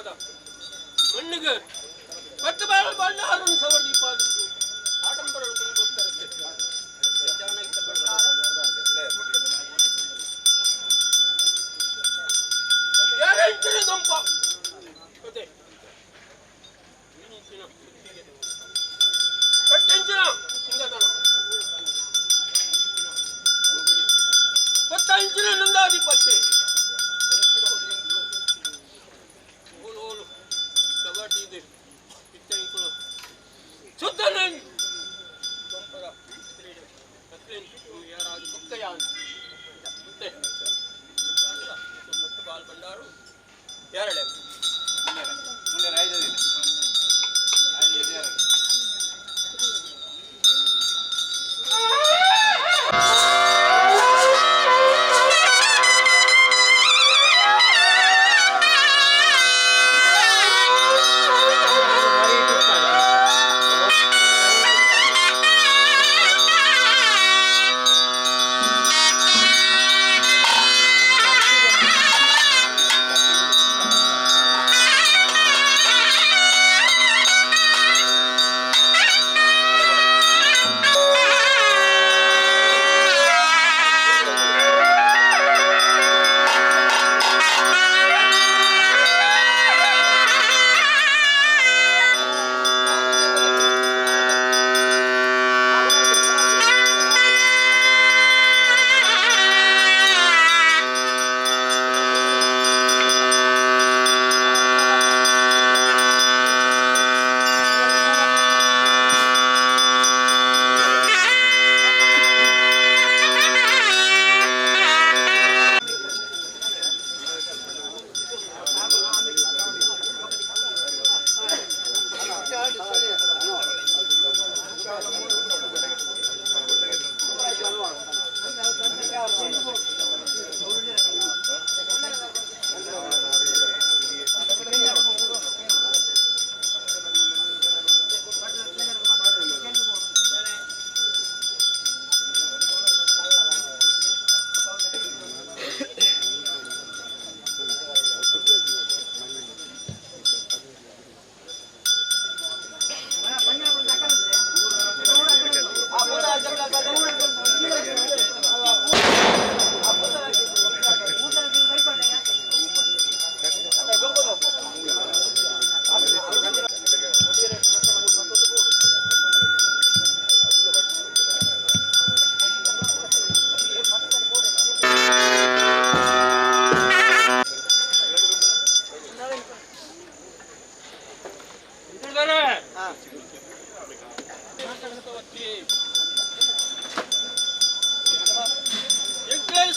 ಪಾದ ಮಣ್ಣಿಗೆ ಪಟ್ಟು ಬಾಳ ಬಣ್ಣ ಆರು ಸವರ್ದಿ ಪಾದ ಆಡಂಬರ ಹೋಗ್ತಾರೆ ಯಾರ ದಂಪ ಮತ್ತೆ ಕಟ್ಟೆಂಚಿನ ಸಿಂಗತನ 10 ಇಂಚಿನ ನಂದಾಧಿಪತ್ಯ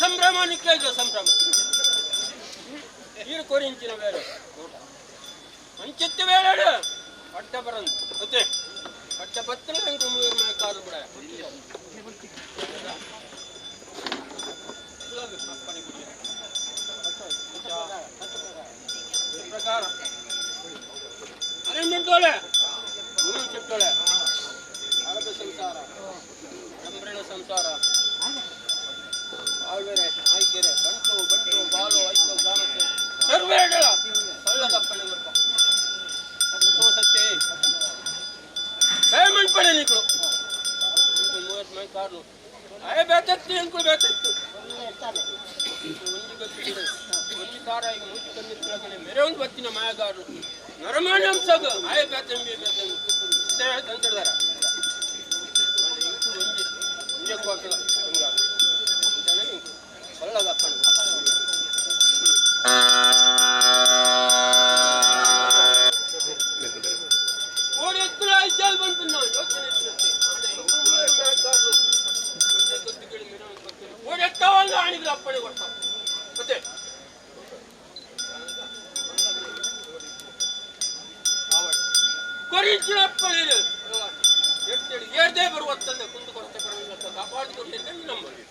ಸಂಭ್ರಮ ನಿಕ್ಕೈದು ಸಂಭ್ರಮ ನೀರು ಕೊರಿಂಚಿನ ಬೇರೆ ಮಂಚಿತ್ತು ಬೇಡ ಅಡ್ಡ ಬರಂದು ಮತ್ತೆ ಅಡ್ಡ ಬತ್ತನ ಕಾಲು ಬಿಡ ಪ್ರಕಾರ ಅರೇಂಜ್ಮೆಂಟೋಳೆ ಚೆಟ್ಟೋಳೆ ಅರಬ ಸಂಸಾರ ಸಂಭ್ರಣ ಸಂಸಾರ ಆಳ್ವೆರೆ ಆಯ್ಕೆರೆ ಬಂಟು ಬಂಟು ಬಾಲು ಐದು ಗ್ರಾಮಕ್ಕೆ ಸರ್ವೇಡಳ ಸಳ್ಳದಪ್ಪಣೆ ಬರ್ತ ಸತ್ಯ ಪೇಮೆಂಟ್ ಪಡೆ ನೀಗಳು 30 ಮೈ ಕಾರು ಅಯ್ಯ ಬೇತತ್ತು ಅಂಕು ಬೇತತ್ತು ಒಂದು ಗೊತ್ತಿದೆ ಒಂದು ಕಾರ ಈಗ ಮೂತಿ ಕಣ್ಣಿನ ಕೆಳಗಡೆ ಮೇರೆ ಒಂದು ಬತ್ತಿನ ಮಾಯಗಾರರು ನರಮಾಣ ಅಂಶಗ ಆಯ ಬೇತಂಬಿ ಬೇತಂಬಿ ತಂತಿಡ್ದಾರ ಒಂಜಿ ಕೋಟಲ ಸಳ್ಳದಪ್ಪಣೆ ಓಡಿ ಎತ್ತರ ಐಚಾಲ್ ಬಂತು ನಾವು ಯೋಚನೆ ಓಡಿ ಎತ್ತವಲ್ಲ ಆಣಿಗಳ ಅಪ್ಪಣೆ ಕೊಟ್ಟ ಮತ್ತೆ ಕೊರಿಂಚಿನ ಅಪ್ಪಣೆ ಏರ್ದೇ ಬರುವತ್ತಂದೆ ಕುಂದು ಕೊರತೆ ಬರುವಂತ ಕಾಪಾಡಿಕೊಂಡಿದ್ದೆ ನಂಬಲ್ಲಿ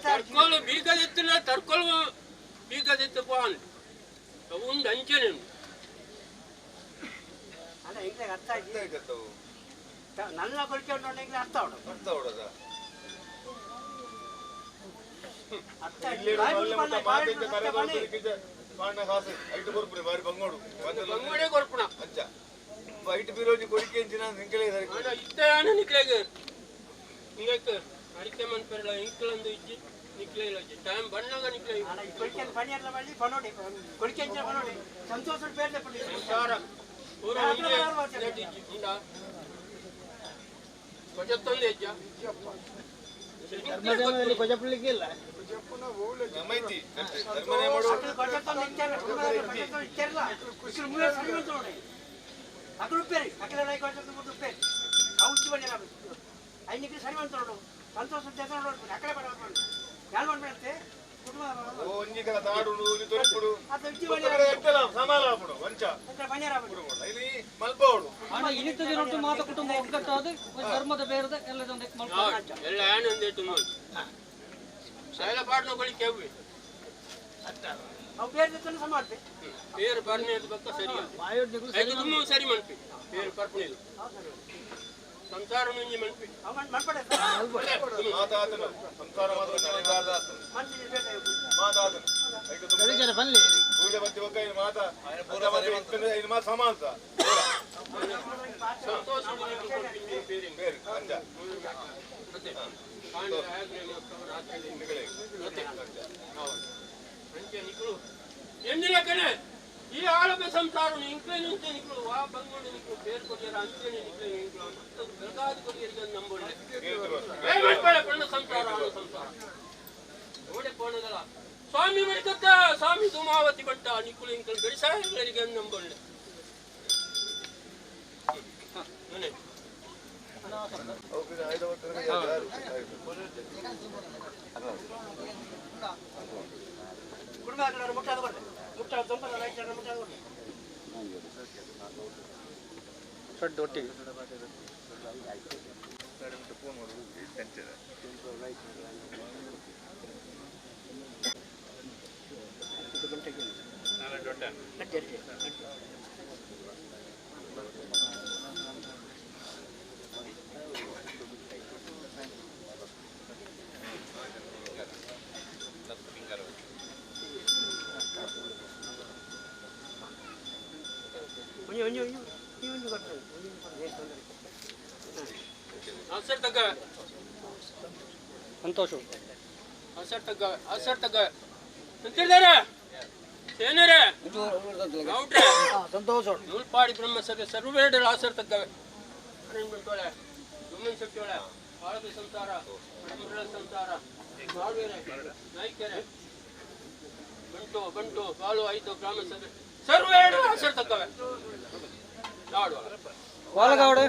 ತರ್ಕೊಳ್ಳು ಬೀಗದೆತ್ತಿನ ತರ್ಕೊಳ್ಳುವ ಬೀಗದೆತ್ತು ಪಾನ್ ಉಂಡು ಅಂಚನೆ ಅಲ್ಲ ಈಗ ಅರ್ಥ ಆಯ್ತು ನನ್ನ ಕುಳಿತುಕೊಂಡೋണ്ടെങ്കിൽ ಅರ್ಥ ಹೊಡೋದು ಅರ್ಥ ಪಾಂಡ ಕಾಸು ಐಟು ಕೊರ್ಪುನೆ ಬಾರಿ ಬಂಗೋಡು ಬಂಗೋಡೆ ಕೊರ್ಪುಣ ಅಂಚ ಐಟು ಬೀರೋಜಿ ಕೊಡಿಕೆ ಅಂಚಿನ ನಿಂಕಲೇ ಸರಿ ಇತ್ತಾನ ನಿಕ್ಲೆಗೆ ಹಿಂಗಕ್ಕೆ ಅಡಿಕೆ ಮನ್ಪೆರಲ್ಲ ಇಂಕ್ಲಂದು ಇಜ್ಜಿ ನಿಕ್ಲೆ ಇಲ್ಲ ಟೈಮ್ ಬಣ್ಣಗ ನಿಕ್ಲೆ ಕೊಳಿಕೆ ಪಣಿಯಲ್ಲ ಮಾಡಿ ಪನೋಡಿ ಕೊಳಿಕೆ ಅಂಚ ಪನೋಡಿ ಸಂತೋಷ ಬೇರೆ ಪಡಿ ಸಂಸಾರ ಪೂರ ಇಜ್ಜಿ ಉಂಡ ಕೊಜತ್ತೊಂದು ಹೆಜ್ಜ ಧರ್ಮದಲ್ಲಿ ಕೊಜಪುಳಿಗೆ ಇಲ್ಲ ನಮ್ಮೈತಿ ಧರ್ಮನೇ ಮಾಡು ಕೊಜತ್ತೊಂದು ಇಚ್ಚರಲ್ಲ ಇಷ್ಟು ಮೂಲ ಸರಿವಂತ ನೋಡಿ ಅಕಲು ಉಪ್ಪೇರಿ ಅಕಲ ಲೈ ಕೊಜತ್ತೊಂದು ಮುಟ್ಟು ಉಪ್ಪೇರಿ ಔಚ್ಚಿ ಬಣ್ಣ ಐನಿಗೆ ಸರಿವಂತ ನೋಡು ಸಂತೋಷ ದೇಶ ನೋಡು ಅಕಲೆ ಬರಬೇಕು ಯಾರು ಮಾಡ್ಬೇಡಂತೆ ಓ ಒಂಜಿ ಕಲ ತಾಡುಡು ನೀ ತೊರಿಪುಡು ಅದು ಇಜ್ಜಿ ಒತ್ತಕಡೆ ಎಟ್ಟಲ ಸಮಾಲ ಆಪುಡು ವಂಚ ಬಣ್ಣ ಬಣ್ಣ ಬಿಡು ಇಲ್ಲಿ ಮಲ್ಪೋಡು ಇಳಿತದೆ ರೊಟ್ಟು ಮಾತ ಕುಟುಂಬ ಒಗ್ಗಟ್ಟಾದ ಧರ್ಮದ ಬೇರದ ಎಲ್ಲದೊಂದು ಎಲ್ಲ ಏನು ಒಂದಿಟ್ಟು ನೋಡಿ ಶೈಲ ಪಾಡ್ನ ಕೊಳಿಕೆ ಅವು ಅವು ಬೇರೆ ಸಮಾಡ್ತೆ ಬೇರೆ ಬರ್ನೆ ಬಕ್ಕ ಸರಿಯಾದ ತುಂಬ ಸರಿ ಮನ್ಪಿ ಬೇರೆ ಪರ್ಪಣಿದು ಸಂಸಾರ ಮುಂಜಿ ಮನ್ಪಿ ಮನ್ಪಡೆ ಮಾತಾತನು ಸಂಸಾರ ಮಾತಾತನು ಮನ್ಸಿಗೆ ಬೇರೆ ಮಾತಾತನು ಐಟು ತುಂಬ ಬನ್ನಿ ಪೂಜೆ ಬತ್ತಿ ಬಕ್ಕ ಇದು ಮಾತಾ ಇದು ಮಾತು ಸಮಾನ ಸಂತೋಷ ಬೇರೆ ಬೇರೆ ಅಂಚ ಮತ್ತೆ ಕಾಂಡ ಆಗ್ಲೇ ಮತ್ತು ರಾತ್ರಿ ನಿಂಕಲೇ ಮತ್ತೆ ಅಂಚೆ ನಿಕ್ಳು ಎಂದಿನ ಕಡೆ ಈ ಆಳದ ಸಂಸಾರ ಇಂಕ್ಲೆ ನಿಂತೆ ನಿಕ್ಳು ವಾ ಬಂಗೊಂಡು ನಿಕ್ಳು ಬೇರೆ ಕೊಡಿಯರ ಅಂಚೆನೆ ನಿಕ್ಲೆ ನಿಕ್ಳು ಮತ್ತು ಬೆಳಗಾದಿ ಕೊಡಿಯರಿಗೆ ನಂಬೋಳ್ಳೆ ಪಣ್ಣ ಸಂಸಾರ ಆಳ ಸಂಸಾರ ಓಡೆ ಪೋಣದಲ್ಲ ಸ್ವಾಮಿ ಮಡಿಕತ್ತ ಸ್ವಾಮಿ ಧೂಮಾವತಿ ಬಟ್ಟ ನಿಕ್ಳು ಇಂಕ್ಳು ಬೆಡಿಸಾಯಗಳಿಗೆ ನಂಬೋಳ್ಳೆ ಮನೆ ಕುಟುಂಬ ಮುಟ್ಟಾದ ಬರ್ತೆ ಮುಟ್ಟಾದ ತೊಂಬತ್ತ ಲೈಟ್ ಮುಟ್ಟಾದ ಬರ್ತೆ ಸಡ್ಡು ಒಟ್ಟಿಗೆ ಆಸರ್ ತಗ ಸಂತೋಷ ಆಸರ್ ತಗ ಅಂತಿದ್ದಾರೆ ಸೇನರೆ ಗೌಡ್ರೆ ಸಂತೋಷ ನೂಲ್ಪಾಡಿ ಬ್ರಹ್ಮಸಭೆ ಸರ್ವೇಡಲ ಆಸರ್ ತಗ್ಗವೆ ಬಿಟ್ಟೋಳೆ ಗುಮ್ಮನ್ ಸಟ್ಟೋಳೆ ಆಳದ ಸಂಸಾರ ಮರಳ ಸಂಸಾರ ಮಾಡುವೆರೆ ನಾಯ್ಕೆರೆ ಬಂಟು ಬಾಳು ಐದು ಗ್ರಾಮ ಸಭೆ ಸರ್ವೇಡಲ ಆಸರ್ ತಗ್ಗವೆ ಆಡುವ ವಾಲಗಾವಡೆ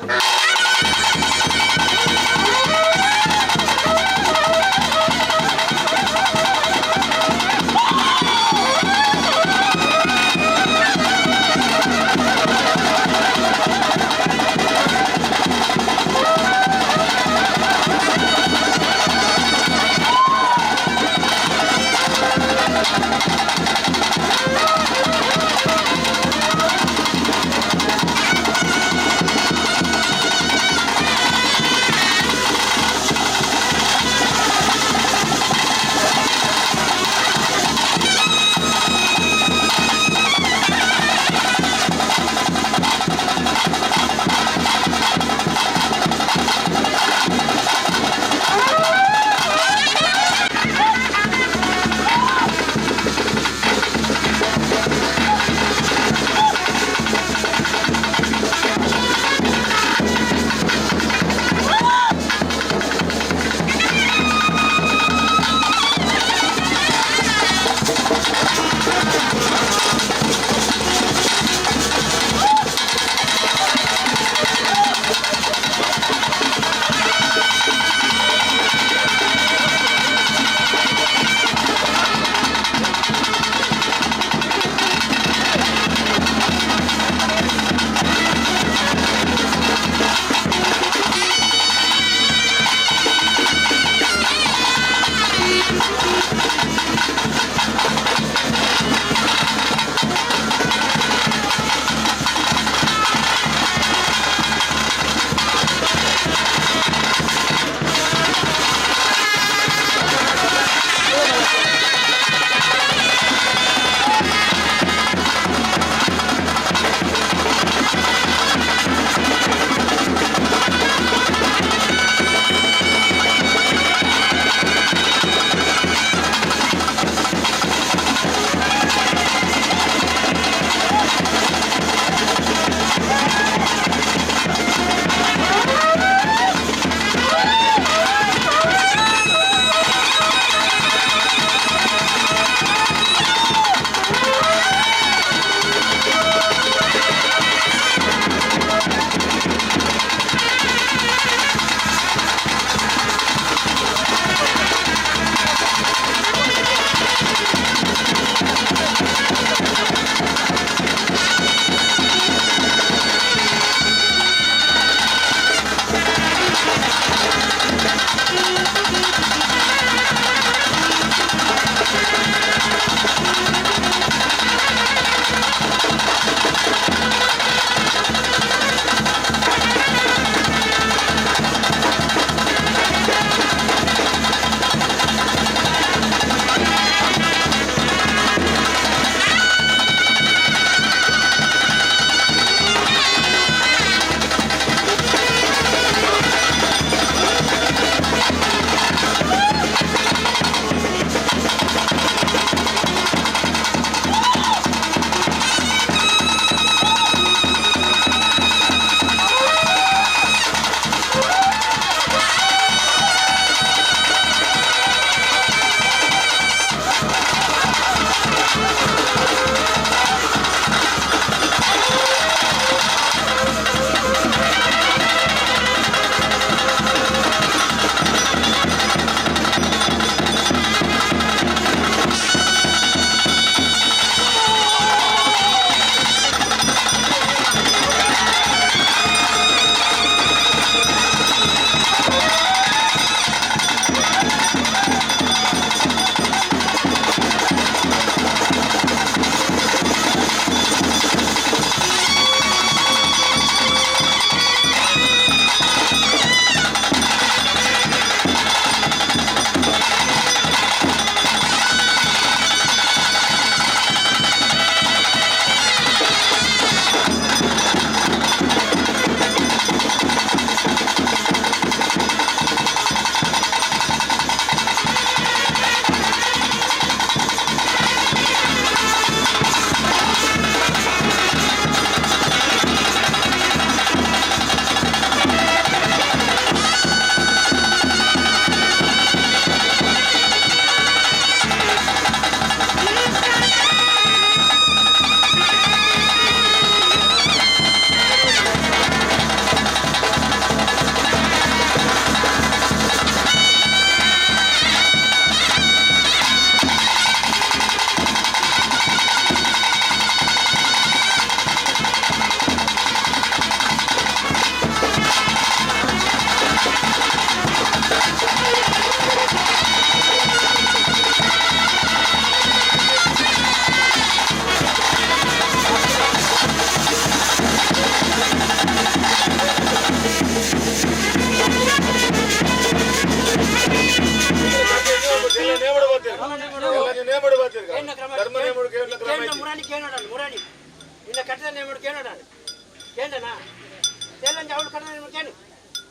ಕೇಳಿ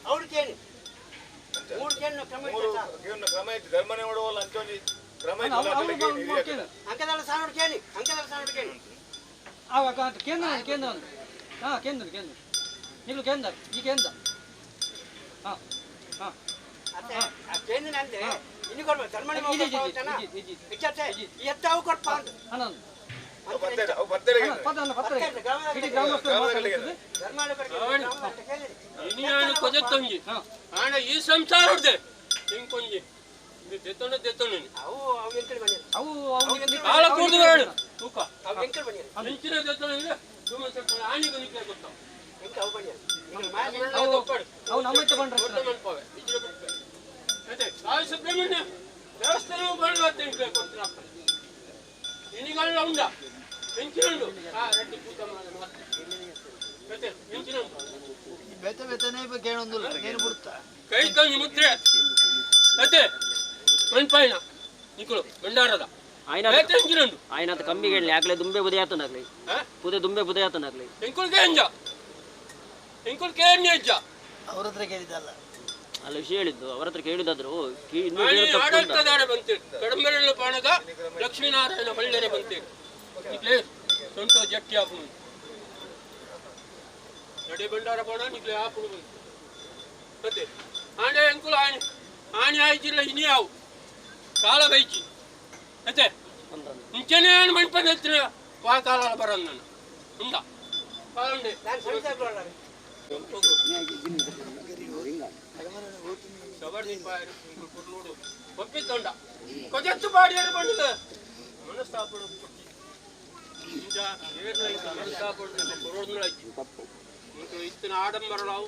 ಅವ್ರು ಕೇಳಿ 3 ಕೇಳಿ ಕ್ರಮ ಕ್ರಮ ಇತ್ತು ಧರ್ಮನೇ ನೋಡುವಲ್ಲ ಅಂಚೊಂಜಿ ಕ್ರಮ ಅಂಕದಾಳ ಸಾನೋಡು ಕೇಳಿ ಅಂಕದಾಳ ಸಾನೋಡು ಕೇಳಿ ಕೇಂದ್ರ ಕೇಂದ್ರ ಹಾಂ ಕೇಂದ್ರ ಕೇಂದ್ರ ನೀವು ಕೇಂದ್ರ ಈ ಕೇಂದ್ರ ಹಾಂ ಹಾಂ ಅತ್ತೆ ಆ ಕೇಂದ್ರ ಅಂದ್ರೆ ಇನ್ನು ಕೊಡ್ಬೇಕು ಧರ್ಮಣಿ ಎತ್ತ ಅವು ಕೊಡ್ಪ ಅಂತ ಹನ್ನೊಂದು ಕೊಜೆತ್ತೊಂಜಿ ಆಂಡ ಈ ಸಂಸಾರ ಹೊಡ್ದೆ ಹಿಂಕೊಂಜಿ ದೆತ್ತೊಂಡ ದೆತ್ತೊಂಡ ಅವು ಅವು ಎಂಕಲ್ ಬಂದಿರ ಅವು ಕಾಲ ಕೂಡ್ದು ಬೇಡ ತೂಕ ಅವು ಎಂಕಲ್ ಬಂದಿರ ಹೆಂಚಿನ ದೆತ್ತೊಂಡ ತುಂಬ ಸ್ವಲ್ಪ ಆಣಿಗೆ ನಿಕ್ಲೆ ಗೊತ್ತಾವ ಎಂಕ ಅವು ಬಂದಿರ ಅವು ನಮ್ಮ ತಗೊಂಡ್ರೆ ದೊಡ್ಡ ಮನ್ಪವೆ ಇದ್ರೆ ಬಿಡ್ತವೆ ಅದೇ ಕಾಯಿ ಸುಬ್ರಹ್ಮಣ್ಯ ದೇವಸ್ಥಾನವು ಬರಲಾತ್ತೆ ನಿಕ್ಲೆ ಕೊಡ್ತೀನಿ ಆಗ್ತದೆ ಇನಿಗಲ್ಲ ಉಂಡ ಹೆಂಚಿನುಂಡು ರೆಡ್ಡಿ ಪೂಜ ಮಾಡಿ ಮತ್ತೆ ಹೆಂಚಿನುಂಡು ಬೆತ್ತ ಬೆತ್ತನೇ ಕೇಳೊಂದಿಲ್ಲ ಏನು ಬಿಡುತ್ತಾ ಕೈ ತಂಗಿ ಮುದ್ರೆ ಮತ್ತೆ ಮನ್ಪಾಯಿನ ನಿಕ್ಕಳು ಭಂಡಾರದ ಹೆಂಚಿನುಂಡು ఆయన కమ్మి ఆకలే దుంబే బుదయాతనగలే పుదే దుంబే బుదయాతనగలే ಹೆಂಕುಲ್ ಕೇಂಜ ಹೆಂಕುಲ್ ಕೇಂಜ ಅವ್ರ ಹತ್ರ ಕೇಳಿದ್ದಲ್ಲ ಅಲ್ಲ ವಿಷಯ ಹೇಳಿದ್ದು ಅವರ ಹತ್ರ ಕೇಳಿದಾದ್ರು ಆಡಳಿತದಾರ ಬಂತೆ ಕಡಂಬೆರಳು ಪಾಣಗ ಲಕ್ಷ್ಮೀನಾರಾಯಣ ಬಳ್ಳರೆ ಬಂತೆ ನಿಕ್ಲೆ ಸೊಂಟೋ ಜಟ್ಟಿ ಹಾಪುನು ನಡೆ ಭಂಡಾರ ಪಾಣ ನಿಕ್ಲೆ ಹಾಪುನು ಬಂತು ಮತ್ತೆ ಆಂಡೆ ಹೆಂಕುಲ್ ಆಣಿ ಆಯ್ತಿಲ್ಲ ಇನಿ ಯಾವು ಕಾಲ ಬೈಚಿ ಮತ್ತೆ ಮುಂಚೆನೇ ಮಂಟಪ ಎತ್ತಿನ ವಾ ಕಾಲ ಬರೋದು ನಾನು ಉಂಡ ಕಾಲಂಡೆ ಒಪ್ಪಿತ್ತೊಂಡ ಕೊಜೆತ್ತು ಬಾಡಿಯಾರು ಬಂದಿದೆ ಮನಸ್ತಾಪಡು ಮನಸ್ತಾಪಡು ಕೊರೋಡ್ನಳಾಯ್ತು ಮತ್ತು ಇತ್ತಿನ ಆಡಂಬರಲಾವು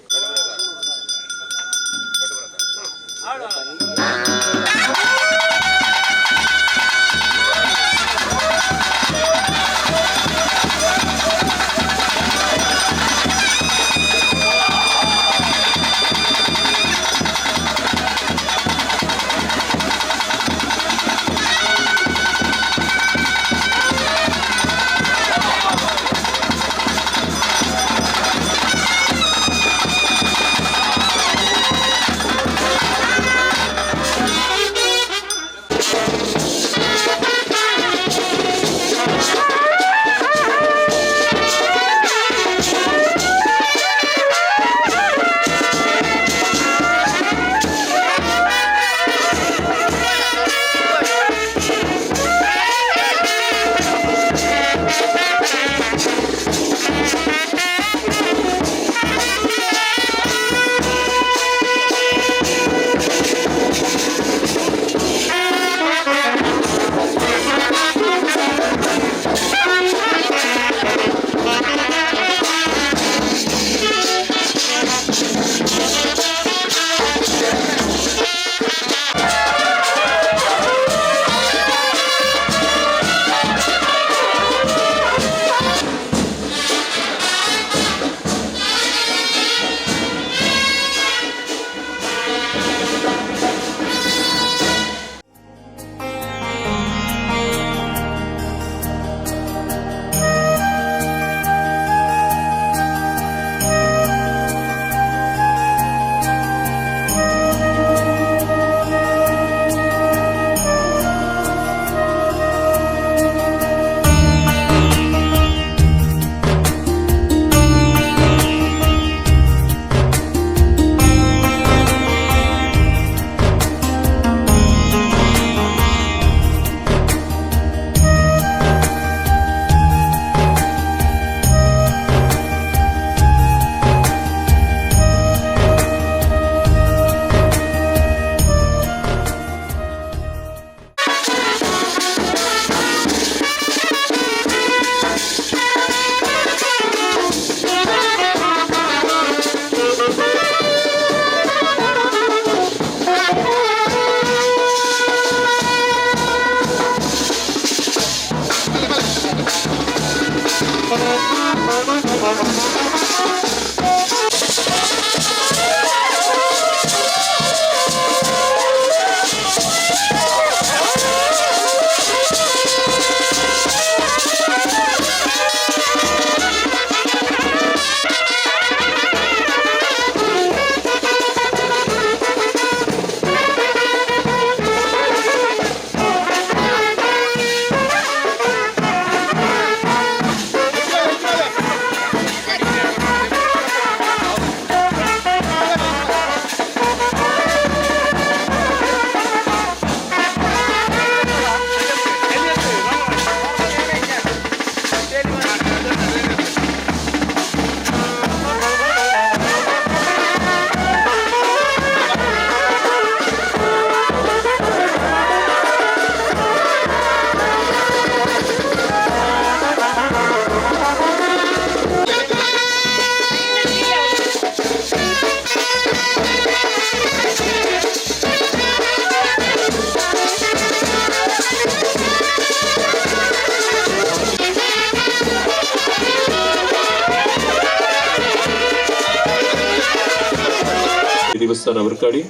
ದೇವಸ್ಥಾನ ಅವರ್ಕಾಡಿ,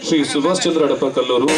ಶ್ರೀ ಸುಭಾಷ್ ಚಂದ್ರ ಅಡಪ ಕಲ್ಲೂರು,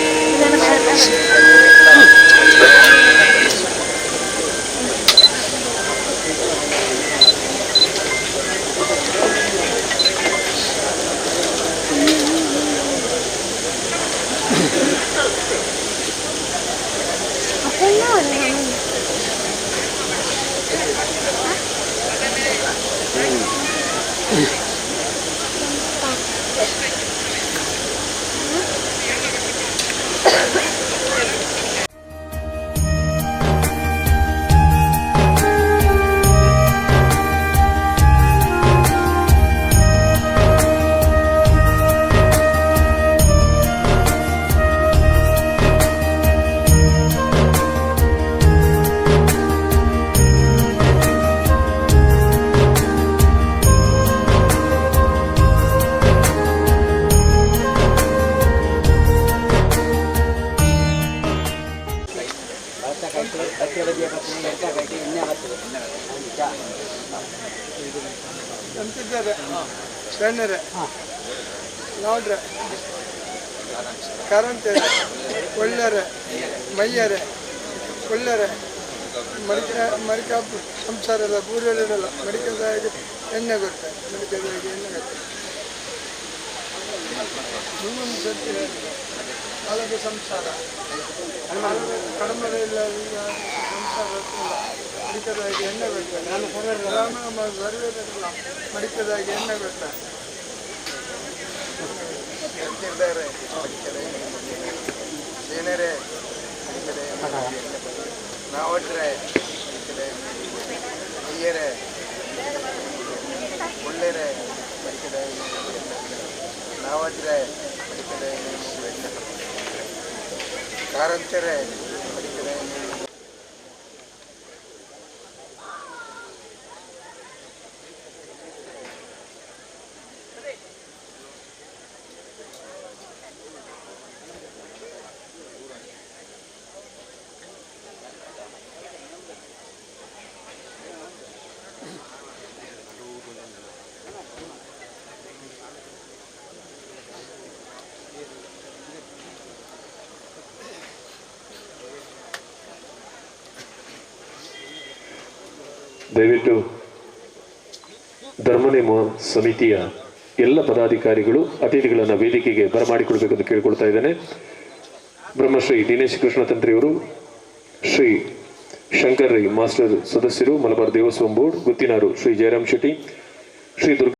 ಅಂತಿದ್ದಾರೆ ಸಣ್ಣರೆ ನೋಡ್ರೆ ಕರಂತೇರೆ ಒಳ್ಳೆರೆ ಮೈಯರೆ ಒಳ್ಳೆರೆ ಮಡಿಕಾಪು ಸಂಸಾರ ಎಲ್ಲ ಬೂರೆಲ್ಲ ಮಡಿಕದಾಗಿ ಎಣ್ಣೆ ಕೊಡ್ತಾರೆ, ಮಡಿಕದಾಗಿ ಎಣ್ಣೆ ಕೊಡ್ತಾರೆ. ಮುಂದೊಂದು ಸರ್ತಿ ಹಲವು ಸಂಸಾರ ಕಡಿಮೆ ಇಲ್ಲ ಸಂಸಾರ ಮಡಿಕದಾಗಿ ಎಣ್ಣೆ ಕೊಡ್ತಾರೆ. ರಾಮ ಸರ್ವೇದಲ್ಲ ಮಡಿಕದಾಗಿ ಎಣ್ಣೆ ಕೊಡ್ತಾರೆ. ಸೇನರೆ ನಾವಟ್ರೆ ಅಯ್ಯರೆ ಒಳ್ಳೆರೆ ನಾವಟ್ರೆ ಕಾರಂತೆರೆ ದಯವಿಟ್ಟು ಧರ್ಮನೇಮ ಸಮಿತಿಯ ಎಲ್ಲ ಪದಾಧಿಕಾರಿಗಳು ಅತಿಥಿಗಳನ್ನು ವೇದಿಕೆಗೆ ಬರಮಾಡಿಕೊಳ್ಬೇಕೆಂದು ಕೇಳಿಕೊಳ್ತಾ ಇದ್ದೇನೆ. ಬ್ರಹ್ಮಶ್ರೀ ದಿನೇಶ್ ಕೃಷ್ಣ ತಂತ್ರಿಯವರು, ಶ್ರೀ ಶಂಕರ್ ರೈ ಮಾಸ್ಟರ್ ಸದಸ್ಯರು, ಮಲಬಾರ್ ದೇವಸ್ವಂ ಬೋರ್ಡ್ ಗುತ್ತಿನಾರು ಶ್ರೀ ಜಯರಾಮ್ ಶೆಟ್ಟಿ, ಶ್ರೀ ದುರ್ಗ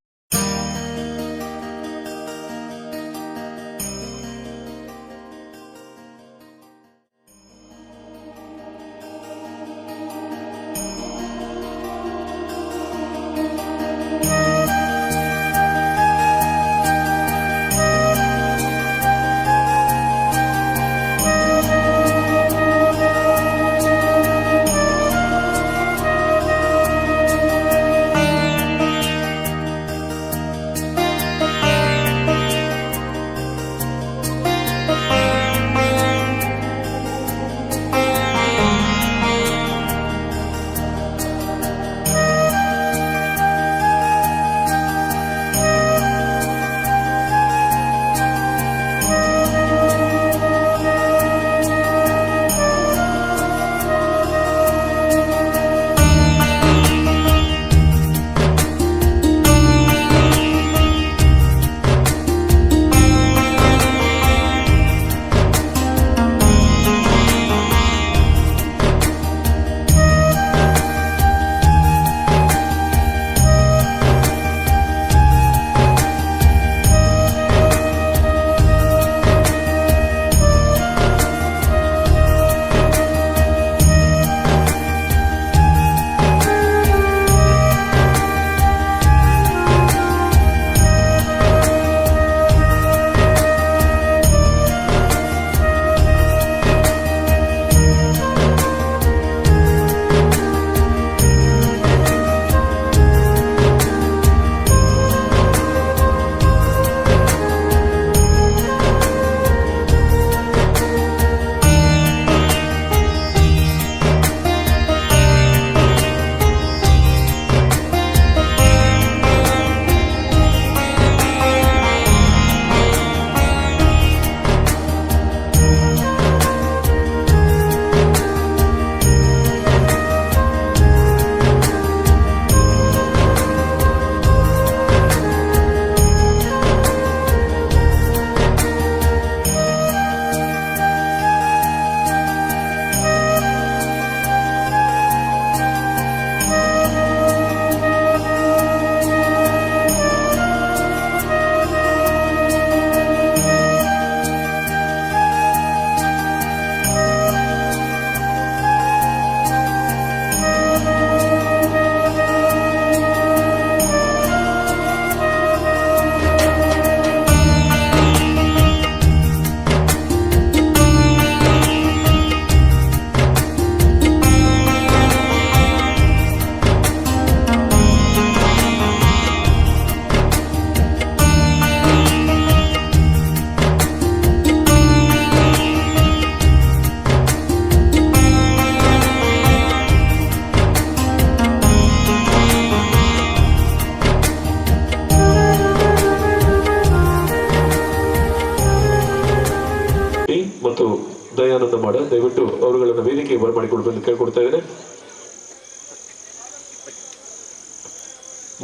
ದಯಾನಂದ ಮಾಡ ದಯವಿಟ್ಟು ಅವರುಗಳನ್ನು ವೇದಿಕೆಗೆ ಬರಮಾಡಿಕೊಳ್ಬೇಕೆಂದು ಕೇಳ್ಕೊಡ್ತಾ ಇದ್ದೇನೆ.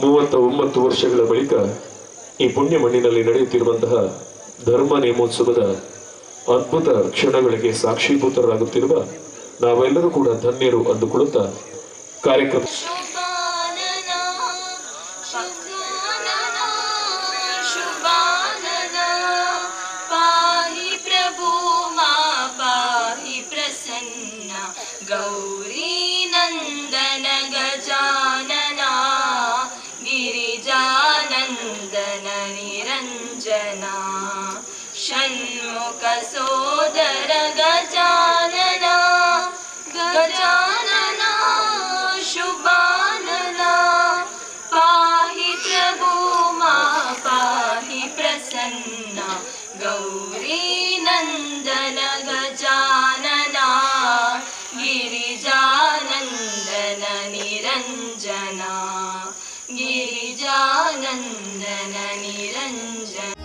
39 ವರ್ಷಗಳ ಬಳಿಕ ಈ ಪುಣ್ಯ ಮಣ್ಣಿನಲ್ಲಿ ನಡೆಯುತ್ತಿರುವಂತಹ ಧರ್ಮ ನೇಮೋತ್ಸವದ ಅದ್ಭುತ ಕ್ಷಣಗಳಿಗೆ ಸಾಕ್ಷೀಭೂತರಾಗುತ್ತಿರುವ ನಾವೆಲ್ಲರೂ ಕೂಡ ಧನ್ಯರು ಅಂದುಕೊಳ್ಳುತ್ತಾ ಕಾರ್ಯಕ್ರಮ गौरी नंदन गजानना गिरिजानंदन निरंजना षण्मुख सोदर गजानना गजानना शुभानना पाहि प्रभु मा पाहि प्रसन्ना गौरी नंदन गजानना गिरिजानंदन निरंजना गिरिजानंदन निरंजन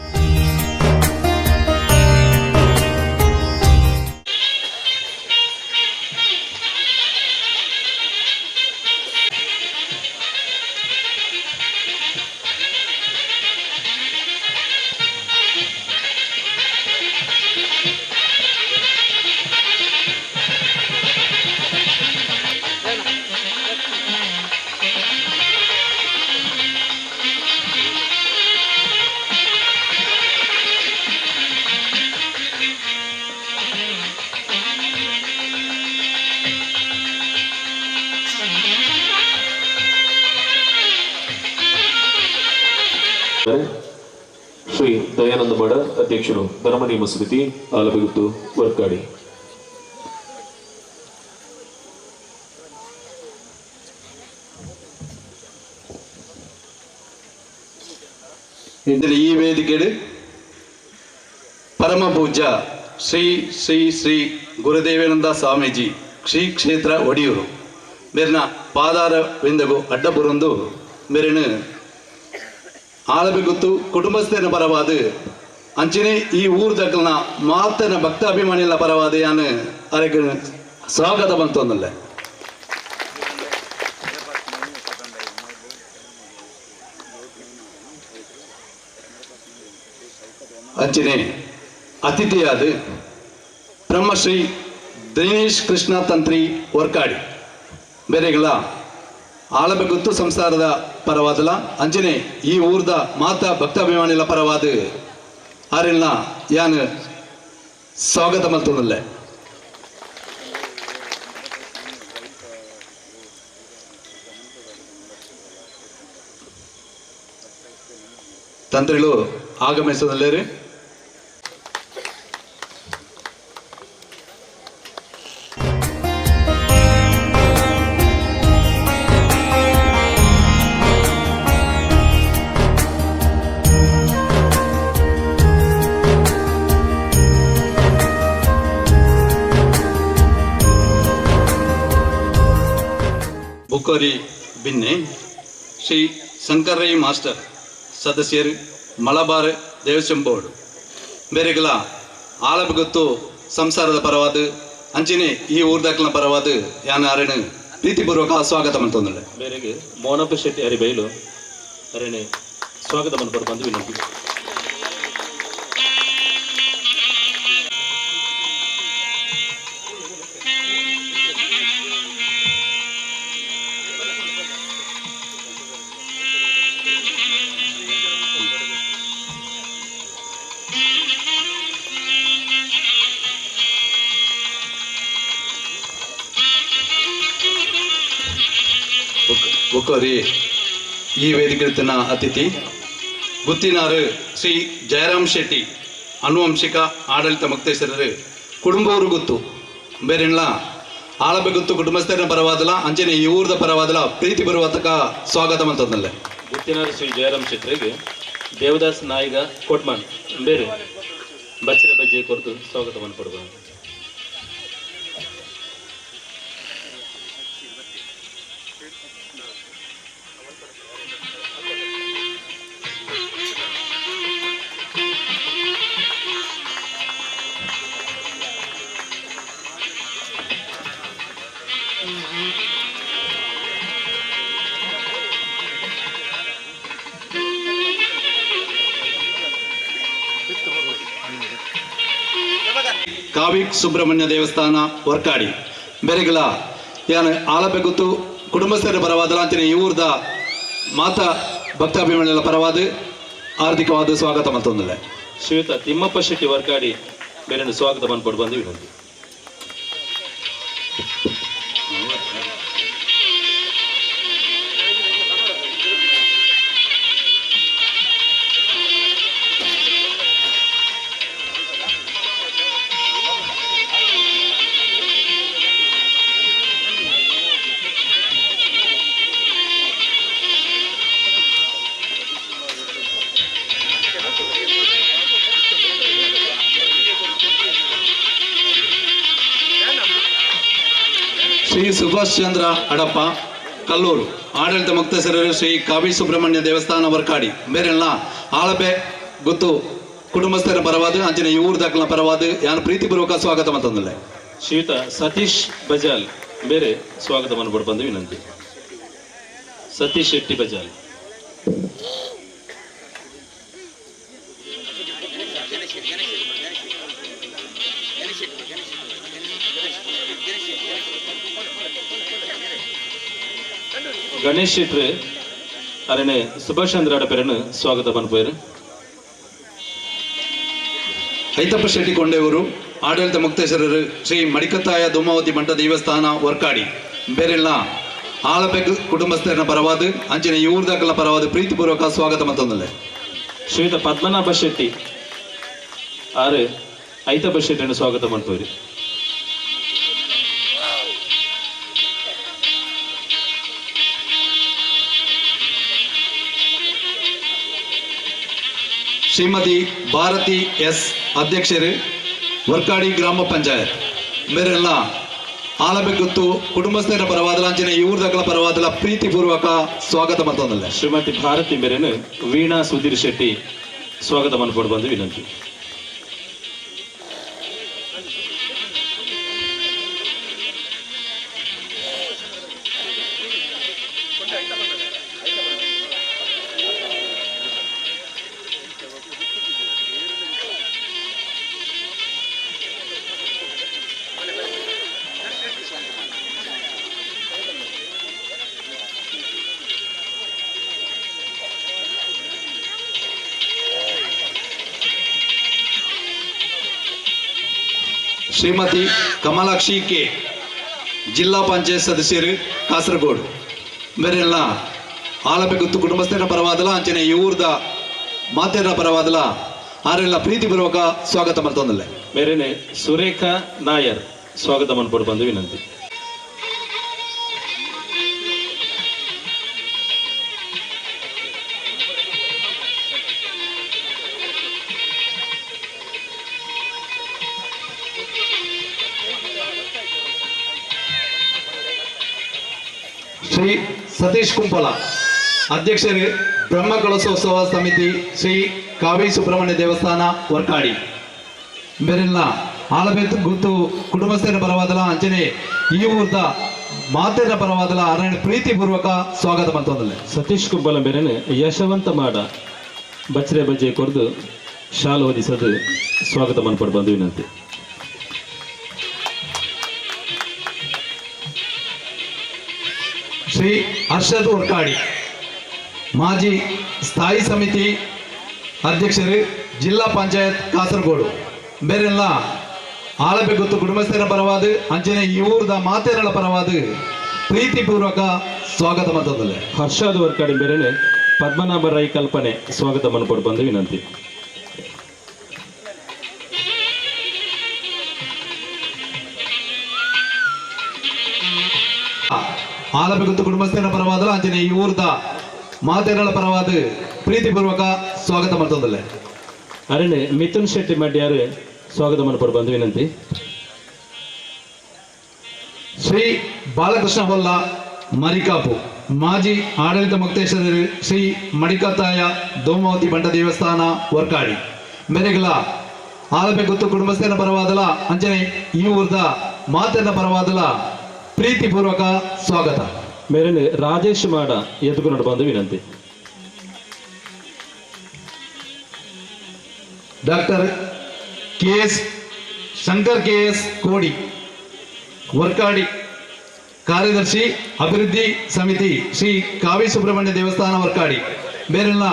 ಶ್ರೀ ದಯಾನಂದ ಮಾಡ ಅಧ್ಯಕ್ಷರು ಧರ್ಮ ನೇಮ ಸಮಿತಿ ಆಲಬೆಗುತ್ತು ವರ್ಕಾಡಿ. ഇതിൽ ഈ വേദികയിൽ ಪರಮಪೂಜ್ಯ ಶ್ರೀ ಶ್ರೀ ಶ್ರೀ ಗುರುದೇವಾನಂದ ಸ್ವಾಮೀಜಿ ಶ್ರೀ ಕ್ಷೇತ್ರ ಒಡಿಯೂರು ಮೇರಿನ ಪಾದಾರ ವಿಂದಗು ಅಡ್ಡ ಬುರಂದು ಮೇರಿನ ಆಲಬೆಗುತ್ತು ಕುಟುಂಬಸ್ಥನ ಪರವಾದ ಅಂಚನೆ ಈ ಊರು ದಕ್ಕಲ್ನ ಮಾತನ ಭಕ್ತ ಅಭಿಮಾನಿಗಳ ಪರವಾದ ಯಾನು ಅದಕ್ಕೆ ಸ್ವಾಗತ ಬಂತೊಂದಲ್ಲ. ಅಂಚನೆ ಅತಿಥಿಯಾದ ಬ್ರಹ್ಮಶ್ರೀ ದಿನೇಶ್ ಕೃಷ್ಣ ತಂತ್ರಿ ವರ್ಕಾಡಿ ಬೇರೆಗಳ ಆಲಬೆಗುತ್ತು ಸಂಸಾರದ ಪರವಾದಲ ಅಂಜನೆ ಈ ಊರ್ದ ಮಾತಾ ಭಕ್ತಾಭಿಮಾನಿಗಳ ಪರವಾದ ಆರೆಲ್ಲ ಯಾನ್ ಸ್ವಾಗತ ಮಲ್ತೊಂದಲ್ಲ. ತಂತ್ರಿಗಳು ಆಗಮಿಸೋದಲ್ಲೇ ಬುಕ್ಕೋರಿ ಬಿನ್ನೆ ಶ್ರೀ ಶಂಕರೈ ಮಾಸ್ಟರ್ ಸದಸ್ಯರು ಮಲಬಾರ್ ದೇವಸ್ವಂ ಬೋರ್ಡ್ ಬೇರೆಗಳ ಆಲಬೆಗುತ್ತು ಸಂಸಾರದ ಪರವಾದ ಅಂಚಿನೆ ಈ ಊರ್ದಾಕ್ಲ ಪರವಾದ ಯಾನ ಅರೆಣು ಪ್ರೀತಿಪೂರ್ವಕ ಸ್ವಾಗತ ಮಂತೊಂದಲ್ಲ. ಬೇರೆಗೆ ಮೋನಪ್ಪ ಶೆಟ್ಟಿ ಅರಿ ಬೈಲು ಅರೆಣೆ ಸ್ವಾಗತ ಮನ್ಪಡು ಬಂದು ವಿನಂತಿ. ಬುಕ್ಕೋರಿ ಈ ವೇದಿಕೆಯ ಅತಿಥಿ ಗುತ್ತಿನಾರು ಶ್ರೀ ಜಯರಾಮ್ ಶೆಟ್ಟಿ ಆನುವಂಶಿಕ ಆಡಳಿತ ಮುಕ್ತೇಶ್ವರರು ಕುಟುಂಬವರು ಗುತ್ತು ಬೇರೆಲ್ಲ ಆಲಬೆಗುತ್ತು ಕುಟುಂಬಸ್ಥರ ಪರವಾದಲ ಅಂಚನೆ ಈ ಊರದ ಪರವಾದಲ ಪ್ರೀತಿ ಬರುವತಕ ಸ್ವಾಗತ ಮಂತಂದಲ್ಲ. ಗುತ್ತಿನಾರು ಶ್ರೀ ಜಯರಾಮ್ ಶೆಟ್ಟರಿಗೆ ದೇವದಾಸ್ ನಾಯಿಗ ಕೋಟ್ಮಾನ್ ಬೇರೆ ಬಚ್ಚರ ಬಜ್ಜೆ ಕೊರತು ಸ್ವಾಗತ ಮನ್ಪಡ್ಬೋದು. ಕಾವಿ ಸುಬ್ರಹ್ಮಣ್ಯ ದೇವಸ್ಥಾನ ವರ್ಕಾಡಿ ಬೇರೆಗಳ ಯಾನ ಆಲಪೆ ಗೊತ್ತು ಕುಟುಂಬಸ್ಥರ ಪರವಾದ ಅಂಚನೆ ಈ ಊರ್ದ ಮಾತಾ ಭಕ್ತಾಭಿಮಾನಿಗಳ ಪರವಾದ ಆರ್ಥಿಕವಾದ ಸ್ವಾಗತ ಮತ್ತೊಂದಿಲ್ಲ. ಶ್ರೀಯುತ ತಿಮ್ಮಪ್ಪ ಶೆಟ್ಟಿ ವರ್ಕಾಡಿ ಬೇರೆ ಸ್ವಾಗತ ಬಂದ್ಬಿಟ್ಟು ಬಂದು ವಿನಂತಿ. ಶ್ರೀ ಸುಭಾಷ್ ಚಂದ್ರ ಅಡಪ್ಪ ಕಲ್ಲೂರು ಆಡಳಿತ ಮುಕ್ತೇಶ್ವರರು ಶ್ರೀ ಕಾವಿ ಸುಬ್ರಹ್ಮಣ್ಯ ದೇವಸ್ಥಾನ ವರ್ಕಾಡಿ ಬೇರೆಲ್ಲ ಆಳಪೆ ಗೊತ್ತು ಕುಟುಂಬಸ್ಥರ ಪರವಾದ ಅಂಚನೆ ಈ ಊರು ದಾಖಲ ಪರವಾದ ಯಾನು ಪ್ರೀತಿಪೂರ್ವಕ ಸ್ವಾಗತ ಮತ್ತೊಂದಿಲ್ಲ. ಶ್ರೀಯುತ ಸತೀಶ್ ಬಜಾಲ್ ಬೇರೆ ಸ್ವಾಗತ ಬಂದ್ಬಿಟ್ಟು ಬಂದು ವಿನಂತಿ. ಸತೀಶ್ ಶೆಟ್ಟಿ ಬಜಾಲ್. ಗಣೇಶ್ ಶೆಟ್ರು ಅರಣ್ಯ ಸುಭಾಷ್ ಚಂದ್ರ ಅಡಪೆರನ್ನು ಸ್ವಾಗತ ಬಂದ್ಪೋಯರು. ಐತಪ್ಪ ಶೆಟ್ಟಿ ಕೊಂಡೆಯವರು ಆಡಳಿತ ಮುಕ್ತೇಶ್ವರರು ಶ್ರೀ ಮಡಿಕತ್ತಾಯ ಧೂಮಾವತಿ ಮಠ ದೇವಸ್ಥಾನ ವರ್ಕಾಡಿ ಬೇರೆಲ್ಲ ಆಳಪೆ ಕುಟುಂಬಸ್ಥರ ಪರವಾದ ಅಂಚನೆ ಈ ಊರು ದಾಖಲ ಪರವಾದ ಪ್ರೀತಿಪೂರ್ವಕ ಸ್ವಾಗತ ಮತ್ತೊಂದಿಲ್ಲ. ಶ್ರೀಯುತ ಪದ್ಮನಾಭ ಶೆಟ್ಟಿ ಆರು ಐತಪ್ಪ ಶೆಟ್ಟಿಯನ್ನು ಸ್ವಾಗತ ಮಾಡ್ತೀವಿ. ಶ್ರೀಮತಿ ಭಾರತಿ ಎಸ್ ಅಧ್ಯಕ್ಷರು ವರ್ಕಾಡಿ ಗ್ರಾಮ ಪಂಚಾಯತ್ ಬೇರೆಲ್ಲ ಆಲಬೆ ಗೊತ್ತು ಕುಟುಂಬಸ್ಥರ ಪರವಾದ ಲಾಂಛನ ಈ ಊರು ದಾಖಲ ಪರವಾದ ಪ್ರೀತಿಪೂರ್ವಕ ಸ್ವಾಗತ ಮತ್ತೊಂದಲ್ಲ. ಶ್ರೀಮತಿ ಭಾರತಿ ಬೇರೆನು ವೀಣಾ ಸುಧೀರ್ ಶೆಟ್ಟಿ ಸ್ವಾಗತ ಮಾಡ್ಕೊಂಡು ಬಂದು ವಿನಂತಿ. ಶ್ರೀಮತಿ ಕಮಲಾಕ್ಷಿ ಕೆ ಜಿಲ್ಲಾ ಪಂಚಾಯತ್ ಸದಸ್ಯರು ಕಾಸರಗೋಡು ಬೇರೆಲ್ಲ ಆಲಪೆ ಗೊತ್ತು ಕುಟುಂಬಸ್ಥರ ಪರವಾದಲ ಅಂಚನೆ ಈ ಊರ್ದ ಮಾತೆರ ಪರವಾದಲ ಆರೆಲ್ಲ ಪ್ರೀತಿಪೂರ್ವಕ ಸ್ವಾಗತ ಮತ್ತೊಂದಲ್ಲ. ಬೇರೆನೆ ಸುರೇಖಾ ನಾಯರ್ ಸ್ವಾಗತ ಮಾಡ್ಕೊಂಡು ಬಂದು ವಿನಂತಿ. ಶ್ರೀ ಸತೀಶ್ ಕುಂಪಲ ಅಧ್ಯಕ್ಷರು ಬ್ರಹ್ಮ ಕಲಶೋತ್ಸವ ಸಮಿತಿ ಶ್ರೀ ಕಾವಿ ಸುಬ್ರಹ್ಮಣ್ಯ ದೇವಸ್ಥಾನ ವರ್ಕಾಡಿ ಬೇರೆಲ್ಲ ಆಲಬೆ ಗೊತ್ತು ಕುಟುಂಬಸ್ಥರ ಪರವಾದಲ ಅಂಚನೆ ಈ ಊರ್ದ ಮಾತೆರ ಪರವಾದಲ ಅರಣ್ಯ ಪ್ರೀತಿಪೂರ್ವಕ ಸ್ವಾಗತ ಮತ್ತೊಂದಲ್ಲ. ಸತೀಶ್ ಕುಂಬಲ ಬೇರೆನೆ ಯಶವಂತ ಮಾಡ ಬಚ್ಚರೆ ಬಜ್ಜೆ ಕೊರ್ದು ಶಾಲು ಹೊದಿಸದು ಸ್ವಾಗತ ಮಾಡ್ಕೊಂಡು ಬಂದು ವಿನಂತಿ. ಶ್ರೀ ಹರ್ಷದ್ ವರ್ಕಾಡಿ ಮಾಜಿ ಸ್ಥಾಯಿ ಸಮಿತಿ ಅಧ್ಯಕ್ಷರು ಜಿಲ್ಲಾ ಪಂಚಾಯತ್ ಕಾಸರಗೋಡು ಬೇರೆಲ್ಲ ಆಲಬೆ ಗೊತ್ತು ಕುಟುಂಬಸ್ಥರ ಪರವಾದ ಅಂಚನೆ ಈ ಊರ್ದ ಮಾತೆರಳ ಪರವಾದ ಪ್ರೀತಿಪೂರ್ವಕ ಸ್ವಾಗತ ಮತ್ತೊಂದಲ್ಲ. ಹರ್ಷದ್ ವರ್ಕಾಡಿ ಬೇರೆನೆ ಪದ್ಮನಾಭ ರೈ ಕಲ್ಪನೆ ಸ್ವಾಗತ ಮಾಡ್ಕೊಂಡು ಬಂದು ವಿನಂತಿ. ಆಲಬೆ ಗೊತ್ತು ಕುಟುಂಬಸ್ಥರ ಪರವಾದ ಅಂಚನೆ ಈ ಊರ್ದ ಮಾತೆರಳ ಪರವಾದ ಪ್ರೀತಿಪೂರ್ವಕ ಸ್ವಾಗತ ಮತ್ತೊಂದಲ್ಲ. ಅರಣ್ಯ ಮಿಥುನ್ ಶೆಟ್ಟಿ ಮಡ್ಯಾರು ಸ್ವಾಗತ ಮಾಡ್ಕೊಂಡು ಬಂದು ವಿನಂತಿ. ಶ್ರೀ ಬಾಲಕೃಷ್ಣ ಹೊಲ್ಲ ಮರಿಕಾಪು ಮಾಜಿ ಆಡಳಿತ ಮುಕ್ತೇಶ್ವರರು ಶ್ರೀ ಮಡಿಕತ್ತಾಯ ಧೂಮಾವತಿ ಬಂಡ ದೇವಸ್ಥಾನ ವರ್ಕಾಡಿ ಮೇರೆಗಳ ಆಲಬೆ ಗೊತ್ತು ಕುಟುಂಬಸ್ಥರ ಪರವಾದಲ ಅಂಚನೆ ಈ ಊರ್ದ ಮಾತೆರ ಪರವಾದಲ ಪ್ರೀತಿಪೂರ್ವಕ ಸ್ವಾಗತ. ಮೇರೆನೆ ರಾಜೇಶ್ ಮಾಡ ಎದ್ದುಕೊಂಡು ಬಂದು ವಿನಂತಿ. ಡಾಕ್ಟರ್ KS ಶಂಕರ್ KS ಕೋಡಿ ವರ್ಕಾಡಿ ಕಾರ್ಯದರ್ಶಿ ಅಭಿವೃದ್ಧಿ ಸಮಿತಿ ಶ್ರೀ ಕಾವಿ ಸುಬ್ರಹ್ಮಣ್ಯ ದೇವಸ್ಥಾನ ವರ್ಕಾಡಿ ಬೇರೆಲ್ಲ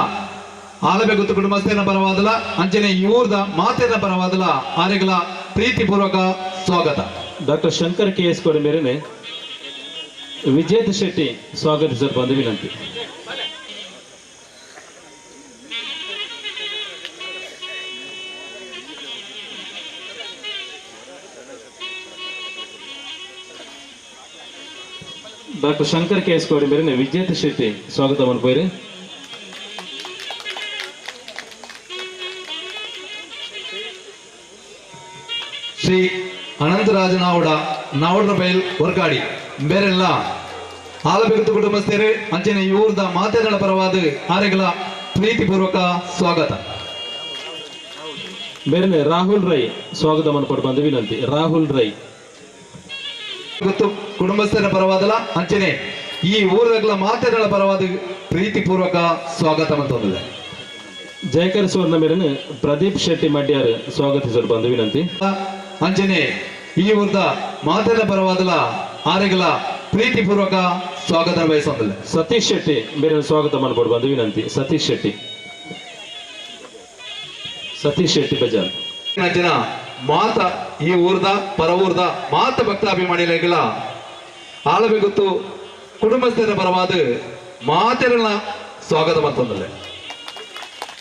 ಆಲಬೆ ಗೊತ್ತು ಕುಟುಂಬಸ್ಥರ ಪರವಾದಲ ಅಂಚನೆ ಇವ್ರದ ಮಾತೆರ ಪರವಾದಲ ಆರೆಗಳ ಪ್ರೀತಿಪೂರ್ವಕ ಸ್ವಾಗತ. ಡಾಕ್ಟರ್ ಶಂಕರ್ KS ಕೋಡಿ ಮೇರೆನೆ ವಿಜೇತ್ ಶೆಟ್ಟಿ ಸ್ವಾಗತಿಸಲು ಬಂದು ವಿನಂತಿ. ಡಾಕ್ಟರ್ ಶಂಕರ್ KS ಕೋಡಿ ಮೇರೆನೆ ವಿಜೇತ್ ಶೆಟ್ಟಿ ಸ್ವಾಗತ ಮಾಡ್ಬೋರಿ. ಶ್ರೀ ಅನಂತರಾಜ ನಾವಡ್ರ ಬೈಲ್ ವರ್ಕಾಡಿ ಬೇರೆಲ್ಲ ಆಲಬೆಗುತ್ತು ಕುಟುಂಬಸ್ಥರು ಅಂಚನೆ ಇವ್ರದ ಮಾತೆಗಳ ಪರವಾದ ಆರೆಗಳ ಪ್ರೀತಿಪೂರ್ವಕ ಸ್ವಾಗತ. ಬೇರೆ ರಾಹುಲ್ ರೈ ಸ್ವಾಗತ ಮಾಡ್ಕೊಂಡು ಬಂದು ವಿನಂತಿ. ರಾಹುಲ್ ರೈ ಗೊತ್ತು ಕುಟುಂಬಸ್ಥರ ಪರವಾದಲ್ಲ ಅಂಚನೆ ಈ ಊರಗಳ ಮಾತೆಗಳ ಪರವಾದ ಪ್ರೀತಿಪೂರ್ವಕ ಸ್ವಾಗತ ಮಂತಂದಿದೆ. ಜಯಕರ್ ಸೋರ್ನ ಮೇರೆನೆ ಪ್ರದೀಪ್ ಶೆಟ್ಟಿ ಮಡ್ಯಾರ್ ಸ್ವಾಗತಿಸಲು ಬಂದು ವಿನಂತಿ. ಅಂಚನೆ ಈ ಊರದ ಮಾತೆಗಳ ಪರವಾದಲ್ಲ ಆರೆಗಳ ಪ್ರೀತಿಪೂರ್ವಕ ಸ್ವಾಗತ ಬಯಸೋದಿಲ್ಲ. ಸತೀಶ್ ಶೆಟ್ಟಿ ಬೇರೆ ಸ್ವಾಗತ ಮಾಡ್ಕೊಂಡು ಬಂದು ವಿನಂತಿ. ಸತೀಶ್ ಶೆಟ್ಟಿ ಬಜಾರ್ ಜನ ಮಾತ ಈ ಊರ್ದ ಪರ ಊರ್ದ ಮಾತ ಭಕ್ತಾಭಿಮಾನಿಗಳ ಆಲಬೆಗುತ್ತು ಕುಟುಂಬಸ್ಥರ ಪರವಾದ ಮಾತೆರನ್ನ ಸ್ವಾಗತ ಮಾಡ್ತಂದಲ್ಲ.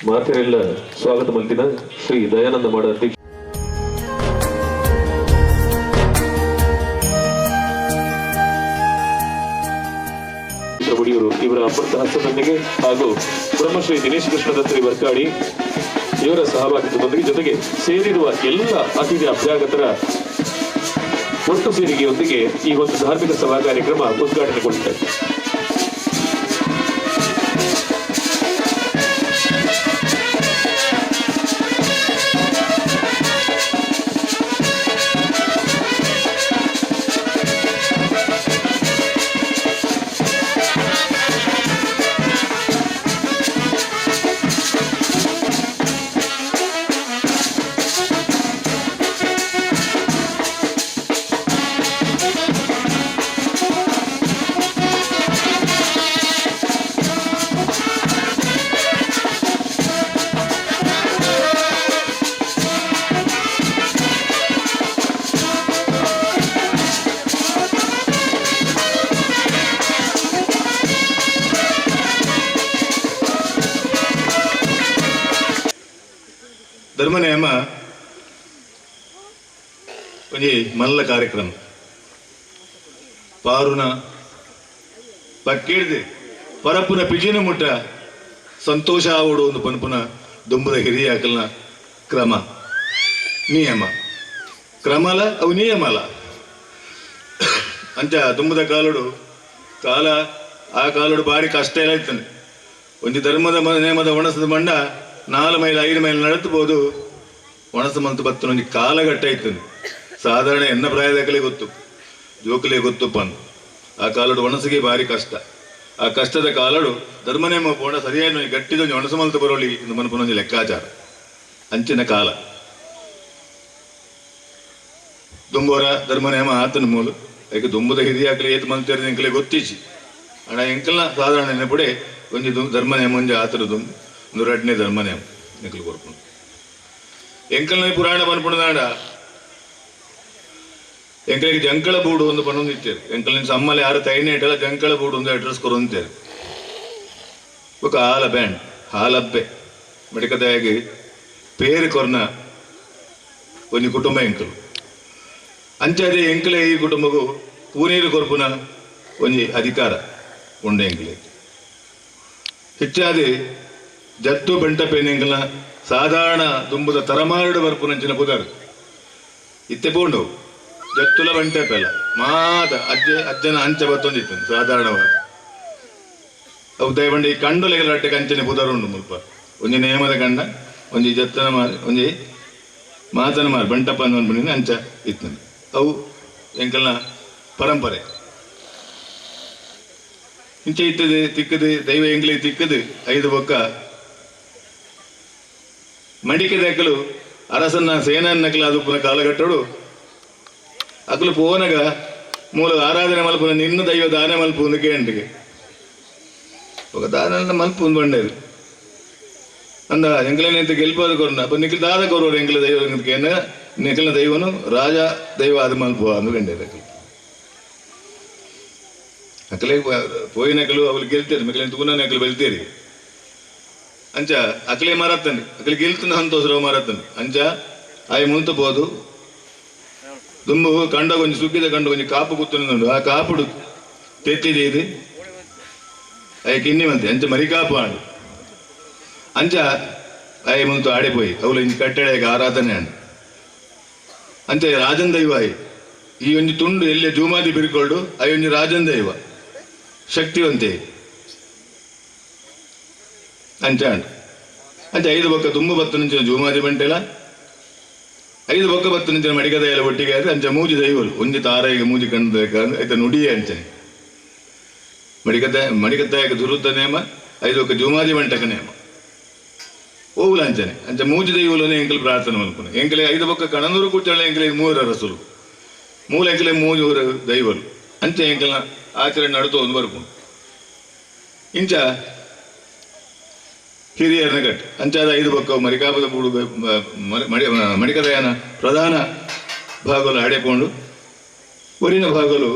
ಮಾತೆರೆಲ್ಲ ಸ್ವಾಗತ ಮಂತಿನ ಶ್ರೀ ದಯಾನಂದ ಮಾಡ ಅಧ್ಯಕ್ಷ ಮುಡಿಯೂರು ಇವರ ಅಮೃತ ಹಸ್ತದೊಂದಿಗೆ ಹಾಗೂ ಬ್ರಹ್ಮಶ್ರೀ ದಿನೇಶ್ ಕೃಷ್ಣ ತಂತ್ರಿ ವರ್ಕಾಡಿ ಇವರ ಸಹಭಾಗಿತ್ವದೊಂದಿಗೆ ಜೊತೆಗೆ ಸೇರಿರುವ ಎಲ್ಲ ಅತಿಥಿ ಅಭ್ಯಾಗತರ ಒಟ್ಟು ಸೇರಿಕೆಯೊಂದಿಗೆ ಈ ಒಂದು ಧಾರ್ಮಿಕ ಸಭಾ ಕಾರ್ಯಕ್ರಮ ಉದ್ಘಾಟನೆಗೊಳ್ಳುತ್ತದೆ. ಧರ್ಮನೇಮ ಒಂಜಿ ಮಲ್ಲ ಕಾರ್ಯಕ್ರಮ ಪಾರುನ ಪಕ್ಕೇಳ್ದೆ ಪರಪುನ ಪಿಜಿನ ಮುಟ್ಟ ಸಂತೋಷ ಆವಡು ಒಂದು ಪನ್ಪುನ ದುಂಬದ ಹಿರಿಯ ಅಕಲ್ನ ಕ್ರಮ ನಿಯಮ ಕ್ರಮಲ ಅವು ನಿಯಮಲ ಅಂಚ ದುಂಬದ ಕಾಲುಡು ಕಾಲ ಆ ಕಾಲುಡು ಬಾರಿ ಕಷ್ಟ ಎಲ್ಲ ಇತ್ತಾನೆ. ಒಂಜಿ ಧರ್ಮದ ನೇಮದ ಒಣಸದ ಮಂಡ 4 ಮೈಲ್ 5 ಮೈಲ್ ನಡತ್ಬೋದು ಒಣಸ ಮಂತು ಬತ್ತನ ಒಂಜಿ ಕಾಲಘಟ್ಟ ಇತ್ತಂದು ಸಾಧಾರಣ ಎನ್ನ ಪ್ರಾಯದಾಗಲೇ ಗೊತ್ತು ಜೋಕಲೇ ಗೊತ್ತುಪ್ಪ ಅಂದು ಆ ಕಾಲಡು ಒಣಸಿಗೆ ಭಾರಿ ಕಷ್ಟ. ಆ ಕಷ್ಟದ ಕಾಲಡು ಧರ್ಮನೇಮ ಪೋಣ ಸರಿಯಾಗಿ ಗಟ್ಟಿದೊಂದು ಒಣಸ ಮಲ್ತು ಬರೋಳಿ ಇಂದು ಮನಪನೊಂದು ಲೆಕ್ಕಾಚಾರ ಅಂಚಿನ ಕಾಲ ದುಂಬೋರ ಧರ್ಮನೇಮ ಆತನ ಮೂಲ ಯಾಕೆ ದುಂಬದ ಹಿರಿಯಾಕಲಿ ಏತ್ ಮಂತೇರಿ ಎಂಕಲೇ ಗೊತ್ತಿಸಿ ಅಣ್ಣ ಎಂಕಲ್ನ ಸಾಧಾರಣ ನೆನಪುಡೆ ಒಂಜಿ ಧರ್ಮನೇಮ ಒಂಜಿ ಆತರ ದುಂಬು 102ನೇ ಧರ್ಮನೇಮ ಎಂಕಲು ಕೊರ್ಪುಂಡು ಎಂಕಲ್ನ ಪುರಾಣ ಪನ್ಪುಣದಾಂಡ ಎಂಕಲಿಗೆ ಜಂಕಳ ಬೂಡು ಒಂದು ಪನ್ನೊಂದಿತ್ತೇರು ಎಂಕಲಿನ ಸಮ್ಮಲ್ಲಿ ಯಾರು ತೈನೇ ಇಟ್ಟಲ್ಲ ಜಂಕಳ ಬೂಡು ಒಂದು ಅಡ್ರೆಸ್ ಕೊರೊಂತೇರು ಬೊಕ ಹಾಲ ಬ್ಯಾಂಡ್ ಹಾಲಬ್ಬೆ ಮೆಡಿಕದಾಗಿ ಪೇರು ಕೊರ್ನ ಒಂಜಿ ಕುಟುಂಬ ಎಂಕಲು ಅಂಚಾದೆ ಎಂಕಲೆ ಈ ಕುಟುಂಬಗೂ ಪೂನೀರು ಕೊರ್ಪುನ ಒಂಜಿ ಅಧಿಕಾರ ಉಂಡೆ ಎಂಕಲೆ ಹೆಚ್ಚಾದೆ ಜತ್ತು ಬೆಂಟ ಪೇನೆಂಕಲ್ನ ಸಾಧಾರಣ ದುಂಬುದ ತರಮಾರುಡು ಬರ್ಪುನಂಚಿನ ಪುದರ್ ಇತ್ತೆ ಪೋಂಡು ಜತ್ತುಲ ಬಂಟೆ ಪೆಲ ಮಾದ ಅಜ್ಜನ ಅಂಚೆ ಬತ್ತೊಂದಿತ್ತು ಸಾಧಾರಣವಾದ ಅವು ದಯಬಂಡಿ ಕಂಡುಲೆಗಳ ಅಟ್ಟೆ ಕಂಚನೆ ಪುದರುಂಡು ಮುಲ್ಪ ಒಂಜಿ ನೇಮದ ಕಂಡ ಒಂಜಿ ಜತ್ತನ ಮಾರಿ ಒಂಜಿ ಮಾತನ ಮಾರಿ ಬಂಟಪ್ಪ ಅಂದ್ಬಿಟ್ಟಿನ ಅಂಚ ಇತ್ತು ಅವು ಎಂಕಲ್ನ ಪರಂಪರೆ ಇಂಚೆ ಇತ್ತದೆ ತಿಕ್ಕದು ದೈವ ಎಂಗ್ಲಿ ತಿಕ್ಕದು 5 ಬೊಕ್ಕ ಮಡಿಕೆದಕ್ಕಲು ಅರಸನ್ನ ಸೇನನ್ನಕಲು ಅದು ಪುನಃ ಕಾಲಘಟ್ಟಡು ಅಕಲು ಪೋನಗ ಮೂಲ ಆರಾಧನೆ ಮಲ್ಪುನ ನಿನ್ನ ದೈವ ದಾನ ಮಲ್ಪು ಒಂದು ಕೇಂಟಿಗೆ ఒక దాని మలుపు ఉందండేది అంద ఎంకలైనంత గెలిపోదు కొరన అప్పుడు నిఖిల్ దాదా కొరవరు ఎంకల దైవం నిఖిల దైవను రాజా దైవ అది మలుపు అందుకండేది అక్కలే పోయినకలు అవలు గెలితారు మిగిలిన ఎంతుకున్నా అక్కలు వెళ్తేరి ಅಂಚ ಅಕಲೆ ಮಾರತ್ತಂడి ಅಕಲೆ ಗೆಲ್ತನ ಸಂತೋಷರಾವ್ ಮಾರತ್ತಂಡಿ ಅಂಚ ಆಯ ಮುಂತ పోదు ದುಂಬು ಕಂಡ ಕೊಂಚ ಸುಗ್ಗಿದ ಕಂಡ ಕೊಂಚ ಕಾಪು ಕೂತುಂಡು ಆ ಕಾಪುಡು ತೆತ್ತಿದೆ ಇದು అవి కిన్ని మంది అంచ మరి కాపు ఆడు అంచ అవి ముందు ఆడిపోయి అవులు ఇంక కట్టాడు ఆరాధನೆ అండి అంచ రాజన్ దైవ ఈ ಒಂಜಿ ತುಂಡು ಎಲ್ಲೇ ಜೂಮಾದಿ ಬಿರಿಕೊಳ್ಳು ಅవి ಒಂಜಿ ರಾಜನ್ ದೈವ ಶಕ್ತಿವಂತೆ ಅಂಚ ಅಂಡ್ ಅಂಚ 5 ಬೊಕ್ಕ ದುಂಬು 10 నుంచి ಜೂಮಾದಿ ಬಂಟೆಲ 5 ಬೊಕ್ಕ 10 నుంచి ಮಡಿಕದೆಯಲ್ಲ ಒಟ್ಟಿಗೆ ಆದ್ರೆ ಅಂಚ ಮೂಜಿ ದೈವಲು ಒಂಜಿ ತಾರೈಗೆ ಮೂಜಿ ಕಂಡ ಐತ ನುಡಿಯೇ ಅಂಚನೆ మడికత్తాయకు దురుత నేమ 5 ఒక జూమాది వంటక నేమ ఓవులు అంచనే అంచ మూజి దైవులోనే ఎంకలు ప్రార్థన అనుకున్నాయి ఎంకలే 5 ఒక్క కణనూరు కూర్చోలే ఎంకలే 3 అరసులు ಮೂಲ ಎಂಕಲೇ 3 ದೈವಲು ಅಂಚ ಎಂಕಲ ಆಚರಣೆ ನಡುತ್ತೋ ಒಂದು ಬರ್ಪು ಇಂಚ ಹಿರಿಯರನ್ನ ಕಟ್ಟಿ ಅಂಚಾದ 5 ಬೊಕ್ಕ ಮರಿಕಾಪದ ಬೂಡು ಮಡಿಕದಯನ ಪ್ರಧಾನ ಭಾಗಲು ಆಡೆಕೊಂಡು ಒರಿನ ಭಾಗಲು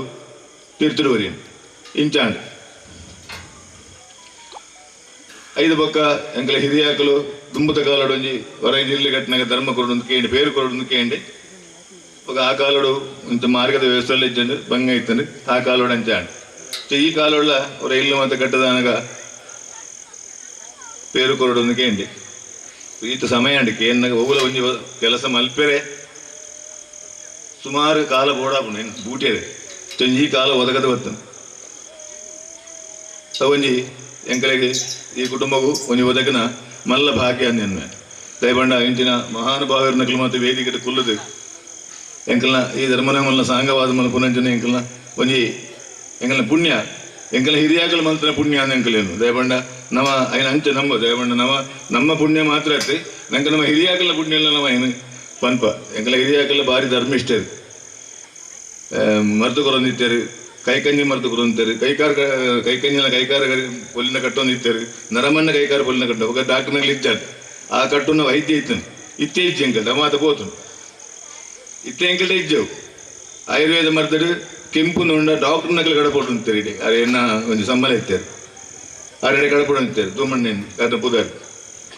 ತೀರ್ಥುಡು ಒರಿನ ಇಂಚಾಂಡ್ 5 ಬೊಕ್ಕ ಎಂಕಲ ಹಿರಿಯಾಕಲು ದುಂಬುತ ಕಾಲಡೊಂಜಿ ಹೊರ ಜಿಲ್ಲೆ ಕಟ್ಟಿನಾಗ ಧರ್ಮ ಕೊರಡು ಕೇಂಡಿ ಪೇರು ಕೊರಡು ಕೇಂಡಿ ఒక ఆ కాలుడు ఇంత మార్గద వ్యవస్థలో ఇచ్చండి భంగ ఇచ్చండి ఆ కాలుడు అంచాండి ఈ కాలుడులో ఒక ఇల్లు మత కట్టదానగా పేరు కొరడు ఉందికేంటి ఈత సమಯ అండి కేంద్రంగా ఒగుల ಒಂಜಿ ಕೆಲಸ ಮಲ್ಪೆರೆ ಸುಮಾರು ಕಾಲ ಬೋಡಾಪು నేను ಬೂಟೇರೆ ಈ ಕಾಲ ಒದಗದ ಬರ್ತದೆ ಒಂಜಿ ಎಂಕಲೆಗೆ ಈ ಕುಟುಂಬವು ಒಂಜಿ ಒದಗಿನ ಮಲ್ಲ ಭಾಗ್ಯ ಅಂದ ದಯಬಂಡ ಇಂಚಿನ ಮಹಾನುಭಾವರ ನಕಲು ಮತ್ತು ವೇದಿಕೆ ಕುಲ್ಲದು ಎಂಕಲ್ನ ಈ ಧರ್ಮನ ಮಲ್ಲ ಸಾಂಗವಾದ ಮಲ್ಲ ಪುನಂಜನ ಎಂಕಲ್ನ ಒಂಜಿ ಎಂಕಲ್ನ ಪುಣ್ಯ ಎಂಕಲ ಹಿರಿಯಾಕಲ ಮಂತ್ರ ಪುಣ್ಯ ಅಂದ ಎಂಕಲೇನು ದಯಬಂಡ ನವ ಐನ ಅಂಚೆ ನಂಬ ದಯಬಂಡ ನಮ್ಮ ಪುಣ್ಯ ಮಾತ್ರ ಐತಿ ನಂಗೆ ನಮ್ಮ ಹಿರಿಯಾಕಲ ಪುಣ್ಯ ಎಲ್ಲ ನವ ಏನು ಪನ್ಪ ಎಂಕಲ ಹಿರಿಯಾಕಲ ಭಾರಿ ಧರ್ಮಿಷ್ಠರು ಮರ್ದು ಕೊರೊಂದಿತ್ತೇರು ಕೈಕಂಜಿ ಮರ್ದು ಕೊರೊಂದಿತ್ತೇರು ಕೈಕಂಜಿನ ಕೈಕಾರ ಪೊಲ್ಲಿನ ಕಟ್ಟೊಂದಿತ್ತೇರು ನರಮನ್ನ ಕೈಕಾರ ಪೊಲ್ಲಿನ ಕಟ್ಟ ఒక ಡಾಕ್ಟರ್ನಲ್ಲಿ ಇಚ್ಚಾದ ಆ ಕಟ್ಟುನ ವೈದ್ಯ ಇತ್ತನು ಇತ್ತೇ ಇಜ್ಜೆ ಎಂಕಲ್ ದಮಾತ పోతును ಇತ್ತೆ ಎಂಕಲ್ಟೇ ಇಜ್ಜವು ಆಯುರ್ವೇದ ಮರ್ದಡು ಕೆಂಪು ನೋಂಡ ಡಾಕ್ಟರ್ ನಕಲು ಕಡಪೊಂದಿತ್ತೇರಿ ಅರೆ ಎನ್ನ ಒಂದು ಸಂಬಳ ಇತ್ತೇರು ಆರೆಡೆ ಕಡಪೊಂದಿತ್ತೇರು ದುಮ್ಮಣ್ಣೇನು ಕದ ಪುದಾರ್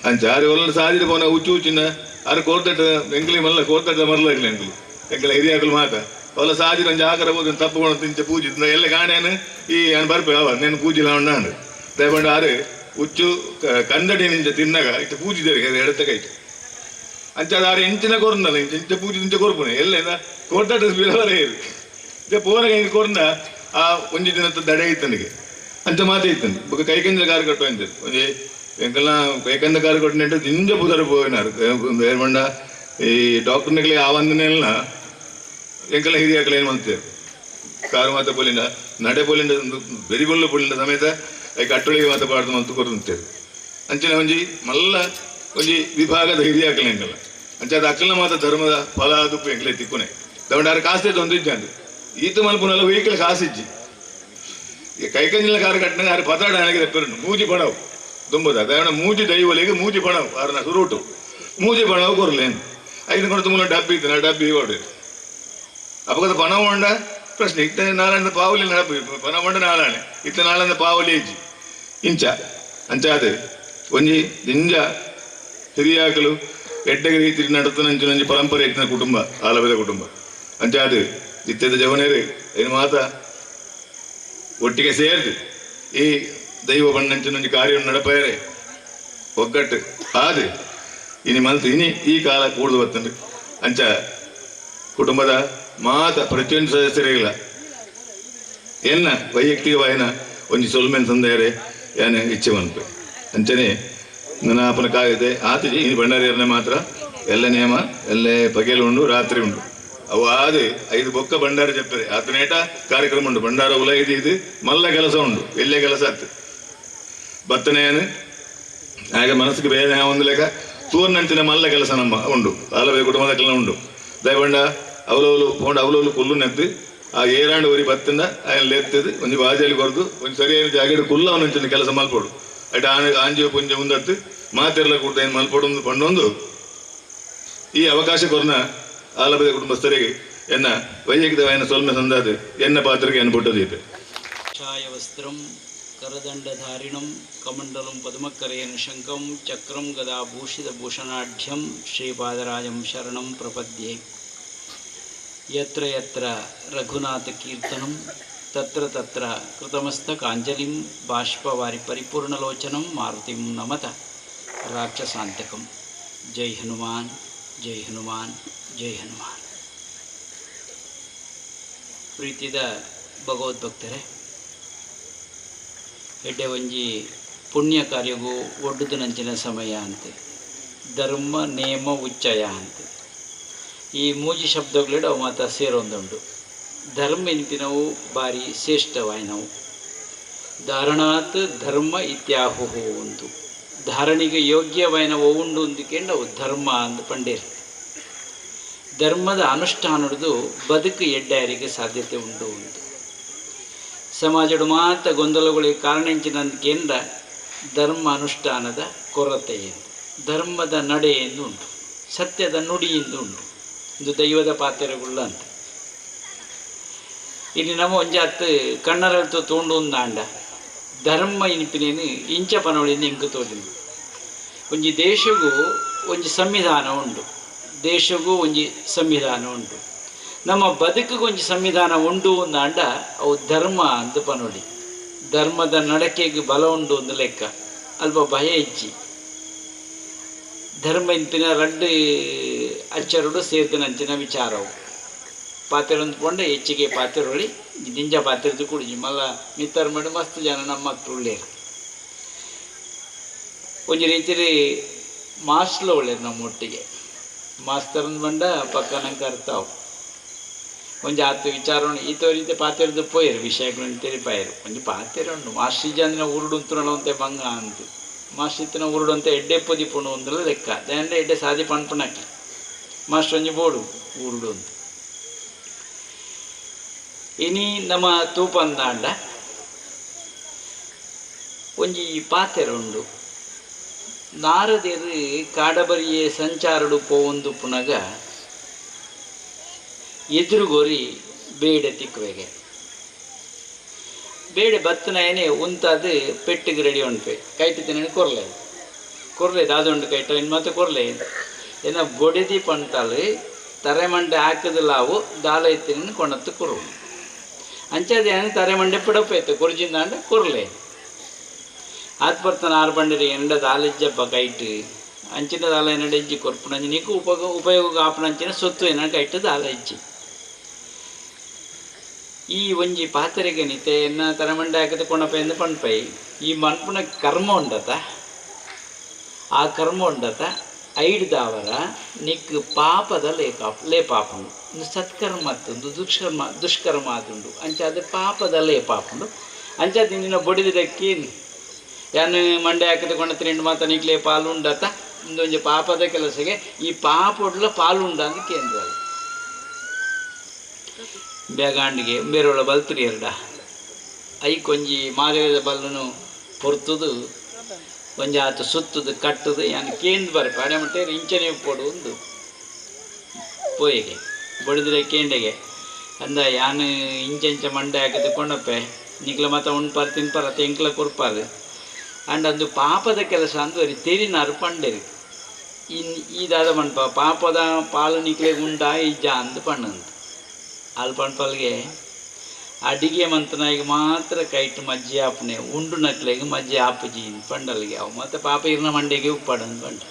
ಅಂಚ ಆರು ಒಲ್ಲ ಸಾದಿರು ಪೋನ ಉಚ್ಚು ಉಚ್ಚಿನ ಆರು ಕೋರ್ತಟ ಎಂಕಲಿ ಮಲ್ಲ ಕೋರ್ತಟ ಮರಲಾಗ್ಲಿ ಎಂಕಲು ಎಂಕಲ ಹಿರಿಯಾಕಲು ಮಾತ ಅವಲ್ಲ ಸಾದಿರ ಅಂಚ ಆಕರ ಹೋದ ತಪ್ಪುಕೊಂಡು ತಿಂಚ ಪೂಜಿ ಎಲ್ಲ ಗಾಣೇನು ಈ ನಾನು ಬರ್ಪೆ ಅವ నేను ಪೂಜಿಲ ಉಂಡಾಂಡು ದಯಪಂಡು ಆರು ಉಚ್ಚು ಕಂದಡಿ ನಿಂಚ ತಿನ್ನಾಗ ಇಟ್ಟು ಪೂಜಿದೇರಿ ಎಡತಕೈತು ಅಂಚಾದ ಆರು ಎಂಚಿನ ಕೊರಂದಲ್ಲ ಇಂಚ ಪೂಜಿ ನಿಂಚ ಕೊರ್ಪುನೆ ಎಲ್ಲ ಕೋರ್ತಟ ಬಿಲವರೇ ಇದು ಪೋನ ಕೊರಂದ ಆ ಒಂಜಿ ದಿನದ ದಡೆ ಇತ್ತನಿಗೆ ಅಂಚ ಮಾತೆ ಇತ್ತಂದು ಬೊಕ ಕೈಕಂಜ ಕಾರು ಕಟ್ಟೋ ಅಂತಾರೆ ಒಂಜಿ ಎಂಕಲ್ನ ಕೈಕಂದ ಕಾರು ಕೊಟ್ಟಿನ ದಿಂಜ ಪುದರ ಪೋಯಿನಾರು ಏರ್ಮಂಡ ಈ ಡಾಕ್ಟರ್ನಿಗೆ ಆ ಒಂದನೆಲ್ಲ ಎಂಕಲ ಹಿರಿಯಾಕಲ ಏನು ಮಾಡ್ತೇವೆ ಕಾರು ಮಾತ ಪೋಲಿಂದ ನಡೆ ಪೋಲಿಂದ ಬೆರಿಗೊಳ್ಳು ಪೋಲಿಂದ ಸಮೇತ ಕಟ್ಟೊಳಿಗೆ ಮಾತ ಪಾಡ್ದು ಮಂತು ಕೊರಂತೇವೆ ಅಂಚಿನ ಒಂಜಿ ಮಲ್ಲ ಒಂಜಿ ವಿಭಾಗದ ಹಿರಿಯಾಕಲ ಎಂಕಲ ಅಂಚಾದ ಅಕ್ಕಲ ಮಾತ ಧರ್ಮದ ಫಲ ದುಪ್ಪು ಎಂಕಲೆ ತಿಕ್ಕುನೆ ದೊಡ್ಡ ಕಾಸೆ ತೊಂದಿಜ್ಜಂದು ಈತ ಮಲ್ಪುನಲ್ಲ ವೆಹಿಕಲ್ ಕಾಸಿಜ್ಜಿ ಕೈಕಂಜಿನ ಕಾರು ಕಟ್ಟಿನಾಗ ಆರು ಪತಾಡ ಆಗಿದೆ ಪೆರನು ಮೂಜಿ ಪಣವು ದುಂಬದ ದಯಣ ಮೂಜಿ ದೈವಲಿಗೆ ಮೂಜಿ ಪಣವು ಆರನ ಸುರುಟು ಮೂಜಿ ಪಣವು ಕೊರಲೇನು 5 ಕೊಡ್ತು ಮೂಲ ಡಬ್ಬಿ ಇತ್ತು ನಾ ಡಬ್ಬಿ ಓಡಿ ಅಪಗದ ಪಣವು ಉಂಡ ಪ್ರಶ್ನೆ ಇತ್ತ ನಾಳಂದ ಪಾವಲಿ ಡಬ್ಬಿ ಪಣ ಉಂಡ ನಾಳಾಣೆ ಇತ್ತ ನಾಳಂದ ಪಾವಲಿ ಇಜ್ಜಿ ಇಂಚ ಅಂಚಾದ ಒಂಜಿ ದಿಂಜ ಹಿರಿಯಾಕಲು ಎಡ್ಡಗ ರೀತಿ ನಡತನ ನಂಚು ಪರಂಪರೆ ಇತ್ತಿನ ಕುಟುಂಬ ಆಲವೆದ ಕುಟುಂಬ ಅಂಚಾದ ಇತ್ತದ ಜವನೇರು ಏನು ಮಾತ ಒಟ್ಟಿಗೆ ಸೇರ್ದು ಈ ದೈವ ಬಣ್ಣಂಚಿನ ಕಾರ್ಯ ನಡಪೇರೆ ಒಗ್ಗಟ್ಟು ಆದು ಇನಿ ಮಲ್ತು ಇನಿ ಈ ಕಾಲ ಕೂಡ್ದು ಬರ್ತಂಡು ಅಂಚ ಕುಟುಂಬದ ಮಾತ ಪ್ರತಿಯೊಂದು ಸದಸ್ಯರಿಲ್ಲ ಎನ್ನ ವೈಯಕ್ತಿಕವಾಯಿನ ಒಂಜಿ ಸೊಲ್ಮೆನ್ ತಂದೆಯರೆ ಏನ ಇಚ್ಛೆ ಬಂತು ಅಂಚನೆ ನನ್ನ ಅಪ್ಪನ ಕಾಯಿದೆ ಆತಿಜಿ ಇನಿ ಬಂಡಾರಿಯರನ್ನ ಮಾತ್ರ ಎಲ್ಲ ನೇಮ ಎಲ್ಲೇ ಪಗೇಲು ಉಂಡು ರಾತ್ರಿ ಉಂಡು ಅವು ಆದು 5 ಬೊಕ್ಕ ಬಂಡಾರ చెప్పారు ಆತನೇಟ ಕಾರ್ಯಕ್ರಮ ಉಂಡು ಬಂಡಾರ ಉಲ ಇದು ಮಲ್ಲ ಕೆಲಸ ಉಂಡು ಎಲ್ಲೇ ಕೆಲಸ ಆಯ್ತು ಬತ್ತನೇನು ಹಾಗೆ ಮನಸ್ಸಿಗೆ ಬೇರೆ ಒಂದು ಲೆಕ್ಕ ತೂರ್ನಂಚಿನ ಮಲ್ಲ ಕೆಲಸ ನಮ್ಮ ಉಂಡು ಆಲವೇ ಕುಟುಂಬದ ಕೆಲಸ ಉಂಡು ದಯಬಂಡ ಅವಲೋಲು ಕುಲ್ಲು ನೆದ್ದು ಆ ಏರಾಂಡು ಒರಿ ಬತ್ತಿಂದ ఆయన ಲೆತ್ತದು ಒಂದು ಬಾಜಲ್ಲಿ ಕೊರದು ಒಂದು ಸರಿಯಾದ ಜಾಗದ ಕುಲ್ಲ ಅವನಂಚಿನ ಕೆಲಸ ಮಲ್ಪೋಡು ಅಟ್ ಆಂಜಿಯ ಪುಂಜ ಮುಂದತ್ತು ಮಾತೆರ್ಲ ಕೂಡ ಏನು ಮಲ್ಪೋಡು ಪಂಡೊಂದು ಈ ಅವಕಾಶ ಕೊರ್ನ ಆಲಬದ ಕುಟುಂಬಸ್ಥರಿಗೆ ಎನ್ನ ವೈಯಕ್ತಿಕವಾದ ಸೊಲ್ಮೆ ಸಂದಾದ ಎನ್ನ ಪಾತ್ರಕ್ಕೆ ಅನ್ಬಿಟ್ಟದೀಪೆ ವಸ್ತ್ರಂ ಕರದಂಡಧಾರಿಣಂ ಕಮಂಡಲಂ ಪದ್ಮಕರೇಣ ಶಂಕಂ ಚಕ್ರಂ ಗದಾ ಭೂಷಿತ ಭೂಷಣಾಢ್ಯಂ ಶ್ರೀಪಾದರಾಜಂ ಶರಣಂ ಪ್ರಪದ್ಯೆ ಯತ್ರ ಯತ್ರ ರಘುನಾಥ ಕೀರ್ತನಂ ತತ್ರ ತತ್ರ ಕೃತಮಸ್ತಕಾಂಜಲಿಂ ಬಾಷ್ಪವಾರಿ ಪರಿಪೂರ್ಣಲೋಚನಂ ಮಾರುತಿಂ ನಮತ ರಾಕ್ಷಸಾಂತಕಂ ಜೈ ಹನುಮಾನ್ ಜೈ ಹನುಮಾನ್ ಜೈ ಹನುಮಾನ್. ಪ್ರೀತಿದ ಭಗವದ್ಭಕ್ತರೇ, ಎಡ್ಡೆ ಒಂಜಿ ಪುಣ್ಯ ಕಾರ್ಯಗೂ ಒಡ್ಡುದು ನಂಚಿನ ಸಮಯ ಅಂತೆ ಧರ್ಮ ನೇಮ ಉಚ್ಚಯ ಅಂತೆ ಈ ಮೂಜಿ ಶಬ್ದಗಳಿಡ ಅವು ಮಾತ ಸೇರೊಂದುಂಡು. ಧರ್ಮ ಎನ್ಪಿನವು ಬಾರಿ ಶ್ರೇಷ್ಠವಾಯಿನವು. ಧಾರಣಾತ್ ಧರ್ಮ ಇತ್ಯಾಹುಹು ಉಂಟು. ಧಾರಣಿಗೆ ಯೋಗ್ಯವಾಯಿನವು ಉಂಡು ಅಂದುಕೊಂಡು ಅವು ಧರ್ಮ ಅಂದು ಪಂಡೇರು. ಧರ್ಮದ ಅನುಷ್ಠಾನದ್ದು ಬದುಕು ಎಡ್ಡಾರಿಗೆ ಸಾಧ್ಯತೆ ಉಂಟು ಉಂಟು. ಸಮಾಜಡು ಮಾತ್ರ ಗೊಂದಲಗಳಿಗೆ ಕಾರಣೆಂಚಿನಂದ್ಕೇಂದ್ರ ಧರ್ಮ ಅನುಷ್ಠಾನದ ಕೊರತೆ ಎಂದು, ಧರ್ಮದ ನಡೆಯೆಂದು ಉಂಟು, ಸತ್ಯದ ನುಡಿಯಿಂದ ಉಂಟು. ಇದು ದೈವದ ಪಾತ್ರೆಗುಳ್ಳ ಅಂತ ಇಲ್ಲಿ ನಮ್ಮ ಒಂಜಾತ್ ಕಣ್ಣರಳ್ತು ತೋಂಡು ಒಂದಾಂಡ ಧರ್ಮ ಇನಿಪಿನೇನು ಇಂಚ ಪನವಳಿಂದ ಇಂಕು ತೋಜುಂಡು. ಒಂಜಿ ದೇಶಗೂ ಒಂಜಿ ಸಂವಿಧಾನ ಉಂಟು, ದೇಶಗೂ ಒಂಜಿ ಸಂವಿಧಾನ ಉಂಟು. ನಮ್ಮ ಬದುಕಿಗೆ ಒಂಜಿ ಸಂವಿಧಾನ ಉಂಡು ಒಂದಾಂಡ ಅವು ಧರ್ಮ ಅಂತ ಪನೋಡಿ. ಧರ್ಮದ ನಡಕೆಗೆ ಬಲ ಉಂಡು ಒಂದು ಲೆಕ್ಕ, ಅಲ್ಪ ಭಯ ಇಚ್ಚಿ. ಧರ್ಮ ಇಂಪಿನ ರಡ್ಡು ಅಚ್ಚರುಡು ಸೇರ್ತಿನಂಚಿನ ವಿಚಾರವು ಪಾತ್ರೆಂದು ಪೊಂಡೆ ಹೆಚ್ಚಿಗೆ ಪಾತ್ರೆ ಹೊಳಿ ದಿಂಜ ಪಾತ್ರೆದು ಕುಡಿಜಿ ಮಲ್ಲ ಮಿತ್ತರ್ ಮಾಡಿ ಮಸ್ತ್ ಜನ ನಮ್ಮ ಮಕ್ಕಳು ಉಳ್ಳೇರು. ಒಂಜಿ ರೀತಿಲಿ ಮಾಸ್ಟ್ಲು ಒಳ್ಳೇರು ನಮ್ಮ ಒಟ್ಟಿಗೆ. ಮಾಸ್ತರಂದು ಬಂಡ ಪಕ್ಕ ನಂಗೆ ಕರ್ತಾವು ಒಂಜಿ ಆತು ವಿಚಾರ ಈತ ರೀತಿ ಪಾತ್ರೆದು ಪೋಯರು ವಿಷಯಗಳನ್ನು ತೆರಿಪಾಯರು. ಒಂಜಿ ಪಾತ್ರೆ ಉಂಡು ಮಾಸ್ಟ್ರಿಜ ಅಂದಿನ ಉರುಡುಂತುನಳ ಅಂತೆ ಬಂಗ ಅಂತ ಮಾಸ್ಟ್ರಿತ್ತಿನ ಉರುಡು ಅಂತ ಎಡ್ಡೆ ಪೊದಿ ಪುಣು ಒಂದಲ್ಲ ಲೆಕ್ಕ ದಂಡೆ ಎಡ್ಡೆ ಸಾದಿ ಪಣ್ಪಣಕ್ಕೆ ಮಾಸ್ಟರ್ ಒಂಜಿ ಬೋಡು ಉರುಡು ಅಂತ. ಇನಿ ನಮ್ಮ ತೂಪ ಅಂದಾಂಡ ಒಂಜಿ ಪಾತ್ರೆ ಉಂಡು. ನಾರದೇರು ಕಾಡಬರಿಯೇ ಸಂಚಾರಡು ಪೋವೊಂದು ಪುನಗ ಎದುರುಗೋರಿ ಬೇಡೆ ತಿಕ್ಕುವೆಗೆ ಬೇಡೆ ಬತ್ತನ ಏನೇ ಉಂತಾದು ಪೆಟ್ಟಿಗೆ ರೆಡಿ ಉಂಟು ಕೈಟ್ ತಿನ್ನ ಕೊರ್ಲೇದು ಅದೊಂದು ಕೈಟ ಇನ್ನು ಮತ್ತೆ ಕೊರ್ಲೇದು ಏನ ಬೊಡೆದಿ ಪಂಟಾಲು ತರೆಮಂಡೆ ಹಾಕಿದಿಲ್ಲ ಅವು ದಾಲ ಎತ್ತಿನ ಕೊಣತ್ತು ಕೊರು ಅಂಚದೆ ಏನು ತರೆಮಂಡೆ ಪಿಡಪೈತೆ ಕೊರ್ಜಿಂದಾಂಡ ಕೊರ್ಲೆ ಅದು ಬರ್ತಾನೆ 6 ಬಂಡಿರಿ ಎಂಡ ದಾಲಿಜ್ಜಪ್ಪ ಕೈಟ್ ಅಂಚಿನ ದಾಲ ಏನಡ ಇಜ್ಜಿ ಕೊರ್ಪುಣಂಜಿ ನೀಕು ಉಪಯೋಗ ಆಪಣಂಚಿನ ಸೊತ್ತು ಏನ ಕೈಟ್ ದಾಲ ಇಜ್ಜಿ. ಈ ಒಂಜಿ ಪಾತ್ರೆಗೆ ನಿತೆ ಎನ್ನ ತರಮಂಡೆ ಹಾಕಿದ ಕೊಣಪೆಂದು ಪಣ್ಪೈ ಈ ಮಣ್ಪುನ ಕರ್ಮ ಉಂಡತ ಆ ಕರ್ಮ ಉಂಡತ ಐಡ್ದಾವರ ನಿಕ್ ಪಾಪದ ಲೇಪಾಪುಂಡು ಒಂದು ಸತ್ಕರ್ಮ ಅತ್ತುಂಡು ದುಷ್ಕರ್ಮ ಆದುಂಡು ಅಂಚಾದ ಪಾಪದ ಲೇಪಾಪುಂಡು ಅಂಚಾದ ನಿನ್ನ ಬೊಡಿದಕ್ಕೆ ಯಾನು ಮಂಡೆ ಹಾಕಿದ ಕೊಣತ್ರೆಂಡು ಮಾತ ನಿಕ್ಲೆ ಪಾಲು ಉಂಡತ ಒಂದೊಂದು ಪಾಪದ ಕೆಲಸಗೆ ಈ ಪಾಪ ಉಡ್ಲ ಪಾಲು ಉಂಡ ಅಂತ ಕೇಂದ್ರ ಬೇಗಾಂಡಿಗೆ ಬೇರೆಯೊಳ ಬಲ್ತ್ರಿ ಎರಡ ಐಕೊಂಜಿ ಮಾದೇವದ ಬಲ್ಲನು ಪೊರ್ತುದು ಒಂಜಿ ಆತು ಸುತ್ತದು ಕಟ್ಟುದು ಯಾನು ಕೇಂದ್ರ ಬರ್ಪೆ ಅಡೆ ಮಟ್ಟೆ ಇಂಚನೆ ಪೋಡು ಒಂದು ಪೋಯಿಗೆ ಬಡಿದ್ರೆ ಕೇಂಡೆಗೆ ಅಂದ ಯಾನು ಇಂಚ ಮಂಡೆ ಹಾಕಿದ ಕೊಂಡಪ್ಪೆ ನಿಕ್ಲ ಮತ ಉಣ್ಪಾರು ತಿನ್ಪಾರ ತೆಂಕ್ಲ ಕೊರ್ಪಾರು ಅಂಡ್ ಅದು ಪಾಪದ ಕೆಲಸ ಅಂದು ತೆರಿನಾರು ಪಂಡೇರಿ ಇದಾದ ಮಣ್ಪ ಪಾಪದ ಪಾಲು ನಿಕ್ಲೆ ಉಂಡ ಇಜ್ಜ ಅಂದು ಪಣ್ಣಂತ ಅಲ್ಲಿ ಪಣ್ಪಲ್ಗೆ ಅಡಿಗೆ ಮಂತನಾಗ ಮಾತ್ರ ಕೈಟ್ ಮಜ್ಜಿ ಆಪನೆ ಉಂಡು ನಕ್ಲೆಗೆ ಮಜ್ಜಿ ಆಪುಜಿ ಪಂಡಲ್ಗೆ ಅವು ಮತ್ತು ಪಾಪ ಇರ್ನ ಮಂಡೆಗೆ ಉಪ್ಪಾಡಂದು ಪಂಡ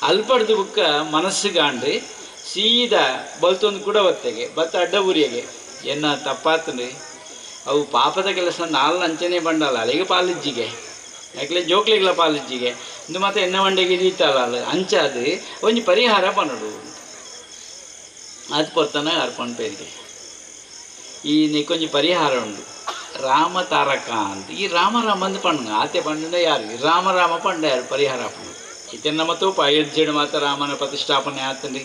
ಅಲ್ಪಡ್ದು ಬುಕ್ಕ ಮನಸ್ಸುಗಾಂಡು ಸೀದಾ ಬಲ್ತೊಂದು ಕೂಡ ಬತ್ತೆಗೆ ಬತ್ತ ಅಡ್ಡ ಉರಿಯಗೆ ಎನ್ನ ತಪ್ಪಾತಂದ್ರೆ ಅವು ಪಾಪದ ಕೆಲಸ ನಾಲ್ ಅಂಚನೆ ಬಂಡಲ್ಲ ಅಲ್ಲಿಗೆ ಪಾಲಿಜ್ಜಿಗೆ ಯಾಕಲೆ ಜೋಕ್ಲಿಗ್ಲ ಪಾಲಿಜ್ಜಿಗೆ ಇಂದು ಮತ್ತೆ ಎನ್ನ ಮಂಡೆಗೆ ಇದೀತಲ್ಲ ಅಂಚಾದು ಒಂಜಿ ಪರಿಹಾರ ಪನ್ನಡು ಅದು ಪೊರ್ತನ ಅರ್ಪಣ ಪೇರಿಗೆ ಈ ನಿಕ್ಕೊಂಜಿ ಪರಿಹಾರ ಉಂಡು. ರಾಮ ತಾರಕ ಅಂತ ಈ ರಾಮ ಅಂದು ಪಂಡ ಆತೆ ಪಂಡ ಯಾರು ರಾಮ ಪಂಡ ಯಾರು ಪರಿಹಾರ ಪಂಡ ಇತ್ತೆ ನಮ್ಮ ತೂಪ ಅಯೋಧ್ಯೆಡು ಮಾತ್ರ ರಾಮನ ಪ್ರತಿಷ್ಠಾಪನೆ ಆತನ್ರಿ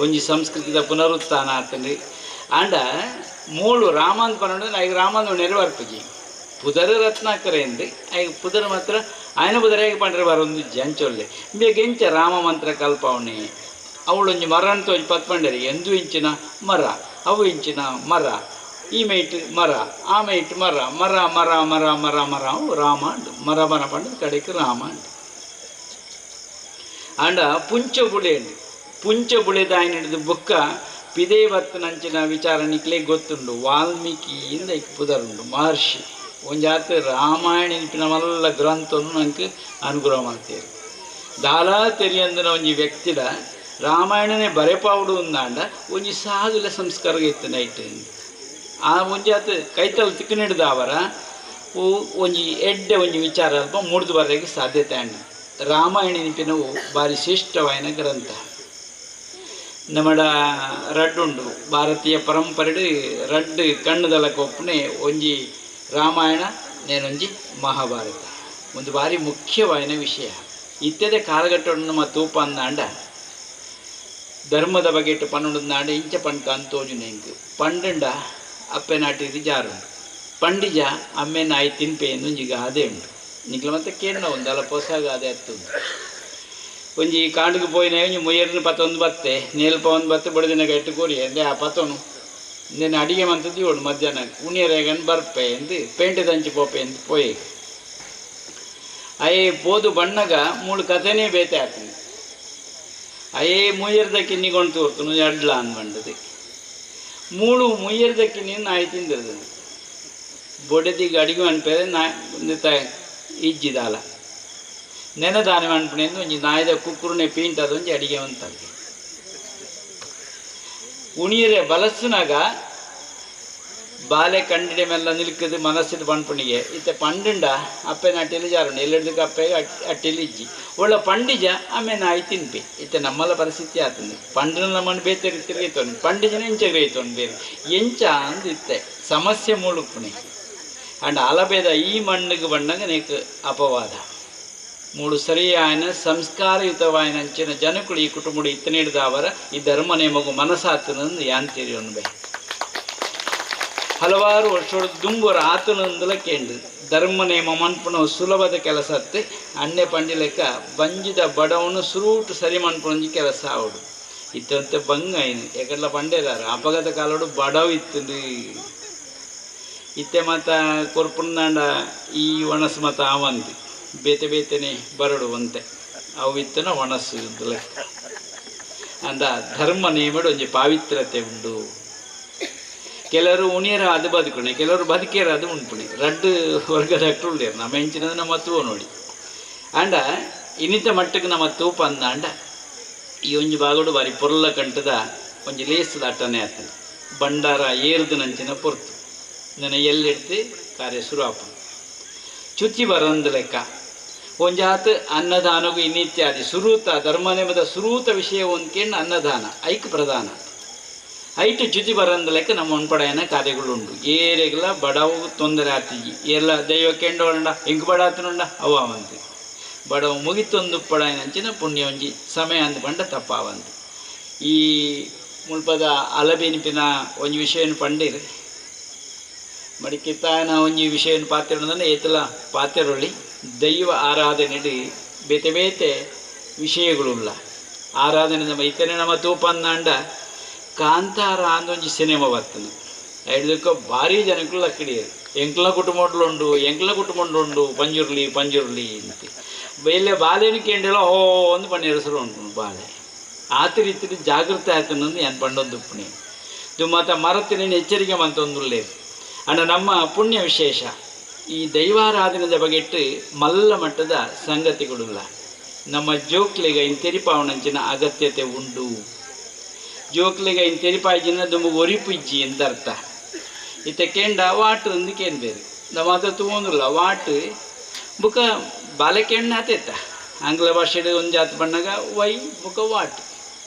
ಒಂಜಿ ಸಂಸ್ಕೃತಿದ ಪುನರುತ್ಥಾನ ಆತನ್ರಿ ಆಂಡ ಮೂಳು ರಾಮ ಅಂತ ಪಂಡ ಐದು ರಾಮಂದು ನೆರವರ್ಪಜಿ ಪುದರ್ ರತ್ನಾಕರೆ ಅಂದು ಐ ಪುದರ್ ಮಾತ್ರ ఆయన ಬುಧರೇಗೆ ಪಂಡ್ರೆ ಬರೊಂದು ಜಂಚೊಲ್ಲೆ ಬೇಗೆಂಚ ರಾಮ ಮಂತ್ರ ಕಲ್ಪವಣೆ ಅವಳೊಂಜಿ ಮರ ಅಂತ ಒಂಜಿ ಪತ್ಪಂಡರಿ ಎಂದು ಇಂಚಿನ ಮರ ಅವು ಇಂಚಿನ ಮರ ಈ ಮೈಟ್ ಮರ ಆ ಮೈಟ್ ಮರ ಮರ ಮರ ಮರ ಮರ ಮರ ಅವು ರಾಮ ಅಂಡು ಮರ ಮರ ಪಂಡ ಕಡೆಗೆ ರಾಮ ಅಂಡು ಆಂಡ ಪುಂಚ ಬುಳೆ ಅಂಡು ಪುಂಚ ಬುಳೆದ ఆయన ಹಿಡಿದು ಬುಕ್ಕ ಪಿದೇ ಬತ್ತನಂಚಿನ ವಿಚಾರ ನಿಕ್ಲೆ ಗೊತ್ತುಂಡು ವಾಲ್ಮೀಕಿಯಿಂದ ಇಕ್ ಪುದರುಂಡು ಮಹರ್ಷಿ ಒಂಜಾತ ರಾಮಾಯಣ ಇನ್ಪಿನ ಮಲ್ಲ ಗ್ರಂಥವನ್ನು ನಂಗೆ ಅನುಗ್ರಹ ಮಾಡ್ತೇವೆ ದಾಲ ತೆರಿಯಂದಿನ ಒಂಜಿ ವ್ಯಕ್ತಿಡ ರಾಮಾಯಣನೇ ಬರೆಪಾವುಡು ಅಂದಾಂಡ ಒಂಜಿ ಸಾಧುಲ ಸಂಸ್ಕಾರ ಇತ್ತು ನೈಟ್ ಆ ಒಂಜಾತ ಕೈತಲ್ ತಿಕ್ಕನಿಡ್ದ ಅವರ ಒಂಜಿ ಎಡ್ಡೆ ಒಂಜಿ ವಿಚಾರ ಅಲ್ಪ ಮೂಡ್ದು ಬರಲಿಕ್ಕೆ ಸಾಧ್ಯತೆ ಅಂಡ ರಾಮಾಯಣ ಇನ್ಪಿನವು ಭಾರಿ ಶ್ರೇಷ್ಠವಾಯಿನ ಗ್ರಂಥ ನಮ್ಮಡ ರಡ್ಡುಂಡು ಭಾರತೀಯ ಪರಂಪರೆಡು ರಡ್ಡು ಕಣ್ಣುದಲ ಕೊಪ್ಪನೆ ಒಂಜಿ ರಾಮಾಯಣ ನೇನೊಂಜಿ ಮಹಾಭಾರತ ಒಂದು ಭಾರಿ ಮುಖ್ಯವಾದ ವಿಷಯ ಇತ್ಯದ ಕಾಲಘಟ್ಟವನ್ನು ನಮ್ಮ ತೂಪ ಅಂದಾಂಡ ಧರ್ಮದ ಬಗ್ಗೆ ಇಟ್ಟು ಪನ್ನೊಂದಾಂಡ ಇಂಚ ಪಂಡ್ಕ ಅಂತೋಜು ನೆಂಕು ಪಂಡಂಡ ಅಪ್ಪೆ ನಾಟಿರಿ ಜಾರುಂಡು ಪಂಡಿಜ ಅಮ್ಮೆ ನಾಯಿ ತಿನ್ಪೆಯನ್ನು ಒಂಜಿಗ ಅದೇ ಉಂಟು ನಿಕ್ಲ ಮತ್ತೆ ಕೇಳ ಒಂದು ಅಲ್ಲ ಪೊಸಾಗ ಅದೇ ಹತ್ತುಂಡು ಒಂಜಿ ಕಾಂಡಿಗೆ ಪೋಯಿನ ಒಂಜಿ ಮುಯ್ಯರ್ನ ಪತ್ತೊಂದು ಬತ್ತೆ ನೇಲ್ಪ ಒಂದು ಬತ್ತೆ ಬಡದಿನಾಗ ಇಟ್ಟು ಕೋರಿ ಅಂದೆ ಆ ಪತ್ತೋನು నేను అడిగే మంతది ఓడు మధ్యాహ్నం ఉనియరేగని ಬರ್ಪೆ ಎಂದು ಪೇಂಟೆ ದಂಚಿ ಪೋಪೆ ಎಂದು ಪೋಯಿ ಅಯ್ಯೇ ಬೋದು ಬಣ್ಣಗ ಮೂಳು ಕಥೆನೇ ಬೇತೆ ಆಗ್ತದೆ ಅಯ್ಯೇ ಮುಯ್ಯರ್ದ ಕಿನ್ನಿಕೊಂಡು ತೋರ್ತನು ಅಡ್ಲ ಅಂದ್ಬಂಡದು ಮೂಳು ಮುಯ್ಯರ್ದ ಕಿನ್ನಿ ನಾಯಿ ತಿಂದಿರದು ಬೊಡೆದಿಗೆ ಅಡಿಗೆ ಅನ್ಪೇರೆ ನಾ ಇಜ್ಜಿದಾಲ ನೆನದಾನೆ ಅನ್ಪಣೆ ಎಂದು ಒಂಜಿ ನಾಯಿದ ಕುಕ್ಕುರುನೆ ಪೀಂಟದ ಒಂಜಿ ಅಡಿಗೆ ಅಂತಾರೆ ಉಣಿಯರೆ ಬಲಸ್ನಾಗ ಬಾಲೆ ಕಂಡಿಡೆ ಮೆಲ್ಲ ನಿಲ್ಕದು ಮನಸ್ಸಿದ ಪಂಪಣಿಗೆ ಇತ್ತೆ ಪಂಡುಂಡ ಅಪ್ಪೆ ಅಟ್ಟಿಲಿ ಜಾರುಂಡು ಎಲ್ಲೆಡ್ದಕ್ಕೆ ಅಪ್ಪೆಗೆ ಅಟ್ಟಿಲಿ ಇಜ್ಜಿ ಒಳ್ಳೆ ಪಂಡಿಜ ಆಮೇಲೆ ನಾಯಿ ತಿನ್ಪೆ ಇತ್ತೆ ನಮ್ಮಲ್ಲ ಪರಿಸ್ಥಿತಿ ಆತಂದು ಪಂಡಿನ ನಮ್ಮನ್ನು ಬೇತೆ ತಿರುಗೈತೋನು ಪಂಡಿಜನ ಎಂಚಗೈತೋನು ಬೇರೆ ಎಂಚ ಅಂದಿತ್ತೆ ಸಮಸ್ಯೆ ಮೂಳುಪ್ಪಣೆ ಅಂಡ್ ಅಲಬೇದ ಈ ಮಣ್ಣಿಗೆ ಬಣ್ಣಗ ನೀಕು ಅಪವಾದ ಮೂಡು ಸರಿಯಾಯನ ಸಂಸ್ಕಾರಯುತವಾಯನ ಅಂಚಿನ ಜನಗಳು ಈ ಕುಟುಂಬಡು ಇತ್ತನಿಡ್ದ ಅವರ ಈ ಧರ್ಮ ನೇಮಗು ಮನಸ್ಸಾತನಂದು ಯಾಂತಿರಿ ಅನ್ಬೆ ಹಲವಾರು ವರ್ಷದ ದುಂಬುರ ಆತನಂದಲ ಕೇಂದ್ರ ಧರ್ಮ ನೇಮ ಮನ್ಪುಣ ಸುಲಭದ ಕೆಲಸ ಅತ್ತೆ ಅಣ್ಣೆ ಪಂಡಿಲೆಕ್ಕ ಬಂಜಿದ ಬಡವನು ಸುರೂಟು ಸರಿ ಮನ್ಪುಣಂಜಿ ಕೆಲಸ ಅವಡು ಇತ್ತಂತೆ ಬಂಗ ಏನು ಯಾಕಂದ್ರೆ ಪಂಡೇದಾರ ಅಪಘಾತ ಕಾಲೋಡು ಬಡವು ಇತ್ತು ಇತ್ತೆ ಮತ ಕೊರ್ಪುಂದಾಂಡ ಈ ಒಣಸ್ ಮತ ಅವಂತಿ ಬೇತೆ ಬೇತೆನೆ ಬರಡುವಂತೆ ಅವು ಇತ್ತನ ಒಣಸು ಲೆಕ್ಕ ಅಂದ ಧರ್ಮ ನೇಮಡು ಒಂಜಿ ಪಾವಿತ್ರತೆ ಉಂಡು ಕೆಲವರು ಉಣಿಯರ ಅದು ಬದುಕುಣೆ ಕೆಲವರು ಬದುಕೇರ ಅದು ಉಂಟುಣೆ ರಡ್ಡು ವರ್ಗದ ಅಟ್ಟುಳ್ಳೇರು ನಮ್ಮ ಹೆಂಚಿನದು ನಮ್ಮ ತೂವು ನೋಡಿ ಅಂಡ ಇನ್ನಿತ ಮಟ್ಟಕ್ಕೆ ನಮ್ಮ ತೂಪ ಅಂದ ಈ ಒಂಜಿ ಬಾಗೋಡು ಬಾರಿ ಪೊರ್ಲ ಕಂಟದ ಒಂಜಿ ಲೇಸದ ಅಟ್ಟನೆ ಆತನೆ ಬಂಡಾರ ಏರ್ದು ನಂಚಿನ ಪೊರ್ತು ನನ್ನ ಎಲ್ಲಿಡ್ತು ಕಾರ್ಯ ಶುರು ಆಪ ಚುಚ್ಚಿ ಬರಂದು ಲೆಕ್ಕ ಒಂಜಾತ್ ಅನ್ನದಾನಗೂ ಇನ್ನಿತ್ಯಾದಿ ಸುರೂತ ಧರ್ಮನೇಮದ ಸುರೂತ ವಿಷಯ ಒಂದ್ಕೇಂಡು ಅನ್ನದಾನ ಐಕ್ ಪ್ರಧಾನ ಐಟು ಚುಚಿ ಬರಂದ ಲೆಕ್ಕ ನಮ್ಮ ಒನ್ಪಡೆಯನ ಕಾರ್ಯಗಳುಂಡು ಏರೆಗ್ಲ ಬಡವು ತೊಂದರೆ ಆತಿಜಿ ಎಲ್ಲ ದೈವ ಕೆಂಡೋಂಡ ಇಂಕ್ ಬಡಾತನುಂಡ ಅವ ಅವಂತಿ ಬಡವು ಮುಗಿತೊಂದು ಪಡಾಯನಂಚಿನ ಪುಣ್ಯ ಒಂಜಿ ಸಮಯ ಅಂದ್ಕೊಂಡ ತಪ್ಪಾವಂತಿ ಈ ಮುಲ್ಪದ ಅಲಬೆನಿಪಿನ ಒಂಜಿ ವಿಷಯನ ಪಂಡಿರಿ ಮಡಿಕಿತ್ತಾಯನ ಒಂಜಿ ವಿಷಯನ ಪಾತ್ರೆಂದ್ರೆ ಏತಲ ಪಾತ್ರೆರೊಳ್ಳಿ ದೈವ ಆರಾಧನೆಡಿ ಬೇತೆ ಬೇತೆ ವಿಷಯಗಳುಲ್ಲ ಆರಾಧನೆ ನಮ್ಮ ಇತನೆ ನಮ್ಮ ತೂಪ ಅಂದಾಂಡ ಕಾಂತಾರ ಅಂದೊಂಜಿ ಸಿನಿಮಾ ಬರ್ತದೆ ಐದಕ್ಕ ಭಾರಿ ಜನಕ್ಕಳು ಅಕ್ಕಡಿಯರು ಎಂಕ್ಲ ಕುಟುಂಬುಂಡು ಎಂಕ್ಲ ಕುಟುಂಬುಂಡು ಪಂಜುರ್ಲಿ ಪಂಜುರ್ಲಿ ಅಂತ ಬೇಲೆ ಬಾಲೆನ ಕೇಂಡೆಲ್ಲ ಓ ಒಂದು ಪಣ್ಣ ಹೆಸರು ಉಂಟು ಬಾಲೆ ಆತ ರೀತಿ ಜಾಗೃತಿ ಆಯ್ತನಂದು ಏನು ಪಂಡೊಂದು ಪುಣ್ಯ ಇದು ಮತ್ತು ಮರತ್ತಿನ ಎಚ್ಚರಿಕೆ ಮಂತೊಂದುಳ್ಳೇ ಅಣ್ಣ ನಮ್ಮ ಪುಣ್ಯ ವಿಶೇಷ ಈ ದೈವಾರಾಧನೆದ ಬಗೆಟ್ಟು ಮಲ್ಲ ಮಟ್ಟದ ಸಂಗತಿಗಳಿಲ್ಲ ನಮ್ಮ ಜೋಕ್ಲಿಗೆ ಇನ್ ತೆರಿಪಾವಣಂಚಿನ ಅಗತ್ಯತೆ ಉಂಡು ಜೋಕ್ಲಿಗೆ ಇನ್ ತೆರಿಪಾಯ್ಜಿನ ದುಂಬು ಒರಿಪು ಇಜ್ಜಿ ಅಂತ ಅರ್ಥ ಇತ್ತ ಕೆಂಡ ವಾಟು ಅಂದಕ್ಕೇನು ಬೇರೆ ನಮ್ಮ ಹತ್ರ ತಗೊಂಡಿಲ್ಲ ವಾಟು ಬುಕ್ಕ ಬಾಲಕೆಣ್ಣೆ ಆತೈತ ಆಂಗ್ಲ ಭಾಷೆಗೆ ಒಂದು ಜಾತಿ ಬಣ್ಣಗ ವೈ ಬುಕ್ಕ ವಾಟ್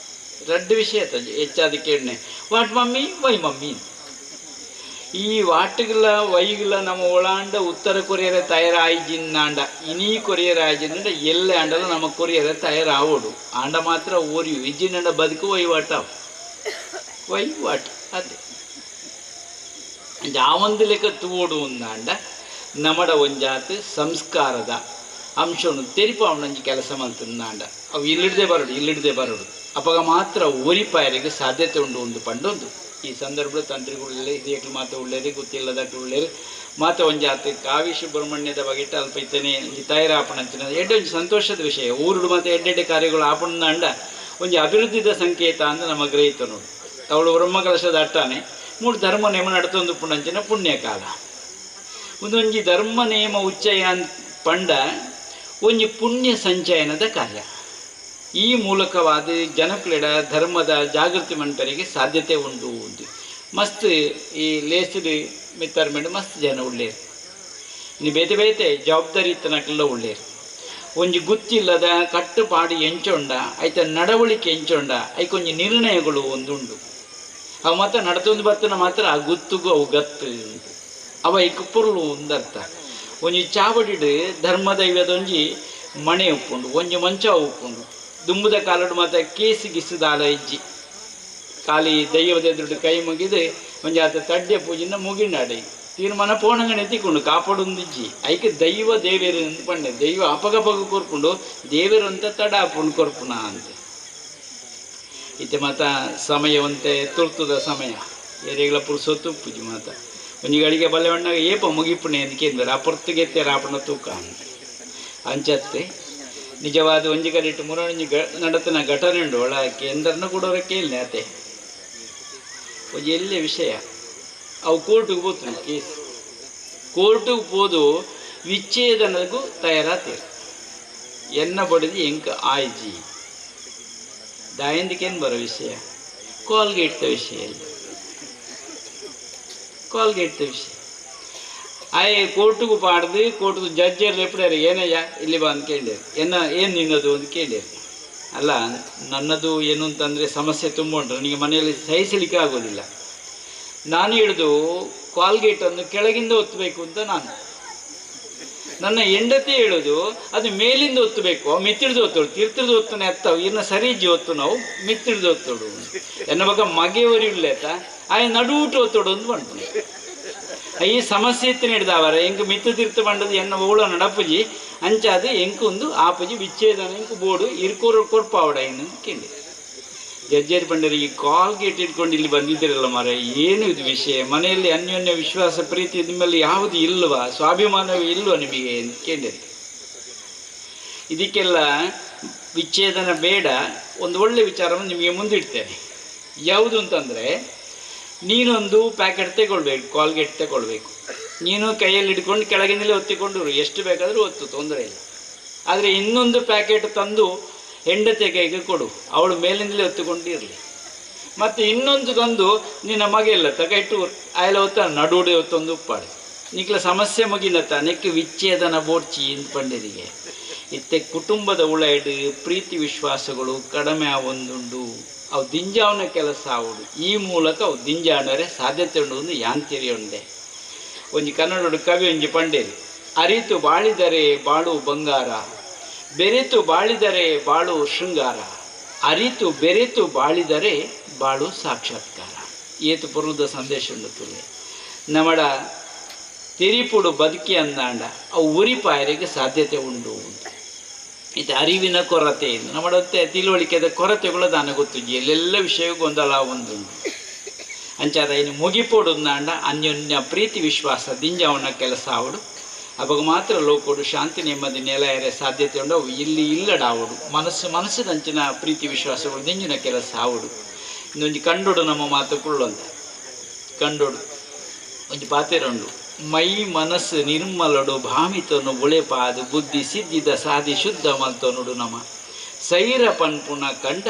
ರಡ್ಡು ವಿಷಯ ಹೆಚ್ಚಾದ ಕೆಣ್ಣೆ ವಾಟ್ ಮಮ್ಮಿ ವೈ ಮಮ್ಮಿ ಈ ವಾಟುಗಳ ವೈಗಳ ನಮ್ಮ ಒಳಾಂಡ ಉತ್ತರ ಕೊರಿಯರ ತಯಾರಾಯಿಜಿನ್ನಾಂಡ ಇನಿ ಕೊರಿಯರ ಆಯ್ಜಿಂದ ಎಲ್ಲ ಆಂಡಲ ನಮ್ಮ ಕೊರಿಯರ ತಯಾರಾವೋಡು ಆಂಡ ಮಾತ್ರ ಓರಿಯು ಇಜ್ಜಿನಂಡ ಬದುಕು ವಹಿವಾಟು ಅದೇ ಜಾವಂದು ಲೆಕ್ಕ ತೂಡು ಅಂದಾಂಡ ನಮ್ಮಡ ಒಂಜಾತು ಸಂಸ್ಕಾರದ ಅಂಶವನ್ನು ತೆರಿಪ ಅವನಂಜಿ ಕೆಲಸ ಮಾಡ್ತಂದಾಂಡ ಅವು ಇಲ್ಲಿಡ್ದೆ ಬರೋಡು ಅವಾಗ ಮಾತ್ರ ಓರಿಪಾಯರಿಗೆ ಸಾಧ್ಯತೆ ಉಂಡು ಒಂದು ಪಂಡೊಂದು ಈ ಸಂದರ್ಭದ ತಂತ್ರಿಗಳು ಹಿರಿಯಕ್ಕೆ ಮಾತು ಒಳ್ಳೆಯದು ಗೊತ್ತಿಲ್ಲದಕ್ಕೆ ಒಳ್ಳೆಯದು ಮಾತು ಒಂಜಾತು ಕಾವಿ ಸುಬ್ರಹ್ಮಣ್ಯದ ಬಗೆಟ್ ಅಲ್ಪ ಇತ್ತನೆ ತಯಾರಾಪಣಂಚಿನ ಎಡ್ಡೊಂದು ಸಂತೋಷದ ವಿಷಯ ಊರುಡು ಮತ್ತು ಎಡ್ಡೆಡ್ಡೆ ಕಾರ್ಯಗಳು ಆಪಣಂದ ಒಂದು ಅಭಿವೃದ್ಧಿದ ಸಂಕೇತ ಅಂತ ನಮ್ಮ ಗ್ರಹಿತ ನೋಡಿ ಅವಳು ಬ್ರಹ್ಮಕಲಶದ ಅಟ್ಟಾನೆ ಮೂರು ಧರ್ಮ ನೇಮ ನಡ್ತೊಂದು ಪುಣಂಚಿನ ಪುಣ್ಯಕಾಲ ಒಂದೊಂಜಿ ಧರ್ಮ ನೇಮ ಉಚ್ಚಯ ಪಂಡ ಒಂಜಿ ಪುಣ್ಯ ಸಂಚಯನದ ಕಾರ್ಯ ಈ ಮೂಲಕವಾದ ಜನಕ್ಲೆಡ ಧರ್ಮದ ಜಾಗೃತಿ ಮನ್ಪರಿಗೆ ಸಾಧ್ಯತೆ ಉಂಟು ಮಸ್ತ್ ಈ ಲೇಸಡ್ ಮಿತ್ತರ್ ಮೇಡು ಮಸ್ತ್ ಜನ ಉಳ್ಳೇರು ಇನ್ನು ಬೇತೆ ಜವಾಬ್ದಾರಿ ಇತ್ತನಕ್ಲೆಲ್ಲ ಉಳ್ಳೇರು ಒಂಜಿ ಗುತ್ತಿಲ್ಲದ ಕಟ್ಟುಪಾಡು ಎಂಚೊಂಡ ಆಯ್ತ ನಡವಳಿಕೆ ಎಂಚೊಂಡ ಐಕೊಂಜಿ ನಿರ್ಣಯಗಳು ಒಂದುಂಡು ಅವು ಮಾತ್ರ ನಡ್ತೊಂದು ಬರ್ತನ ಮಾತ್ರ ಆ ಗುತ್ತುಗೂ ಅವು ಗತ್ತು ಅವ ಐಕ ಪೊರ್ಲು ಒಂದರ್ಥ ಒಂಜಿ ಚಾವಡಿಡು ಧರ್ಮ ದೈವದೊಂಜಿ ಮಣೆ ಉಪ್ಪುಂಡು ಒಂಜಿ ಮಂಚ ಉಪ್ಪುಂಡು ದುಂಬುದ ಕಾಲಡು ಮಾತ್ರ ಕೇಸಿ ಗಿಸಿದಾಲ ಇಜ್ಜಿ ಖಾಲಿ ದೈವದ ಎದುರು ಕೈ ಮುಗಿದು ಒಂಜಿ ಆತ ತಡ್ಡೆ ಪೂಜಿನ ಮುಗಿನಾಡಿ ತೀರ್ಮಾನ ಪೋಣಂಗ ಎತ್ತಿಕೊಂಡು ಕಾಪಾಡೊಂದಿಜ್ಜಿ ಐಕೆ ದೈವ ದೇವೇರು ಅಂತ ಪಂಡೆ ದೈವ ಅಪಗಪಗ ಕೊರ್ಕೊಂಡು ದೇವೇರು ಅಂತ ತಡ ಹಾಕೊಂಡು ಕೊರ್ಪುಣ ಅಂತ ಇತ್ತೆ ಮಾತ ಸಮಯವಂತೆ ತುರ್ತುದ ಸಮಯ ಏರಿಗಳ ಪುರುಸೊತ್ತು ಪೂಜಿ ಮಾತ ಒಂಜಿ ಗಳಿಗೆ ಬಲ್ಲೆವಣ್ಣಾಗ ಏಪ ಮುಗಿಪುಣೆ ಅದಕ್ಕೆ ಅಪೊರ್ತುಗೆತ್ತೆ ರಾಪಣ ತೂಕ ಅಂತ ಅಂಚತ್ತೆ ನಿಜವಾದ ಒಂಜಿ ಕಡಿಟ್ಟು ಮುರೊಂಜಿ ನಡತನ ಘಟನೆ ಉಂಡು ಒಳಕ್ಕೆ ಎಂದರನ್ನು ಕೂಡ ಕೇಳಿದೆ ಅತೆ ಒಂಜಿ ಎಲ್ಲೇ ವಿಷಯ ಅವು ಕೋರ್ಟಿಗೆ ಹೋಗ್ತಾನೆ ಕೇಸ್ ಕೋರ್ಟಿಗೆ ಹೋದು ವಿಚ್ಛೇದನಗೂ ತಯಾರಾತೀರು ಎನ್ನ ಬಡಿದು ಎಂಕ ಆಯ್ಜಿ ದಾಯಂದಿಕೇನು ಬರೋ ವಿಷಯ ಕಾಲ್ಗೇಟ್ದ ವಿಷಯ ಕಾಲ್ಗೇಟ್ದ ವಿಷಯ ಆಯ್ ಕೋರ್ಟಿಗೂ ಪಾಡ್ದು ಕೋರ್ಟ್ದು ಜಡ್ಜರ್ ಎಪ್ಪಡ್ಯಾರ ಏನಯ್ಯ ಇಲ್ಲಿ ಬಾ ಅಂತ ಕೇಳಿದ್ರು ಏನು ನಿನ್ನದು ಅಂತ ಕೇಳಿದ್ರು ಅಲ್ಲ ನನ್ನದು ಏನು ಅಂತಂದರೆ ಸಮಸ್ಯೆ ತುಂಬ ಉಂಟು ನನಗೆ ಮನೆಯಲ್ಲಿ ಸಹಿಸಲಿಕ್ಕೆ ಆಗೋದಿಲ್ಲ ನಾನು ಹಿಡಿದು ಕಾಲ್ಗೇಟನ್ನು ಕೆಳಗಿಂದ ಒತ್ತಬೇಕು ಅಂತ ನಾನು ನನ್ನ ಹೆಂಡತಿ ಹೇಳೋದು ಅದು ಮೇಲಿಂದ ಒತ್ತಬೇಕು ಅವು ಮಿತ್ತಿಡ್ದು ಒತ್ತೋಡು ತೀರ್ಥದ ಒತ್ತನೆ ಅತ್ತವು ಇನ್ನು ಸರಿಜಿ ಒತ್ತು ನಾವು ಮಿತ್ತಿಡ್ದು ಒತ್ತೋಡು ಎನ್ನ ಬಗ್ಗೆ ಮಗೆ ಇಡ್ಲೇತ ಆಯ್ ನಡುಟು ಒತ್ತೋಡು ಅಂತ ಬಂತು ಈ ಸಮಸ್ಯೆ ಇತ್ತು ಹಿಡ್ದವರ ಎಂಕ್ ಮಿತ್ತು ತೀರ್ಥ ಬಂಡದು ಎನ್ನ ಓಳ ನಡಪುಜಿ ಅಂಚಾದ ಎಂಕೊಂದು ಆಪುಜಿ ವಿಚ್ಛೇದನ ಎಂಕು ಬೋರ್ಡು ಇರ್ಕೋರ್ ಕೊಡ್ಪಾವಡ ಏನು ಕೇಳಿ ಜಡ್ಜೇರಿ ಬಂಡರಿ ಈ ಕಾಲ್ಗೇಟ್ ಇಟ್ಕೊಂಡು ಇಲ್ಲಿ ಬಂದಿದ್ದೀರಲ್ಲ ಮಾರ ಏನು ಇದು ವಿಷಯ ಮನೆಯಲ್ಲಿ ಅನ್ಯೋನ್ಯ ವಿಶ್ವಾಸ ಪ್ರೀತಿ ನಿಮ್ಮಲ್ಲಿ ಯಾವುದು ಇಲ್ವಾ ಸ್ವಾಭಿಮಾನವೇ ಇಲ್ವಾ ನಿಮಗೆ ಅಂತ ಕೇಳಿರಿ ಇದಕ್ಕೆಲ್ಲ ವಿಚ್ಛೇದನ ಬೇಡ ಒಂದು ಒಳ್ಳೆ ವಿಚಾರವನ್ನು ನಿಮಗೆ ಮುಂದಿಡ್ತೇನೆ ಯಾವುದು ಅಂತಂದರೆ ನೀನೊಂದು ಪ್ಯಾಕೆಟ್ ತಗೊಳ್ಬೇಕು ಕಾಲ್ಗೇಟ್ ತಗೊಳ್ಬೇಕು ನೀನು ಕೈಯಲ್ಲಿ ಹಿಡ್ಕೊಂಡು ಕೆಳಗಿನಲ್ಲೇ ಒತ್ತಿಕೊಂಡು ಎಷ್ಟು ಬೇಕಾದರೂ ಒತ್ತು ತೊಂದರೆ ಇಲ್ಲ ಆದರೆ ಇನ್ನೊಂದು ಪ್ಯಾಕೆಟ್ ತಂದು ಹೆಂಡತಿ ಕೈಗೆ ಕೊಡು ಅವಳು ಮೇಲಿಂದಲೇ ಒತ್ತುಕೊಂಡಿರಲಿ ಮತ್ತು ಇನ್ನೊಂದು ತಂದು ನಿನ್ನ ಮಗೆಲ್ಲ ತಗೈಟು ಆಯಲ ಒತ್ತ ನಡುಡೆ ಒತ್ತೊಂದು ಉಪ್ಪಾಡು ನಿಕ್ಲ ಸಮಸ್ಯೆ ಮುಗಿನತ್ತ ನೆಕ್ಕೆ ವಿಚ್ಛೇದನ ಬೋರ್ಚಿ ಇಂದು ಪಂಡಿರಿಗೆ ಇತ್ತೆ ಕುಟುಂಬದ ಉಳೈಡು ಪ್ರೀತಿ ವಿಶ್ವಾಸಗಳು ಕಡಿಮೆ ಆವೊಂದುಂಡು ಅವು ದಿಂಜಾವನ ಕೆಲಸ ಆವುಡು ಈ ಮೂಲಕ ಅವು ದಿಂಜಾಣರೆ ಸಾಧ್ಯತೆ ಉಂಡು ಒಂದು ಯಾಂತಿರಿ ಉಂಡೆ ಒಂಜಿ ಕನ್ನಡದ ಕವಿ ಒಂಜಿ ಪಂಡೇರಿ ಅರಿತು ಬಾಳಿದರೆ ಬಾಳು ಬಂಗಾರ ಬೆರೆತು ಬಾಳಿದರೆ ಬಾಳು ಶೃಂಗಾರ ಅರಿತು ಬೆರೆತು ಬಾಳಿದರೆ ಬಾಳು ಸಾಕ್ಷಾತ್ಕಾರ ಏತು ಪುರುದ ಸಂದೇಶ ಉಂಡು ತುಲೆ ನಮ್ಮಡ ತಿರಿಪುಡು ಬದುಕಿ ಅಂದಾಂಡ ಅವು ಉರಿಪಾಯರಿಗೆ ಸಾಧ್ಯತೆ ಉಂಡು ಇದು ಅರಿವಿನ ಕೊರತೆ ನಮ್ಮಡತ್ತೆ ತಿಳುವಳಿಕೆದ ಕೊರತೆಗಳು ದಾನ ಗೊತ್ತುಜ್ಜಿ ಎಲ್ಲೆಲ್ಲ ವಿಷಯ ಗೊಂದಲ ಒಂದುಂಟು ಅಂಚಾದ ಇನ್ನು ಮುಗಿಪೋಡುಂದಾಂಡ ಅನ್ಯೋನ್ಯ ಪ್ರೀತಿ ವಿಶ್ವಾಸ ದಿಂಜಾವನ ಕೆಲಸ ಆವಡು ಅವಾಗ ಮಾತ್ರ ಲೋಕೋಡು ಶಾಂತಿ ನೆಮ್ಮದಿ ನೆಲೆಯರೆ ಸಾಧ್ಯತೆ ಉಂಡು ಅವು ಇಲ್ಲಿ ಇಲ್ಲಡಾವಡು ಮನಸ್ಸಿನಂಚಿನ ಪ್ರೀತಿ ವಿಶ್ವಾಸಗಳು ದಿಂಜಿನ ಕೆಲಸ ಆವಡು ಇನ್ನೊಂದು ಕಂಡೋಡು ನಮ್ಮ ಮಾತು ಕುಳ್ಳೊಂದ ಕಂಡೋಡು ಒಂದು ಪಾತೆರುಂಡು ಮೈ ಮನಸ್ಸು ನಿರ್ಮಲಡು ಭಾಮಿತನು ಬುಳೆಪಾದು ಬುದ್ಧಿ ಸಿದ್ಧಿದ ಸಾಧಿ ಶುದ್ಧ ಮಲ್ತನುಡು ನಮ ಸೈರ ಪನ್ಪುನ ಕಂಡ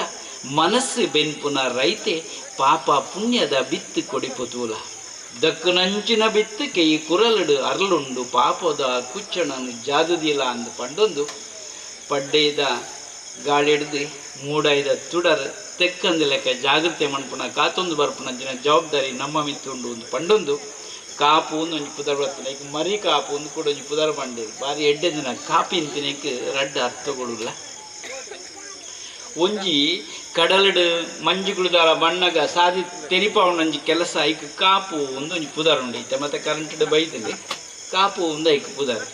ಮನಸ್ಸು ಬೆನ್ಪುನ ರೈತೆ ಪಾಪ ಪುಣ್ಯದ ಬಿತ್ತು ಕೊಡಿಪುತೂಲ ದಕ್ಕುನಂಚಿನ ಬಿತ್ತು ಕೈ ಕುರಲಡು ಅರ್ಲುಂಡು ಪಾಪದ ಕುಚ್ಚಣನು ಜಾದುದಿಲ್ಲ ಅಂದು ಪಂಡೊಂದು ಪಡ್ಡೆದ ಗಾಳಿಡ್ದು ಮೂಡೈದ ತುಡರ್ ತೆಕ್ಕಂದು ಲೆಕ್ಕ ಜಾಗೃತಿ ಮನ್ಪುನ ಕಾತೊಂದು ಬರ್ಪುನಂಚಿನ ಜವಾಬ್ದಾರಿ ನಮ್ಮ ಮಿತ್ತುಂಡು ಒಂದು ಪಂಡೊಂದು ಕಾಪು ಒಂದು ಪುದರ್ ಬರ್ತದೆ ಈಗ ಮರಿ ಕಾಪು ಒಂದು ಕೂಡ ಒಂಜಿ ಪುದರ್ ಬಂಡೇರು ಬಾರಿ ಎಡ್ಡೆ ದಿನ ಕಾಪಿ ಇಂತಿನಕ್ಕೆ ರಡ್ಡ ಅರ್ಥಗೊಳ್ಳ ಒಂಜಿ ಕಡಲಡು ಮಂಜುಗುಳುದಾರ ಬಣ್ಣಗ ಸಾದಿ ತೆರಿಪಾವಣಂಜಿ ಕೆಲಸ ಐಕ್ ಕಾಪು ಒಂದು ಪುದರ್ ಉಂಡೈತೆ ಮತ್ತೆ ಕರೆಂಟ್ ಬೈತದೆ ಕಾಪು ಒಂದು ಐಕ್ ಪುದರ್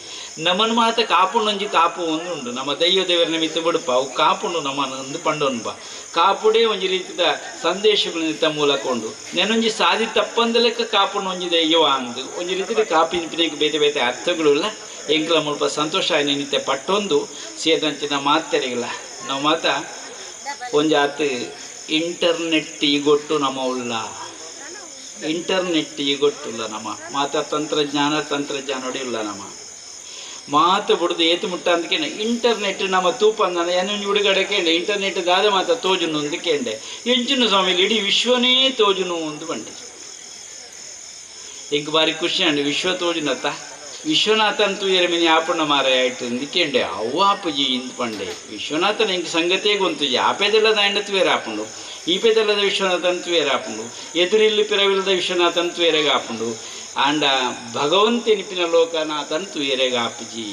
ನಮ್ಮನ್ನು ಮಾತ ಕಾಪುಂಡೊಂಜಿ ಕಾಪು ಒಂದು ಉಂಡು ನಮ್ಮ ದೈವ ದೇವರ ನಿಮಿತ್ತ ಬಿಡುಪ ಅವು ಕಾಪುಂಡು ನಮ್ಮನ್ನು ಒಂದು ಪಂಡೊನ್ಬ ಕಾಪುಡೇ ಒಂಜಿ ರೀತಿದ ಸಂದೇಶಗಳು ನಿತ್ತ ಮೂಲಕ ಉಂಡು ನೆನೊಂಜಿ ಸಾದಿ ತಪ್ಪಂದ ಲೆಕ್ಕ ಕಾಪುಂಡು ಒಂಜಿ ದೈವ ಅಂದು ಒಂಜಿ ರೀತಿಯ ಕಾಪಿನ ಪಿನಿಗೆ ಬೇತೆ ಬೇತೆ ಅರ್ಥಗಳು ಇಲ್ಲ ಎಂಕ್ಲ ಮುಲ್ಪ ಸಂತೋಷ ಆಯ್ನ ನಿತ್ಯ ಪಟ್ಟೊಂದು ಸೇದಂಚಿನ ಮಾತೆರೆಗಳ ನಾವು ಮಾತ ಒಂಜಿ ಆತು ಇಂಟರ್ನೆಟ್ ಈಗೊಟ್ಟು ನಮ್ಮ ಉಳ್ಳ ಇಂಟರ್ನೆಟ್ ಈಗೊಟ್ಟುಲ್ಲ ನಮ್ಮ ಮಾತ ತಂತ್ರಜ್ಞಾನ ಇಲ್ಲ ನಮ್ಮ ಮಾತು ಬಿಡುದು ಏತು ಮುಟ್ಟ ಅಂದ್ಕೇಂಡೆ ಇಂಟರ್ನೆಟ್ ನಮ್ಮ ತೂಪ ಅಂದ ಏನೊಂದು ಹುಡುಗಡೆ ಕೇಂಡೆ ಇಂಟರ್ನೆಟ್ ದಾದ ಮಾತ ತೋಜುನು ಅಂದು ಕೇಂಡೆ ಎಂಚಿನ ಸ್ವಾಮಿಲಿ ಇಡೀ ವಿಶ್ವನೇ ತೋಜುನು ಒಂದು ಬಂಡಿ ಈಗ ಬಾರಿ ಖುಷಿ ಅಂಡಿ ವಿಶ್ವ ತೋಜುನತ್ತ ವಿಶ್ವನಾಥನ್ ತೂಯರ ಮಿನಿ ಆಪಣ್ಣ ಮಾರಾಯ ಆಯ್ತು ಅಂದಿಕೇಂಡೆ ಅವು ಆಪುಜಿ ಇಂದು ಪಂಡೆ ವಿಶ್ವನಾಥನ್ ಹೆಂಗೆ ಸಂಗತಿಯೇ ಗೊಂತುಜಿ ಆಪೇದೆಲ್ಲದ ಎಂಡ ತುವೇರ ಆಪುಂಡು ಈಪೇದೆಲ್ಲದ ವಿಶ್ವನಾಥನ್ ತುವೇರ ಆಪುಂಡು ಎದುರಿಲ್ಲಿ ಪಿರವಿಲ್ಲದ ವಿಶ್ವನಾಥನ್ ತುವೇರೆಗೆ ಆಪುಂಡು ಆಂಡ ಭಗವಂತ ನಿಪಿನ ಲೋಕನಾಥನ್ ತುಯರೆಗ ಆಪುಜಿ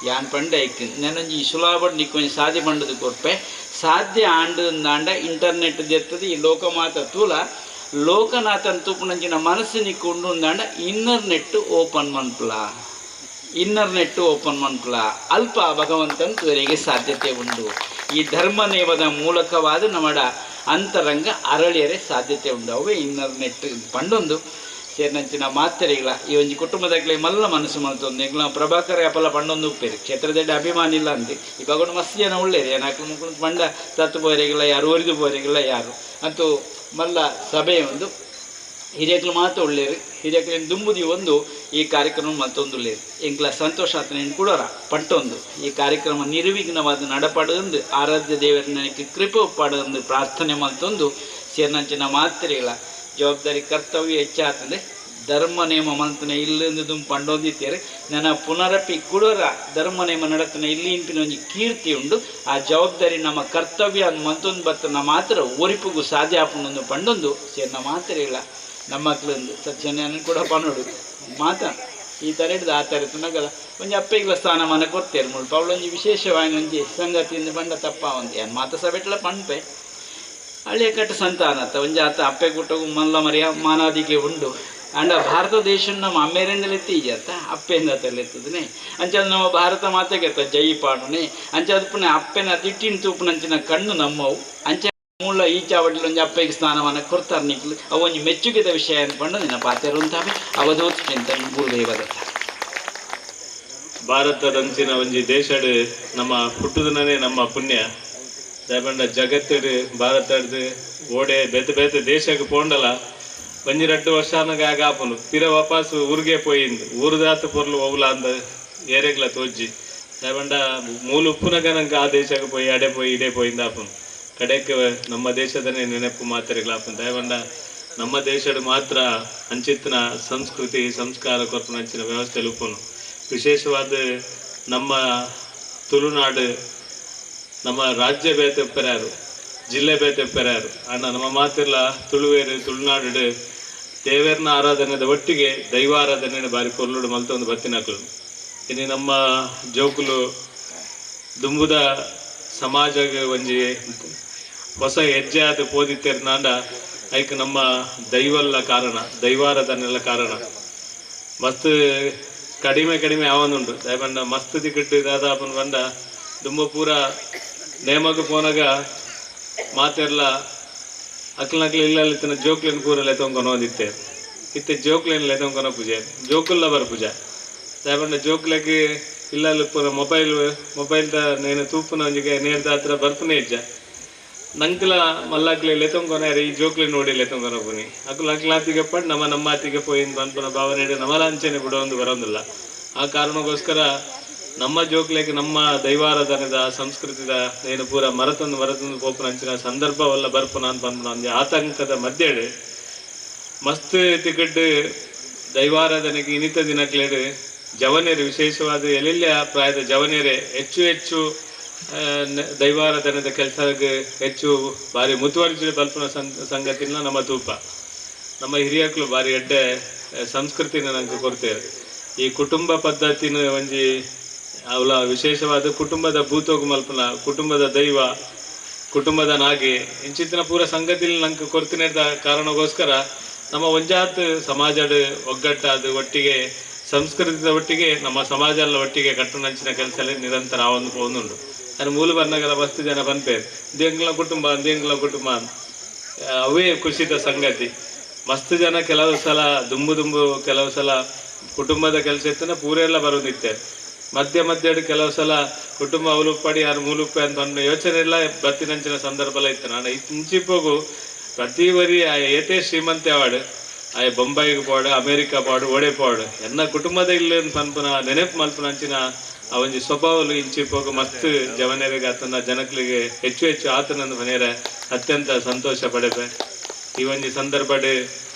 ಯಾನ್ ಪಂಡೈಕ್ ನೆನೊಂಜಿ ಸುಲಾಭ ನಿಕ್ಕೊಂಜಿ ಸಾಧ್ಯ ಪಂಡದು ಕೊರ್ಪೆ ಸಾಧ್ಯ ಆಂಡ ಇಂಟರ್ನೆಟ್ ದೆತ್ತದು ಈ ಲೋಕಮಾತ ತೂಲ ಲೋಕನಾಥನ್ ತೂಪುನಂಚಿನ ಮನಸ್ಸು ನಿಕ್ಕೊಂಡು ಉಂದಾಂಡ ಇನ್ನರ್ ನೆಟ್ ಓಪನ್ ಮನ್ಪುಲ ಅಲ್ಪ ಭಗವಂತನ್ ತುಯರೆಗೆ ಸಾಧ್ಯತೆ ಉಂಡು ಈ ಧರ್ಮ ನೇಮದ ಮೂಲಕವಾದ ನಮ್ಮಡ ಅಂತರಂಗ ಅರಳಿಯರೆ ಸಾಧ್ಯತೆ ಉಂಡು ಅವೇ ಇನ್ನರ್ ನೆಟ್ ಪಂಡೊಂದು ಸೇರಿನಂಚಿನ ಮಾತೆರೆಗಳ ಈ ಒಂಜಿ ಕುಟುಂಬದಾಗಲೇ ಮಲ್ಲ ಮನಸ್ಸು ಮಲ್ತೊಂದು ಎಂಗ್ಲ ಪ್ರಭಾಕರ ಅಪಲ ಪಂಡೊಂದು ಉಪ್ಪೇರಿ ಕ್ಷೇತ್ರದಲ್ಲಿ ಅಭಿಮಾನಿ ಇಲ್ಲ ಅಂದೆ ಈ ಬಗೊಂಡು ಮಸ್ತ್ ಜನ ಒಳ್ಳೇರಿ ಏನಾಕ್ಲು ಮುಕ್ಳು ಪಂಡ ತತ್ತು ಬೋರೆಗಿಲ್ಲ ಯಾರು ಒರಿದು ಬೋರೆಗಿಲ್ಲ ಯಾರು ಅಂತೂ ಮಲ್ಲ ಸಭೆ ಒಂದು ಹಿರಿಯಕ್ಲು ಮಾತು ಒಳ್ಳೇರಿ ಹಿರಿಯಕ್ಲಿನ ದುಂಬುದಿ ಒಂದು ಈ ಕಾರ್ಯಕ್ರಮ ಮತ್ತೊಂದುಳ್ಳೇರಿ ಎಂಕ್ಲ ಸಂತೋಷ ಆತನೇನು ಕೂಡರ ಪಟ್ಟೊಂದು ಈ ಕಾರ್ಯಕ್ರಮ ನಿರ್ವಿಘ್ನವಾದ ನಡಪಡೊಂದು ಆರಾಧ್ಯ ದೇವರ ನನಗೆ ಕೃಪೆ ಉಪ್ಪಾಡೊಂದು ಪ್ರಾರ್ಥನೆ ಮತ್ತೊಂದು ಸೇರಿನಂಚಿನ ಮಾತೆರೆಗಳ ಜವಾಬ್ದಾರಿ ಕರ್ತವ್ಯ ಹೆಚ್ಚಾಗ್ತದೆ ಧರ್ಮ ನೇಮ ಮಂತನ ಇಲ್ಲಂದು ಪಂಡೊಂದಿತ್ತೇರೆ ನನ್ನ ಪುನರಪಿ ಕುಡರ ಧರ್ಮ ನೇಮ ನಡತನ ಇಲ್ಲಿ ಇಂಪಿನ ಒಂಜಿ ಕೀರ್ತಿ ಉಂಡು ಆ ಜವಾಬ್ದಾರಿ ನಮ್ಮ ಕರ್ತವ್ಯ ಅದು ಮಂತೊಂದು ಬರ್ತನ ಮಾತ್ರ ಒರಿಪುಗು ಸಾಧ್ಯ ಆಪುಂಡು ಪಂಡೊಂದು ಸೇರಿನ ಮಾತೆರೆಗಳ ನಮ್ಮ ಮಕ್ಳಂದು ಸತ್ಯನ ಕೂಡ ಪನ್ನೋಡು ಮಾತ ಈ ಥರ ಹಿಡಿದು ಆ ಥರ ನಗದ ಒಂಜಿ ಅಪ್ಪೆಗಳ ಸ್ಥಾನಮಾನ ಕೊಡ್ತೇವೆ ಮುಲ್ಪ ಅವಳೊಂಜಿ ವಿಶೇಷವಾಗಿ ಒಂಜಿ ಸಂಗತಿಯಿಂದ ಬಂಡ ತಪ್ಪ ಒಂದು ಏನು ಮಾತ ಸಭೆಟ್ಲ ಪಣ್ಪೆ ಹಳ್ಳಿಯ ಕಟ್ಟ ಸಂತಾನತ್ತ ಒಂಜಿ ಆತ ಅಪ್ಪೆ ಕುಟ್ಟಗು ಮಲ್ಲ ಮರಿಯ ಮಾನಾದಿಗೆ ಉಂಡು ಅಂಡ ಭಾರತ ದೇಶ ನಮ್ಮ ಅಮ್ಮೇರಿಂದಲೆತ್ತಿ ಈಜತ್ತ ಅಪ್ಪೆಂದಲೆತ್ತದನೆ ಅಂಚದ ನಮ್ಮ ಭಾರತ ಮಾತೆಗೆತ್ತ ಜೈ ಪಾಡುನೆ ಅಂಚದ ಪುನಃ ಅಪ್ಪೆನ ತಿಟ್ಟಿನ ತೂಪುನಂಚಿನ ಕಣ್ಣು ನಮ್ಮವು ಅಂಚ ಮೂಲ ಈಚಾವಡ್ಲಿ ಒಂಜಿ ಅಪ್ಪೆಗೆ ಸ್ನಾನವನ್ನ ಕೊಡ್ತಾರೆ ನಿಕ್ಲು ಅವು ಒಂಜಿ ಮೆಚ್ಚುಗೆದ ವಿಷಯ ಅನ್ಕೊಂಡು ನಿನ್ನ ಪಾತೆರು ಅಂತಾವೆ ಅವಧೋತ್ಸಂತ ಗುರುದೇವದತ್ತ ಭಾರತದಂಚಿನ ಒಂಜಿ ದೇಶಡ್ ನಮ್ಮ ಹುಟ್ಟುದನೇ ನಮ್ಮ ಪುಣ್ಯ ದಯಪಂಡ ಜಗತ್ತಡು ಭಾರತಡ್ದು ಓಡೆ ಬೇತೆ ಬೇತೆ ದೇಶಕ್ಕೆ ಪೋಂಡಲ ಒಂಜಿ 2 ವರ್ಷನಾಗ ಆಗಾಪನು ಪಿರ ವಾಪಸ್ ಊರಿಗೆ ಪೋಯಿಂದು ಊರುದಾತ ಪೊರ್ಲು ಹೋಗ್ಲ ಅಂದ ಏರೆಗ್ಲ ತೋಜ್ಜಿ ದಯಪಂಡ ಮೂಲ ಉಪ್ಪುನಗ ನಂಗೆ ಆ ದೇಶಕ್ಕೆ ಪೋಯಿ ಅಡೆ ಪೋಯಿ ಇಡೆ ಪೋಯಿಂದ ಆಪನು ಕಡೆಗೆ ನಮ್ಮ ದೇಶದನೇ ನೆನಪು ಮಾತ್ರೆಗಳಾಪನು ದಯಪಂಡ ನಮ್ಮ ದೇಶದ ಮಾತ್ರ ಅಂಚಿತ್ತಿನ ಸಂಸ್ಕೃತಿ ಸಂಸ್ಕಾರ ಕೊರ್ಪನ ಅಂಚಿನ ವ್ಯವಸ್ಥೆಯಲ್ಲಿ ಉಪ್ಪನು ವಿಶೇಷವಾದ ನಮ್ಮ ತುಳುನಾಡು ನಮ್ಮ ರಾಜ್ಯ ಬೇತೆ ಪೆರಾರು ಜಿಲ್ಲೆ ಬೇತೆ ಪೆರಾರು ಅಣ್ಣ ನಮ್ಮ ಮಾತಿಲ್ಲ ತುಳುವೇರು ತುಳುನಾಡು ದೇವರನ ಆರಾಧನೆದ ಒಟ್ಟಿಗೆ ದೈವಾರಾಧನೆ ಬಾರಿ ಕೊರ್ಲುಡು ಮಲ್ತೊಂದು ಬತ್ತಿನಕಲು ಇನ್ನು ನಮ್ಮ ಜೋಕುಲು ದುಂಬುದ ಸಮಾಜಗೆ ಒಂಜಿ ಹೊಸ ಹೆಜ್ಜೆ ಆದ ಪೋದಿತ್ತೇರು ನಾಂಡ ಐಕ್ ನಮ್ಮ ದೈವಲ್ಲ ಕಾರಣ ದೈವಾರಾಧನೆಲ್ಲ ಕಾರಣ ಮಸ್ತ್ ಕಡಿಮೆ ಆವನುಂಡು ದಯಪಂಡ ಮಸ್ತ್ ತಿಕ್ಕಟ್ಟು ಇದಾದ ಅಪ್ಪನ ಬಂಡ ದುಂಬ ಪೂರ ನೇಮಕ್ಕೆ ಪೋನಾಗ ಮಾತೆಲ್ಲ ಅಕ್ಲನಕ್ಲು ಇಲ್ಲಿನ ಜೋಕ್ಲಿನ ಪೂರಲ್ಲೇ ತೊಗೊಂಡು ಹೋದಿತ್ತೇರು ಇತ್ತೆ ಜೋಕ್ಲಿನಲ್ಲೇ ತೊಗೊಂಡು ಪೂಜೆ ಜೋಕುಲ್ಲ ಬರ ಪೂಜೆ ದಯಪಂಡ ಜೋಕ್ಲಕ್ಕೆ ಇಲ್ಲಲ್ಲಿ ಪೂರ ಮೊಬೈಲ್ದ ನೇನು ತೂಪುನ ಒಂಜಿಗೆ ನೇರ್ದ ಹತ್ರ ಬರ್ಪುನೇ ಇಜ್ಜ ನಂಕ್ಲ ಮಲ್ಲಾಕ್ಲೆ ಲೆತೊಂಗೊನಾರೆ ಈ ಜೋಕ್ಲಿ ನೋಡಿ ಲೆತೊಂಗೊನ ಪುನಿ ಅಕ್ಲ ಅಕ್ಲಾತಿಗೆ ಪಡ್ ನಮ್ಮ ಆತಿಗೆ ಪೋಯಿಂದ ಬಂದ್ಪನ ಭಾವನೆ ನಮ್ಮಲ ಅಂಚನೆ ಬಿಡೋದು ಬರೋದಿಲ್ಲ ಆ ಕಾರಣಕ್ಕೋಸ್ಕರ ನಮ್ಮ ಜೋಕ್ಲೆಗೆ ನಮ್ಮ ದೈವಾರಾಧನೆದ ಸಂಸ್ಕೃತಿದ ಏನು ಪೂರ ಮರತೊಂದು ಪೋಪನ ಅಂಚಿನ ಸಂದರ್ಭವಲ್ಲ ಬರ್ಪನ ಅಂತ ಬಂದ್ಪನ ಅಂಜೆ ಆತಂಕದ ಮಧ್ಯೆ ಮಸ್ತ್ ತಿಕಟ್ಟು ದೈವಾರಾಧನೆಗೆ ಇನಿತ ದಿನಕ್ಲೇಡು ಜವನೇರು ವಿಶೇಷವಾದ ಎಲ್ಲೆಲ್ಲ ಪ್ರಾಯದ ಜವನೇರೆ ಹೆಚ್ಚು ದೈವಾರಾಧನೆದ ಕೆಲಸಕ್ಕೆ ಹೆಚ್ಚು ಬಾರಿ ಮುತುವರ್ಜಿ ಬಲ್ಪನ ಸಂಗತಿನ ನಮ್ಮ ತೂಪ ನಮ್ಮ ಹಿರಿಯಕ್ಕಳು ಬಾರಿ ಎಡ್ಡೆ ಸಂಸ್ಕೃತಿನ ನಂಗೆ ಕೊಡ್ತೇವೆ. ಈ ಕುಟುಂಬ ಪದ್ಧತಿನ ಒಂಜಿ ಅವಳ ವಿಶೇಷವಾದ ಕುಟುಂಬದ ಭೂತೋಗು ಮಲ್ಪನ, ಕುಟುಂಬದ ದೈವ, ಕುಟುಂಬದ ನಾಗೆ ಇಂಚಿತ್ತಿನ ಪೂರ ಸಂಗತಿಲಿ ನಂಗೆ ಕೊಡ್ತೀನಿ ಕಾರಣಕ್ಕೋಸ್ಕರ ನಮ್ಮ ಒಂಜಾತ್ ಸಮಾಜದ ಒಗ್ಗಟ್ಟಾದ ಒಟ್ಟಿಗೆ ಸಂಸ್ಕೃತಿದ ಒಟ್ಟಿಗೆ ನಮ್ಮ ಸಮಾಜ ಎಲ್ಲ ಒಟ್ಟಿಗೆ ಕಟ್ಟುನಂಚಿನ ಕೆಲಸ ನಿರಂತರ ಒಂದುಂಡು. ನಾನು ಮೂಲ ಬಂದಾಗಲ್ಲ ಮಸ್ತ್ ಜನ ಬಂತೇವೆ, ದೇಂಗ್ಲ ಕುಟುಂಬ ಅವೇ ಖುಷಿದ ಸಂಗತಿ. ಮಸ್ತ್ ಜನ ಕೆಲವು ಸಲ ದುಂಬು ಕೆಲವು ಸಲ ಕುಟುಂಬದ ಕೆಲಸ ಇತ್ತನ ಪೂರೆಲ್ಲ ಬರೋದಿತ್ತೆ. ಮಧ್ಯ ಕೆಲವು ಸಲ ಕುಟುಂಬ ಅವಲುಪ್ಪಡಿ ಯಾರು ಮೂಲುಪ್ಪೆ ಅಂತ ಒಂದು ಯೋಚನೆ ಎಲ್ಲ ಬತ್ತಿನಂಚಿನ ಸಂದರ್ಭ ಎಲ್ಲ ಇತ್ತು. ನಾನು ಇಂಚಿಪ್ಪೋಗು ಪ್ರತಿ ವರಿ ಏತೇ ಶ್ರೀಮಂತೆ ಅವಾರ್ಡ್ ಆಯ್ ಬೊಂಬಾಯಿಗೆ ಪಾಡು, ಅಮೇರಿಕಾ ಪಾಡು, ಓಡೆ ಪಾಡು ಎನ್ನ ಕುಟುಂಬದ ಇಲ್ಲ ಪನ್ಪುನ ನೆನಪು ಮಲ್ಪನಂಚಿನ ಆ ಒಂಜಿ ಸ್ವಭಾವಲು ಇಂಚಿಪ್ಪೋಗು ಮಸ್ತ್ ಜವನೆರಿಗೆ ಆತನ ಜನಕ್ಲಿಗೆ ಹೆಚ್ಚು ಆತನಂದು ಮನೆಯರ ಅತ್ಯಂತ ಸಂತೋಷ ಪಡೆದೆ. ಈ ಒಂಜಿ ಸಂದರ್ಭಡ್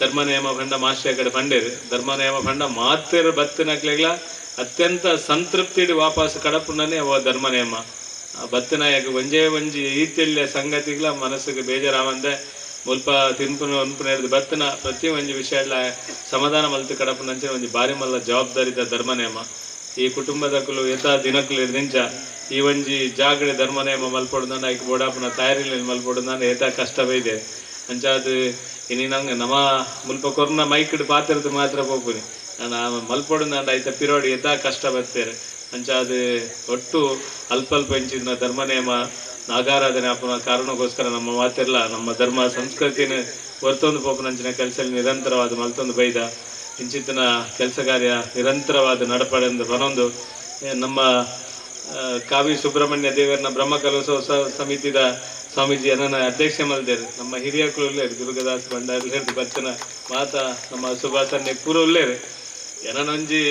ಧರ್ಮನೇಮ ಫಂಡ ಮಾಸ್ಟರ್ ಕಡೆ ಫಂಡೇರು ಧರ್ಮನೇಮ ಫಂಡ ಮಾತ್ರ ಬತ್ತಿನಕ್ಲೆಗ್ಲ ಅತ್ಯಂತ ಸಂತೃಪ್ತಿಡ್ ವಾಪಸ್ ಕಡಪುಂಡನೇ ಅವ ಧರ್ಮನೇಮ ಬತ್ತಿನಾಯಕ ಒಂಜಿ ಈತಿಲ್ಯ ಸಂಗತಿಗಳ ಮನಸ್ಸಿಗೆ ಬೇಜಾರಾವಂದೆ ಮುಲ್ಪ ತಿನ್ಪುನ ಬತ್ತಿನ ಪ್ರತಿ ಒಂಜಿ ವಿಷಯ ಎಲ್ಲ ಸಮಾಧಾನ ಮಲ್ತು ಕಡಪುನಂಚೆ ಒಂಜಿ ಬಾರಿ ಮಲ್ಲ ಜವಾಬ್ದಾರಿದ ಧರ್ಮನೇಮ. ಈ ಕುಟುಂಬದಕ್ಕಲು ಯಥಾ ದಿನಕ್ಕಲು ನಿಂಚ ಈ ಒಂಜಿ ಜಾಗಡೆ ಧರ್ಮನೇಮ ಮಲ್ಪೊಡುದಾನ ಐಕ್ ಬೋಡಾಪುನ ತಯಾರಿಲಿ ಮಲ್ಪೊಡುದಾನ ಯಥಾ ಕಷ್ಟವೈದೆ ಅಂಚಾದ ಇನಿ ನಂಗೆ ನಮ್ಮ ಮುಲ್ಪ ಕೊರೋನಾ ಮೈಕ್ಡ್ ಪಾತ್ರದ ಮಾತ್ರ ಹೋಗ್ತೀನಿ ನಾನು ಮಲ್ಪೊಡುದಾಂಡ ಐತ ಪಿರೋಡಿ ಯಥಾ ಕಷ್ಟ ಬರ್ತೇನೆ ಅಂಚಾದ ಒಟ್ಟು ಅಲ್ಪ ಇಂಚಿನ ಧರ್ಮನೇಮ ನಾಗಾರಾಧನೆ ಆಪುನ ಕಾರಣಕ್ಕೋಸ್ಕರ ನಮ್ಮ ಮಾತೆಲ್ಲ ನಮ್ಮ ಧರ್ಮ ಸಂಸ್ಕೃತಿನ ಹೊರ್ತೊಂದು ಪೋಪನಂಚಿನ ಕೆಲಸ ನಿರಂತರವಾದ ಮಲ್ತೊಂದು ಬೈದ ಇಂಚಿತ್ತಿನ ಕೆಲಸ ಕಾರ್ಯ ನಿರಂತರವಾದ ನಡಪಡೆಂದು ಬರೊಂದು ನಮ್ಮ ಕಾವಿ ಸುಬ್ರಹ್ಮಣ್ಯ ದೇವರನ್ನ ಬ್ರಹ್ಮಕಲಶೋತ್ಸವ ಸಮಿತಿದ ಸ್ವಾಮೀಜಿ ನನ್ನ ಅಧ್ಯಕ್ಷ ಮಲ್ದೇರು ನಮ್ಮ ಹಿರಿಯಕ್ಕಳು ಉಳ್ಳೇರು ದುರ್ಗದಾಸ್ ಭಂಡಾರಿ ಹಿಡಿದು ಬಚ್ಚನ ಮಾತ ನಮ್ಮ ಸುಭಾಸನ್ನೆ ಪೂರ ಉಳ್ಳೇರು ಏನೊಂಜಿ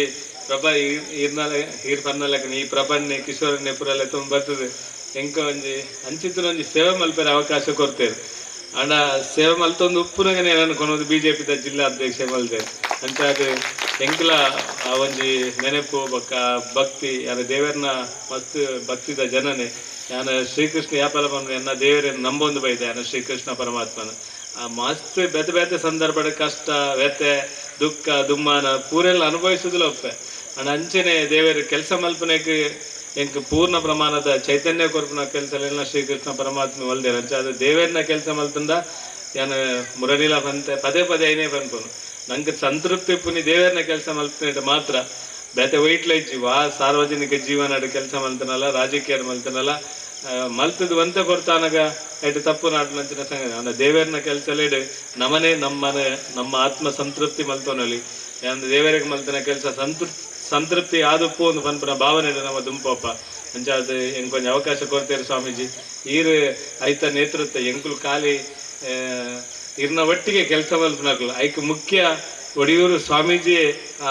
ಪ್ರಭಾ ಹೀರ್ ಪನ್ನಲೆಕ್ಕನ ಈ ಪ್ರಭನ್ನೆ ಕಿಶೋರನ್ನೇ ಪೂರಲ್ಲ ತುಂಬ ಬರ್ತದೆ ಎಂಕ ಒಂಜಿ ಅಂಚಿತ್ತಿನ ಒಂಜಿ ಸೇವೆ ಮಲ್ಪೇರೆ ಅವಕಾಶ ಕೊಡ್ತೇವೆ ಅಂಡ ಸೇವೆ ಮಲ್ತೊಂದು ಉಪ್ಪುನಗನೆ ನಾನು ಕೊನೋದು ಬಿಜೆಪಿದ ಜಿಲ್ಲಾ ಅಧ್ಯಕ್ಷ ಮಲ್ದೇರು ಅಂಚಾದ ಎಂಕ್ಲ ಆ ಒಂಜಿ ನೆನಪು ಬೊಕ್ಕ ಭಕ್ತಿ ಯಾರ ದೇವರನ್ನ ಮಸ್ತ್ ಭಕ್ತಿದ ಜನನೇ ನಾನು ಶ್ರೀಕೃಷ್ಣ ಯಾಪಲ ಬಂದು ಎನ್ನ ದೇವರನ್ನು ನಂಬೊಂದು ಬೈದೆ ನಾನು ಶ್ರೀಕೃಷ್ಣ ಪರಮಾತ್ಮನ ಆ ಮಸ್ತ್ ಬೇತೆ ಸಂದರ್ಭದ ಕಷ್ಟ ವ್ಯತೆ ದುಃಖ ದುಮ್ಮಾನ ಪೂರೆಲ್ಲ ಅನುಭವಿಸುದಿಲ್ಲ ಒಪ್ಪೆ ಅಂಡ್ ಅಂಚೆನೆ ದೇವರ ಕೆಲಸ ಮಲ್ಪನೆಗೆ ಎಂಕ್ ಪೂರ್ಣ ಪ್ರಮಾಣದ ಚೈತನ್ಯ ಕೊರ್ಪನ ಕೆಲಸ ಎಲ್ಲ ಶ್ರೀಕೃಷ್ಣ ಪರಮಾತ್ಮ ಒಲ್ದೇರು ಅಂಚಾದ ದೇವರನ್ನ ಕೆಲಸ ಮಲ್ತಂದ ನಾನು ಮುರಳಿಲ ಬಂತೆ ಪದೇ ಐನೇ ಬಂದ್ಪನು ನಂಗೆ ಸಂತೃಪ್ತಿ ಪುನಿ ದೇವರನ್ನ ಕೆಲಸ ಮಲ್ಪನೆ ಮಾತ್ರ ಬೇತೆ ವೈಟ್ಲ ಇಜ್ಜಿ ಸಾರ್ವಜನಿಕ ಜೀವನ ಕೆಲಸ ಮಲ್ತನಲ್ಲ ರಾಜಕೀಯ ಮಲ್ತನಲ್ಲ ಮಲ್ತದ ಒಂತ ಕೊಡ್ತಾನಾಗ ಐಟು ತಪ್ಪು ನಾಟಿನಂಚಿನ ಸಂಗತಿ ಅಂದ ದೇವರನ್ನ ಕೆಲಸ ಲೇಡು ನಮ್ಮನೆ ನಮ್ಮ ಆತ್ಮ ಸಂತೃಪ್ತಿ ಮಲ್ತೋನಲ್ಲಿ ಅಂದ ದೇವರಿಗೆ ಮಲ್ತನ ಕೆಲಸ ಸಂತೃಪ್ತಿ ಆದಪ್ಪು ಒಂದು ಪನ್ಪನ ಭಾವನೆ ನಮ್ಮ ದುಂಪಪ್ಪ ಅಂಚಾದ ಎಂಕ್ ಕೊಂಚ ಅವಕಾಶ ಕೊಡ್ತೇವೆ ಸ್ವಾಮೀಜಿ ಈರು ಐತ ನೇತೃತ್ವ ಎಂಕುಲು ಖಾಲಿ ಇರ್ನ ಒಟ್ಟಿಗೆ ಕೆಲಸ ಮಲ್ಪನಾಗ್ಲು ಐಕ್ ಮುಖ್ಯ ಒಡಿಯೂರು ಸ್ವಾಮೀಜಿ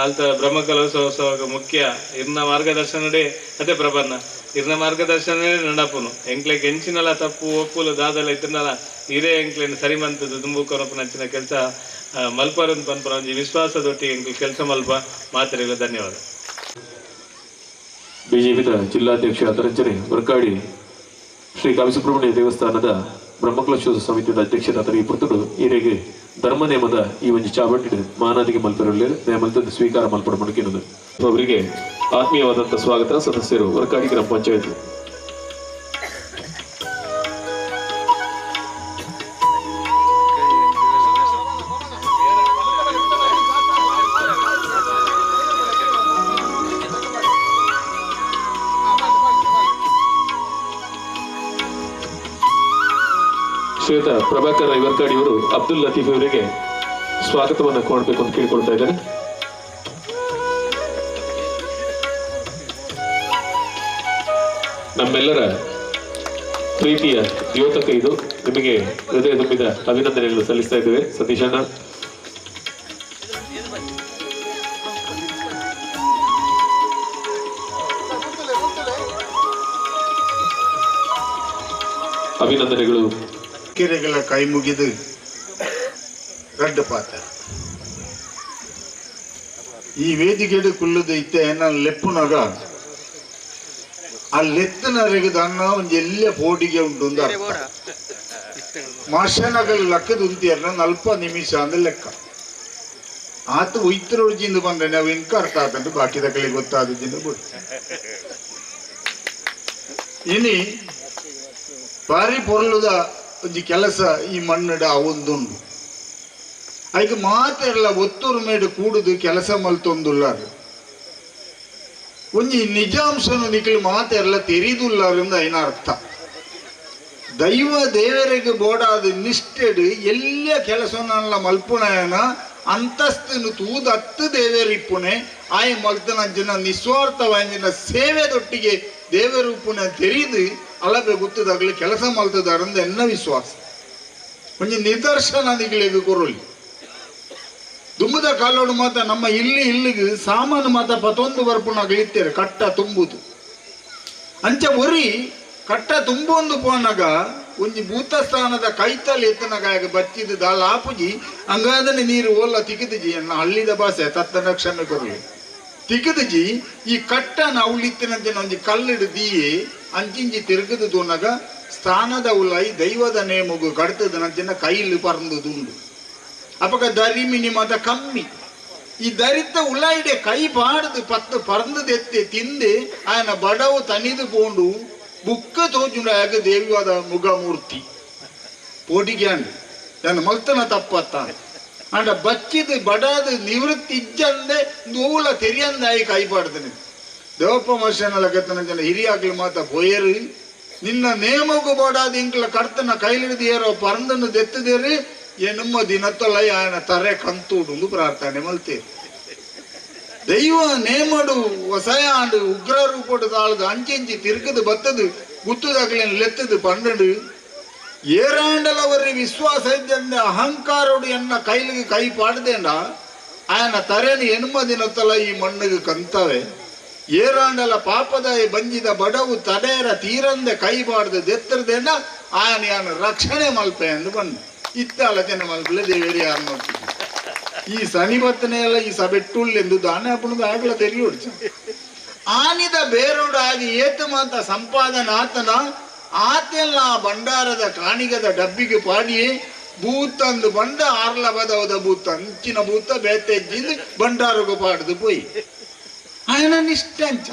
ಆಲ್ತ ಬ್ರಹ್ಮಕಲಶೋತ್ಸವ ಮುಖ್ಯ ಇರ್ನ ಮಾರ್ಗದರ್ಶನಡೆ ಅದೇ ಪ್ರಬಂಧ ಇರ್ನ ಮಾರ್ಗದರ್ಶನವೇ ನಡಪುನು ಎಂಕ್ಲೆಗೆ ಎಂಚಿನಲ್ಲ ತಪ್ಪು ಒಪ್ಪುಲು ದಾದಲ್ಲ ಇತ್ತನಲ್ಲ ಹಿರೇ ಎಂಕ್ಲೇನು ಸರಿ ಮಂತದ್ದು ದುಂಬುಕೊನಪ್ಪನ ಹಂಚಿನ ಕೆಲಸ ಮಲ್ಪರಂತ ಪನ್ಪರ ಒಂಜಿ ವಿಶ್ವಾಸದೊಟ್ಟಿಗೆ ಎಂಕ್ಲು ಕೆಲಸ ಮಲ್ಪ ಮಾತ್ರೆಗಳು ಧನ್ಯವಾದ. ಬಿಜೆಪಿದ ಜಿಲ್ಲಾಧ್ಯಕ್ಷ ತರಂಜನೆ ವರ್ಕಾಡಿ ಶ್ರೀ ಕಾವಿ ಸುಬ್ರಹ್ಮಣ್ಯ ದೇವಸ್ಥಾನದ ಬ್ರಹ್ಮಕಲಶೋತ್ಸವ ಸಮಿತಿಯ ಅಧ್ಯಕ್ಷರಾದ ಈ ಪುರ್ತರು ಈರೆಗೆ ಧರ್ಮನೇಮದ ಈ ಒಂದು ಚಾವಟಿ ಮಾನದಿಗೆ ಮಲ್ಪರಲ್ಲೇ ನೇಮಲ್ತದ್ದು ಸ್ವೀಕಾರ ಮಲ್ಪಡ ಮುಡುಕಿನದು ಅವರಿಗೆ ಆತ್ಮೀಯವಾದಂಥ ಸ್ವಾಗತ. ಸದಸ್ಯರು ವರ್ಕಾಡಿ ಗ್ರಾಮ ಪಂಚಾಯತ್ ಶ್ರೀಯುತ ಪ್ರಭಾಕರ್ ಐವರ್ಕಾಡಿ ಅವರು ಅಬ್ದುಲ್ ಲತೀಫ್ ಅವರಿಗೆ ಸ್ವಾಗತವನ್ನು ಕೊಡಬೇಕು ಅಂತ ಕೇಳಿಕೊಳ್ತಾ ಇದ್ದಾರೆ. ನಮ್ಮೆಲ್ಲರ ಪ್ರೀತಿಯ ದ್ಯೋತಕ ಇದು. ನಿಮಗೆ ಹೃದಯ ತುಂಬಿದ ಅಭಿನಂದನೆಗಳು ಸಲ್ಲಿಸ್ತಾ ಇದ್ದೇವೆ. ಸತೀಶಣ್ಣ ಅಭಿನಂದನೆಗಳು. ಕೆರೆಗಳ ಕೈ ಮುಗಿದು ಗಡ್ಡ ಪಾತ್ರ ಈ ವೇದಿಕೆಡು ಕುಲ್ಲುದು ಇತ್ತೆ ನಾನು ಲೆಪ್ಪುನಾಗ ಆ ಲೆತ್ತನರೆಗೆ ದನ್ನ ಒಂದು ಎಲ್ಲ ಪೋಟಿಗೆ ಉಂಟು ಮಾಷನಗಳು ಲೆಕ್ಕದ ಉಂತಿಯನ್ನ 40 ನಿಮಿಷ ಅಂದ್ರೆ ಲೆಕ್ಕ ಆತ ಉಯ್ತರೊಳಜಿಂದ ಬಂದ್ರೆ ನಾವು ಎಂಕ ಅರ್ಥ ಆತಂಟು ಬಾಕಿದ ಕಲೆ ಗೊತ್ತಾದದಿಂದ ಬಿಡು ಇನಿ ಬಾರಿ ಪೊರ್ಲುದ ಒಂಜಿ ಕೆಲಸ ಈ ಮಣ್ಣಡ ಅವೊಂದುಂಡು ಐಕ್ ಮಾತೆಲ್ಲ ಒತ್ತೂರು ಮೇಡು ಕೂಡುದು ಕೆಲಸ ಮಲ್ತೊಂದುಲ್ಲಾರು ಒಂಜಿ ನಿಜಾಂಶನು ನಿಖಿಲ್ ಮಾತೆಲ್ಲ ತೆರೀದುಲ್ಲಾರಿಂದ ಐನ ಅರ್ಥ ದೈವ ದೇವರಿಗೆ ಬೋಡಾದ ನಿಷ್ಠೆಡು ಎಲ್ಲ ಕೆಲಸವನ್ನೆಲ್ಲ ಮಲ್ಪುಣಯನ ಅಂತಸ್ತನು ತೂದತ್ತು ದೇವರಿಪ್ಪುನೆ ಆಯ ಮಲ್ತನಂಚಿನ ನಿಸ್ವಾರ್ಥವಂಜಿನ ಸೇವೆದೊಟ್ಟಿಗೆ ದೇವರುಪ್ಪುನೆ ತೆರೀದು ಅಲಬೆ ಗೊತ್ತದಾಗಲಿ ಕೆಲಸ ಮಲ್ತದಾರಂದ ಎನ್ನ ವಿಶ್ವಾಸ ಒಂಜಿ ನಿದರ್ಶನ ನಿಗಳಿಗೆ ಕೊರಲಿ ದುಂಬುದ ಕಾಲೋಡು ಮಾತ ನಮ್ಮ ಇಲ್ಲಿಗೆ ಸಾಮಾನು ಮಾತ ಪತೊಂದು ಬರ್ಪುನಾಗ ಇತ್ತೇರೆ ಕಟ್ಟ ತುಂಬುದು ಅಂಚ ಒರಿ ಕಟ್ಟ ತುಂಬೊಂದು ಪೋನಾಗ ಒಂಜಿ ಭೂತಸ್ಥಾನದ ಕೈತಲ್ಲಿ ಎತ್ತನಾಗ ಬಚ್ಚಿದ ದಾಲ್ ಆಪುಜಿ ಹಂಗಾದನೆ ನೀರು ಓಲ್ಲ ತಿಕ್ಕಿದಜಿ ಅನ್ನ ಹಳ್ಳಿದ ಭಾಷೆ ತತ್ತನ ಕ್ಷಮೆ ಕೊರಲಿ ತಿಕ್ಕಿದಜಿ ಈ ಕಟ್ಟನ ಅವಳಿತ್ತಿನಂಚಿನ ಒಂಜಿ ಕಲ್ಲಿಡು ದೀಯೆ ಅಂಚಿಂಜಿ ತಿರುಗದು ತೋನಾಗ ಸ್ಥಾನದ ಉಲೈ ದೈವದ ನೇಮಗು ಕಡ್ತದ ನಂಚಿನ ಕೈಲಿ ಪರಂದುದುಂಡು ಅಪಗ ದರಿ ಮಿನಿಮದ ಕಮ್ಮಿ ಈ ದರಿತ ಉಲಾಯಿಡೆ ಕೈ ಪಾಡ್ದು ಪತ್ತು ಪರಂದದ ಎತ್ತೆ ತಿಂದೆ ಆಯನ ಬಡವು ತನಿದು ಪೋಂಡು ಬುಕ್ಕ ತೋಜುಂಡಾಗ ದೇವಿವಾದ ಮುಗಮೂರ್ತಿ ಪೋಟಿಗ್ಯಾಂಡು ನನ್ನ ಮಲ್ತನ ತಪ್ಪತ್ತ ಅಂಡ ಬಚ್ಚಿದ ಬಡಾದ ನಿವೃತ್ತಿ ಇಜ್ಜಂದೆ ನೂಲ ತೆರಿಯಂದಾಯಿ ಕೈ ಪಾಡ್ತಾನೆ ದೇವಪ್ಪ ಮನುಷ್ಯನಲ್ಲ ಕೆತ್ತನ ಜನ ಹಿರಿಯಾಗ್ಲಿ ಮಾತ ಪೋಯರು ನಿನ್ನ ನೇಮಗು ಬಡಾದ ಇಂಕ್ಲ ಕಡ್ತನ ಕೈಲಿಡಿದು ಏರೋ ಪರಂದನ್ನು ದೆತ್ತದೇರಿ ಎನ್ನುಮ್ಮ ದಿನತ್ತೊಲ್ಲ ಆಯನ ತರೆ ಕಂತೂಡು ಪ್ರಾರ್ಥನೆ ಮಲ್ತೇವೆ ದೈವ ನೇಮಡು ಹೊಸಯಾಂಡು ಉಗ್ರ ರೂಪಡು ತಾಳ್ದು ಅಂಚೆಂಚಿ ತಿರುಕದು ಬತ್ತದು ಗುತ್ತದಾಗ್ಲೇನು ಲೆತ್ತದು ಪಂಡಡು ಏರಾಂಡಲವರಿ ವಿಶ್ವಾಸ ಇದ್ದಂದೆ ಅಹಂಕಾರೋಡು ಎನ್ನ ಕೈಲಿಗೆ ಕೈ ಪಾಡ್ದೇಂಡ ಆಯನ ತರೆನು ಎನ್ನುಮ್ಮ ದಿನತ್ತಲ್ಲ ಈ ಮಣ್ಣಿಗೆ ಕಂತವೆ ಏರಾಂಡಲ ಪಾಪದ ಬಂಜಿದ ಬಡವು ತಡೆಯರ ತೀರಂದೆ ಕೈ ಪಾಡ್ದು ದೆತ್ತರದೇಂಡ ಆಯನ ಯಾನ ರಕ್ಷಣೆ ಮಲ್ಪೆ ಎಂದು ಬಂದು ಇತ್ತ ಆಲೋಚನೆ ಮಲ್ಪಲೆ ದೇವೇರಿ ಯಾರು ನೋಡ್ತೀವಿ ಈ ಸನಿಬತ್ತನೆ ಎಲ್ಲ ಈ ಸಬೆಟ್ಟುಳ್ಳೆಂದು ದಾನೆ ಅಪ್ಪಣದ ಆಗಲ ತೆರಿಯೋಡ್ಚ ಆನಿದ ಬೇರೋಡು ಆಗಿ ಏತು ಮಾತ ಸಂಪಾದನೆ ಆತನ ಆತೆಲ್ಲ ಭಂಡಾರದ ಕಾಣಿಗದ ಡಬ್ಬಿಗೆ ಪಾಡಿಯೇ ಭೂತಂದು ಬಂಡ ಆರ್ಲ ಬದವದ ಭೂತ ಅಂಚಿನ ಭೂತ ಬೇತೆಜ್ಜಿಂದು ಭಂಡಾರಗೂ ಪಾಡ್ದು ಪೋಯಿ ಆಯನ ನಿಷ್ಠೆ ಅಂಚ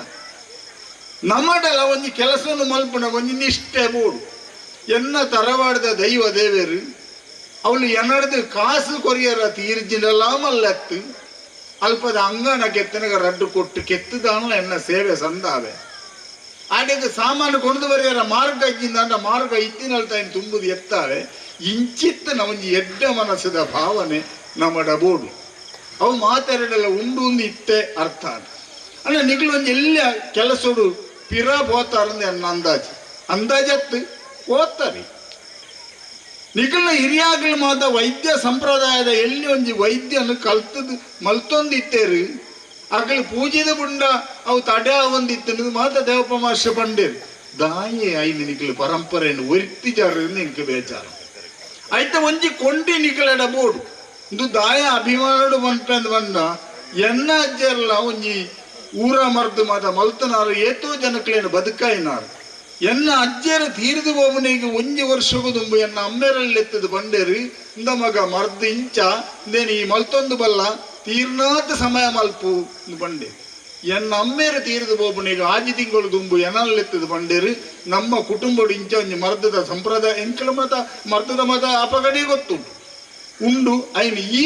ನಮ್ಮಡಲ ಒಂಜಿ ಕೆಲಸವನ್ನು ಮಲ್ಪನ ಒಂಜಿ ನಿಷ್ಠೆ ಬೋಡು ಎನ್ನ ತರವಾಡ್ದ ದೈವ ದೇವರು ಅವಳು ಎನ್ನಡದು ಕಾಸು ಕೊರಿಯರ ತೀರ್ಜಿನಲ್ಲ ಮಲ್ಲತ್ತು ಅಲ್ಪದ ಅಂಗನ ಕೆತ್ತನಗ ರಡ್ಡು ಕೊಟ್ಟು ಕೆತ್ತದಾನ ಎನ್ನ ಸೇವೆ ಸಂದಾವೆ ಆಡೆಗೆ ಸಾಮಾನು ಕೊಂಡು ಬರೆಯರ ಮಾರ್ಗ ಇದ್ದಿಂದ ಮಾರ್ಗ ಇತ್ತಿನಲ್ತಾಯಿನ ತುಂಬುದು ಎತ್ತಾವೆ ಇಂಚಿತ್ತ ನವಂಜಿ ಎಡ್ಡ ಮನಸ್ಸದ ಭಾವನೆ ನಮ್ಮ ಬೋಡು ಅವು ಮಾತಾಡಲ್ಲ ಉಂಡು ಒಂದು ಇತ್ತೆ ಅರ್ಥ ಅಲ್ಲ ನಿಗ್ಲು ಒಂದು ಎಲ್ಲ ಕೆಲಸಡು ಪಿರ ಹೋತಾರಂದೆ ಅನ್ನ ಅಂದಾಜತ್ತು ಓದ್ತಾರೆ ನಿಗಲ್ನ ಹಿರಿಯಾಗಲು ಮಾತ ವೈದ್ಯ ಸಂಪ್ರದಾಯದ ಎಲ್ಲಿ ಒಂಜಿ ವೈದ್ಯನು ಕಲ್ತದ್ದು ಮಲ್ತೊಂದಿತ್ತೇರು ಆಗಲು ಪೂಜಿದ ಬುಂಡ ಅವು ತಡೆ ಒಂದಿತ್ತು ಮಾತ ದೇವಪ್ಪ ಮಾಸ್ಟರ್ ಪಂಡೇರು ದಾಯೆ ಐದು ನಿಖಲು ಪರಂಪರೆಯನ್ನು ಒರ್ತಿಜಾರು ನಿಂಗೆ ಬೇಜಾರು ಆಯ್ತ ಒಂಜಿ ಕೊಂಡಿ ನಿಖಲಡ ಬೋಡು ಇದು ದಾಯ ಅಭಿಮಾನಡು ಬಂದು ಬಂದ ಎನ್ನ ಅಜ್ಜರ್ಲ ಒಂಜಿ ಊರ ಮರ್ದು ಮಾತ ಮಲ್ತನಾರು ಏತೋ ಜನಕ್ಲೇನು ಬದುಕಾಯಿನಾರು ಎನ್ನ ಅಜ್ಜರ ತೀರ್ದು ಬೋಮನಿಗೆ ಒಂಜಿ ವರ್ಷಗೂ ತುಂಬು ಎನ್ನ ಅಮ್ಮೆರಲ್ಲಿ ಎತ್ತದು ಬಂಡೇರು ಇಂದ ಮಗ ಮರ್ದು ಇಂಚ ಇಂದೇನು ಈ ಮಲ್ತೊಂದು ಬಲ್ಲ ತೀರ್ನಾಥ ಸಮಯ ಮಲ್ಪು ಬಂಡೆ ಎನ್ನ ಅಮ್ಮೇರು ತೀರ್ದು ಬೋಮನಿಗೆ ಆಜಿ ತಿಂಗಳು ತುಂಬು ಎನ್ನಲ್ಲೆತ್ತದು ಬಂಡೇರು ನಮ್ಮ ಕುಟುಂಬಡು ಇಂಚ ಒಂಜಿ ಮರ್ದದ ಸಂಪ್ರದಾಯ ಎಂಕಲ ಮತ ಮರ್ದದ ಮತ ಅಪಗಡಿ ಗೊತ್ತುಂಟು ಉಂಡು ಐನು ಈ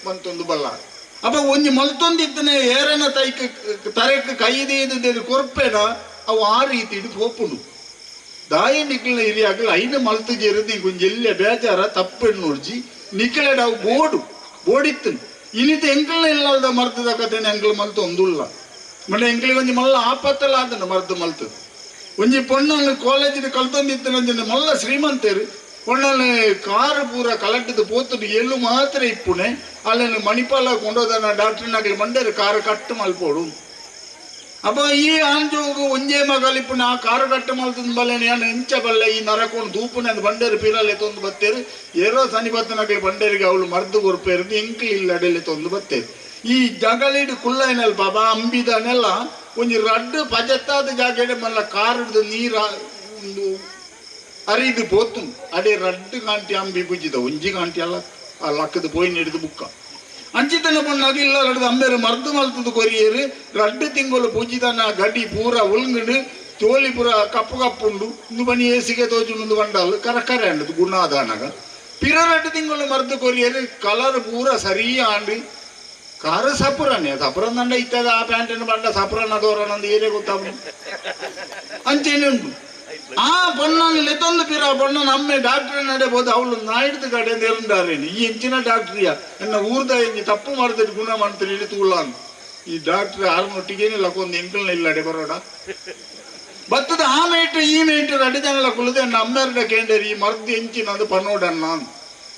ಬಂತೊಂದು ಬಲ್ಲ ಅಪ್ಪ ಒಂಜಿ ಮಲ್ತೊಂದಿತ್ತನೆ ಏರನ ತೈಕ ತರೆಕ್ ಕೈದೇದು ಕೊರ್ಪೆನ ಅವು ಆ ರೀತಿ ಹೋಪುಂಡು ದಾಯ ನಿಖಿಲ್ನ ಹಿರಿಯಾಗಲು ಐದು ಮಲ್ತು ಜೇರಿದು ನಿಂಗೆ ಒಂಜಿ ಎಲ್ಲ ಬೇಜಾರ ತಪ್ಪೆಣ್ಣು ನೋಡ್ಜಿ ನಿಖಿಲೆಡ ಅವು ಬೋಡಿತ್ತು ಇನಿತ ಎಂಕಲ್ನ ಇಲ್ಲದ ಮರ್ತದ ಕಥೆನ ಎಂಕಲ್ ಮಲ್ತು ಒಂದುಲ್ಲ ಮನೆ ಎಂಕಲಿಗೆ ಒಂಜಿ ಮಲ್ಲ ಆಪತ್ತಲ್ಲ ಆದನ ಮರ್ದು ಮಲ್ತದ ಒಂಜಿ ಪೊಣ್ಣನ್ನು ಕಾಲೇಜಿನ ಕಲ್ತೊಂದಿತ್ತನ ಮಲ್ಲ ಶ್ರೀಮಂತರು ಪೊಣ್ಣಲ್ಲಿ ಕಾರು ಪೂರ ಕಲಟ್ಟದು ಪೋತದು ಎಲ್ಲೂ ಮಾತ್ರ ಇಪ್ಪುನೆ ಅಲ್ಲನ್ನು ಮಣಿಪಾಲ ಕೊಂಡೋದನ ಡಾಕ್ಟ್ರಿನಾಗಲಿ ಮಂಡ್ಯರು ಕಾರು ಕಟ್ಟು ಮಲ್ಪೋಡು ಅಪ್ಪ ಈ ಆಂಜೋಗು ಒಂಜೇ ಮಗಲಿಪ್ಪುನ ಆ ಕಾರು ಕಟ್ಟು ಮಲ್ತದ ಬಲ್ಲೆನ ಏನು ಇಂಚ ಬಲ್ಲೆ ಈ ನರಕೊಂಡು ದೂಪುನೆ ಅದು ಬಂಡೇರು ಪೀರಲ್ಲಿ ತೊಂದು ಬತ್ತೇರು ಏರೋ ಸನಿಬತ್ತನಾಗಲಿ ಬಂಡೇರಿಗೆ ಅವಳು ಮರ್ದು ಕೊರ್ಪೇರಿದ್ದು ಎಂಕ್ಲಿ ಇಲ್ಲ ಅಡೆಯಲ್ಲಿ ತೊಂದು ಬತ್ತೇರು ಈ ಜಗಳಿಡು ಕುಲ್ಲೈನಲ್ಲಿ ಬಾಬಾ ಅಂಬಿದನೆಲ್ಲ ಒಂಜಿ ರಡ್ಡು ಪಜತ್ತಾದ ಜಾಗಡೆ ಮಲ್ಲ ಕಾರಿಡ್ದು ನೀರ ಒಂದು ಅರಿದು ಪೋತು ಅಡೆ ರಡ್ಡು ಕಾಂಟಿ ಅಂಬಿ ಬುಜ್ಜಿದ ಒಂಜಿ ಕಾಂಟಿ ಅಲ್ಲ ಆ ಲಕ್ಕದ ಪೋಯಿನ ಹಿಡಿದು ಬುಕ್ಕ ಅಂಚಿತನ ಪಣ್ಣಾಗ ಇಲ್ಲ ಲಡ್ದು ಅಂಬೇರು ಮರ್ದು ಮಲ್ತದ ಕೊರಿಯರು 2 ತಿಂಗಳು ಪೂಜಿತನ ಗಡಿ ಪೂರ ಉಲ್ಂಗಡು ತೋಲಿ ಪೂರ ಕಪ್ಪು ಕಪ್ಪುಂಡು ಇಂದು ಬನಿ ಏಸಿಗೆ ತೋಚುಂಡು ಬಂಡಾಲು ಕರಕರೆ ಅಂಡದು ಗುಣಾದಾನಾಗ ಪಿರ 2 ತಿಂಗಳು ಮರ್ದು ಕೊರಿಯರು ಕಲರ್ ಪೂರ ಸರಿ ಆಂಡು ಕಾರ ಸಪುರನೇ ಸಪುರಂದಂಡ ಇತ್ತದ ಆ ಪ್ಯಾಂಟನ್ನು ಬಂಡ ಸಪುರನ ದೋರನಂದು ಏನೇ ಗೊತ್ತಾಗ ಅಂಚೇನೆ ಉಂಟು ಆ ಪೊಣ್ಣನ್ನು ಲೆತ್ತೊಂದು ಪಿರ ಪೊಣ್ಣನ ಅಮ್ಮೆ ಡಾಕ್ಟರ್ ನಡೆಬೋದು ಅವಳು ನಾಯ್ದು ಕಡೆಯಿಂದ ಎರುಂಡಾರೇನು ಈ ಎಂಚಿನ ಡಾಕ್ಟ್ರಿಯ ಎನ್ನ ಊರ್ದ ಎಂಜಿ ತಪ್ಪು ಮಾಡಿದ್ರೆ ಗುಣ ಮಾಡ್ತಾರೆ ತೂಳಾನ್ ಈ ಡಾಕ್ಟರ್ ಆರ್ನೊಟ್ಟಿಗೇನೆ ಲಕ್ಕೊಂದು ಎಂಕಲ್ನ ಇಲ್ಲಡೆ ಬರೋಡ ಬತ್ತದ ಆ ಮೇಟು ಈ ಮೇಟು 2 ಜನ ಕುಳಿದು ಎನ್ನ ಅಮ್ಮೆರ್ಡ ಕೇಂದ್ರಿ ಈ ಮರ್ದು ಎಂಚಿನದು ಪನ್ನೋಡನ್ನ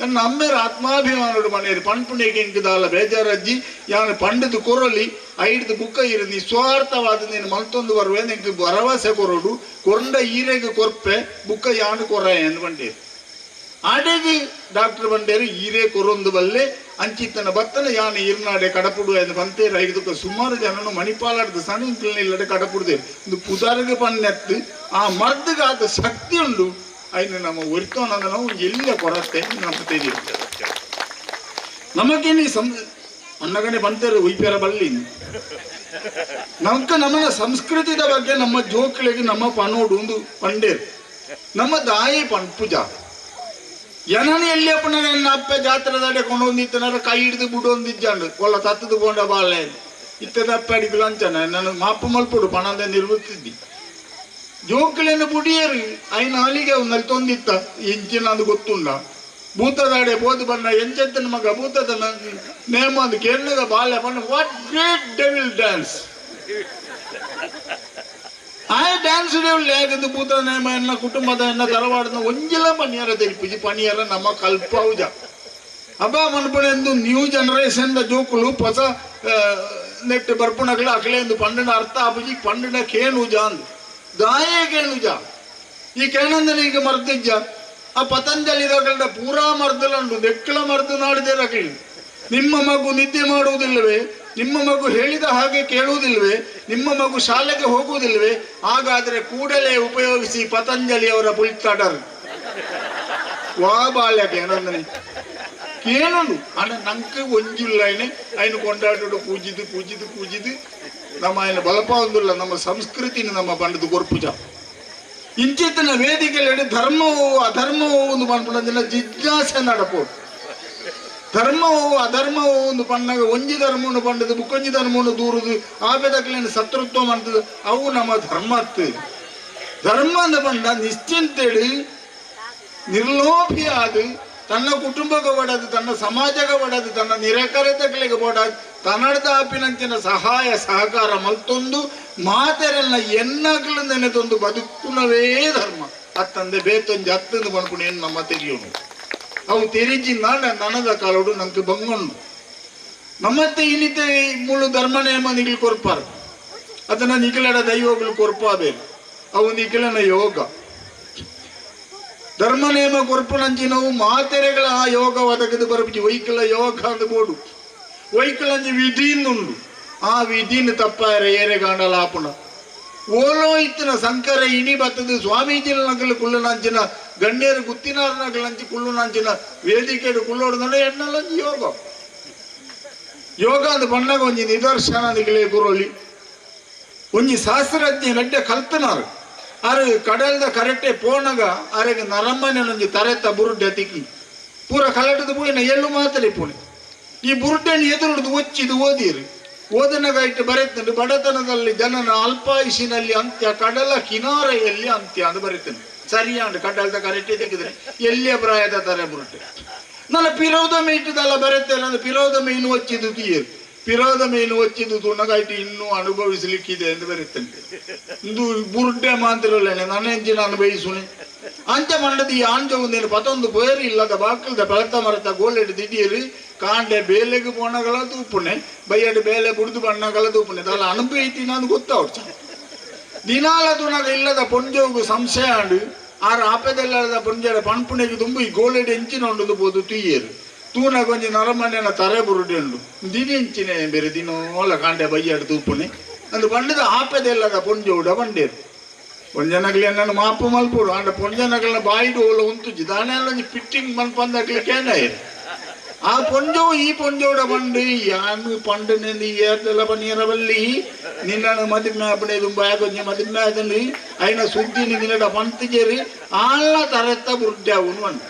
ನನ್ನ ಅಮ್ಮೇರ ಆತ್ಮಾಭಿಮಾನೋಡು ಮನೆಯರು ಪಣ್ಪುಣಿಗೆ ಇಂಕದಾಲ ಬೇಜಾರಜ್ಜಿ ಯಾನು ಪಂಡದು ಕೊರಲಿ ಐಡ್ದು ಬುಕ್ಕ ಇರು ನಿಸ್ವಾರ್ಥವಾದ ನೀನು ಮಲ್ತೊಂದು ಬರುವೆ ನಿಂಗೆ ಭರವಸೆ ಕೊರಡು ಕೊಂಡ ಈರೆಗೆ ಕೊರ್ಪೆ ಬುಕ್ಕ ಯಾನು ಕೊರ ಎಂದು ಬಂಡೇರು ಆಡೆಗೆ ಡಾಕ್ಟರ್ ಬಂಡೇರು ಈರೇ ಕೊರೊಂದು ಬಲ್ಲೆ ಅಂಚಿತ್ತನ ಬತ್ತನ ಯಾನು ಇರ್ನಾಡೆ ಕಡಪುಡು ಎಂದು ಬಂತೇರು ಐದಕ್ಕೆ ಸುಮಾರು ಜನನು ಮಣಿಪಾಲಾಡ್ದು ಸಣ್ಣ ಇಲ್ಲದೆ ಕಡಪುಡ್ದೇರು ಒಂದು ಪುದಾರಿಗೆ ಪಣ್ಣೆತ್ತು ಆ ಮರ್ದಗಾದ ಶಕ್ತಿ ಉಂಡು അതിന് നമ്മ ഒരുത്തോണത് ನಾವು ಎಲ್ಲ ಕೊರತೆ ನಮ್ಮ ತಿಳಿಯ ನಮಗೇನಿ ಅನ್ನಗನೆ ಬಂತಾರೆ ಉಯ್ಪೇರ ಬಲ್ಲಿ ನಮ್ಮನ ಸಂಸ್ಕೃತಿದ ಬಗ್ಗೆ ನಮ್ಮ ಜೋಕ್ಳಿಗೆ ನಮ್ಮ ಪನೋಡು ಒಂದು ಪಂಡೇರು ನಮ್ಮ ದಾಯಿ ಪೂಜ ಜನನಿ ಎಲ್ಲಿ ಅಪ್ಪನ ನನ್ನ ಅಪ್ಪ ಜಾತ್ರೆದಾಡೆ ಕೊಂಡೊಂದಿತ್ತನಾರ ಕೈ ಹಿಡಿದು ಬಿಡೊಂದಿಜ್ಜಂಡು ಕೊಲ್ಲ ತತ್ತದು ಕೊಂಡ ಬಾಳೆ ಇತ್ತದ ಅಪ್ಪ ಅಡಿಗಳು ಅಂಚನ ನಾನು ಮಾಪು ಮಲ್ಪುಡು ಪಣದ ನಿರ್ವಹಿಸಿದ್ದಿ ಜೋಕ್ಳನ್ನು ಬುಡಿಯರು ಐನ ಅಲ್ಲಿಗೆ ಒಂದಲ್ಲಿ ತೊಂದಿತ್ತ ಇಂಚಿನ ಅದು ಗೊತ್ತುಂಡ ಭೂತದಾಡೆ ಬೋದು ಬಣ್ಣ ಎಂಚೆತ್ತನ ಮಗ ಭೂತದ ನೇಮ ಅದು ಕೇಳದ ಬಾಲ್ಯ ಬಣ್ಣ ವಾಟ್ ಗ್ರೇಟ್ ಡೆವಿಲ್ ಡ್ಯಾನ್ಸ್ ಆ ಡ್ಯಾನ್ಸ್ ಡೆವಿಲ್ ಹೇಗದು ಭೂತ ನೇಮ ಎನ್ನ ಕುಟುಂಬದ ಎನ್ನ ತರವಾಡದ ಒಂಜಿಲ ಪನಿಯರ ತೆರಿಪಿಜಿ ಪನಿಯರ ನಮ್ಮ ಕಲ್ಪೌಜ ಅಬ್ಬ ಮನ್ಪಣೆಂದು ನ್ಯೂ ಜನರೇಷನ್ ಜೋಕುಲು ಹೊಸ ನೆಟ್ಟು ಬರ್ಪುಣಗಳು ಅಕಲೆ ಎಂದು ಪಂಡಿನ ಅರ್ಥ ಆಪುಜಿ ಪಂಡಿನ ಕೇಣುಜ ಅಂದು ದಾಯೇ ಕೇಳುಜ ಈ ಕೇಣಂದನ ಈಗ ಮರ್ದಿಜ್ಜ ಆ ಪತಂಜಲಿದ ಪೂರಾ ಮರ್ದಲಂಡು ನೆಕ್ಕಳ ಮರ್ದು ನಾಡಿದೆ ರಕಲಿ ನಿಮ್ಮ ಮಗು ನಿದ್ದೆ ಮಾಡುವುದಿಲ್ಲವೇ ನಿಮ್ಮ ಮಗು ಹೇಳಿದ ಹಾಗೆ ಕೇಳುವುದಿಲ್ವೇ ನಿಮ್ಮ ಮಗು ಶಾಲೆಗೆ ಹೋಗುವುದಿಲ್ವೇ ಹಾಗಾದ್ರೆ ಕೂಡಲೇ ಉಪಯೋಗಿಸಿ ಪತಂಜಲಿ ಅವರ ಪುಲ್ತಾಡರ್ ವಾ ಬಾಲ್ಯಕ್ಕೆ ಏನಂದನೆ ಕೇಳಲು ಅಣ್ಣ ನಂಗೆ ಒಂಜಿಲ್ಲನೆ ಐನು ಕೊಂಡಾಡು ಪೂಜಿದು ನಮ್ಮ ఆయన ಬಲಪಾವಂದಿಲ್ಲ ನಮ್ಮ ಸಂಸ್ಕೃತಿನ ನಮ್ಮ ಪಂಡದು ಕೊರ್ಪುಜ ಇಂಚಿತ್ತಿನ ವೇದಿಕೆಯಲ್ಲಿ ಧರ್ಮವೋ ಅಧರ್ಮವೋ ಒಂದು ಪಂಪುನ ಜಿಜ್ಞಾಸೆ ನಡಪೋಡು ಧರ್ಮವೋ ಅಧರ್ಮವೋ ಒಂದು ಪಣ್ಣಾಗ ಒಂಜಿ ಧರ್ಮವನ್ನು ಪಂಡದು ಬುಕ್ಕೊಂಜಿ ಧರ್ಮವನ್ನು ದೂರುದು ಆಪೇದಕ್ಲೇನು ಶತ್ರುತ್ವ ಮಾಡ್ತದೆ ಅವು ನಮ್ಮ ಧರ್ಮತ್ತು ಧರ್ಮ ಅಂದ ಪಂಡ ನಿಶ್ಚಿಂತೆಡು ನಿರ್ಲೋಭಿ ಆದು ತನ್ನ ಕುಟುಂಬಕ್ಕೆ ಒಡದು ತನ್ನ ಸಮಾಜಕ್ಕೆ ಒಡದು ತನ್ನ ನಿರಕರತೆಗಳಿಗೆ ಒಡದು ತನ್ನಡದ ಆಪಿನಂಚಿನ ಸಹಾಯ ಸಹಕಾರ ಮಲ್ತೊಂದು ಮಾತೆರೆಲ್ಲ ಎನ್ನಗಳು ನೆನೆದೊಂದು ಬದುಕುನವೇ ಧರ್ಮ ಅತ್ತಂದೆ ಬೇತೊಂದು ಹತ್ತಂದು ಬಂದ್ಕೊಂಡು ಏನು ನಮ್ಮ ತೆರೆಯೋನು ಅವು ತೆರಿಜಿ ನನದ ಕಾಲೋಡು ನಂಗೆ ಬಂಗೊಂಡು ನಮ್ಮತ್ತೆ ಇನ್ನಿತೆ ಮುಳು ಧರ್ಮ ನೇಮ ನಿಗಿಲು ಕೊರ್ಪಾರ ಅದನ್ನ ನಿಖಿಲಡ ದೈವಗಳು ಕೊರ್ಪಾಬೇಕು ಅವು ನಿಖಿಲನ ಯೋಗ ಧರ್ಮ ನೇಮ ಕೊರ್ಪುನಂಚಿ ನಾವು ಮಾತೆರೆಗಳ ಆ ಯೋಗ ಒದಗದು ಬರಬಿಟ್ಟು ವೈಕಲ ಯೋಗ ಅಂತ ಬೋಡು ವೈಕಲಂಜಿ ವಿಧಿಯಿಂದುಂಡು ಆ ವಿಧಿನ ತಪ್ಪಾರ ಏರೆಗಾಂಡಲ ಆಪುಣ ಓಲೋ ಇತ್ತಿನ ಸಂಕರ ಇಣಿ ಬತ್ತದು ಸ್ವಾಮೀಜಿಲ ನಗಲು ಕುಳ್ಳುನಂಚಿನ ಗಣ್ಯರು ಗುತ್ತಿನಾರ ನಗಲಂಚಿ ಕುಳ್ಳುನಂಚಿನ ವೇದಿಕೆಡು ಕುಳ್ಳೋಡು ನಡೆ ಎನ್ನಲಂಜಿ ಯೋಗ ಅದು ಬಣ್ಣಗ ಒಂಜಿ ನಿದರ್ಶನ ನಿಗಲೇ ಗುರೋಲಿ ಒಂಜಿ ಶಾಸ್ತ್ರಜ್ಞ ಗಡ್ಡೆ ಕಲ್ತನಾರು ಆರು ಕಡಲ್ದ ಕರೆಕ್ಟೆ ಪೋಣಗ ಆರೆಗೆ ನರಮ್ಮನೊಂಜಿ ತರೆತ ಬುರುಡ್ಡೆ ತಿಕ್ಕಿ ಪೂರ ಕಲಟದ ಪೋಯಿನ ಎಳ್ಳು ಮಾತಲೆ ಪೋಣೆ ಈ ಬುರುಡ್ಡೆಯನ್ನು ಎದುರುಡ್ದು ಒಚ್ಚಿದು ಓದಿರಿ ಓದನಗ ಇಟ್ಟು ಬರೆತಂಡು ಬಡತನದಲ್ಲಿ ಜನನ ಅಲ್ಪಾಯುಷಿನಲ್ಲಿ ಅಂತ್ಯ ಕಡಲ ಕಿನಾರೆಯಲ್ಲಿ ಅಂತ್ಯ ಅಂತ ಬರೀತೇನೆ ಸರಿಯಾಂಡು ಕಡಲ್ದ ಕರೆಕ್ಟೆ ತೆಗೆದ್ರೆ ಎಲ್ಲಿಯ ಪ್ರಾಯದ ತರ ಬುರುಡ್ಡೆ ನನ್ನ ಪಿರೋದಮೆ ಇಟ್ಟದಲ್ಲ ಬರೆತೇನೆ ಅಂದ್ರೆ ಪಿರೋದಮೆ ಇನ್ನು ಒಚ್ಚಿದು ತೀಯರು ಪಿರೋದಮೆ ಇನ್ನು ಒಚ್ಚಿದು ತುಣಗಾಯ್ತು ಇನ್ನೂ ಅನುಭವಿಸಲಿಕ್ಕಿದೆ ಎಂದು ಬರುತ್ತಂತೆ ಇದು ಬುರುಡ್ಡೆ ಮಾತ್ರಲ್ಲೇನೆ ನನ್ನ ಎಂಜಿನ ಅನುಭವಿಸುನೆ ಅಂಚ ಮಂಡದ ಈ ಆಂಜೊಂದೇನು ಪತೊಂದು ಬೇರೆ ಇಲ್ಲದ ಬಾಕಲ್ದ ಬೆಳತ ಮರತ ಗೋಲೆಡ್ ದಿಢೀರು ಕಾಂಡೆ ಬೇಲೆಗೆ ಪೋಣಗಳ ತೂಪುಣೆ ಬೈಯಡು ಬೇಲೆ ಬುಡ್ದು ಬಣ್ಣಗಳ ತೂಪುಣೆ ಅದಲ್ಲ ಅನುಭವಿತೀನಿ ಅದು ಗೊತ್ತಾವ್ರು ದಿನಾಲ ತುಣಗ ಇಲ್ಲದ ಪೊಂಜೋಗು ಸಂಶಯ ಆಂಡು ಆರು ಆಪೆದೆಲ್ಲದ ಪೊಂಜಡ ಪಣ್ಪುಣೆಗೆ ತುಂಬಿ ಈ ಗೋಲೆಡ್ ಎಂಚಿನ ಉಂಡು ಬೋದು ತುಯ್ಯರು ತೂನ ಕೊಂಚ ನರಮಣ್ಣಿನ ತರೆ ಬುರುಡೆ ಉಂಡು ದಿನ ಎಂಚಿನ ಬೇರೆ ದಿನೋಲ ಕಾಂಡೆ ಬೈಯಡು ತೂಪುಣೆ ಅಂದು ಬಂಡದ ಆಪೆದೆಲ್ಲದ ಪೊಂಜೋಡ ಬಂಡೇರು ಪೊಂಜನಗಲಿ ನನ್ನ ಮಾಪು ಮಲ್ಪುಡು ಆಂಡ ಪೊಂಜನಗಳನ್ನ ಬಾಯಿಡು ಓಲ ಉಂತುಜಿ ದಾನೆಲ್ಲ ಫಿಟ್ಟಿಂಗ್ ಮನ್ಪಂದಾಗ್ಲಿ ಕೇಂದ್ರ ಆ ಪೊಂಜವು ಈ ಪೊಂಜೋಡ ಬಂಡು ಯಾನು ಪಂಡು ನಿಂದು ಏರ್ದೆಲ್ಲ ಪನ್ನೀರವಲ್ಲಿ ನಿನ್ನ ಮದುವೆ ಅಪ್ಪಣೆದು ಬಾಯಕೊಂಚ ಮದುವೆ ಆದಲ್ಲಿ అయిన ಸುದ್ದಿ ನಿನ್ನಡ ಪಂತಿಗೆರಿ ಆಳ ತರತ್ತ ಬುರ್ಡ್ಯಾವುನು ಬಂದು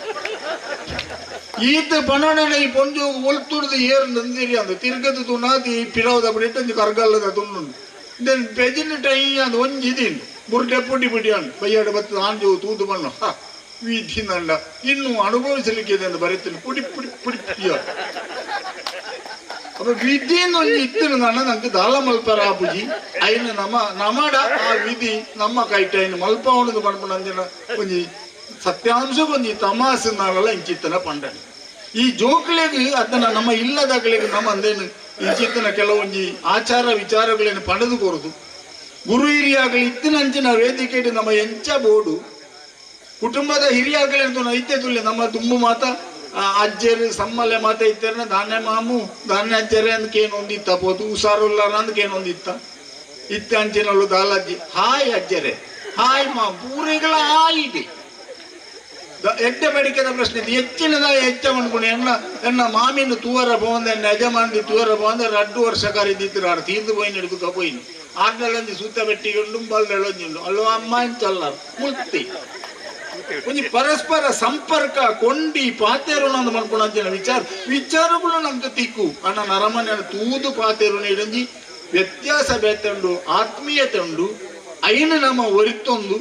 ಈತ ಪಣನ ಈ ಪೊಂಜು ಒಲ್ತುಡ್ದು ಏರು ನಂದಿರಿ ಅಂದ ತಿರ್ಗದು ತುನಾತಿ ಪಿರವದ ಬಿಟ್ಟು ಒಂಜಿ ಕರ್ಗಲ್ಲದ ತುಣ್ಣು ಪೆಜಿನ ಟೈ ಅದು ಒಂಜಿದೀನಿ ಬುರ್ಡೆ ಪುಡಿ ಬಿಡಿ ಅನ್ನು ಬೈಯಾಡ ಬತ್ತು ಆಂಜು ತೂದು ಬಣ್ಣ ವಿಧಿ ನಂಡ ಇನ್ನು ಅನುಭವಿಸಲಿಕ್ಕಿದೆ ಅಂತ ಬರೀತೀನಿ ಪುಡಿ ಪುಡಿ ಪುಡಿ ಪುಡಿಯ ಅಪ್ಪ ವಿಧಿಯನ್ನು ಒಂಜಿ ಇತ್ತಿನ ನನ್ನ ನಂಗೆ ದಾಲ ಮಲ್ಪರ ಆಪುಜಿ ಐನ ನಮಡ ಆ ವಿಧಿ ನಮ್ಮ ಕೈಟ ಐನು ಮಲ್ಪ ಉಣದು ಪಂಪುನಂದಿನ ಒಂಜಿ ಸತ್ಯಾಂಶ ಒಂಜಿ ತಮಾಸೆ ನಾಳೆಲ್ಲ ಇಂಚಿತ್ತನ ಪಂಡನೆ ಈ ಜೋಕ್ಲೆಗೆ ಅದನ್ನ ನಮ್ಮ ಇಲ್ಲದಾಗಲಿಗೆ ನಮ್ಮ ಅಂದೇನು ಇಂಚಿತ್ತನ ಕೆಲವೊಂಜಿ ಆಚಾರ ವಿಚಾರಗಳೇನು ಪಡೆದು ಕೊರದು ಗುರು ಹಿರಿಯಾಗಲಿ ಇತ್ತಿನಂಚಿನ ವೇದಿಕೆ ನಮ್ಮ ಎಂಚ ಬೋಡು ಕುಟುಂಬದ ಹಿರಿಯಾಗಲಿ ಐತೆ ತುಲ್ಯ ನಮ್ಮ ತುಂಬು ಮಾತ ಅಜ್ಜರು ಸಮ್ಮಲೆ ಮಾತ ಇತ್ತೇನ ಧಾನ್ಯ ಮಾಮು ಧಾನ್ಯ ಅಜ್ಜರೆ ಅಂದಕೇನು ಒಂದಿತ್ತ ಪೋತು ಹುಷಾರುಲ್ಲಾರ ಅಂದಕೇನು ಒಂದಿತ್ತ ಇತ್ತ ಅಂಚಿನಲ್ಲು ದಾಲಜ್ಜಿ ಹಾಯ್ ಅಜ್ಜರೆ ಹಾಯ್ ಮಾ ಪೂರಿಗಳ ಹಾಯ್ ಇದೆ ಎಡ್ಡೆ ಬೇಡಿಕೆದ ಪ್ರಶ್ನೆ ಹೆಚ್ಚಿನದ ಹೆಚ್ಚ ಅನ್ಕೊಂಡು ಎನ್ನ ಮಾಮಿನ ತೂವರ ಪೋಂದ ಎನ್ನ ಯಜಮಾನಿ ತೂವರ ಪೋಂದ 2 ವರ್ಷ ಕರೀದಿತ್ತು ಆಡು ತೀರ್ದು ಪೋಯಿನ ಹಿಡಿದು ಪೋಯಿನಿ ಆರ್ಡಲ್ಲೊಂದು ಸೂತ ಬೆಟ್ಟಿಕೊಂಡು ಬಲ್ಲೆಳೊಂಜಿಂಡು ಅಲ್ಲೋ ಅಮ್ಮ ಅಂಚಲ್ಲ ಮುಲ್ತಿ ಒಂಜಿ ಪರಸ್ಪರ ಸಂಪರ್ಕ ಕೊಂಡಿ ಪಾತೇರು ನಂದು ಮಾಡ್ಕೊಂಡು ವಿಚಾರಗಳು ನಮ್ಗೆ ತಿಕ್ಕು ಅಣ್ಣ ನರಮನೆ ತೂದು ಪಾತೇರು ನೀಡಂಜಿ ವ್ಯತ್ಯಾಸ ಬೇತಂಡು ಆತ್ಮೀಯತೆ ಉಂಡು ಐನು ನಮ್ಮ ಒರಿತೊಂದು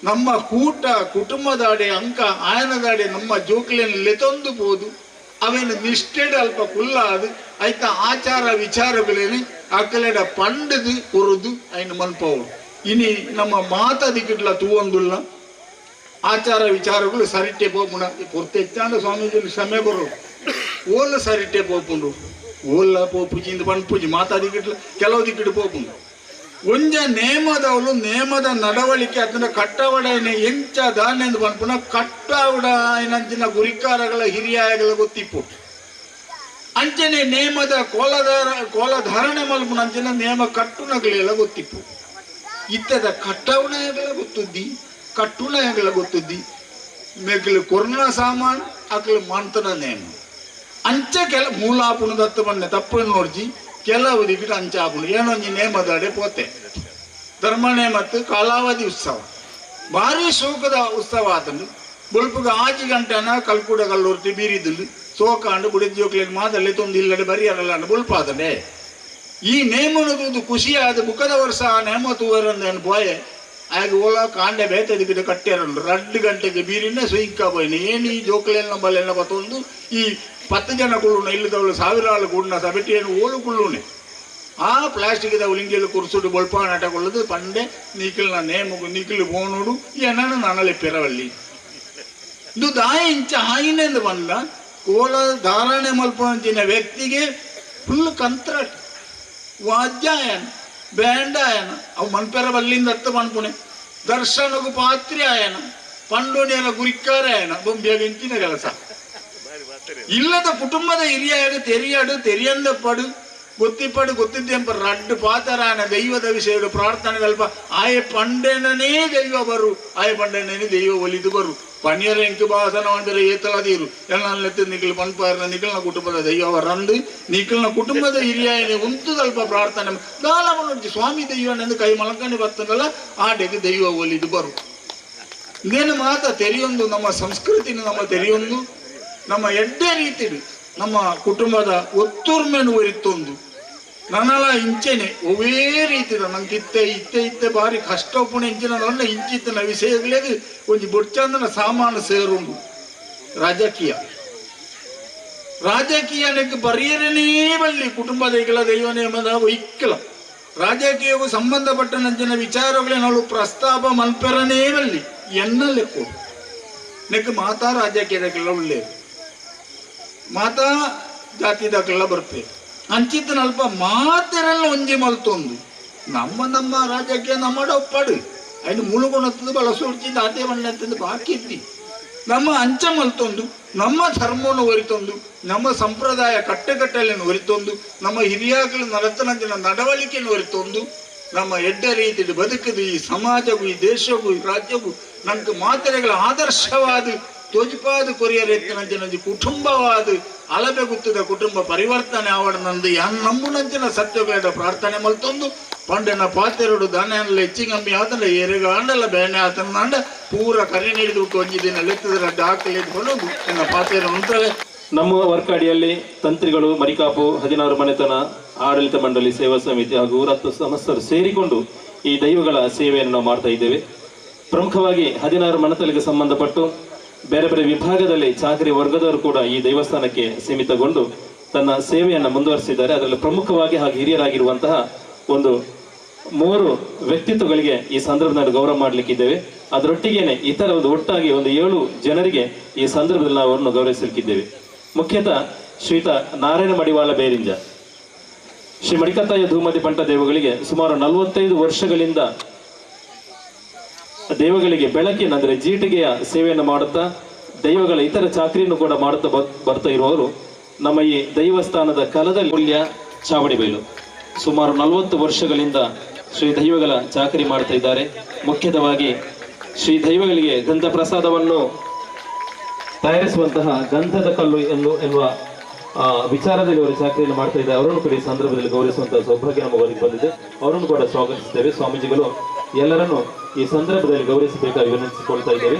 ನಮ್ಮ ಕೂಟ ಕುಟುಂಬದಾಡೆ ಅಂಕ ಆಯನದಾಡೆ ನಮ್ಮ ಜೋಕ್ಲಿಯನ್ನು ಲೆತೊಂದು ಬೋದು ಅವೇನು ನಿಷ್ಠೆಡ್ ಅಲ್ಪ ಕುಲ್ಲಾದು ಆಯ್ತ ಆಚಾರ ವಿಚಾರಗಳೇನು ಅಕ್ಕಲೆಡ ಪಂಡದು ಕೊರುದು ಐನು ಮಲ್ಪವು ಇನಿ ನಮ್ಮ ಮಾತದಿಕ್ಕಿಡ್ಲ ತೂವೊಂದುಲ್ಲ ಆಚಾರ ವಿಚಾರಗಳು ಸರಿಟೆ ಪೋಪುಣ ಪೊರ್ತೆಚ್ಚಾಂಡ ಸ್ವಾಮೀಜಿ ಶ್ರಮೆ ಬರು ಓಲ್ಲ ಸರಿಟೆ ಪೋಪುಂಡು ಓಲ್ಲ ಪೋಪುಜಿಂದ ಪಂಪುಜಿ ಮಾತಾದಿಕ್ಕಿಡ್ಲ ಕೆಲವು ದಿಕ್ಕಿಡು ಪೋಪುಂಡು ಒಂಜ ನೇಮದವಳು ನೇಮದ ನಡವಳಿಕೆ ಅದನ್ನ ಕಟ್ಟವಡನೆ ಎಂಚ ದಾನೆಂದು ಪಂಪುಣ ಕಟ್ಟವಡ ಏನಂಚಿನ ಗುರಿಕಾರಗಳ ಹಿರಿಯಾಯಗಳ ಗೊತ್ತಿಪ್ಪು ಅಂಚನೆ ನೇಮದ ಕೋಲಧಾರಣೆ ಮಲ್ಪುಣ ಅಂಚಿನ ನೇಮ ಕಟ್ಟುನಗಳೆಲ್ಲ ಗೊತ್ತಿಪ್ಪು ಇತ್ತದ ಕಟ್ಟವಣಗಳ ಗೊತ್ತುದ್ದಿ ಕಟ್ಟುನಗಳ ಗೊತ್ತುದ್ದಿ ಮೇಕಲು ಕೊರೋನಾ ಸಾಮಾನ್ ಅಕ್ಲು ಮಂತನ ನೇಮ ಅಂಚ ಕೆಲ ಮೂಲಾಪುಣ ದತ್ತು ಬಣ್ಣೆ ತಪ್ಪು ನೋಡ್ಜಿ ಕೆಲವು ದಿಕ್ಕಿಟ್ಟು ಅಂಚಾಪುಣ ಏನೊಂಜಿ ನೇಮದಾಡೆ ಪೋತೆ ಧರ್ಮ ನೇಮತ್ತು ಕಾಲಾವಧಿ ಉತ್ಸವ ಭಾರಿ ಶೋಕದ ಉತ್ಸವ ಆತಂಡು ಬುಲ್ಪುಗ 5 ಗಂಟೆನ ಕಲ್ಕೂಡ ಕಲ್ಲೂರ್ತಿ ಬೀರಿದುಂಡು ಸೋಕಾಂಡು ಬುಡಿದ ಜೋಕ್ಲೇನು ಮಾದಲ್ಲಿ ತೊಂದು ಇಲ್ಲಡೆ ಬರಿಯರಲ್ಲ ಬುಲ್ಪಾದನೆ ಈ ನೇಮನದು ಖುಷಿಯಾದ ಬುಕ್ಕದ ವರ್ಷ ಆ ನೇಮ ತೂವರಂದೇನು ಪೋಯೆ ಆಗ ಓಲಾ ಕಾಂಡೆ ಬೇತೆ ದಿಕ್ಕಿಟ್ಟು ಕಟ್ಟ್ಯಾರಂಡು 2 ಗಂಟೆಗೆ ಬೀರಿನೇ ಸುಯ್ಕ ಪೋಯ್ನೆ ಏನು ಈ ಜೋಕ್ಲೇನು ನಂಬಲ್ಲೆಲ್ಲ ಬತ್ತೊಂದು ಈ 10 ಜನ ಕುಳ್ಳುನ ಇಲ್ಲದವಳು 1000 ಆಳು ಕೂಡಿನ ಸಬೆಟ್ಟಿಯನ್ನು ಓಲು ಕುಳ್ಳುನೆ ಆ ಪ್ಲಾಸ್ಟಿಕ್ದ ಉಲಿಂಗಿಲು ಕುರ್ಸುಡು ಬೊಲ್ಪ ನಾಟಕೊಳ್ಳೋದು ಪಂಡೆ ನಿಖಿಲ್ನ ನೇಮಗು ನಿಖಿಲು ಪೋನುಡು ಏನನ್ನು ನಾನಲ್ಲಿ ಪೆರವಳ್ಳಿ ಇದು ದಾಯ ಇಂಚ ಹಾಯಿನೆಂದು ಬಂದ ಕೋಲ ಧಾರಣೆ ಮಲ್ಪಂಚಿನ ವ್ಯಕ್ತಿಗೆ ಫುಲ್ ಕಂತ್ರಾಟ್ ವಾದ್ಯಾಯನ ಬ್ಯಾಂಡ್ ಆಯನ ಅವು ಮನ್ಪೆರ ಬಲ್ಲಿಂದ ಹತ್ತು ಮನ್ಪುಣೆ ದರ್ಶನಗೂ ಪಾತ್ರೆ ಆಯನ ಪಂಡೋಣಿಯರ ಗುರಿಕಾರ ಆಯನ ಬೊಂಬಿಯಾಗ ಇಂಚಿನ ಕೆಲಸ ಇಲ್ಲದ ಕುಟುಂಬದ ಹಿರಿಯಾಗ ತೆರಿಯಂದ ಪಡು ಗೊತ್ತಿಪ್ಪಡು ಗೊತ್ತಿದ್ದೆಂಪ 2 ಪಾತರಾನ ದೈವದ ವಿಷಯದ ಪ್ರಾರ್ಥನೆಗಲ್ಪ ಆಯ ಪಂಡೆನೇ ದೈವ ಬರು ಆಯ ಪಂಡೆನೇ ದೈವ ಒಲಿದು ಬರು ಪನ್ಯರ ಎಂಕು ಭಾಸನ ಅಂದರೆ ಏತಲದೀರು ಎಲ್ಲ ನಿಖಿಲ್ ಪನ್ಪಾರನ ನಿಖಿಲ್ನ ಕುಟುಂಬದ ದೈವ ರಂದು ನಿಖಿಲ್ನ ಕುಟುಂಬದ ಹಿರಿಯಾಯನೆ ಉಂಟು ಸ್ವಲ್ಪ ಪ್ರಾರ್ಥನೆ ದಾಲ ನೋಡಿ ಸ್ವಾಮಿ ದೈವನೆಂದು ಕೈ ಮಲಕಂಡು ಬರ್ತದಲ್ಲ ಆಡೆಗೆ ದೈವ ಒಲಿದು ಬರು ಇದೇನು ಮಾತ ತೆರೆಯೊಂದು ನಮ್ಮ ಸಂಸ್ಕೃತಿನ ನಮ್ಮ ತೆರೆಯೊಂದು ನಮ್ಮ ಎಡ್ಡೆ ರೀತಿಡು ನಮ್ಮ ಕುಟುಂಬದ ಒತ್ತುರ್ಮೆನು ಒರಿತೊಂದು ನನ್ನಲ ಇಂಚೆನೆ ಒವೇ ರೀತಿದ ನಂಗೆ ಇತ್ತೆ ಬಾರಿ ಕಷ್ಟ ಉಪ್ಪುಣ ಇಂಚಿನ ನನ್ನ ಇಂಚಿತ್ತಿನ ವಿಷಯಗಳಿಗೆ ಒಂಜಿ ಬೊಡ್ಚಂದನ ಸಾಮಾನು ಸೇರುಂಡು ರಾಜಕೀಯಕ್ಕೆ ಬರೆಯರನೇ ಬಲ್ಲಿ ಕುಟುಂಬದ ಇಕ್ಕಲ ದೈವ ನೇಮದ ಇಕ್ಕಲ ರಾಜಕೀಯವು ಸಂಬಂಧಪಟ್ಟ ನಂಚಿನ ವಿಚಾರಗಳೇನಳು ಪ್ರಸ್ತಾಪ ಮಲ್ಪೆರನೇ ಬಲ್ಲಿ ಎನ್ನಲೆಕ್ಕು ನೆಕ್ ಮಾತಾ ರಾಜಕೀಯದಕ್ಕೆಲ್ಲ ಒಳ್ಳೆಯದು ಮಾತಾ ಜಾತಿದಾಗೆಲ್ಲ ಬರ್ತೇವೆ ಅಂಚಿತ್ತನ ಅಲ್ಪ ಮಾತೆರೆಲ್ಲ ಒಂಜಿ ಮಲ್ತೊಂದು ನಮ್ಮ ರಾಜ್ಯಕ್ಕೆ ನಮ್ಮ ಒಪ್ಪಡು ಅಯ್ನು ಮುಳುಗೊಣತ್ತದು ಬಳಸೋಡ್ತಿದ್ದು ಆತೆ ಬಣ್ಣತ್ತಂದು ಬಾಕಿ ಇದ್ದಿ ನಮ್ಮ ಅಂಚ ಮಲ್ತೊಂದು ನಮ್ಮ ಧರ್ಮವನ್ನು ಒರಿತೊಂದು ನಮ್ಮ ಸಂಪ್ರದಾಯ ಕಟ್ಟೆಕಟ್ಟಲೆಯನ್ನು ಒರಿತೊಂದು ನಮ್ಮ ಹಿರಿಯಾಗಲು ನರತನಂಚಿನ ನಡವಳಿಕೆಯನ್ನು ಒರಿತೊಂದು ನಮ್ಮ ಎಡ್ಡ ರೀತಿಯಲ್ಲಿ ಬದುಕದು ಈ ಸಮಾಜವು ಈ ದೇಶವು ಈ ರಾಜ್ಯವು ನಮ್ಗೆ ಮಾತೆರೆಗಳ ಆದರ್ಶವಾದ ತೊಜಿಪಾದ ಕೊರಿಯರ್ ಎತ್ತಿನಂಚಿನ ಕುಟುಂಬವಾದ ಅಲಬೆ ಗುತ್ತದ ಕುಟುಂಬ ಪರಿವರ್ತನೆ ಆವಡನಂದು ನಮ್ಮುನಂಚಿನ ಸತ್ಯಬೇಡ ಪ್ರಾರ್ಥನೆ ಮಲ್ತೊಂದು ಪಂಡನ ಪಾತೆರಡು ದನೆಲ್ಲ ಹೆಚ್ಚಿಗಮ್ಮಿ ಆತಂಡ ಎರೆಗ ಆಂಡಲ್ಲ ಬೇನೆ ಆತಂಡ ಪೂರ ಕರಿ ನೀಡಿದು ಒಂಜಿ ದಿನ ಲೆತ್ತದ ಡಾಕ್ಟರ್ ಇಟ್ಕೊಂಡು ನನ್ನ ಪಾತೆರ ಉಂಟವೆ. ನಮ್ಮ ವರ್ಕಾಡಿಯಲ್ಲಿ ತಂತ್ರಿಗಳು ಮರಿಕಾಪು 16 ಮನೆತನ ಆಡಳಿತ ಮಂಡಳಿ ಸೇವಾ ಸಮಿತಿ ಹಾಗೂ ಊರತ್ತು ಸಮಸ್ತರು ಸೇರಿಕೊಂಡು ಈ ದೈವಗಳ ಸೇವೆಯನ್ನು ನಾವು ಮಾಡ್ತಾ ಇದ್ದೇವೆ. ಪ್ರಮುಖವಾಗಿ 16 ಮನೆತನಗಳಿಗೆ ಸಂಬಂಧಪಟ್ಟು ಬೇರೆ ಬೇರೆ ವಿಭಾಗದಲ್ಲಿ ಚಾಕರಿ ವರ್ಗದವರು ಕೂಡ ಈ ದೇವಸ್ಥಾನಕ್ಕೆ ಸೀಮಿತಗೊಂಡು ತನ್ನ ಸೇವೆಯನ್ನು ಮುಂದುವರಿಸಿದ್ದಾರೆ. ಅದರಲ್ಲಿ ಪ್ರಮುಖವಾಗಿ ಹಾಗೂ ಹಿರಿಯರಾಗಿರುವಂತಹ ಒಂದು 3 ವ್ಯಕ್ತಿತ್ವಗಳಿಗೆ ಈ ಸಂದರ್ಭದಲ್ಲಿ ಗೌರವ ಮಾಡಲಿಕ್ಕಿದ್ದೇವೆ. ಅದರೊಟ್ಟಿಗೆನೆ ಇತರ ಒಟ್ಟಾಗಿ ಒಂದು 7 ಜನರಿಗೆ ಈ ಸಂದರ್ಭದಲ್ಲಿ ನಾವು ಅವರನ್ನು ಗೌರವಿಸಲಿಕ್ಕಿದ್ದೇವೆ. ಮುಖ್ಯತಃ ಶ್ರೀಯುತ ನಾರಾಯಣ ಮಡಿವಾಳ ಬೇರಿಂಜ, ಶ್ರೀ ಮಡಿಕತ್ತಾಯ ಧೂಮದಿ ಪಂಟ ದೇವಗಳಿಗೆ ಸುಮಾರು 45 ವರ್ಷಗಳಿಂದ ದೇವಗಳಿಗೆ ಬೆಳಕಿನ ಅಂದರೆ ಜೀಟಿಗೆಯ ಸೇವೆಯನ್ನು ಮಾಡುತ್ತಾ ದೈವಗಳ ಇತರ ಚಾಕರಿಯನ್ನು ಕೂಡ ಮಾಡುತ್ತಾ ಬರ್ತಾ ಇರುವವರು ನಮ್ಮ ಈ ದೈವಸ್ಥಾನದ ಕಲದಲ್ಲಿ ಮೂಲ್ಯ ಚಾವಡಿಬೈಲು ಸುಮಾರು 40 ವರ್ಷಗಳಿಂದ ಶ್ರೀ ದೈವಗಳ ಚಾಕರಿ ಮಾಡ್ತಾ ಇದ್ದಾರೆ. ಮುಖ್ಯತವಾಗಿ ಶ್ರೀ ದೈವಗಳಿಗೆ ಗಂಧ ಪ್ರಸಾದವನ್ನು ತಯಾರಿಸುವಂತಹ ಗಂಧದ ಕಲ್ಲು ಎನ್ನುವ ವಿಚಾರದಲ್ಲಿ ಅವರು ಚಾಕರಿಯನ್ನು ಮಾಡ್ತಾ ಇದ್ದಾರೆ. ಅವರನ್ನು ಕೂಡ ಈ ಸಂದರ್ಭದಲ್ಲಿ ಗೌರವಿಸುವಂತಹ ಸೌಭಾಗ್ಯ ನಮ್ಮ ಒದಗಿ ಬಂದಿದೆ. ಅವರನ್ನು ಕೂಡ ಸ್ವಾಗತಿಸುತ್ತೇವೆ. ಸ್ವಾಮೀಜಿಗಳು ಎಲ್ಲರನ್ನು ಈ ಸಂದರ್ಭದಲ್ಲಿ ಗೌರವಿಸಬೇಕಾಗಿ ವಿನಂತಿಸಿಕೊಳ್ತಾ ಇದ್ದೇವೆ.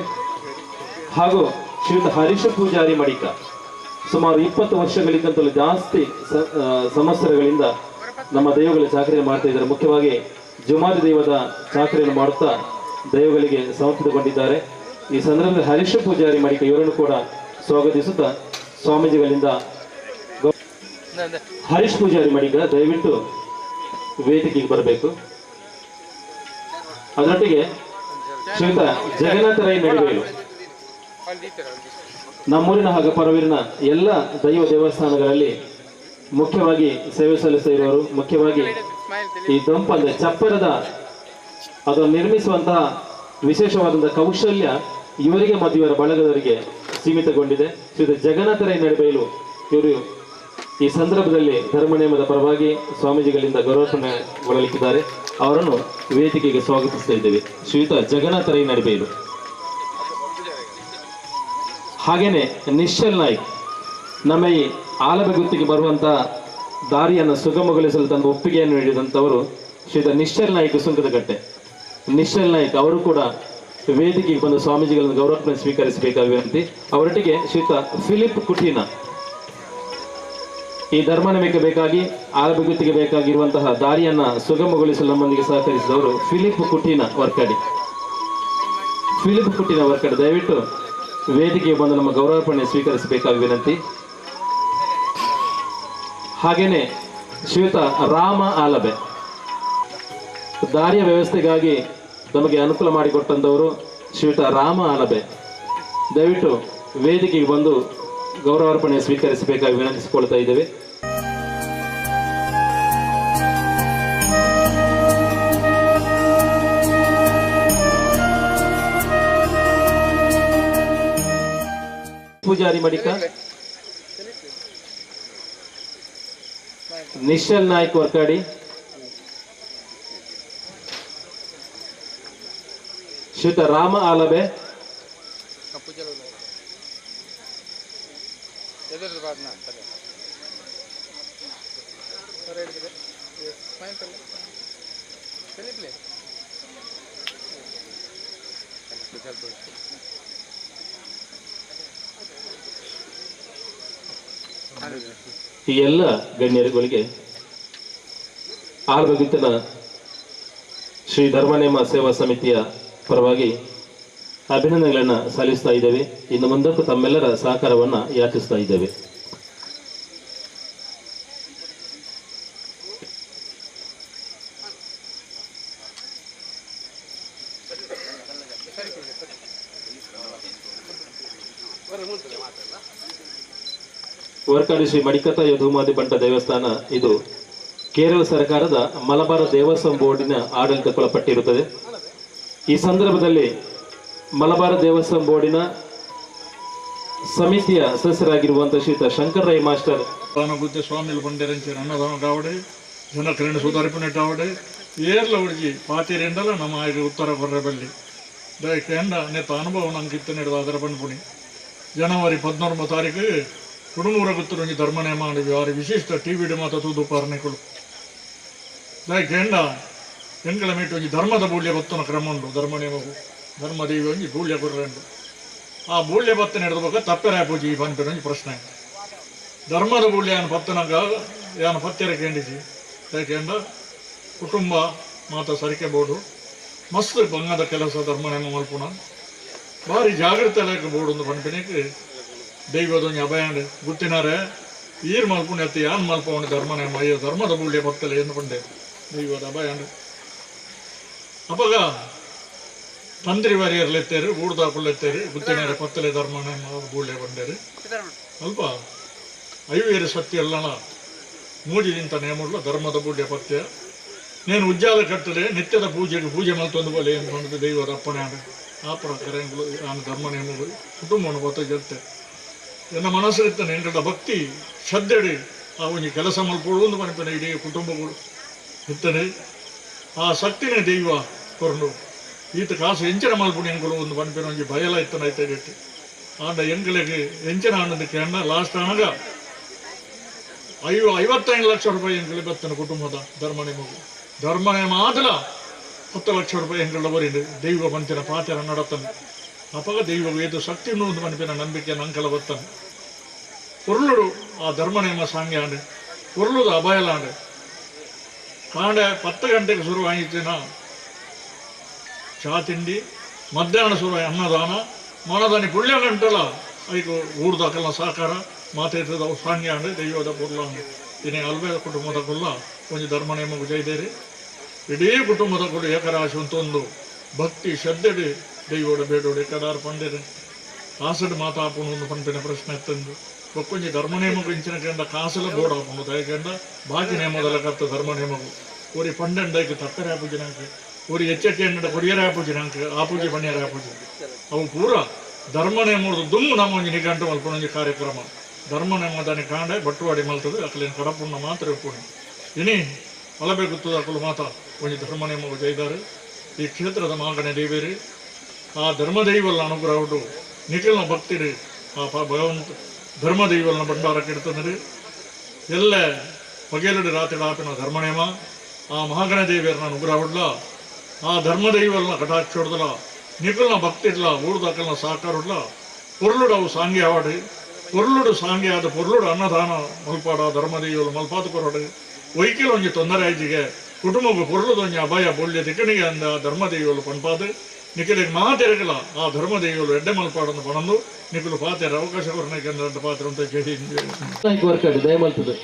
ಹಾಗೂ ಶ್ರೀಯುತ ಹರೀಶ ಪೂಜಾರಿ ಮಡಿಕ ಸುಮಾರು 20 ವರ್ಷಗಳಿಗಿಂತಲೂ ಜಾಸ್ತಿ ಸಂವತ್ಸರಗಳಿಂದ ನಮ್ಮ ದೈವಗಳ ಚಾಕರಿಯನ್ನು ಮಾಡ್ತಾ ಇದ್ದಾರೆ. ಮುಖ್ಯವಾಗಿ ಜುಮಾದಿ ದೈವದ ಚಾಕರಿಯನ್ನು ಮಾಡುತ್ತಾ ದೈವಗಳಿಗೆ ಸಮರ್ಪಿತಗೊಂಡಿದ್ದಾರೆ. ಈ ಸಂದರ್ಭದಲ್ಲಿ ಹರೀಶ ಪೂಜಾರಿ ಮಡಿಕ ಇವರನ್ನು ಕೂಡ ಸ್ವಾಗತಿಸುತ್ತಾ ಸ್ವಾಮೀಜಿಗಳಿಂದ ಹರೀಶ್ ಪೂಜಾರಿ ಮಡಿಕ ದಯವಿಟ್ಟು ವೇದಿಕೆಗೆ ಬರಬೇಕು. ಅದರೊಟ್ಟಿಗೆ ಶ್ರೀಯುತ ಜಗನ್ನಾಥ ರೈ ನಡಿಬೇಲು ನಮ್ಮೂರಿನ ಹಾಗೂ ಪರವೂರಿನ ಎಲ್ಲ ದೈವ ದೇವಸ್ಥಾನಗಳಲ್ಲಿ ಮುಖ್ಯವಾಗಿ ಸೇವೆ ಸಲ್ಲಿಸ್ತಾ ಇರುವವರು. ಮುಖ್ಯವಾಗಿ ಈ ದೊಂಪಂದೆ ಚಪ್ಪರದ ಅದನ್ನು ನಿರ್ಮಿಸುವಂತಹ ವಿಶೇಷವಾದಂತಹ ಕೌಶಲ್ಯ ಇವರಿಗೆ ಮತ್ತು ಇವರ ಬಳಗದವರಿಗೆ ಸೀಮಿತಗೊಂಡಿದೆ. ಶ್ರೀಯುತ ಜಗನ್ನಾಥ ರೈ ನಡಿಬೇಲು ಇವರು ಈ ಸಂದರ್ಭದಲ್ಲಿ ಧರ್ಮನೇಮದ ಪರವಾಗಿ ಸ್ವಾಮೀಜಿಗಳಿಂದ ಗೌರವಗೊಳ್ಳಲಿಕ್ಕಿದ್ದಾರೆ. ಅವರನ್ನು ವೇದಿಕೆಗೆ ಸ್ವಾಗತಿಸ್ತಾ ಇದ್ದೇವೆ. ಶ್ರೀಯುತ ಜಗನ್ನಾಥ ರೈ ನಡಿಬೇಲು. ಹಾಗೇನೆ ನಿಶ್ಚಲ್ ನಾಯ್ಕ್ ನಮ್ಮ ಈ ಆಲಬೆಗುತ್ತಿಗೆ ಬರುವಂತಹ ದಾರಿಯನ್ನು ಸುಗಮಗೊಳಿಸಲು ತನ್ನ ಒಪ್ಪಿಗೆಯನ್ನು ನೀಡಿದಂಥವರು ಶ್ರೀಯುತ ನಿಶ್ಚಲ್ ನಾಯ್ಕ್ ಸುಂಕದಕಟ್ಟೆ. ನಿಶ್ಚಲ್ ನಾಯ್ಕ್ ಅವರು ಕೂಡ ವೇದಿಕೆಗೆ ಬಂದು ಸ್ವಾಮೀಜಿಗಳನ್ನು ಗೌರವ ಸ್ವೀಕರಿಸಬೇಕಾಗಿ ವಿನಂತಿ. ಅವರೊಟ್ಟಿಗೆ ಶ್ರೀಯುತ ಫಿಲಿಪ್ ಕುಟೀನ ಈ ಧರ್ಮನಮಿಕೆ ಬೇಕಾಗಿ ಆಲಬೆಗುತ್ತಿಗೆ ಬೇಕಾಗಿರುವಂತಹ ದಾರಿಯನ್ನ ಸುಗಮಗೊಳಿಸಲು ನಮ್ಮೊಂದಿಗೆ ಸಹಕರಿಸಿದವರು ಫಿಲಿಪ್ ಕುಟೀನ ವರ್ಕಡಿ. ಫಿಲಿಪ್ ಕುಟೀನ ವರ್ಕಡಿ ದಯವಿಟ್ಟು ವೇದಿಕೆಗೆ ಬಂದು ನಮ್ಮ ಗೌರವಾರ್ಪಣೆ ಸ್ವೀಕರಿಸಬೇಕಾಗಿ ವಿನಂತಿ. ಹಾಗೇನೆ ಶ್ರೀಯುತ ರಾಮ ಆಲಬೆ ದಾರಿಯ ವ್ಯವಸ್ಥೆಗಾಗಿ ನಮಗೆ ಅನುಕೂಲ ಮಾಡಿಕೊಟ್ಟಂತವರು ಶ್ರೀಯುತ ರಾಮ ಆಲಬೆ ದಯವಿಟ್ಟು ವೇದಿಕೆಗೆ ಬಂದು ಗೌರವಾರ್ಪಣೆ ಸ್ವೀಕರಿಸಬೇಕಾಗಿ ವಿನಂತಿಸಿಕೊಳ್ತಾ ಇದ್ದೇವೆ. ಪೂಜಾರಿ ಮಡಿಕ, ನಿಶ್ಚಲ್ ನಾಯ್ಕ್ ವರ್ಕಾಡಿ, ಶ್ರೀಯುತ ರಾಮ ಆಲಬೆ, ಈ ಎಲ್ಲ ಗಣ್ಯರುಗಳಿಗೆ ಆಲಬೆಗುತ್ತಿನ ಶ್ರೀ ಧರ್ಮನೇಮ ಸೇವಾ ಸಮಿತಿಯ ಪರವಾಗಿ ಅಭಿನಂದನೆಗಳನ್ನು ಸಲ್ಲಿಸ್ತಾ ಇದ್ದೇವೆ. ಇನ್ನು ಮುಂದಕ್ಕೂ ತಮ್ಮೆಲ್ಲರ ಸಹಕಾರವನ್ನು ಯಾಚಿಸ್ತಾ ಇದ್ದೇವೆ. ವರ್ಕಾಡಿ ಶ್ರೀ ಮಡಿಕತ್ತಾಯ ಧೂಮಾದಿ ಪಂಟ ದೇವಸ್ಥಾನ ಇದು ಕೇರಳ ಸರ್ಕಾರದ ಮಲಬಾರ ದೇವಸ್ವಂ ಬೋರ್ಡಿನ ಆಡಳಿತಕ್ಕೊಳಪಟ್ಟಿರುತ್ತದೆ. ಈ ಸಂದರ್ಭದಲ್ಲಿ ಮಲಬಾರ ದೇವಸ್ವಂ ಬೋರ್ಡಿನ ಸಮಿತಿಯ ಸದಸ್ಯರಾಗಿರುವಂತಹ ಶ್ರೀಯುತ ಶಂಕರ್ ರೈ ಮಾಸ್ಟರ್ ಬುದ್ಧಿ ಸ್ವಾಮಿಗಳು ಬಂದಿರಂಚಿ ಅನ್ನದಾನ ಕಾವಡೆ ಜನ ಕರೆಂಡು ಸುಧಾರಿಪನೆಟ್ಟಾವಡೆ ಏರ್ಲ ಹುಡುಗಿ ಪಾತಿರೆಂಡಲ್ಲ ನಮ್ಮ ಉತ್ತರ ಕೊರ್ರೆ ಬಲ್ಲಿ ದಯಕ್ಕೆ ಎಂಡ ನೆತ್ತ ಅನುಭವ ನಂಗೆ ಇತ್ತು ನಡೆದು ಅದರ ಬಂದ್ಪುಣಿ ಜನವರಿ 14 ತಾರೀಕು ಕುಡುಮೂರ ಗೊತ್ತಿರೋ ಒಂಜಿ ಧರ್ಮ ನೇಮ ಮಾಡಿದ್ವಿ ಅವರ ವಿಶಿಷ್ಟ ಟಿವಿಡ್ ಮಾತ ತೂದು ಪಾರಣೆಗಳು ಲೈಕ್ ಎಂಗಳ ಮೀಟು ಒಂಜಿ ಧರ್ಮದ ಬೂಳ್ಯ ಬತ್ತನ ಕ್ರಮ ಉಂಟು ಧರ್ಮ ನೇಮವು ಧರ್ಮದೇವಿ ಒಂಜಿ ಬೂಳ್ಯ ಕೊರ್ರೆಂಡು ಆ ಬೂಳ್ಯ ಬತ್ತನ ಹಿಡಿದಬೇಕು ತಪ್ಪೆರ ಪೂಜಿ ಪಂಪಿನ ಒಂಜಿ ಪ್ರಶ್ನೆ ಧರ್ಮದ ಬೂಳ್ಯ ಏನು ಪತ್ತನಾಗ ಏನು ಪತ್ತೆರ ಕೇಂಡಿಸಿ ಯಾಕೆಂಡ ಕುಟುಂಬ ಮಾತ ಸರಿಕೆ ಬೋಡು ಮಸ್ತ್ ಬಂಗದ ಕೆಲಸ ಧರ್ಮ ನೇಮ ಮಲ್ಪುನ ಭಾರಿ ಜಾಗೃತಿ ಲೇಕ ಬೋಡು ಒಂದು ಪಂಪಿನಕ್ಕೆ ದೈವದೊಂದು ಅಭಯಾಂಡ್ ಗುತ್ತಿನಾರೆ ಈರ್ ಮಲ್ಪುಣ ಎತ್ತಿ ಯಾನ್ ಮಲ್ಪವಣಿ ಧರ್ಮ ನೇಮ ಅಯ್ಯೋ ಧರ್ಮದ ಬೂಳ್ಯ ಪತ್ತಲೆ ಎಂದು ಪಂಡೆ ದೈವದ ಅಭಯಾಂಡ್ ಅಪಗ ತಂದ್ರಿ ವಾರಿಯರ್ಲೆತ್ತೇರು ಊಡ್ದಾಪುಲ್ಲೆತ್ತೇರು ಗುತ್ತಿನಾರೆ ಪತ್ತಲೆ ಧರ್ಮ ನೇಮ ಬೂಳ್ಯ ಬಂಡೇರು ಅಲ್ಪ ಐವೇರು ಸತ್ಯ ಅಲ್ಲಣ ಮೂಜಿದಿಂತ ನೇಮುಳ್ಳ ಧರ್ಮದ ಬೂಳ್ಯ ಪತ್ಯ నేను ఉద్యాల కట్టలే నిత్యದ ಪೂಜೆಗೆ ಪೂಜೆ ಮಲ್ತೊಂದು ಬಲೆ ಎಂದು ದೈವದ ಅಪ್ಪಣೆ ಆಡ ಆ ಪ್ರಕಾರ ನಾನು ಧರ್ಮ ನೇಮ ಕುಟುಂಬವನ್ನು ಬತ್ತ ಜೊತೆ ನನ್ನ ಮನಸ್ಸಿರ್ತಾನೆ ಎಂಗಳ ಭಕ್ತಿ ಶ್ರದ್ಧೆಡಿ ಆ ಒಂಜಿ ಕೆಲಸ ಮಲ್ಪೋಡು ಒಂದು ಮನೆಪನೆ ಇಡೀ ಕುಟುಂಬಗಳು ಇರ್ತದೆ ಆ ಶಕ್ತಿನೇ ದೈವ ಕೊರಡು ಈತ ಕಾಸು ಎಂಚಿನ ಮಲ್ಪುಣಿ ಎಂಗಳು ಒಂದು ಮನೆಪನೆ ಒಂಜಿ ಬಯಲ ಇತ್ತನ ಐತೆ ಗಟ್ಟಿ ಆಂಡ ಎಂಗಳಿಗೆ ಎಂಚಿನ ಆನಂದಕ್ಕೆ ಅಣ್ಣ ಲಾಸ್ಟ್ ಆನಾಗ 55 ಲಕ್ಷ ರೂಪಾಯಿ ಎಂಗಳಿಗೆ ಬರ್ತನೆ ಕುಟುಂಬದ ಧರ್ಮ ನೇಮವು ಧರ್ಮ ನೇಮ ಆದಲ 10 ಲಕ್ಷ ರೂಪಾಯಿ ಎಂಗಳ ಬರೀ ದೈವ ಪಂಚಿನ ಪಾತ್ರ ನಡತಾನೆ ಅಪಗ ದೈವ ಏದು ಶಕ್ತಿ ಒಂದು ಮನೆಪಿನ ನಂಬಿಕೆ ನಂಕಲ ಬರ್ತಾನೆ ಪೊರ್ಲುಡು ಆ ಧರ್ಮ ನೇಮ ಸಾಂಗ್ಯ ಆಂಡೆ ಪೊರ್ಲುದು ಅಭಯಲ ಆಂಡೆ ಕಾಂಡೆ 10 ಗಂಟೆಗೆ ಶುರು ಆಯಿತಿನ ಚಾ ತಿಂಡಿ ಮಧ್ಯಾಹ್ನ ಶುರು ಅನ್ನದಾನ ಮನದಾನಿ ಪುಳ್ಯ ಗಂಟಲ ಐಕು ಊರ್ದಾಕಲ್ಲ ಸಾಕಾರ ಮಾತಾಡ್ತದ ಸಾಂಗ್ಯ ಆಂಡೆ ದೈವದ ಪೊರ್ಲ ಆಂಡೆ ಇನ್ನೇ ಅಲ್ವೇ ಕುಟುಂಬದ ಕೊಲ್ಲ ಒಂಜಿ ಧರ್ಮ ನೇಮಗು ಜೈದೇರಿ ಇಡೀ ಕುಟುಂಬದ ಕೊಡು ಏಕರಾಶಿ ಅಂತೊಂದು ಭಕ್ತಿ ಶ್ರದ್ಧೆಡಿ ದೈವೋಡ ಬೇಡೋಡು ಏಕದಾರು ಪಂಡೇರೆ ಕಾಸಡು ಮಾತಾಪುಣು ಒಂದು ಪಂಪಿನ ಪ್ರಶ್ನೆ ಎತ್ತಂದು ಒಕ್ಕೊಂಜಿ ಧರ್ಮ ನೇಮಗು ಇಂಚಿನ ಕೆಂಡ ಕಾಸಲ ಬೋರ್ಡ್ ಹಾಕೊಂಡು ದಯಕೆಂಡ ಬಾಕಿ ನೇಮದಲ್ಲ ಕತ್ತ ಧರ್ಮ ನೇಮಗು ಒರಿ ಪಂಡಂಡೈಗೆ ತಕ್ಕರೆ ಆಪೂಜಿನಾಂಕ ಒರಿ ಎಚ್ಚಕ್ಕೆ ಎನ್ನಡ ಕೊಡಿಯರ ಆಪೂಜಿನಾಂಕ ಆಪೂಜಿ ಪಣ್ಯರ ಆಪೂಜಿ ಅವು ಪೂರ ಧರ್ಮ ನೇಮದು ದುಮ್ಮು ನಮ್ಮ ಒಂಜಿ ನಿಘಂಟು ಮಲ್ಪೊಂಜಿ ಕಾರ್ಯಕ್ರಮ ಧರ್ಮ ನೇಮದಾನಿ ಕಾಂಡೆ ಬಟ್ಟುವಾಡಿ ಮಲ್ತದೆ ಅಕಲಿನ ಕಡಪುಣ್ಣ ಮಾತ್ರ ಒಪ್ಪುಣಿ ಇನಿ ಅಲಬೇಗುತ್ತದ ಅಕಲು ಮಾತ ಒಂಜಿ ಧರ್ಮ ನೇಮವು ಜೈದಾರೆ ಈ ಕ್ಷೇತ್ರದ ಮಾಗಣೆ ದೇವೇರಿ ಆ ಧರ್ಮದೈವಲ್ನ ಅನುಗ್ರಹ ಉಂಟು ನಿಖಿಲ್ನ ಭಕ್ತಿರಿ ಆ ಭಗವಂತ ಧರ್ಮದೈವಲ್ನ ಭಂಡಾರಕ್ಕೆ ಇಡ್ತಂದ್ರಿ ಎಲ್ಲ ಪಗೇಲುಡಿ ರಾತ್ರಿ ಆಪಿನ ಧರ್ಮನೇಮ ಆ ಮಹಾಗಣ ದೇವಿಯರ್ನ ಅನುಗ್ರಹ ಉಡ್ಲ ಆ ಧರ್ಮದೈವಲ್ನ ಕಟಾಕ್ಷ ಹೊಡ್ದಲ ನಿಖಿಲ್ನ ಭಕ್ತಿರ್ಲ ಊರ್ದಾಕಲ್ನ ಸಾಕಾರ ಉಡ್ಲ ಪೊರ್ಲುಡು ಅವು ಸಾಂಗ್ಯ ಆವಾಡಿ ಪೊರ್ಲುಡು ಸಾಂಗ್ಯ ಆದ ಪೊರ್ಲುಡು ಅನ್ನದಾನ ಮಲ್ಪಾಡ ಧರ್ಮದೈವಲು ಮಲ್ಪಾದ ಕೊರಡು ವೈಕಿಲ್ ಒಂಜಿ ತೊಂದರೆ ಆಯ್ಜಿಗೆ ಕುಟುಂಬಕ್ಕೆ ಪೊರ್ಲುದೊಂಜಿ ಅಭಯ ಬೊಳ್ಳೆ ತಿಕ್ಕಣಿಗೆ ಅಂದ ಧರ್ಮದೈವಲು ಪಂಪಾದು ನಿಖಿಲಿಗೆ ಮಾತೆರಗಲ ಆ ಧರ್ಮದೈವಲು ಎಡ್ಡೆ ಮಲ್ಪಾಡನ್ನು ಪಣಂದು ನಿಖಿಲು ಪಾತೆರ ಅವಕಾಶ ಕೊರನೆಗೆ ಅಂದ ಪಾತ್ರ ಅಂತ ಜೈ ವರ್ಕಾಡಿ ದಯ ಮಲ್ತದೆ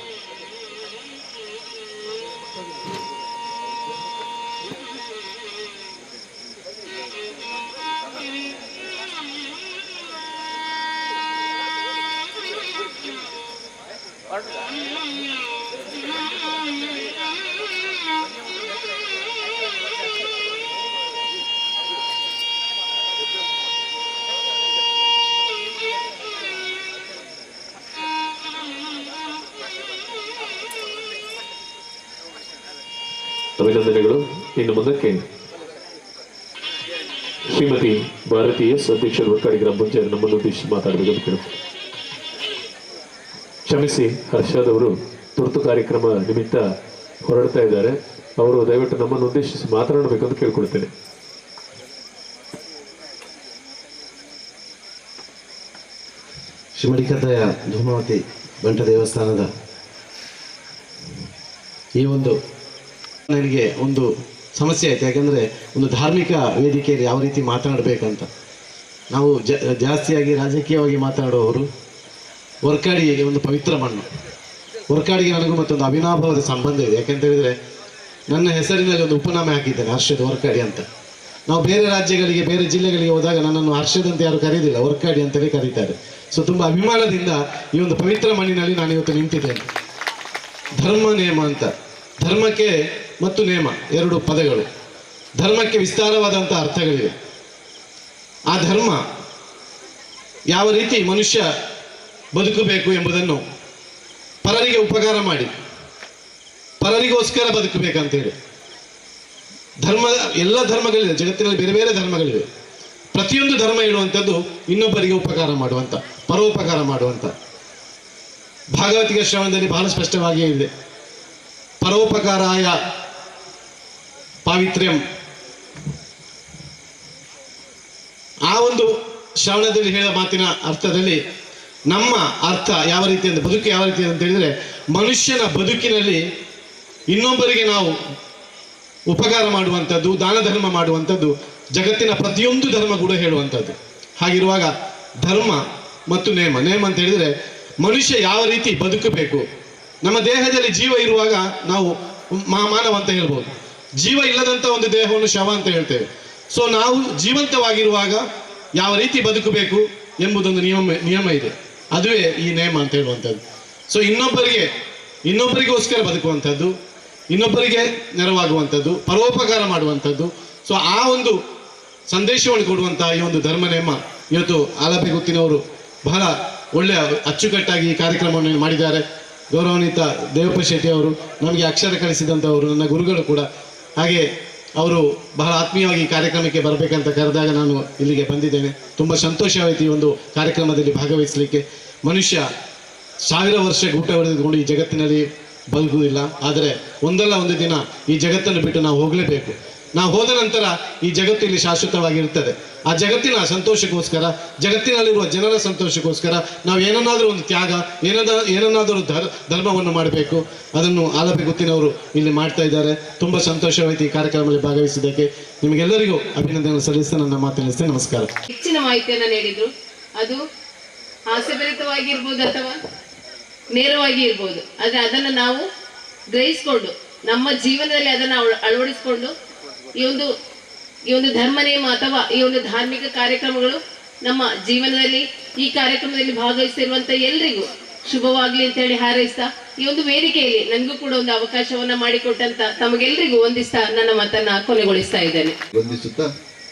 ಅಭಿನಂದನೆಗಳು. ಇನ್ನು ಮುಂದಕ್ಕೆ ಶ್ರೀಮತಿ ಭಾರತೀಯ ಅಧ್ಯಕ್ಷರು ವರ್ಕಾಡಿ ಗ್ರಾಮ ಪಂಚಾಯತ್ ನಮ್ಮನ್ನು ಉದ್ದೇಶಿಸಿ ಮಾತಾಡಬೇಕು ಕೇಳು. ಕ್ಷಮಿಸಿ, ಹರ್ಷಾದ್ ಅವರು ತುರ್ತು ಕಾರ್ಯಕ್ರಮ ನಿಮಿತ್ತ ಹೊರಡ್ತಾ ಇದ್ದಾರೆ. ಅವರು ದಯವಿಟ್ಟು ನಮ್ಮನ್ನು ಉದ್ದೇಶಿಸಿ ಮಾತನಾಡಬೇಕಂತ ಕೇಳ್ಕೊಳ್ತೇನೆ. ಶ್ರೀಮಡಿಕತಾಯ ಧೂಮಾವತಿ ಬಂಟ ದೇವಸ್ಥಾನದ ಈ ಒಂದು ನನಗೆ ಒಂದು ಸಮಸ್ಯೆ ಆಯ್ತು. ಯಾಕಂದರೆ ಒಂದು ಧಾರ್ಮಿಕ ವೇದಿಕೆಯಲ್ಲಿ ಯಾವ ರೀತಿ ಮಾತನಾಡಬೇಕಂತ ನಾವು ಜಾಸ್ತಿಯಾಗಿ ರಾಜಕೀಯವಾಗಿ ಮಾತನಾಡುವವರು. ವರ್ಕಾಡಿ ಒಂದು ಪವಿತ್ರ ಮಣ್ಣು. ವರ್ಕಾಡಿಗೆ ನನಗೂ ಮತ್ತೊಂದು ಅವಿನಾಭಾವದ ಸಂಬಂಧ ಇದೆ. ಯಾಕೆಂತ ಹೇಳಿದರೆ ನನ್ನ ಹೆಸರಿನಲ್ಲಿ ಒಂದು ಉಪನಾಮ ಹಾಕಿದ್ದೇನೆ, ಹರ್ಷದ್ ವರ್ಕಾಡಿ ಅಂತ. ನಾವು ಬೇರೆ ರಾಜ್ಯಗಳಿಗೆ ಬೇರೆ ಜಿಲ್ಲೆಗಳಿಗೆ ಹೋದಾಗ ನನ್ನನ್ನು ಹರ್ಷದ್ ಅಂತ ಯಾರು ಕರೀದಿಲ್ಲ, ವರ್ಕಾಡಿ ಅಂತಲೇ ಕರೀತಾರೆ. ಸೊ ತುಂಬ ಅಭಿಮಾನದಿಂದ ಈ ಒಂದು ಪವಿತ್ರ ಮಣ್ಣಿನಲ್ಲಿ ನಾನು ಇವತ್ತು ನಿಂತಿದ್ದೇನೆ. ಧರ್ಮ ನೇಮ ಅಂತ, ಧರ್ಮಕ್ಕೆ ಮತ್ತು ನೇಮ ಎರಡು ಪದಗಳು. ಧರ್ಮಕ್ಕೆ ವಿಸ್ತಾರವಾದಂಥ ಅರ್ಥಗಳಿವೆ. ಆ ಧರ್ಮ ಯಾವ ರೀತಿ ಮನುಷ್ಯ ಬದುಕಬೇಕು ಎಂಬುದನ್ನು ಪರರಿಗೆ ಉಪಕಾರ ಮಾಡಿ ಪರರಿಗೋಸ್ಕರ ಬದುಕಬೇಕಂತೇಳಿ ಧರ್ಮ ಎಲ್ಲ ಧರ್ಮಗಳಿವೆ, ಜಗತ್ತಿನಲ್ಲಿ ಬೇರೆ ಬೇರೆ ಧರ್ಮಗಳಿವೆ. ಪ್ರತಿಯೊಂದು ಧರ್ಮ ಹೇಳುವಂಥದ್ದು ಇನ್ನೊಬ್ಬರಿಗೆ ಉಪಕಾರ ಮಾಡುವಂಥ. ಪರೋಪಕಾರ ಮಾಡುವಂತ. ಭಾಗವತಿಕ ಶ್ರವಣದಲ್ಲಿ ಬಹಳ ಸ್ಪಷ್ಟವಾಗಿಯೇ ಇದೆ, ಪರೋಪಕಾರಾಯ ಪಾವಿತ್ರ್ಯಂ. ಆ ಒಂದು ಶ್ರವಣದಲ್ಲಿ ಹೇಳುವ ಮಾತಿನ ಅರ್ಥದಲ್ಲಿ ನಮ್ಮ ಅರ್ಥ ಯಾವ ರೀತಿ ಅಂತ, ಬದುಕು ಯಾವ ರೀತಿ ಅಂತ ಹೇಳಿದ್ರೆ, ಮನುಷ್ಯನ ಬದುಕಿನಲ್ಲಿ ಇನ್ನೊಬ್ಬರಿಗೆ ನಾವು ಉಪಕಾರ ಮಾಡುವಂಥದ್ದು, ದಾನ ಧರ್ಮ ಮಾಡುವಂಥದ್ದು ಜಗತ್ತಿನ ಪ್ರತಿಯೊಂದು ಧರ್ಮ ಕೂಡ ಹೇಳುವಂಥದ್ದು. ಹಾಗಿರುವಾಗ ಧರ್ಮ ಮತ್ತು ನೇಮ ಅಂತ ಹೇಳಿದ್ರೆ ಮನುಷ್ಯ ಯಾವ ರೀತಿ ಬದುಕಬೇಕು. ನಮ್ಮ ದೇಹದಲ್ಲಿ ಜೀವ ಇರುವಾಗ ನಾವು ಮಾನವ ಅಂತ ಹೇಳ್ಬೋದು, ಜೀವ ಇಲ್ಲದಂಥ ಒಂದು ದೇಹವನ್ನು ಶವ ಅಂತ ಹೇಳ್ತೇವೆ. ಸೊ ನಾವು ಜೀವಂತವಾಗಿರುವಾಗ ಯಾವ ರೀತಿ ಬದುಕಬೇಕು ಎಂಬುದೊಂದು ನಿಯಮ ಇದೆ, ಅದುವೇ ಈ ನೇಮ ಅಂತ ಹೇಳುವಂಥದ್ದು. ಸೊ ಇನ್ನೊಬ್ಬರಿಗೋಸ್ಕರ ಬದುಕುವಂಥದ್ದು, ಇನ್ನೊಬ್ಬರಿಗೆ ನೆರವಾಗುವಂಥದ್ದು, ಪರೋಪಕಾರ ಮಾಡುವಂಥದ್ದು. ಸೊ ಆ ಒಂದು ಸಂದೇಶವನ್ನು ಕೊಡುವಂತಹ ಈ ಒಂದು ಧರ್ಮ ನೇಮ ಇವತ್ತು ಆಲಪೆ ಗುತ್ತಿನವರು ಬಹಳ ಒಳ್ಳೆಯ ಅಚ್ಚುಕಟ್ಟಾಗಿ ಈ ಕಾರ್ಯಕ್ರಮವನ್ನು ಮಾಡಿದ್ದಾರೆ. ಗೌರವಾನ್ವಿತ ದೇವಪ್ಪ ಶೆಟ್ಟಿ ಅವರು ನಮಗೆ ಅಕ್ಷರ ಕಲಿಸಿದಂಥವರು, ನನ್ನ ಗುರುಗಳು ಕೂಡ. ಹಾಗೆ ಅವರು ಬಹಳ ಆತ್ಮೀಯವಾಗಿ ಈ ಕಾರ್ಯಕ್ರಮಕ್ಕೆ ಬರಬೇಕಂತ ಕರೆದಾಗ ನಾನು ಇಲ್ಲಿಗೆ ಬಂದಿದ್ದೇನೆ. ತುಂಬ ಸಂತೋಷವಾಯಿತು ಈ ಒಂದು ಕಾರ್ಯಕ್ರಮದಲ್ಲಿ ಭಾಗವಹಿಸಲಿಕ್ಕೆ. ಮನುಷ್ಯ 1000 ವರ್ಷ ಊಟ ಹೊಡೆದುಕೊಂಡು ಈ ಜಗತ್ತಿನಲ್ಲಿ ಬದುಕುವುದಿಲ್ಲ, ಆದರೆ ಒಂದಲ್ಲ ಒಂದು ದಿನ ಈ ಜಗತ್ತನ್ನು ಬಿಟ್ಟು ನಾವು ಹೋಗಲೇಬೇಕು. ನಾವು ಹೋದ ನಂತರ ಈ ಜಗತ್ತು ಇಲ್ಲಿ ಶಾಶ್ವತವಾಗಿರ್ತದೆ. ಆ ಜಗತ್ತಿನ ಸಂತೋಷಕ್ಕೋಸ್ಕರ, ಜಗತ್ತಿನಲ್ಲಿರುವ ಜನರ ಸಂತೋಷಕ್ಕೋಸ್ಕರ ನಾವು ಏನನ್ನಾದರೂ ಒಂದು ತ್ಯಾಗ, ಏನನ್ನಾದರೂ ಧರ್ಮವನ್ನು ಮಾಡಬೇಕು. ಅದನ್ನು ಆಲಪೆ ಗುತ್ತಿನವರು ಇಲ್ಲಿ ಮಾಡ್ತಾ ಇದ್ದಾರೆ. ತುಂಬ ಸಂತೋಷವಾಯಿತು ಈ ಕಾರ್ಯಕ್ರಮದಲ್ಲಿ ಭಾಗವಹಿಸಿದ್ದಕ್ಕೆ. ನಿಮಗೆಲ್ಲರಿಗೂ ಅಭಿನಂದನೆ ಸಲ್ಲಿಸ್ತಾ ನನ್ನ ಮಾತನಾಡಿಸ್ತೇನೆ. ನಮಸ್ಕಾರ. ಹೆಚ್ಚಿನ ಮಾಹಿತಿಯನ್ನು ನೀಡಿದ್ರು. ಅದು ಹಾಸ್ಯಭರಿತವಾಗಿರ್ಬೋದು ಅಥವಾ ನೇರವಾಗಿ ಇರ್ಬೋದು, ಆದರೆ ಅದನ್ನು ನಾವು ಗ್ರಹಿಸಿಕೊಂಡು ನಮ್ಮ ಜೀವನದಲ್ಲಿ ಅದನ್ನು ಅಳವಡಿಸಿಕೊಂಡು ಈ ಒಂದು ಧರ್ಮ ನೇಮ ಅಥವಾ ಈ ಒಂದು ಧಾರ್ಮಿಕ ಕಾರ್ಯಕ್ರಮಗಳು ನಮ್ಮ ಜೀವನದಲ್ಲಿ, ಈ ಕಾರ್ಯಕ್ರಮದಲ್ಲಿ ಭಾಗವಹಿಸಿರುವಂತ ಎಲ್ರಿಗೂ ಶುಭವಾಗ್ಲಿ ಅಂತ ಹೇಳಿ ಹಾರೈಸ್ತಾ, ಈ ಒಂದು ವೇದಿಕೆಯಲ್ಲಿ ನನಗೂ ಕೂಡ ಒಂದು ಅವಕಾಶವನ್ನ ಮಾಡಿಕೊಟ್ಟಂತ ತಮಗೆಲ್ಲರಿಗೂ ವಂದಿಸ್ತಾ ನನ್ನ ಮಾತನ್ನ ಕೊನೆಗೊಳಿಸ್ತಾ ಇದ್ದೇನೆ. ವಂದಿಸುತ್ತಾ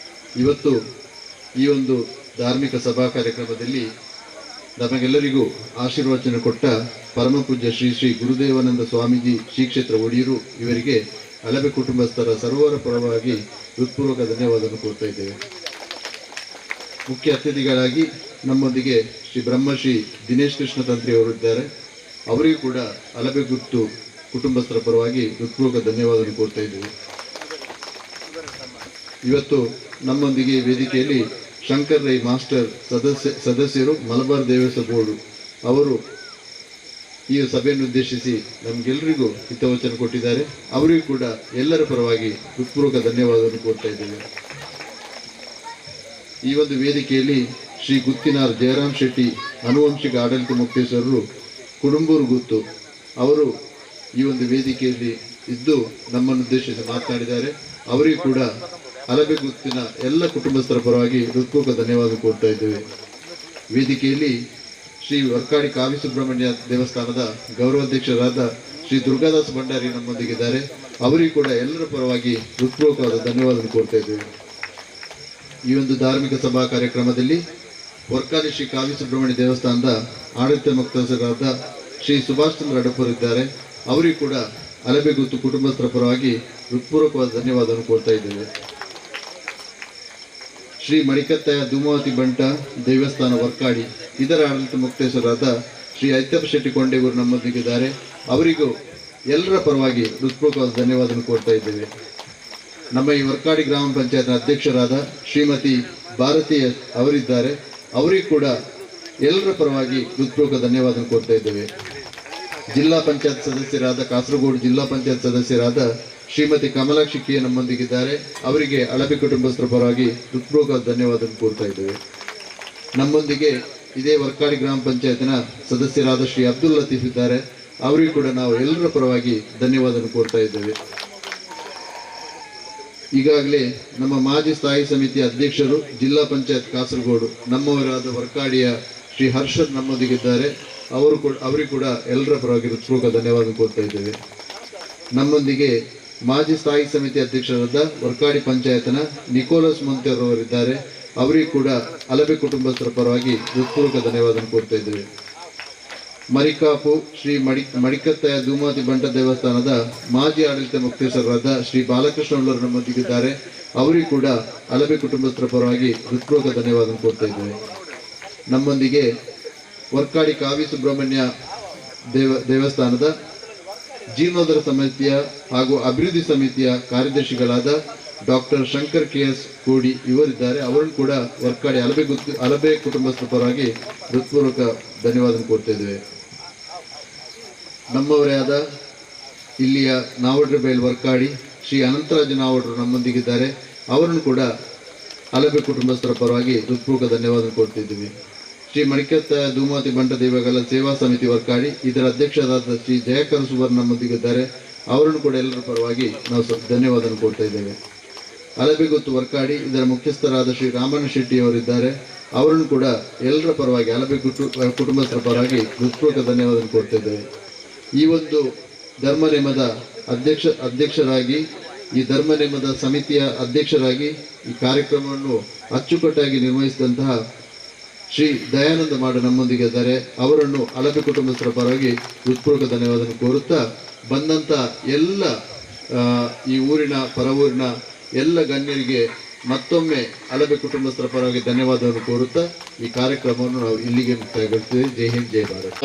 ಇವತ್ತು ಈ ಒಂದು ಧಾರ್ಮಿಕ ಸಭಾ ಕಾರ್ಯಕ್ರಮದಲ್ಲಿ ನಮಗೆಲ್ಲರಿಗೂ ಆಶೀರ್ವಚನ ಕೊಟ್ಟ ಪರಮ ಪೂಜ್ಯ ಶ್ರೀ ಶ್ರೀ ಗುರುದೇವಾನಂದ ಸ್ವಾಮೀಜಿ ಶ್ರೀ ಕ್ಷೇತ್ರ ಒಡಿಯೂರು ಇವರಿಗೆ ಅಲಬೆ ಕುಟುಂಬಸ್ಥರ ಸರ್ವರ ಪರವಾಗಿ ಹೃತ್ಪೂರ್ವಕ ಧನ್ಯವಾದವನ್ನು ಕೋರ್ತಾ ಇದ್ದೇವೆ. ಮುಖ್ಯ ಅತಿಥಿಗಳಾಗಿ ನಮ್ಮೊಂದಿಗೆ ಶ್ರೀ ಬ್ರಹ್ಮಶ್ರೀ ದಿನೇಶ್ ಕೃಷ್ಣ ತಂತ್ರಿ ಅವರು ಇದ್ದಾರೆ. ಅವರಿಗೂ ಕೂಡ ಅಲಬೆ ಗುತ್ತು ಕುಟುಂಬಸ್ಥರ ಪರವಾಗಿ ಹೃತ್ಪೂರ್ವಕ ಧನ್ಯವಾದವನ್ನು ಕೋರ್ತಾ ಇದ್ದೇವೆ. ಇವತ್ತು ನಮ್ಮೊಂದಿಗೆ ವೇದಿಕೆಯಲ್ಲಿ ಶಂಕರ್ ರೈ ಮಾಸ್ಟರ್ ಸದಸ್ಯರು ಮಲಬಾರ್ ದೇವಸ್ವ ಬೋರ್ಡು ಅವರು ಈ ಸಭೆಯನ್ನು ಉದ್ದೇಶಿಸಿ ನಮಗೆಲ್ಲರಿಗೂ ಹಿತವಚನ ಕೊಟ್ಟಿದ್ದಾರೆ. ಅವರಿಗೂ ಕೂಡ ಎಲ್ಲರ ಪರವಾಗಿ ಹೃತ್ಪೂರ್ವಕ ಧನ್ಯವಾದವನ್ನು ಕೋರ್ತಾ ಇದ್ದೇವೆ. ಈ ಒಂದು ವೇದಿಕೆಯಲ್ಲಿ ಶ್ರೀ ಗುತ್ತಿನಾರ್ ಜಯರಾಮ್ ಶೆಟ್ಟಿ ಆನುವಂಶಿಕ ಆಡಳಿತ ಮುಕ್ತೇಶ್ವರರು ಕುಡುಂಬೂರು ಗುತ್ತು ಅವರು ಈ ಒಂದು ವೇದಿಕೆಯಲ್ಲಿ ಇದ್ದು ನಮ್ಮನ್ನು ಉದ್ದೇಶಿಸಿ ಮಾತನಾಡಿದ್ದಾರೆ. ಅವರಿಗೂ ಕೂಡ ಅಲಬೆ ಗುತ್ತಿನ ಎಲ್ಲ ಕುಟುಂಬಸ್ಥರ ಪರವಾಗಿ ಹೃತ್ಪೂರ್ವಕ ಧನ್ಯವಾದ ಕೋರ್ತಾ ಇದ್ದೇವೆ. ವೇದಿಕೆಯಲ್ಲಿ ಶ್ರೀ ವರ್ಕಾಡಿ ಕಾವಿ ಸುಬ್ರಹ್ಮಣ್ಯ ದೇವಸ್ಥಾನದ ಗೌರವಾಧ್ಯಕ್ಷರಾದ ಶ್ರೀ ದುರ್ಗಾದಾಸ್ ಭಂಡಾರಿ ನಮ್ಮೊಂದಿಗಿದ್ದಾರೆ. ಅವರಿಗೂ ಕೂಡ ಎಲ್ಲರ ಪರವಾಗಿ ಹೃತ್ಪೂರ್ವಕವಾದ ಧನ್ಯವಾದ ಕೋರ್ತಾ ಇದ್ದೇವೆ. ಈ ಒಂದು ಧಾರ್ಮಿಕ ಸಭಾ ಕಾರ್ಯಕ್ರಮದಲ್ಲಿ ವರ್ಕಾಡಿ ಶ್ರೀ ಕಾವಿ ಸುಬ್ರಹ್ಮಣ್ಯ ದೇವಸ್ಥಾನದ ಆಡಳಿತ ಮುಕ್ತೇಶ್ವರರಾದ ಶ್ರೀ ಸುಭಾಷ್ ಚಂದ್ರ ಅಡಪರ್ ಇದ್ದಾರೆ. ಅವರಿಗೂ ಕೂಡ ಅಲಬೆ ಗುತ್ತು ಕುಟುಂಬಸ್ಥರ ಪರವಾಗಿ ಹೃತ್ಪೂರ್ವಕವಾದ ಧನ್ಯವಾದವನ್ನು ಕೋರ್ತಾ ಇದ್ದೇವೆ. ಶ್ರೀ ಮಡಿಕತ್ತಾಯ ಧೂಮಾವತಿ ಬಂಟ ದೇವಸ್ಥಾನ ವರ್ಕಾಡಿ ಇದರ ಆಡಳಿತ ಮುಕ್ತೇಶ್ವರರಾದ ಶ್ರೀ ಐತಪ್ಪ ಶೆಟ್ಟಿ ಕೊಂಡೇಗೂರು ನಮ್ಮೊಂದಿಗಿದ್ದಾರೆ. ಅವರಿಗೂ ಎಲ್ಲರ ಪರವಾಗಿ ಹೃತ್ಪೂರ್ವಕವಾದ ಧನ್ಯವಾದವನ್ನು ಕೋರ್ತಾ ಇದ್ದೇವೆ. ನಮ್ಮ ಈ ವರ್ಕಾಡಿ ಗ್ರಾಮ ಪಂಚಾಯತ್ನ ಅಧ್ಯಕ್ಷರಾದ ಶ್ರೀಮತಿ ಭಾರತಿ ಅವರಿದ್ದಾರೆ. ಅವರಿಗೂ ಕೂಡ ಎಲ್ಲರ ಪರವಾಗಿ ಹೃತ್ಪೂರ್ವಕ ಧನ್ಯವಾದವನ್ನು ಕೋರ್ತಾ ಇದ್ದೇವೆ. ಜಿಲ್ಲಾ ಪಂಚಾಯತ್ ಸದಸ್ಯರಾದ ಕಾಸರಗೋಡು ಜಿಲ್ಲಾ ಪಂಚಾಯತ್ ಸದಸ್ಯರಾದ ಶ್ರೀಮತಿ ಕಮಲಾಕ್ಷಿ ಕೆ ನಮ್ಮೊಂದಿಗಿದ್ದಾರೆ. ಅವರಿಗೆ ಅಲಬೆ ಕುಟುಂಬಸ್ಥರ ಪರವಾಗಿ ಹೃತ್ಪೂರ್ವಕ ಧನ್ಯವಾದ ಕೋರ್ತಾ ಇದ್ದೇವೆ. ನಮ್ಮೊಂದಿಗೆ ಇದೇ ವರ್ಕಾಡಿ ಗ್ರಾಮ ಪಂಚಾಯತ್ನ ಸದಸ್ಯರಾದ ಶ್ರೀ ಅಬ್ದುಲ್ ಲತೀಫ್ ಇದ್ದಾರೆ. ಅವರಿಗೂ ಕೂಡ ನಾವು ಎಲ್ಲರ ಪರವಾಗಿ ಧನ್ಯವಾದ ಕೋರ್ತಾ ಇದ್ದೇವೆ. ಈಗಾಗಲೇ ನಮ್ಮ ಮಾಜಿ ಸ್ಥಾಯಿ ಸಮಿತಿಯ ಅಧ್ಯಕ್ಷರು ಜಿಲ್ಲಾ ಪಂಚಾಯತ್ ಕಾಸರಗೋಡು ನಮ್ಮವರಾದ ವರ್ಕಾಡಿಯ ಶ್ರೀ ಹರ್ಷದ್ ನಮ್ಮೊಂದಿಗಿದ್ದಾರೆ. ಅವರಿಗೂ ಕೂಡ ಎಲ್ಲರ ಪರವಾಗಿ ಹೃತ್ಪೂರ್ವಕ ಧನ್ಯವಾದ ಕೋರ್ತಾ ಇದ್ದೇವೆ. ನಮ್ಮೊಂದಿಗೆ ಮಾಜಿ ಸ್ಥಾಯಿ ಸಮಿತಿ ಅಧ್ಯಕ್ಷರಾದ ವರ್ಕಾಡಿ ಪಂಚಾಯತ್ನ ನಿಕೋಲಸ್ ಮೊಂತೇರ್ ಅವರಿದ್ದಾರೆ. ಅವರಿಗೂ ಕೂಡ ಅಲಬೆ ಕುಟುಂಬಸ್ಥರ ಪರವಾಗಿ ಹೃತ್ಪೂರ್ವಕ ಧನ್ಯವಾದ ಕೋರ್ತಾ ಇದ್ದೇವೆ. ಮರಿಕಾಪು ಶ್ರೀ ಮಡಿಕತ್ತಾಯ ಧೂಮಾವತಿ ಬಂಟ ದೇವಸ್ಥಾನದ ಮಾಜಿ ಆಡಳಿತ ಮುಕ್ತೇಶ್ವರರಾದ ಶ್ರೀ ಬಾಲಕೃಷ್ಣ ಉಳ್ಳರು ನಮ್ಮೊಂದಿಗಿದ್ದಾರೆ. ಅವರಿಗೂ ಕೂಡ ಅಲಬೆ ಕುಟುಂಬಸ್ಥರ ಪರವಾಗಿ ಹೃತ್ಪೂರ್ವಕ ಧನ್ಯವಾದ ಕೋರ್ತಾ ಇದ್ದೇವೆ. ನಮ್ಮೊಂದಿಗೆ ವರ್ಕಾಡಿ ಕಾವಿ ಸುಬ್ರಹ್ಮಣ್ಯ ದೇವಸ್ಥಾನದ ಜೀರ್ಣೋದ್ಧಾರ ಸಮಿತಿಯ ಹಾಗೂ ಅಭಿವೃದ್ಧಿ ಸಮಿತಿಯ ಕಾರ್ಯದರ್ಶಿಗಳಾದ ಡಾಕ್ಟರ್ ಶಂಕರ್ KS ಕೋಡಿ ಇವರಿದ್ದಾರೆ. ಅವರನ್ನು ಕೂಡ ವರ್ಕಾಡಿ ಅಲಬೆ ಕುಟುಂಬಸ್ಥರ ಪರವಾಗಿ ಹೃತ್ಪೂರ್ವಕ ಧನ್ಯವಾದ ಕೊಡ್ತಾ ಇದ್ದೇವೆ. ನಮ್ಮವರೇ ಆದ ಇಲ್ಲಿಯ ನಾವಡ್ರ ಬೇಲ್ ವರ್ಕಾಡಿ ಶ್ರೀ ಅನಂತರಾಜ ನಾವಡ್ರು ನಮ್ಮೊಂದಿಗಿದ್ದಾರೆ. ಅವರನ್ನು ಕೂಡ ಅಲಬೆ ಕುಟುಂಬಸ್ಥರ ಪರವಾಗಿ ಹೃತ್ಪೂರ್ವಕ ಧನ್ಯವಾದ ಕೊಡ್ತಿದ್ದೀವಿ. ಶ್ರೀ ಮಣಿಕತ್ತ ಧೂಮಾತಿ ಬಂಟ ದೇವಗಳ ಸೇವಾ ಸಮಿತಿ ವರ್ಕಾಡಿ ಇದರ ಅಧ್ಯಕ್ಷರಾದ ಶ್ರೀ ಜಯಕರ ಸುವರ್ಣ ನಮ್ಮೊಂದಿಗಿದ್ದಾರೆ. ಅವರನ್ನು ಕೂಡ ಎಲ್ಲರ ಪರವಾಗಿ ನಾವು ಧನ್ಯವಾದ ಕೊಡ್ತಾ ಇದ್ದೇವೆ. ಅಲಬೆಗುತ್ತು ವರ್ಕಾಡಿ ಇದರ ಮುಖ್ಯಸ್ಥರಾದ ಶ್ರೀ ರಾಮಣ್ಣ ಶೆಟ್ಟಿ ಅವರಿದ್ದಾರೆ. ಅವರನ್ನು ಕೂಡ ಎಲ್ಲರ ಪರವಾಗಿ ಅಲಬೆ ಕುಟುಂಬಸ್ಥರ ಪರವಾಗಿ ಹೃತ್ಪೂರ್ವಕ ಧನ್ಯವಾದ ಕೊಡ್ತಾ ಇದ್ದೇವೆ. ಈ ಒಂದು ಧರ್ಮನೇಮದ ಅಧ್ಯಕ್ಷರಾಗಿ ಈ ಧರ್ಮನೇಮದ ಸಮಿತಿಯ ಅಧ್ಯಕ್ಷರಾಗಿ ಈ ಕಾರ್ಯಕ್ರಮವನ್ನು ಅಚ್ಚುಕಟ್ಟಾಗಿ ನಿರ್ವಹಿಸಿದಂತಹ ಶ್ರೀ ದಯಾನಂದ ಮಾಡ ನಮ್ಮೊಂದಿಗೆ ಇದ್ದಾರೆ. ಅವರನ್ನು ಅಲಬೆ ಕುಟುಂಬಸ್ಥರ ಪರವಾಗಿ ಹೃತ್ಪೂರ್ವಕ ಧನ್ಯವಾದ ಕೋರುತ್ತಾ ಬಂದಂತ ಎಲ್ಲ ಈ ಊರಿನ ಪರವೂರಿನ ಎಲ್ಲ ಗಣ್ಯರಿಗೆ ಮತ್ತೊಮ್ಮೆ ಅಲಬೆ ಕುಟುಂಬಸ್ಥರ ಪರವಾಗಿ ಧನ್ಯವಾದವನ್ನು ಕೋರುತ್ತಾ ಈ ಕಾರ್ಯಕ್ರಮವನ್ನು ನಾವು ಇಲ್ಲಿಗೆ ಮುಕ್ತಾಯಗೊಳಿಸ್ತೇವೆ. ಜೈ ಹಿಂದ್, ಜೈ ಭಾರತ್.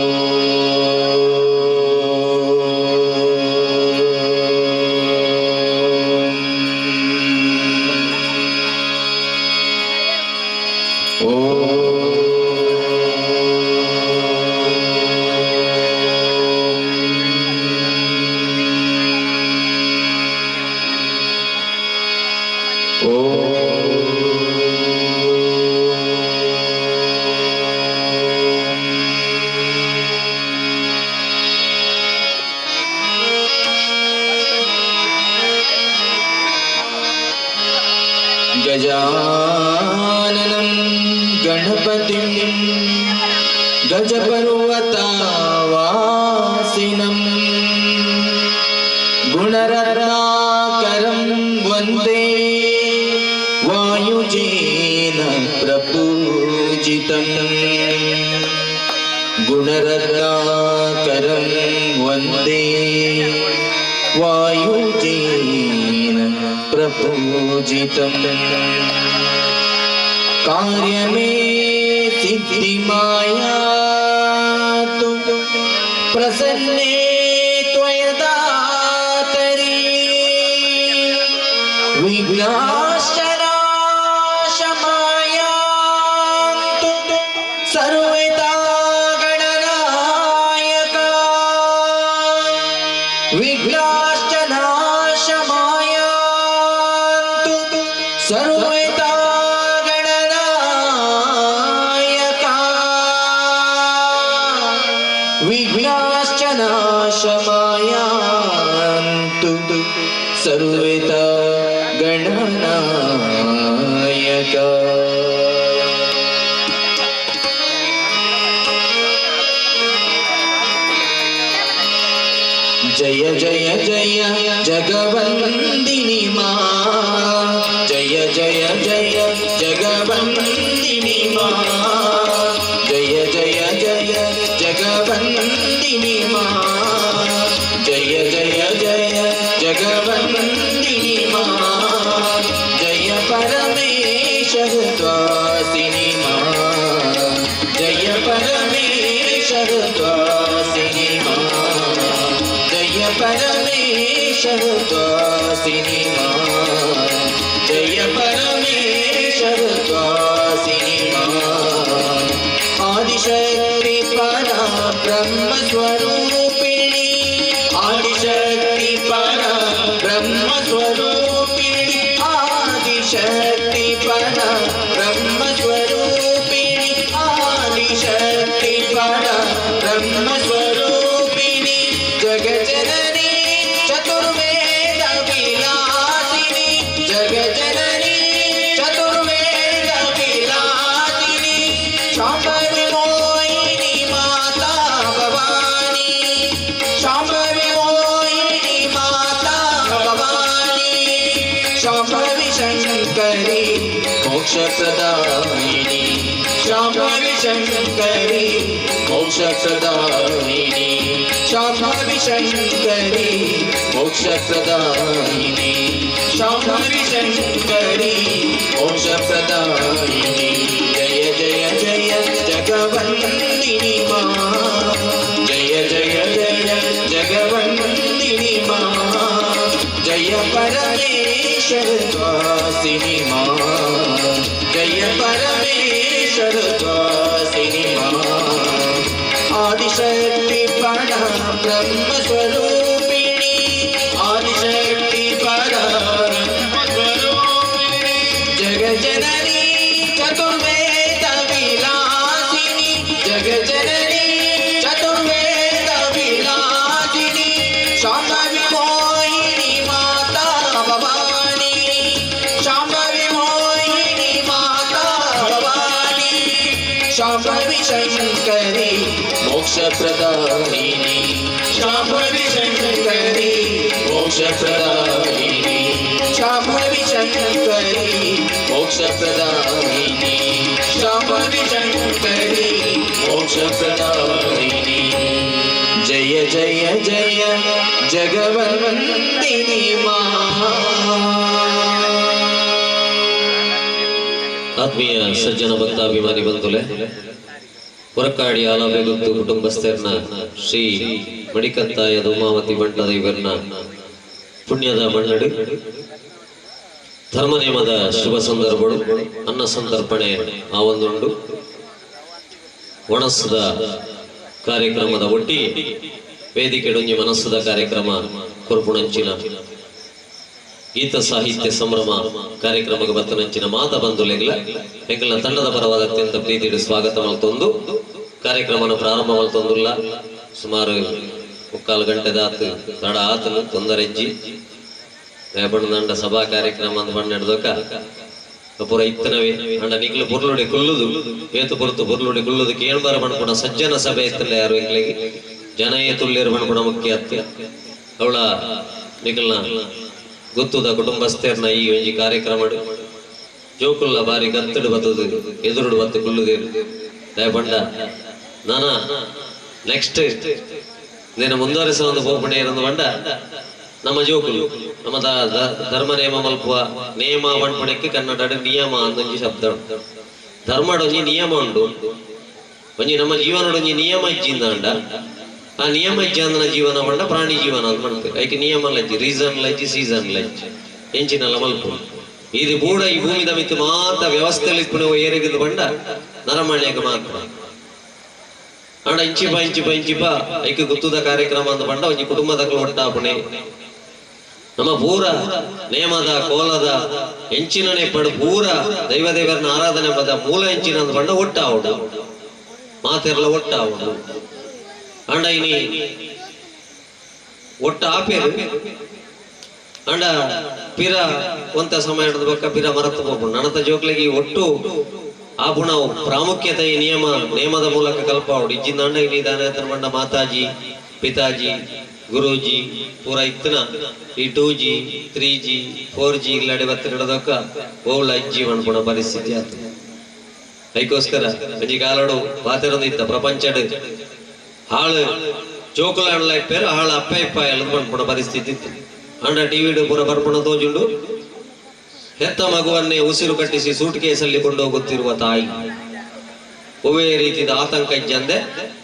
गजाननं गणपतिं गजपर्वतवासिनं गुणरत्नाकरं वन्दे वायुजेन प्रपूजितं गुणरत्नाकरं वन्दे वायुजेन प्रपूजितं कार्यमे सिद्धिमायातु प्रसन्ने त्वयदातरि विघ्नाश्चराशमायान्तु सर्वदा गणनायका विघ्नाश्चराशमायान्तु सर्वदा विघ्नाश्चनाशमायान्तु सर्वदा गणनायका जय जय जय जगवन्दिनी मा जय जय जय जगवन्दिनी मा जय जय जय जगवन्दिनी मा जय जय जय जगवन्दिनी मा जय परमेश्वर द्वासिनी मा जय परमेश्वर द्वासिनी मा जय परमेश्वर द्वासिनी मा जय परमेश्वर द्वासिनी मा आदिशक्ति परा ब्रह्म स्वरूपिणी आदिशक्ति परा ब्रह्म स्वरूपिणी आदिशक्ति परा ब्रह्म स्वरूपिणी आदिशक्ति परा ब्रह्म स्वरूपिणी जगज्जननी चतुर्वेद विलासिनी जगज्जननी चतुर्वेद विलासिनी शाम्भवी मोहिनी माता भवानी शाम्भवी मोहिनी माता भवानी शाम्भवी शंकरी मोक्षप्रदायिनी शाम्भवी शंकरी मोक्षप्रदायिनी शाम्भवी शंकरी मोक्षप्रदायिनी शाम्भवी शंकरी मोक्षप्रदायिनी जय जय जय जग जगवन्दिनी माँ जय जय जय जगवन्दिनी माँ जय परमेश्वर वासिनी माँ जय परमेश्वर वासिनी माँ आदिशक्ति परा ब्रह्म स्वरूपिणी आदिशक्ति परा ब्रह्म स्वरूपिणी जग जननी चतुर्वेद विलासिनी जग जननी चतुर्वेद विलासिनी शाम्भवी मोहिनी माता भवानी शाम्भवी मोहिनी माता भवानी शाम्भवी शंकरी मोक्ष प्रदायिनी शाम्भवी शंकरी मोक्ष प्रदायिनी शाम्भवी शंकरी मोक्ष प्रदायिनी शाम्भवी शंकरी मोक्ष प्रदायिनी जय जय जय जगवन्दिनी माँ ಆತ್ಮೀಯ ಸಜ್ಜನ ಭಕ್ತಾಭಿಮಾನಿ ಬಂಧುಲೆ ಹೊರಕಾಡಿ ಆಲಬೇಗುತ್ತು ಕುಟುಂಬಸ್ಥರನ್ನ ಶ್ರೀ ಮಡಿಕತ್ತಾಯ ಧೂಮಾವತಿ ಬಂಡದ ಇವರನ್ನ ಪುಣ್ಯದ ಮಣ್ಣಡಿ ಧರ್ಮ ನೇಮದ ಶುಭ ಸಂದರ್ಭಗಳು ಅನ್ನ ಸಂತರ್ಪಣೆ ಆ ಒಂದುಂಡು ಒಣಸದ ಕಾರ್ಯಕ್ರಮದ ಒಟ್ಟಿ ವೇದಿಕೆಡೊಂಜಿ ಮನಸ್ಸದ ಕಾರ್ಯಕ್ರಮ ಕೊರ್ಪುಣಂಚಿನ ಗೀತ ಸಾಹಿತ್ಯ ಸಂಭ್ರಮ ಕಾರ್ಯಕ್ರಮಕ್ಕೆ ಬತ್ತನಂಚಿನ ಮಾತ ಬಂಧುಲೆಗಳ ಎಂಕಲ್ನ ತಂಡದ ಪರವಾದ ಅತ್ಯಂತ ಪ್ರೀತಿಯ ಸ್ವಾಗತ ಮಲ್ತೊಂದು ಕಾರ್ಯಕ್ರಮನ ಪ್ರಾರಂಭ ಮಲ್ತೊಂದುಲ್ಲ ಸುಮಾರು 3 ಗಂಟೆದ ತಡ ಆತನು ತೊಂದರೆಜ್ಜಿ ಬಣ್ಣದಂಡ ಸಭಾ ಕಾರ್ಯಕ್ರಮ ಅಂತ ಬಣ್ಣ ಹಿಡ್ದೋಕ ಪೂರ ಇತ್ತನವೇ ಅಂಡ ನಿಗ್ಲು ಬುರ್ಲುಡಿ ಕುಲ್ಲುದು ಏತು ಪುರ್ತು ಬುರ್ಲುಡಿ ಕುಲ್ಲುದು ಕೇಳ್ಬಾರ ಬಣ್ಪುಣ ಸಜ್ಜನ ಸಭೆ ಇತ್ತಲ್ಲ ಯಾರು ಎಂಗ್ಲಿಗೆ ಜನ ಏತುಳ್ಳೇರು ಬಣ್ಪುಣ ಮುಖ್ಯ ಅತ್ತ ಅವಳ ನಿಗ್ಲನ ಗೊತ್ತುದ ಕುಟುಂಬಸ್ಥರ್ನ ಈ ಒಂಜಿ ಕಾರ್ಯಕ್ರಮ ಜೋಕುಲ್ಲ ಬಾರಿ ಗತ್ತಡು ಬತ್ತದು ಎದುರುಡು ಬತ್ತು ಕುಲ್ಲುದೇರು ದಯಪಂಡ ನಾನ ನೆಕ್ಸ್ಟ್ ದಿನ ಮುಂದುವರಿಸ ಒಂದು ಪೋಪಣೆ ಇರೋದು ಬಂಡ ನಮ್ಮ ಜೋಕುಲು ನಮ್ಮ ಧರ್ಮ ನೇಮ ಮಲ್ಪುವ ನೇಮ ಬಂಡ್ಪಣಕ್ಕೆ ಕನ್ನಡ ನಿಯಮ ಅಂದೊಂಜಿ ಶಬ್ದ ಧರ್ಮಡೊಂಜಿ ನಿಯಮ ಉಂಡು ಒಂಜಿ ನಮ್ಮ ಜೀವನಡೊಂಜಿ ನಿಯಮ ಇಜ್ಜಿಂದ ಅಂಡ ಆ ನಿಯಮ ಇಜ್ಜಿ ಅಂದನ ಜೀವನ ಬಂಡ ಪ್ರಾಣಿ ಜೀವನ ಅಂತ ಮಾಡ್ತೇವೆ ಐಕೆ ನಿಯಮ ಲಜ್ಜಿ ರೀಸನ್ ಲಜ್ಜಿ ಸೀಸನ್ ಲಜ್ಜಿ ಎಂಚಿನಲ್ಲ ಮಲ್ಪು ಇದು ಕೂಡ ಈ ಭೂಮಿದ ಮಿತ್ತು ಮಾತ್ರ ವ್ಯವಸ್ಥೆಯಲ್ಲಿ ಪುನಃ ಏರಿಗಿದ್ದು ಬಂಡ ನರಮಣ್ಯಕ್ಕೆ ಮಾತ್ರ ಅಂಡ ಇಂಚಿಪ ಐಕೆ ಗೊತ್ತುದ ಕಾರ್ಯಕ್ರಮ ಅಂತ ಬಂಡ ಒಂಜಿ ಕುಟುಂಬದ ಒಟ್ಟಾಪಣೆ ನಮ್ಮ ಪೂರ ನೇಮದ ಕೋಲದ ಎಂಚಿನನೆ ಪಡು ಪೂರ ದೈವದೇವರನ್ನ ಆರಾಧನೆ ಪದ ಮೂಲ ಎಂಚಿನ ಅಂತ ಬಂಡ ಒಟ್ಟಾವುಡು ಮಾತೆರ್ಲ ಒಟ್ಟಾವುಡು ಅಂಡ ಇನಿ ಒಟ್ಟ ಆಪೇರು ಅಂಡ ಪಿರ ಒಂತ ಸಮಯ ಬಕ್ಕ ಪಿರ ಮರತು ಹೋಗ್ಬಿಡು ನಣತ ಜೋಕ್ಲಿಗೆ ಒಟ್ಟು ಆ ಪುಣ ಪ್ರಾಮುಖ್ಯತೆ ಈ ನೇಮದ ಮೂಲಕ ಕಲ್ಪಾವುಡು ಇಜ್ಜಿಂದ ಅಂಡ ಇಲ್ಲಿ ದಾನ ಬಂಡ ಮಾತಾಜಿ ಪಿತಾಜಿ ಗುರೂಜಿ ಪೂರ ಇತ್ತನ ಈ 2G 3G 4G ಇಲ್ಲಡೆ ಬತ್ತ ಹಿಡದಕ್ಕ ಓಳ ಅಜ್ಜಿ ಮಣ್ಪುಣ ಪರಿಸ್ಥಿತಿ ಆಯ್ತು ಅದಕ್ಕೋಸ್ಕರ ಒಂಜಿ ಕಾಲಡು ಪಾತೆರೊಂದು ಇತ್ತ ಪ್ರಪಂಚಡ್ ಹಾಳು ಜೋಕುಲಾಡ್ಲ ಇಪ್ಪೇರು ಹಾಳು ಅಪ್ಪ ಇಪ್ಪ ಎಲ್ಲ ಮಣ್ಪುಣ ಪರಿಸ್ಥಿತಿ ಇತ್ತು ಅಂಡ ಟಿವಿಡು ಪೂರ ಬರ್ಪಣ ತೋಜುಂಡು ಹೆತ್ತ ಮಗುವನ್ನೇ ಉಸಿರು ಕಟ್ಟಿಸಿ ಸೂಟ್ ಕೇಸಲ್ಲಿ ಕೊಂಡೋಗುತ್ತಿರುವ ತಾಯಿ ಒವೇ ರೀತಿಯ ಆತಂಕ ಇಜ್ಜಂದೆ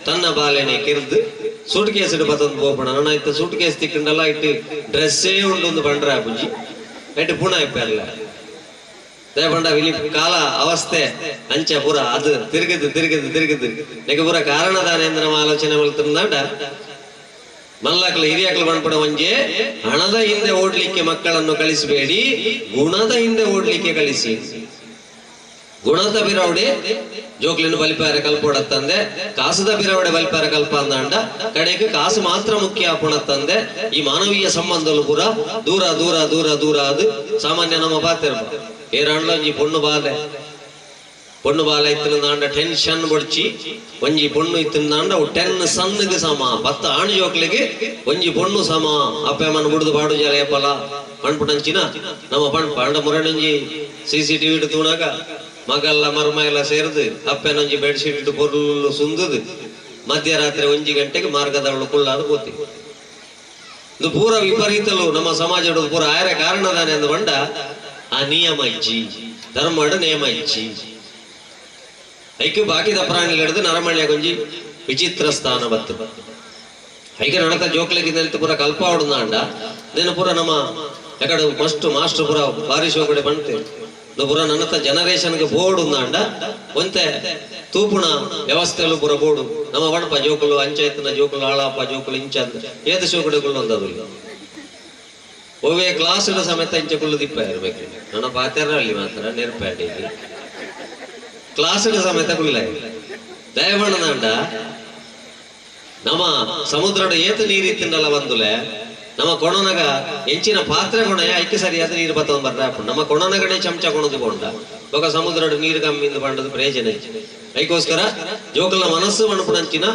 ತನ್ನ ಬಾಲೆನೆ ಕಿರ್ದು ಸೂಟ್ ಕೇಸ್ ಇಡು ಬತ್ತೊಂದು ಪೋಪಣ ನನ್ನ ಇತ್ತ ಸೂಟ್ ಕೇಸ್ ತಿಕ್ಕಂಡಲ್ಲ ಇಟ್ಟು ಡ್ರೆಸ್ಸೇ ಉಂಡು ಬಂಡ್ರೆ ಬುಜ್ಜಿ ಎಟ್ಟು ಪುಣ ಇಪ್ಪಲ್ಲ ದಯಪಂಡ ವಿಲಿ ಕಾಲ ಅವಸ್ಥೆ ಅಂಚ ಪೂರ ಅದು ತಿರುಗಿದ್ದು ನೆಗೆ ಪೂರ ಕಾರಣದಾನೆ ಅಂದ್ರೆ ನಮ್ಮ ಆಲೋಚನೆ ಮಲ್ತಂದಾಂಡ ಮಲ್ಲಕ್ಲ ಹಿರಿಯಕ್ಲು ಬಂದ್ಪಡ ಒಂಜೆ ಹಣದ ಹಿಂದೆ ಓಡ್ಲಿಕ್ಕೆ ಮಕ್ಕಳನ್ನು ಕಳಿಸಬೇಡಿ ಗುಣದ ಹಿಂದೆ ಓಡ್ಲಿಕ್ಕೆ ಕಳಿಸಿ ಗುಣದ ಬಿರವಡೆ ಜೋಕ್ಲಿನ ಬಲಿಪಾರ ಕಲ್ಪೋಡತ್ತಂದೆ ಕಾಸದ ಬಿರವಡೆ ಬಲಿಪಾರ ಕಲ್ಪ ಅಂದಾಂಡ ಕಡೆಗೆ ಕಾಸು ಮಾತ್ರ ಮುಖ್ಯ ಆಪುಣತ್ತಂದೆ ಈ ಮಾನವೀಯ ಸಂಬಂಧಲು ಪೂರ ದೂರ ದೂರ ದೂರ ದೂರ ಅದು ಸಾಮಾನ್ಯ ನಮ್ಮ ಪಾತಿರ್ಬ ಏರಾಂಡ್ಲ ಒಂಜಿ ಪೊಣ್ಣು ಬಾಲೆ ಇತ್ತಿನಾಂಡ ಟೆನ್ಷನ್ ಬಡ್ಚಿ ಒಂಜಿ ಪೊಣ್ಣು ಇತ್ತಿನಾಂಡ 10 ಸನ್ನಿಗೆ ಸಮ 10 ಆಣು ಜೋಕ್ಲಿಗೆ ಒಂಜಿ ಪೊಣ್ಣು ಸಮ ಅಪ್ಪಮ್ಮನ ಬುಡ್ದು ಬಾಡು ಜಲ ಏಪಲ ಪಣ್ಪುಟಂಚಿನ ನಮ್ಮ ಪಂಡ ಮುರಣಂಜಿ CCTV ಇಟ್ಟು ತೂಣಾಗ ಮಗಲ್ಲ ಮರ್ಮ ಎಲ್ಲ ಸೇರಿದು ಅಪ್ಪನೊಂಜಿ ಬೆಡ್ಶೀಟ್ ಇಟ್ಟು ಪೊರ್ಲು ಸುಂದದು ಮಧ್ಯರಾತ್ರಿ 1 ಗಂಟೆಗೆ ಮಾರ್ಗದವಳು ಕುಳ್ಳಾದ ಗೋತಿ ಇದು ಪೂರ ವಿಪರೀತಲು ನಮ್ಮ ಸಮಾಜ ಪೂರ ಆಯರ ಕಾರಣದಾನೆ ಅಂದು ಬಂಡ ಆ ನಿಯಮ ಇಜ್ಜಿ ಧರ್ಮಡ ನೇಮ ಇಜ್ಜಿ ಐಕ್ಯ ಬಾಕಿದ ಪ್ರಾಣಿಗಳು ಹಿಡಿದು ನರಮಣ್ಯ ಗೊಂಜಿ ವಿಚಿತ್ರ ಸ್ಥಾನ ಬತ್ತು ಐಕ್ಯ ನಡತ ಜೋಕ್ಲಗಿಂದ ಪೂರ ಕಲ್ಪ ಹೊಡೆದಾಂಡ ಇದನ್ನು ಪೂರ ನಮ್ಮ ಯಾಕಡೆ ಮಸ್ತ್ ಮಾಸ್ಟರ್ ಪೂರ ಬಾರಿ ಶೋಕಡೆ ಬಂತೆ ಪೂರ ನನ್ನತ ಜನರೇಷನ್ಗೆ ಬೋರ್ಡ್ ಉಂದಾಂಡ ಒಂತೆ ತೂಪುಣ ವ್ಯವಸ್ಥೆಲು ಪೂರ ಬೋರ್ಡು ನಮ್ಮ ವಣಪ ಜೋಕುಲು ಅಂಚಾಯತ್ನ ಜೋಕುಲು ಆಳಾಪ ಜೋಕುಲು ಇಂಚ ಏತ ಶೋಕಡೆಗಳು ಒಂದದು ಒವ್ವೇ ಕ್ಲಾಸ್ ಸಮೇತ ಇಂಚಕುಳ್ಳು ದಿಪ್ಪ ಇರ್ಬೇಕು ನನ್ನ ಪಾತ್ರಲ್ಲಿ ಮಾತ್ರ ನೆರ್ಪಾಡಿ ಕ್ಲಾಸ್ ಸಮೇತ ಕುಳ್ಳ ದಯಮಾಡದಾಂಡ ನಮ್ಮ ಸಮುದ್ರದ ಏತು ನೀರಿತ್ತಿಂದಲ್ಲ ಬಂದುಲೆ ನಮ್ಮ ಕೊಣನಗ ಎಂಚಿನ ಪಾತ್ರೆ ಕೊಣ ಐಕ್ಯ ಸರಿಯಾದ ನೀರು ಬತ್ತೊಂದು ಬರ್ರ ನಮ್ಮ ಕೊಣನಗಡೆ ಚಮಚ ಕೊಣದು ಕೊಂಡ ఒక ಸಮುದ್ರದ ನೀರು ಕಮ್ಮಿಂದ ಪಂಡದು ಪ್ರಯೋಜನ ಐಕೋಸ್ಕರ ಜೋಕಲ್ನ ಮನಸ್ಸು ಮಣಪುಣಂಚಿನ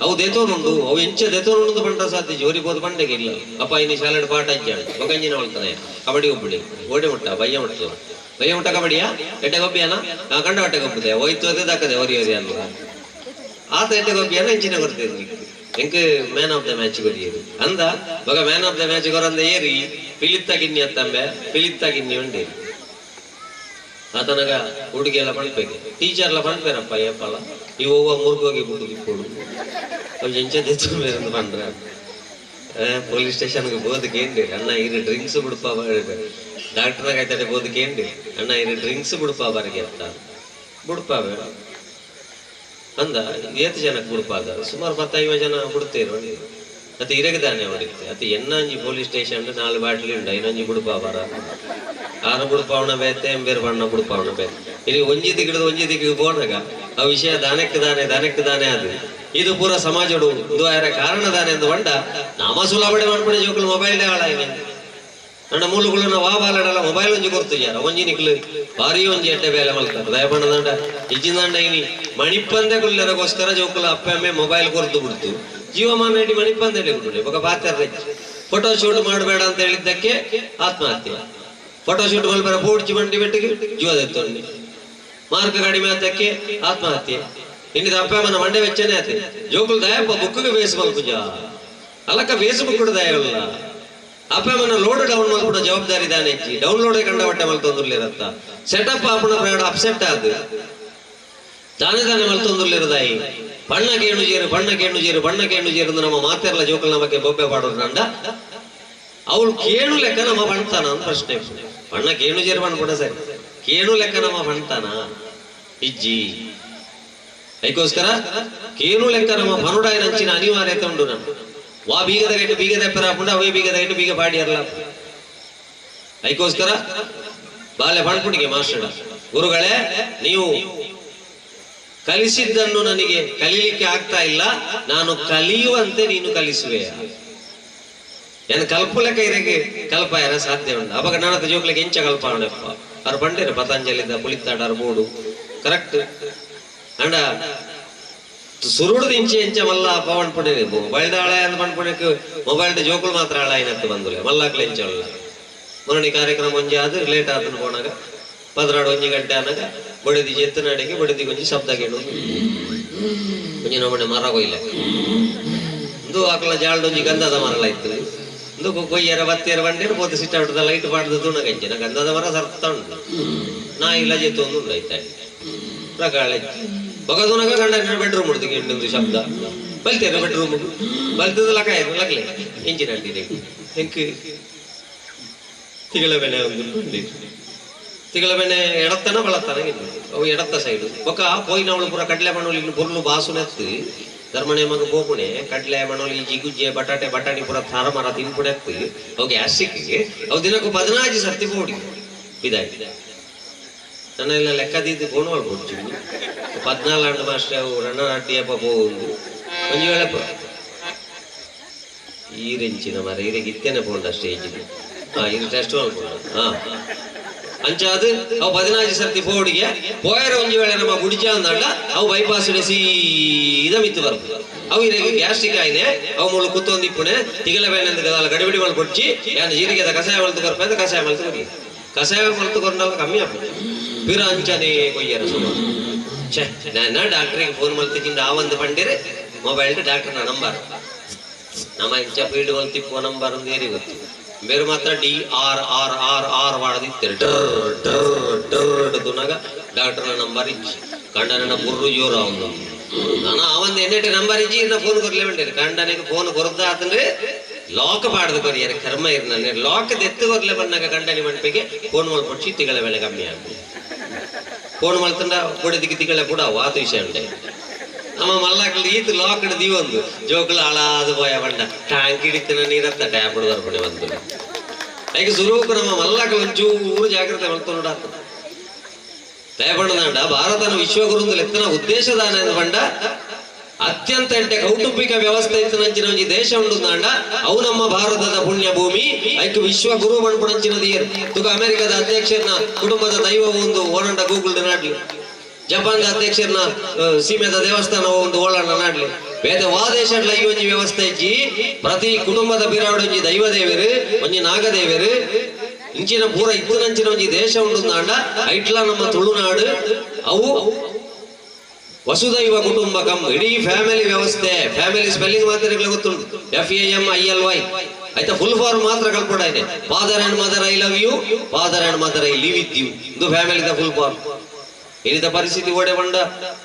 ಅವು ದೇತೋನುಂಡು ಅವು ಎಂಚ ದೇತೋನುಂಡು ಪಂಡ ಸಾಧ್ಯ ಜೋರಿಬೋದು ಪಂಡೆಗೆ ಇಲ್ಲ ಅಪ್ಪ ಇನ್ನು ಶಾಲೆಡ್ ಪಾಠ ಅಜ್ಜಾಣ ಒಗಂಜಿನ ಹೊಳ್ತಾನೆ ಕಬಡ್ಡಿ ಒಬ್ಬಡಿ ಓಡೆ ಮುಟ್ಟ ಬಯ್ಯ ಮುಟ್ಟ ಕಬಡ್ಡಿಯಾ ಎಟ್ಟೆ ಗೊಬ್ಬಿಯಾನ ಕಂಡ ಹೊಟ್ಟೆ ಗೊಬ್ಬದೆ ಹೋಯ್ತು ಅದೇ ದಾಕದೆ ಒರಿ ಅಲ್ವ ಆತ ಎಟ್ಟೆ ಗೊಬ್ಬಿಯಾನ ಎಂಚಿನ ಕೊಡ್ತೀರಿ ಎಂಕ್ man of the match courier ಅಂದ ಮಗ ಮ್ಯಾನ್ ಆಫ್ ದ ಮ್ಯಾಚ್ ಕೊರಂದ ಏರಿ ಪಿಲಿತ್ತಾಗಿನ್ನಿ ಅತ್ತಂಬೆ ಪಿಲಿತ್ತಾಗಿನ್ನಿ ಉಂಡಿ ಆತನಗ ಹುಡುಗಿ ಎಲ್ಲ ಪಣ್ಬೇಕು ಟೀಚರ್ಲ ಪಣ್ಪೇರಪ್ಪ ಏಪಲ್ಲ ಇವು ಮುರ್ಗೋಗಿ ಬಿಟ್ಟು ದಿಕ್ಕೋಡು ಅವು ಎಂಚ ತೆಚ್ಚು ಪಂಡ್ರ ಪೊಲೀಸ್ ಸ್ಟೇಷನ್ಗೆ ಬೋದಕ್ಕೆ ಏನ್ರಿ ಅಣ್ಣ ಇರು ಡ್ರಿಂಕ್ಸ್ ಬಿಡ್ಪ ಡಾಕ್ಟರ್ನಾಗ ಆಯ್ತಾಡೆ ಬೋದಕ್ಕೆ ಏನ್ರಿ ಅಣ್ಣ ಇರು ಡ್ರಿಂಕ್ಸ್ ಬಿಡ್ಪ ಬಾರಿಗೆ ಅಂತ ಬಿಡ್ಪಾವೆ ಅಂದ ಏತು ಜನಕ್ಕೆ ಬಿಡ್ಪಾದ ಸುಮಾರು 10-50 ಜನ ಬಿಡ್ತೇರು ಅತಿ ಇರಗದಾನೆ ಹೊಡಿತೆ ಅತಿ ಎನ್ನಂಜಿ ಪೊಲೀಸ್ ಸ್ಟೇಷನ್ 4 ಬಾಟ್ಲಿ ಉಂಡ ಇನ್ನೊಂಜಿ ಬಿಡ್ಪ ಬರ ಆರು ಬುಡ್ಪಾವಣ ಬೇತೆ ಎಂಬೇರು ಬಣ್ಣ ಬುಡ್ಪಾವಣ ಬೇತೆ ಇಲ್ಲಿ ಒಂಜಿ ದಿಗಿಗೆ ಬೋನಾಗ ಆ ವಿಷಯ ದಾನಕ್ಕೆ ದಾನೆ ಅದು ಇದು ಪೂರ ಸಮಾಜಡು ಇದು ಯಾರ ಕಾರಣ ದಾನೆ ಎಂದು ಬಂಡ ನಾಮ ಸುಲಾಬಡೆ ಮಾಡ್ಬಿಡಿ ಜೋಕುಲು ಮೊಬೈಲ್ ಡೇ ಹಾಳಾಯಿವೆ ನನ್ನ ಮೂಲಗಳನ್ನ ವಾಬಾಲಡಲ್ಲ ಮೊಬೈಲ್ ಒಂಜಿ ಕೊರ್ತು ಯಾರ ಒಂಜಿ ನಿಕ್ಲು ಭಾರಿ ಒಂಜಿ ಎಡ್ಡೆ ಬೇಲೆ ಮಲ್ತಾರೆ ದಯಪಣ್ಣದಂಡ ಇಜ್ಜಿಂದಂಡ ಇನಿ ಮಣಿಪಂದೆ ಕುಲ್ಲರಗೋಸ್ಕರ ಜೋಕುಲು ಅಪ್ಪ ಅಮ್ಮೆ ಮೊಬೈಲ್ ಕೊರ್ದು ಬಿಡ್ತು ಜೀವಮಾನ ಇಡೀ ಮಣಿಪಂದೆ ಬಿಡ್ಬಿಡಿ ಇವಾಗ ಪಾತ್ರೆ ಫೋಟೋ ಶೂಟ್ ಮಾಡಬೇಡ ಅಂತ ಹೇಳಿದ್ದಕ್ಕೆ ಆತ್ಮಹತ್ಯೆ ಫೋಟೋ ಶೂಟ್ ಮಲ್ಬರ ಪೂಡ್ಚಿ ಬಂಡಿ ಬೆಟ್ಟಿಗೆ ಜೀವದೆತ್ತೊಂದು ಮಾರ್ಕ್ ಕಡಿಮೆ ಆತಕ್ಕೆ ಆತ್ಮಹತ್ಯೆ ಇನ್ನಿದ ಅಪ್ಪ ಅಮ್ಮನ ಮಂಡೆ ವೆಚ್ಚನೇ ಆತೆ ಜೋಕುಲು ದಯಪ್ಪ ಬುಕ್ಗೆ ಬೇಸ್ ಮಲ್ಪುಜ ಅಲ್ಲಕ್ಕ ಫೇಸ್ಬುಕ್ ದಯವಲ್ಲ ಅಪ್ಪ ಅಮ್ಮನ ಲೋಡ್ ಡೌನ್ ಮಲ್ಪುಣ ಜವಾಬ್ದಾರಿ ದಾನೆ ಡೌನ್ಲೋಡ್ ಕಂಡ ಬಟ್ಟೆ ಮಲ್ತೊಂದುರ್ಲಿರತ್ತ ಸೆಟಪ್ ಆಪಣ ಪ್ರಯಾಣ ಅಪ್ಸೆಟ್ ಆದ ತಾನೇ ಮಲ್ತೊಂದುರ್ಲಿರದಾಯಿ ಬಣ್ಣ ಕೇಣು ಜೇರು ನಮ್ಮ ಮಾತೆರ್ಲ ಜೋಕಲ್ನ ಬಗ್ಗೆ ಬೊಬ್ಬೆ ಪಾಡೋರು ನಂಡ ಅವಳು ಕೇಣು ಲೆಕ್ಕ ನಮ್ಮ ಬಣ್ತಾನ ಅಂತ ಪ್ರಶ್ನೆ ಬಣ್ಣ ಕೇಣು ಜೇರು ಬಣ್ಣ ಸರಿ ಕೇಣು ಲೆಕ್ಕ ನಮ್ಮ ಬಣ್ತಾನ ಇಜ್ಜಿ ಅದಕ್ಕೋಸ್ಕರ ಕೇಣು ಲೆಕ್ಕ ನಮ್ಮ ಬನುಡಾಯ ನಂಚಿನ ಅನಿವಾರ್ಯತೆ ಉಂಟು ನಾನು ವಾ ಬೀಗದ ಗೈಟು ಬೀಗದ ಪೆರಾಪುಂಡ ಅವೇ ಬೀಗದ ಗೈಟು ಬೀಗ ಪಾಡಿಯರ್ಲ ಅದಕ್ಕೋಸ್ಕರ ಬಾಲ್ಯ ಬಣ್ಪುಣಿಗೆ ಮಾಸ್ಟರ್ ಗುರುಗಳೇ ನೀವು ಕಲಿಸಿದ್ದನ್ನು ನನಗೆ ಕಲೀಲಿಕ್ಕೆ ಆಗ್ತಾ ಇಲ್ಲ ನಾನು ಕಲಿಯುವಂತೆ ನೀನು ಕಲಿಸುವೆ ಏನು ಕಲ್ಪಲೆಕ್ಕ ಇರಗೆ ಕಲ್ಪ ಯಾರ ಸಾಧ್ಯ ಉಂಟು ಅವಾಗ ನಾನದ ಜೋಕ್ಲಿಗೆ ಎಂಚ ಕಲ್ಪ ಅವನಪ್ಪ ಅವ್ರು ಬಂಡೇರು ಪತಂಜಲಿದ ಪುಳಿತಾಡ ಬೋಡು ಕರೆಕ್ಟ್ ಅಂಡ ಸುರುಡು ಇಂಚೆ ಎಂಚ ಮಲ್ಲ ಪವನ್ ಪುಣೆ ಮೊಬೈಲ್ ಹಳ ಅಂತ ಪಂಡ್ಪುಣಕ್ಕೆ ಮೊಬೈಲ್ ಜೋಕುಳು ಮಾತ್ರ ಹಳ ಏನಂತ ಬಂದುಲೆ ಮಲ್ಲಾಕ್ಲೆ ಎಂಚಲ್ಲ ಮೊನ್ನೆ ಕಾರ್ಯಕ್ರಮ ಒಂಜಿ ಆದ್ರೆ ಲೇಟ್ ಆತನು ಹೋನಾಗ 11 ಗಂಟೆ ಆನಾಗ ಬಡದಿ ಎತ್ತನಾಡಿಗೆ ಬಡದಿ ಕೊಂಚ ಶಬ್ದ ಕೇಳು ಕೊಂಚ ನಮ್ಮನೆ ಮರ ಕೊಯ್ಲೆ ಒಂದು ಆಕಳ ಜಾಲ್ಡೊಂಜಿ ಗಂಧದ ಮರಲ ಇತ್ತು ಒಂದು ಕೊಯ್ಯರ ಬತ್ತಿಯರ ಬಂಡೇರು ಪೋತೆ ಸಿಟ್ಟ ಬಿಟ್ಟದ ಲೈಟ್ ಪಾಡ್ದು ತೂನಗಂಚಿನ ಗಂಧದ ಮರ ಸರ್ತಾ ಉಂಟು ನಾ ಇಲ್ಲ ಜೆತ್ತು ಒಂದು ಉಂಟಾಯ್ತಾ ಪ್ರಕಾಳೆ ಬಗದುನಗ ಗಂಡ ಬೆಡ್ರೂಮ್ ಉಡ್ದಿಗೆ ಇನ್ನೊಂದು ಶಬ್ದ ಬಲ್ತೇರ ಬೆಡ್ರೂಮ್ ಬಲ್ತದ ಲಗ್ಲೆ ಎಂಚಿನ ಅಂಟಿದೆ ಎಂಕ್ ತಿಗಳ ಬೆನೆ ಒಂದು ತಿಗಳ ಬೆನೆ ಎಡತ್ತನ ಬಳತ್ತಾನ ಅವು ಎಡತ್ತ ಸೈಡು ಬೊಕ್ಕ ಪೋಯಿನವಳು ಪೂರ ಕಡ್ಲೆ ಮಣ್ಣಲ್ಲಿ ಇನ್ನು ಬುರ್ಲು ಬಾಸು ನೆತ್ತಿ ಧರ್ಮಣೆ ಮಗ ಬೋಪುಣೆ ಕಡ್ಲೆ ಮಣ್ಣಲ್ಲಿ ಜಿಗುಜ್ಜೆ ಬಟಾಣಿ ಪೂರ ಥಾರ ಮರ ತಿನ್ಪುಣೆತ್ತಿ ಅವು ಗ್ಯಾಸ್ ಸಿಕ್ಕಿಗೆ ಅವು ದಿನಕ್ಕೂ 15 ಸರ್ತಿ ಬೋಡಿ ಇದಾಯ್ತು ನನ್ನೆಲ್ಲ ಲೆಕ್ಕದಿದ್ದು ಫೋನ್ ಮಾಡ್ಕೊಡ್ತೀವಿ 14 ಮಾಸ್ಟರ್ ಅವು ರಣ್ಣ ಅಡ್ಡಿಯಪ್ಪ ಹೋಗುದು ಒಂದು ವೇಳೆ ಈ ರೆಂಚಿನ ಮರ ಇರಿಗೆ ಇತ್ತೇನೆ ಪೋಂಡ ಸ್ಟೇಜ್ ಇದು ಟೆಸ್ಟ್ ಮಾಡ್ಕೊಂಡು ಅಂಚಾದು ಅವು 14 ಸರ್ತಿ ಪೋಡಿಗೆ ಪೋಯರ ಒಂಜಿ ವೇಳೆ ನಮ್ಮ ಗುಡಿಜ ಅಂದಾಂಡ ಅವು ಬೈಪಾಸ್ ಸೀದಾ ಮಿತ್ತು ಬರ್ಬೋದು ಅವು ಇರಿಗೆ ಗ್ಯಾಸ್ಟ್ರಿಕ್ ಆಯ್ನೆ ಅವು ಮುಳ್ಳು ಕುತ್ತೊಂದಿಪ್ಪುಣೆ ತಿಗಲ ಬೇನೆ ಅಂತ ಗಡಿಬಿಡಿ ಮಾಡಿ ಕೊಡ್ಚಿ ಯಾನು ಜೀರಿಗೆ ಕಷಾಯ ಮಲ್ತು ಕೊರ್ಪ ಅಂತ ಕಷಾಯ ಮಲ್ತು ಕೊಡಿ ಕಷಾಯ ಮಲ್ತು ಕೊಂಡಾಗ ಕಮ್ಮಿ ಆಗ್ತದೆ ಪಿರ ಅಂಚನೆ ಕೊಯ್ಯರ ಸುಮಾರು ಛೇ ನಾನು ಡಾಕ್ಟ್ರಿಗೆ ಫೋನ್ ಮಲ್ತಿಕ್ಕಿಂದ ಆ ಒಂದು ಪಂಡಿರೆ ಮೊಬೈಲ್ ಡಾಕ್ಟರ್ನ ನಂಬರ್ ನಮ್ಮ ಇಂಚ ಫೀಲ್ಡ್ ಮಲ್ತಿಪ್ಪೋ ನಂಬರ್ ಒಂದು ಏರಿ ಗೊತ್ತು ಬೇರೆ ಮಾತ್ರ DRRRR ಮಾಡದಿತ್ತೇನೆ ಡರ್ ಡರ್ ಡರ್ ದುನಾಗ ಡಾಕ್ಟರ್ನ ನಂಬರ್ ಇಚ್ಚಿ ಕಂಡನ ಬುರ್ರು ಜೋರು ಅವನು ನಾನು ಅವನ್ ಎನ್ನೆಟ್ಟು ನಂಬರ್ ಇಜ್ಜಿ ಇನ್ನ ಫೋನ್ ಕೊರ್ಲೆ ಬಂಡೇರಿ ಕಂಡನಿಗೆ ಫೋನ್ ಕೊರ್ದ ಆತಂದ್ರೆ ಲಾಕ್ ಪಾಡ್ದು ಕೊರಿಯರೆ ಕರ್ಮ ಇರ್ನ ಲಾಕ್ ಎತ್ತು ಕೊರ್ಲೆ ಬಂದಾಗ ಕಂಡನಿ ಮಣ್ಪಿಗೆ ಫೋನ್ ಮಲ್ಪಟ್ಟು ತಿಗಳ ಬೆಲೆ ಕಮ್ಮಿ ಆಗ್ತದೆ ಫೋನ್ ಮಲ್ತಂಡ ಕೊಡೆ ದಿಕ್ಕಿ ತಿಗಳ ಕೂಡ ವಾತ ವಿಷಯ ಉಂಟೆ ನಮ್ಮ ಮಲ್ಲಾಕಲ್ಲಿ ಈತ ಲಾಕ್ ಹಿಡಿದಿ ಒಂದು ಜೋಕುಲು ಹಾಳಾದು ಪೋಯ ಬಂಡ ಟ್ಯಾಂಕ್ ಹಿಡಿತಿನ ನೀರತ್ತ ಟ್ಯಾಪ್ ಬರ್ಪಣೆ ಒಂದು ಐಕೆ ಸುರೂಕು ನಮ್ಮ ಮಲ್ಲಾಕಲ್ ಒಂಚೂರು ಜಾಗ್ರತೆ ಮಲ್ತು ನೋಡಾತ ತಯಪಂಡ ಭಾರತನ ವಿಶ್ವಗುರುಂದು ಎತ್ತನ ಉದ್ದೇಶದಾನ ಪಂಡ ಅತ್ಯಂತ ಎಂಟೆ ಕೌಟುಂಬಿಕ ವ್ಯವಸ್ಥೆ ಇತ್ತಿನಂಚಿನ ಒಂಜಿ ದೇಶ ಉಂಡು ನಾಂಡ ಅವು ನಮ್ಮ ಭಾರತದ ಪುಣ್ಯ ಭೂಮಿ ಐಕ್ ವಿಶ್ವ ಗುರು ಮಣ್ಪುಣಂಚಿನ ದಿಯರ್ ತುಕ ಅಮೆರಿಕದ ಅಧ್ಯಕ್ಷರನ ಕುಟುಂಬದ ದೈವ ಒಂದು ಓನಂಡ ಗೂಗಲ್ ನಾಡ್ಲಿ ಜಪಾನ್ದ ಅಧ್ಯಕ್ಷರನ ಸೀಮೆದ ದೇವಸ್ಥಾನ ಒಂದು ಓಳಂಡ ನಾಡ್ಲಿ ಬೇರೆ ವಾದೇಶಡ್ಲ ಈ ಒಂಜಿ ವ್ಯವಸ್ಥೆ ಇಜ್ಜಿ ಪ್ರತಿ ಕುಟುಂಬದ ಬಿರಾವಡೊಂಜಿ ದೈವ ದೇವರು ಒಂಜಿ ನಾಗದೇವರು ಇಂಚಿನ ಪೂರ ಇತ್ತಿನಂಚಿನ ಒಂಜಿ ದೇಶ ಉಂಡು ನಾಂಡ ಐಟ್ಲ ನಮ್ಮ ತುಳುನಾಡು ಅವು ವಸುದೈವ ಕುಟುಂಬಕಂ ಇಡೀ ಫ್ಯಾಮಿಲಿ ವ್ಯವಸ್ಥೆ ಫ್ಯಾಮಿಲಿ ಸ್ಪೆಲ್ಲಿಂಗ್ ಮಾತ್ರ ಗೊತ್ತುಂಟು FAMILY ಆಯ್ತಾ ಫುಲ್ ಫಾರ್ಮ್ ಮಾತ್ರ ಕಲ್ಪಡ ಇದೆ father and mother I love you father and mother I live with you ಇದು ಫ್ಯಾಮಿಲಿದ ಫುಲ್ ಫಾರ್ಮ್ ಏನಿದ ಪರಿಸ್ಥಿತಿ ಓಡೆ ಬಂಡ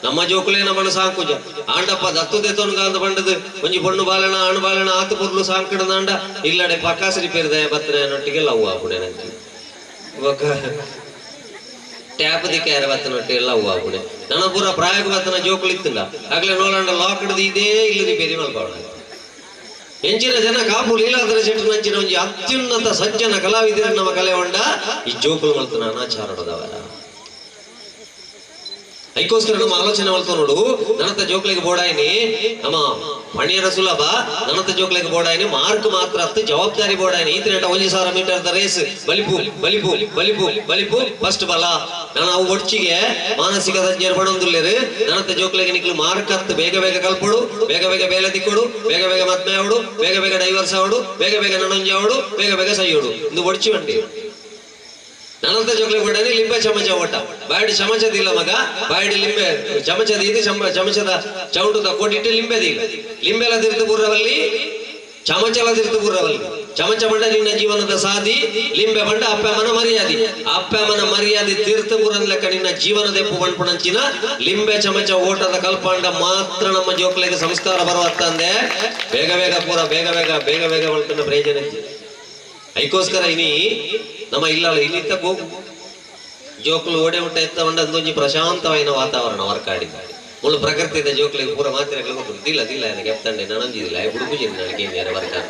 ನಮ್ಮ ಜೋಕುಲೇ ನಮ್ಮನ್ನು ಸಾಂಕುಜ ಆಂಡಪ್ಪ ದತ್ತು ದೆತ್ತೋನ್ಗ ಅಂತ ಬಂಡದು ಒಂಜಿ ಪೊಣ್ಣು ಬಾಲಣ ಅಣು ಬಾಲಣ ಆತು ಪುರ್ಲು ಸಾಂಕಡದಾಂಡ ಇಲ್ಲಡೆ ಪಕ್ಕಾಸರಿ ಪೇರ್ದೆ ಬತ್ತನೆ ನೊಟ್ಟಿಗೆ ಲವ್ ಆಪುಣೆ ನಂಗೆ ಇವಾಗ ಟ್ಯಾಪ್ ದಿಕ್ಕ ಯಾರ ಬತ್ತನೊಟ್ಟಿ ಎಲ್ಲ ಹೂವು ಆಪುಣೆ ನನ್ನ ಪೂರ ಪ್ರಾಯಕ ಬತ್ತನ ಜೋಕುಲು ಇತ್ತಂಡ ಆಗ್ಲೇ ನೋಡಂಡ ಲಾಕ್ ಹಿಡಿದು ಇದೇ ಇಲ್ಲದಿ ಬೇರೆ ಮಲ್ಪವಣ ಎಂಚಿನ ಜನ ಕಾಪು ಲೀಲಾಧರ ಶೆಟ್ಟಿ ನಂಚಿನ ಒಂಜಿ ಅತ್ಯುನ್ನತ ಸಜ್ಜನ ಕಲಾವಿದರ ನಮ್ಮ ಕಲೆ ಹೊಂಡ ಈ ಜೋಕುಲು ಮಲ್ತನ ಅನಾಚಾರದವರ ಐಕೋಸ್ಕರ ನಮ್ಮ ಆಲೋಚನೆ ಮಲ್ತು ನೋಡು ನನ್ನತ್ತ ಜೋಕ್ಲೆಗೆ ಬೋಡಾಯಿನಿ ನಮ್ಮ ಮಣಿಯರ ಸುಲಭ ನನ್ನತ್ತ ಜೋಕ್ಲೆಗೆ ಬೋಡಾಯಿನಿ ಮಾರ್ಕ್ ಮಾತ್ರ ಹತ್ತು ಜವಾಬ್ದಾರಿ ಬೋಡಾಯಿನಿ ಈತ 1,000 ಮೀಟರ್ ರೇಸ್ ಬಲಿಪು ಬಲಿಪು ಬಲಿಪು ಬಲಿಪು ಫಸ್ಟ್ ಬಲ ನಾನು ಅವು ಒಡ್ಚಿಗೆ ಮಾನಸಿಕ ತಜ್ಞರು ಬಣೊಂದುಲ್ಲೇರು ನನ್ನತ್ತ ಜೋಕ್ಲೆಗೆ ನಿಕ್ಲು ಮಾರ್ಕ್ ಹತ್ತು ಬೇಗ ಬೇಗ ಕಲ್ಪಡು ಬೇಗ ಬೇಗ ಬೇಲೆ ತಿಕ್ಕೊಡು ಬೇಗ ಬೇಗ ಮದ್ಮೆ ಅವಡು ಬೇಗ ಬೇಗ ಡೈವರ್ಸ್ ಅವಡು ಬೇಗ ಬೇಗ ನನೊಂಜಿ ಅವಡು ಬೇಗ ಬೇಗ ಸೈಯೋಡು ಇದು ಒಡ್ಚಿ ಬಂಡಿ ನನ್ನಂತ ಜೋಕ್ಲೆ ಕೊಡನೆ ಲಿಂಬೆ ಚಮಚ ಓಟ ಬಾಯಡಿ ಚಮಚದಿಲ್ಲ ಮಗ ಬಾಯಡಿ ಲಿಂಬೆ ಚಮಚದ ಇದು ಚಮಚದ ಚೌಂಟದ ಕೊಟ್ಟಿಟ್ಟು ಲಿಂಬೆದಿಲ್ಲ ಲಿಂಬೆಲ ತಿರ್ತು ಬುರ್ರವಲ್ಲಿ ಚಮಚಲ ತಿರ್ತು ಬುರ್ರವಲ್ಲಿ ಚಮಚ ಬಂಡ ನಿನ್ನ ಜೀವನದ ಸಾಧಿ ಲಿಂಬೆ ಬಂಡ ಅಪ್ಪಮ್ಮನ ಮರ್ಯಾದಿ ಅಪ್ಪಮ್ಮನ ಮರ್ಯಾದಿ ತೀರ್ಥ ಬುರನ್ ಲೆಕ್ಕ ನಿನ್ನ ಜೀವನದ ಎಪ್ಪು ಬಣ್ಪಣಂಚಿನ ಲಿಂಬೆ ಚಮಚ ಓಟದ ಕಲ್ಪಂಡ ಮಾತ್ರ ನಮ್ಮ ಜೋಕ್ಲೆಗೆ ಸಂಸ್ಕಾರ ಬರುವತ್ತಂದೆ ಬೇಗ ಬೇಗ ಪೂರ ಬೇಗ ಬೇಗ ಬೇಗ ಬೇಗ ಮಲ್ಪನ ಪ್ರಯೋಜನ ಐಕೋಸ್ಕರ ಇನಿ ನಮ್ಮ ಇಲ್ಲ ಇಲ್ಲಿತ್ತ ಹೋಗು ಜೋಕ್ಲು ಓಡೆ ಊಟ ಎತ್ತ ಬಂಡ ಒಂದೊಂಜಿ ಪ್ರಶಾಂತವಾದ ವಾತಾವರಣ ಹೊರಕಾಡಿದ ಮುಳ್ಳು ಪ್ರಕೃತಿದ ಜೋಕ್ಲಿಗೆ ಪೂರ ಮಾತ್ರ ಗೊತ್ತು ದಿಲ್ಲ ದಿಲ್ಲ ನನಗೆ ಎತ್ತಂಡೆ ನನಂದಿದಿಲ್ಲ ಹುಡುಗುಜಿ ನನಗೆ ಏನಾರ ವರ್ಕಾಡ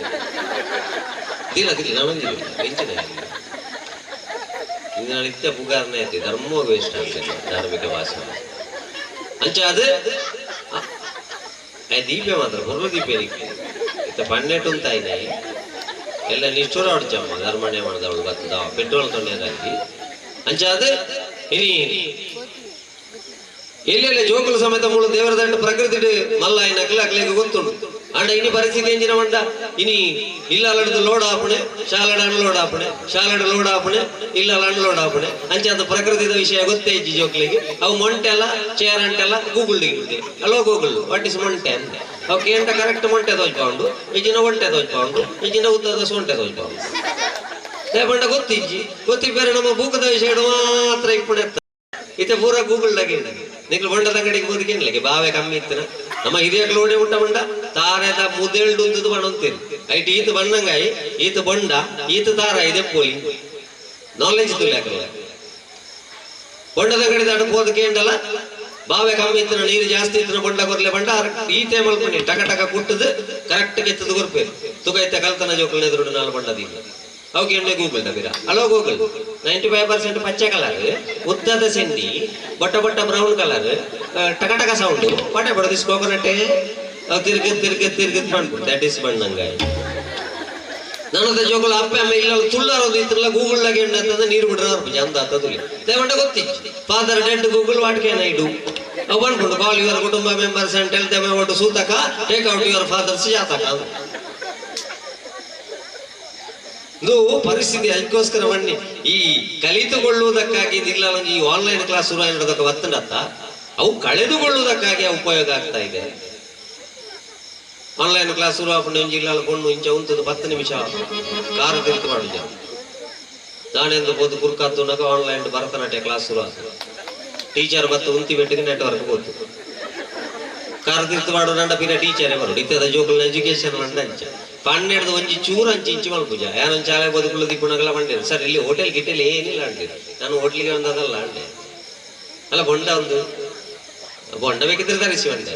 ದಿಲ್ಲ ದಿಲ್ಲ ನನಂದಿಲ್ಲ ಬೆಂಚಿನ ಇಂದು ನಾನು ಇತ್ತ ಪುಗಾರನೇ ಐತಿ ಧರ್ಮವಾಗಿ ಇಷ್ಟ ಆಗ್ತದೆ ಧಾರ್ಮಿಕ ಭಾಷೆ ಅಂಚ ಅದು ದೀಪೆ ಮಾತ್ರ ಪುರ್ವ ದೀಪೆ ಇತ್ತ ಪನ್ನೆಟ್ಟು ಅಂತಾಯಿನಾಯಿ ಎಲ್ಲ ನಿಷ್ಠೂರ ಹೊಡ್ಚಮ್ಮ ಧರ್ಮಣೆ ಮಾಡಿದವಳು ಬತ್ತದ ಪೆಟ್ರೋಲ್ ತೊಂಡೆದಾಗಿ ಅಂಚಾದ ಇನಿ ಎಲ್ಲೆಲ್ಲ ಜೋಕುಲು ಸಮೇತ ಮೂಳು ದೇವರ ದಂಡ ಪ್ರಕೃತಿ ಮಲ್ಲ ಇನ್ನ ಅಕ್ಲಾಕ್ಲಿಗೆ ಗೊತ್ತುಂಡು ಅಂಡ ಇನಿ ಪರಿಸ್ಥಿತಿ ಎಂಜಿನ ಮಂಡ ಇನಿ ಇಲ್ಲ ಲಡ್ದು ಲೋಡ್ ಆಪಣೆ ಶಾಲಡ ಲೋಡ್ ಆಪಣೆ ಶಾಲಡ ಲೋಡ್ ಆಪಣೆ ಇಲ್ಲ ಲಂಡ್ ಲೋಡ್ ಆಪಣೆ ಅಂಚಾದ ಪ್ರಕೃತಿದ ವಿಷಯ ಗೊತ್ತೇ ಇಜ್ಜಿ ಜೋಕ್ಲಿಗೆ ಅವು ಮೊಂಟೆಲ್ಲ ಚೇರ್ ಅಂಟೆಲ್ಲ ಗೂಗಲ್ ಡಿಗ್ರಿ ಅಲೋ ಗೂಗಲ್ ವಾಟ್ ಇಸ್ ಮೊಂಟೆ ಅಂತ ಅವಕ್ಕೆ ಎಂಟ ಕರೆಕ್ಟ್ ಮೊಂಟೆ ತೋಚ್ಕೊಂಡು ಇಜಿನ ಒಂಟೆ ತೋಚ್ಕೊಂಡು ಇಜಿನ ಉದ್ದದ ಸೊಂಟೆ ತೋಚ್ಕೊಂಡು ಲೇಪಂಡ ಗೊತ್ತಿಜ್ಜಿ ಗೊತ್ತಿ ಬೇರೆ ನಮ್ಮ ಬೂಕದ ವಿಷಯ ಮಾತ್ರ ಇಪ್ಪಣೆ ಇತ್ತೆ ಪೂರ ಗೂಗಲ್ದಾಗೆ ನಿಕ್ಲು ಬಂಡದ ಅಂಗಡಿಗೆ ಬೋದಿಗೆ ಬಾವೆ ಕಮ್ಮಿ ಇತ್ತನ ನಮ್ಮ ಹಿರಿಯಗಳು ಓಡೆ ಊಟ ಬಂಡ ತಾರದ ಮುದೆಳ್ಡು ಉದ್ದದು ಬಣ್ಣಂತೀರಿ ಐಟ್ ಈತ ಬಣ್ಣಂಗಾಯಿ ಈತ ಬಂಡ ಈತ ತಾರ ಇದೆ ಪೋಲಿ ನಾಲೆಜ್ ತುಲ್ಯಾಕಲ್ಲ ಬಂಡದ ಅಂಗಡಿ ದಾಟ ಬೋದಕ್ಕೆ ಎಂಡಲ್ಲ ಬಾವೆ ಕಮ್ಮಿ ಇತ್ತನ ನೀರು ಜಾಸ್ತಿ ಇತ್ತನ ಬಂಡ ಕೊರ್ಲೆ ಬಂಡ ಈತೆ ಮಲ್ಪನಿ ಟಕ ಟಕ ಕುಟ್ಟದು ಕರೆಕ್ಟ್ ಎತ್ತದು ಕೊರ್ಪೇರು ತುಕ ಇತ್ತ ಕಲ್ತನ ಜೋಕಲ್ನ ಎದುರು ನಾಲ್ ಬಂಡದಿಲ್ಲ ಅವಕ್ಕೆ ಎಣ್ಣೆ ಗೂಗಲ್ ತಬಿರ ಹಲೋ ಗೂಗಲ್ 95% ಪಚ್ಚೆ ಕಲರ್ ಉದ್ದದ ಸೆಂಡಿ ಬಟ್ಟ ಬಟ್ಟ ಬ್ರೌನ್ ಕಲರ್ ಟಕ ಟಕ ಸೌಂಡ್ ಪಟೆ ಬಡದಿಸ್ ಕೋಕೋನಟ್ಟೆ ತಿರ್ಗದ್ ತಿರ್ಗದ್ ತಿರ್ಗದ್ ಬಂದ್ಬಿಟ್ಟು ದಟ್ ಇಸ್ ಬಣ್ಣಂಗಾಯಿ ನನ್ನದ ಜೋಕಲ್ ಅಪ್ಪೆ ಅಮ್ಮ ಇಲ್ಲ ತುಳ್ಳಾರೋದು ಇತ್ತಲ್ಲ ಗೂಗಲ್ ಲಾಗ ಎಣ್ಣೆ ಅಂತಂದ್ರೆ ನೀರು ಬಿಡ್ರ ಚಂದ ಅಂತದುಲಿ ತಗೊಂಡ ಗೊತ್ತಿ father dead Google what can I do ಅವ್ ಬಂದ್ಬಿಟ್ಟು ಕಾಲ್ ಯುವರ್ ಕುಟುಂಬ members and tell them about ಸೂತಕ ಟೇಕ್ ಔಟ್ ಯುವರ್ ಫಾದರ್ಸ್ ಜಾತಕ ಇದು ಪರಿಸ್ಥಿತಿ ಅದಕ್ಕೋಸ್ಕರ ಬನ್ನಿ ಈ ಕಲಿತುಕೊಳ್ಳುವುದಕ್ಕಾಗಿ ಇಲ್ಲ ಈ ಆನ್ಲೈನ್ ಕ್ಲಾಸ್ ಶುರು ಮಾಡೋದಕ್ಕೆ ಒತ್ತಡತ್ತ ಅವು ಕಳೆದುಕೊಳ್ಳುವುದಕ್ಕಾಗಿ ಉಪಯೋಗ ಆಗ್ತಾ ಇದೆ ಆನ್ಲೈನ್ ಕ್ಲಾಸ್ ಶುರು ಹಾಕೊಂಡು ಜಿಲ್ಲಾಲ ಕೊಂಡು ಇಂಚ ಉಂಟದು 10 ನಿಮಿಷ ಕಾರ ತಿರುತು ಮಾಡಿದ್ದೆ ನಾನೆಂದು ಬೋದು ಗುರುಕಾತು ಆನ್ಲೈನ್ ಭರತನಾಟ್ಯ ಕ್ಲಾಸ್ ಶುರು ಆಗ್ತದೆ ಟೀಚರ್ ಬತ್ತು ಉಂತಿ ಬೆಟ್ಟಿಗೆ ನೆಟ್ವರ್ಕ್ ಹೋತು ಕಾರ್ತಿರ್ತು ಮಾಡು ನಂಡ ಪಿರ ಟೀಚರೇ ಬರೋಡು ಇತ್ತದ ಜೋಕಲ್ನ ಎಜುಕೇಶನ್ ಮಂಡ ಅಂಚ ಪನ್ನೆರಡು ಒಂಜಿ ಚೂರು ಅಂಚಿ ಇಂಚಿ ಮಲ್ಪುಜ ಯಾನೊಂದು ಶಾಲೆ ಬದುಕುಳು ದಿಪ್ಪುಣಗಲ ಬಂಡೇರು ಸರ್ ಇಲ್ಲಿ ಹೋಟೆಲ್ ಗಿಟೆಲ್ ಏನಿಲ್ಲ ಅಂಡಿರು ನಾನು ಹೋಟ್ಲಿಗೆ ಒಂದದಲ್ಲ ಅಂಡೆ ಅಲ್ಲ ಬೊಂಡ ಒಂದು ಬೊಂಡ ಬೇಕಿದ್ರೆ ತರಿಸಿ ಬಂಡೆ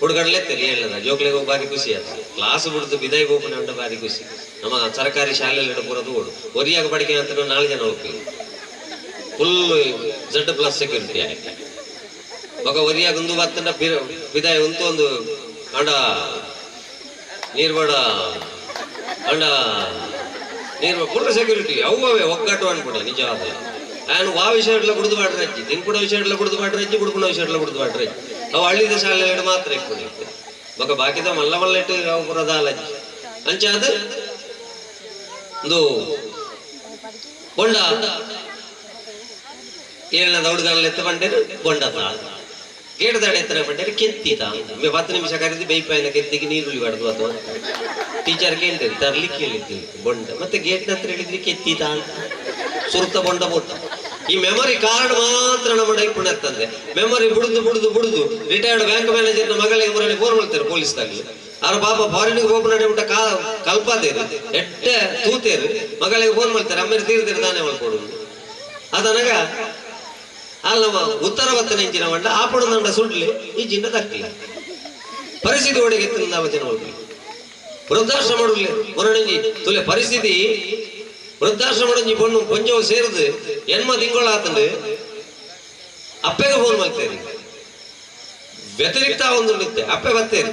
ಹುಡುಗಡ್ಲೆತ್ತಲ್ಲಿ ಹೇಳದ ಜೋಕ್ಲಿಗೆ ಹೋಗಿ ಬಾರಿ ಖುಷಿ ಆಯ್ತು ಕ್ಲಾಸ್ ಬಿಡ್ದು ಬಿದಾಯಿಗೆ ಹೋಗ್ತಾನೆ ಉಂಟ ಬಾರಿ ಖುಷಿ ನಮ್ಮ ಸರ್ಕಾರಿ ಶಾಲೆಯಲ್ಲಿ ಪೂರದು ಓಡು ಒರಿಯಾಗ ಪಡಿಕೆ ಅಂತ 4 ಜನ ಹೋಗ್ತೀವಿ ಫುಲ್ Z+ ಸೆಕ್ಯೂರಿಟಿ ಆಯ್ತು ಮಗ ಒರಿಯಾಗ ಒಂದು ಬತ್ತನ ಬಿದಾಯ ಒಂದು ಅಂಡ ನೀರ್ಬಡ ಅಂಡ ನೀರ್ಬ ಫುಲ್ ಸೆಕ್ಯೂರಿಟಿ ಅವೇ ಒಗ್ಗಟ್ಟು ಅನ್ಬಿಡ ನಿಜ ಆದ ನಾನು ವಾ ವಿಷಯ ಬಿಡುದು ಮಾಡ್ರೆ ಅಜ್ಜಿ ತಿನ್ಕುಡ ವಿಷಯ ಬಿಡುದು ಮಾಡ್ರೆ ಅಜ್ಜಿ ಬುಡ್ಕುಣ ವಿಷಯ ಬಿಡುದು ಮಾಡ್ರೆ ಅಜ್ಜಿ ಅವು ಹಳ್ಳಿದ ಶಾಲೆ ಮಾತ್ರ ಇಟ್ಕೊಂಡಿರ್ತೆ ಮಗ ಬಾಕಿದ ಮಲ್ಲ ಮಲ್ಲ ಇಟ್ಟು ಅವು ಪುರದ ಅಲಜ್ಜಿ ಅಂಚ ಅದು ಒಂದು ಬೊಂಡ ಏಳನೇದ ಹುಡುಗನಲ್ಲಿ ಎತ್ತ ಬಂಡೇರು ಬೊಂಡ ಗೇಟದಾಡ ಎತ್ತರ ಬಂಡೇರು ಕೆತ್ತಿತ 10 ನಿಮಿಷ ಕರೆದು ಬೈಪಾಯಿನ ಕೆತ್ತಿಗೆ ನೀರುಳ್ಳಿ ಹೊಡೆದು ಅಥವಾ ಟೀಚರ್ ಕೇಳ್ತೇವೆ ತರ್ಲಿಕ್ಕೆ ಹೇಳಿದ್ವಿ ಬೊಂಡ ಮತ್ತೆ ಗೇಟ್ನ ಹತ್ರ ಹೇಳಿದ್ರಿ ಕೆತ್ತಿತ ಅಂತ ಸುರ್ತ ಬೊಂಡ ಬೋತ ಈ ಮೆಮೊರಿ ಕಾರ್ಡ್ ಮಾತ್ರ ನಮ್ಮ ಡೈಪುಣ ಇರ್ತಂದ್ರೆ ಮೆಮೊರಿ ಬುಡುದು ರಿಟೈರ್ಡ್ ಬ್ಯಾಂಕ್ ಮ್ಯಾನೇಜರ್ನ ಮಗಳಿಗೆ ಮುರಳಿ ಫೋನ್ ಮಾಡ್ತಾರೆ ಪೊಲೀಸ್ದಾಗಲಿ ಅವ್ರ ಪಾಪ ಫಾರಿನ್ಗೆ ಹೋಗಿ ನಡೆ ಬಿಟ್ಟ ಕಲ್ಪಾತೇರು ಎಟ್ಟೆ ತೂತೇರು ಮಗಳಿಗೆ ಫೋನ್ ಮಾಡ್ತಾರೆ ಅಮ್ಮೇಲೆ ತೀರ್ತೀರಿ ತಾನೇ ಮಾಡ್ಕೊಡು ಅದನಗ ಅಲ್ಲವ ಉತ್ತರ ಬತ್ತನ ಇಂಚಿನ ಮಂಡ ಆಪಣ ನಂಡ ಸುಡ್ಲಿ ಈ ಜಿನ್ನ ತಕ್ಕಿಲ್ಲ ಪರಿಸ್ಥಿತಿ ಒಳಗೆ ವಚನ ಹೋಗ್ಲಿ ವೃದ್ಧಾಶ್ರಮ ಮೊರಣಿಂಜಿ ತುಲೆ ಪರಿಸ್ಥಿತಿ ವೃದ್ಧಾಶ್ರಮ பொண்ணு கொஞ்சம் ಸೇರಿದು ಎನ್ಮ ತಿಂಗಳ ಆತಂದು ಅಪ್ಪೆಗೆ ಫೋನ್ ಮಾಡ್ತೇನೆ ವ್ಯತಿರಿಕ್ತ ಒಂದು ನಿತ್ಯ ಅಪ್ಪೆ ಬತ್ತೇರಿ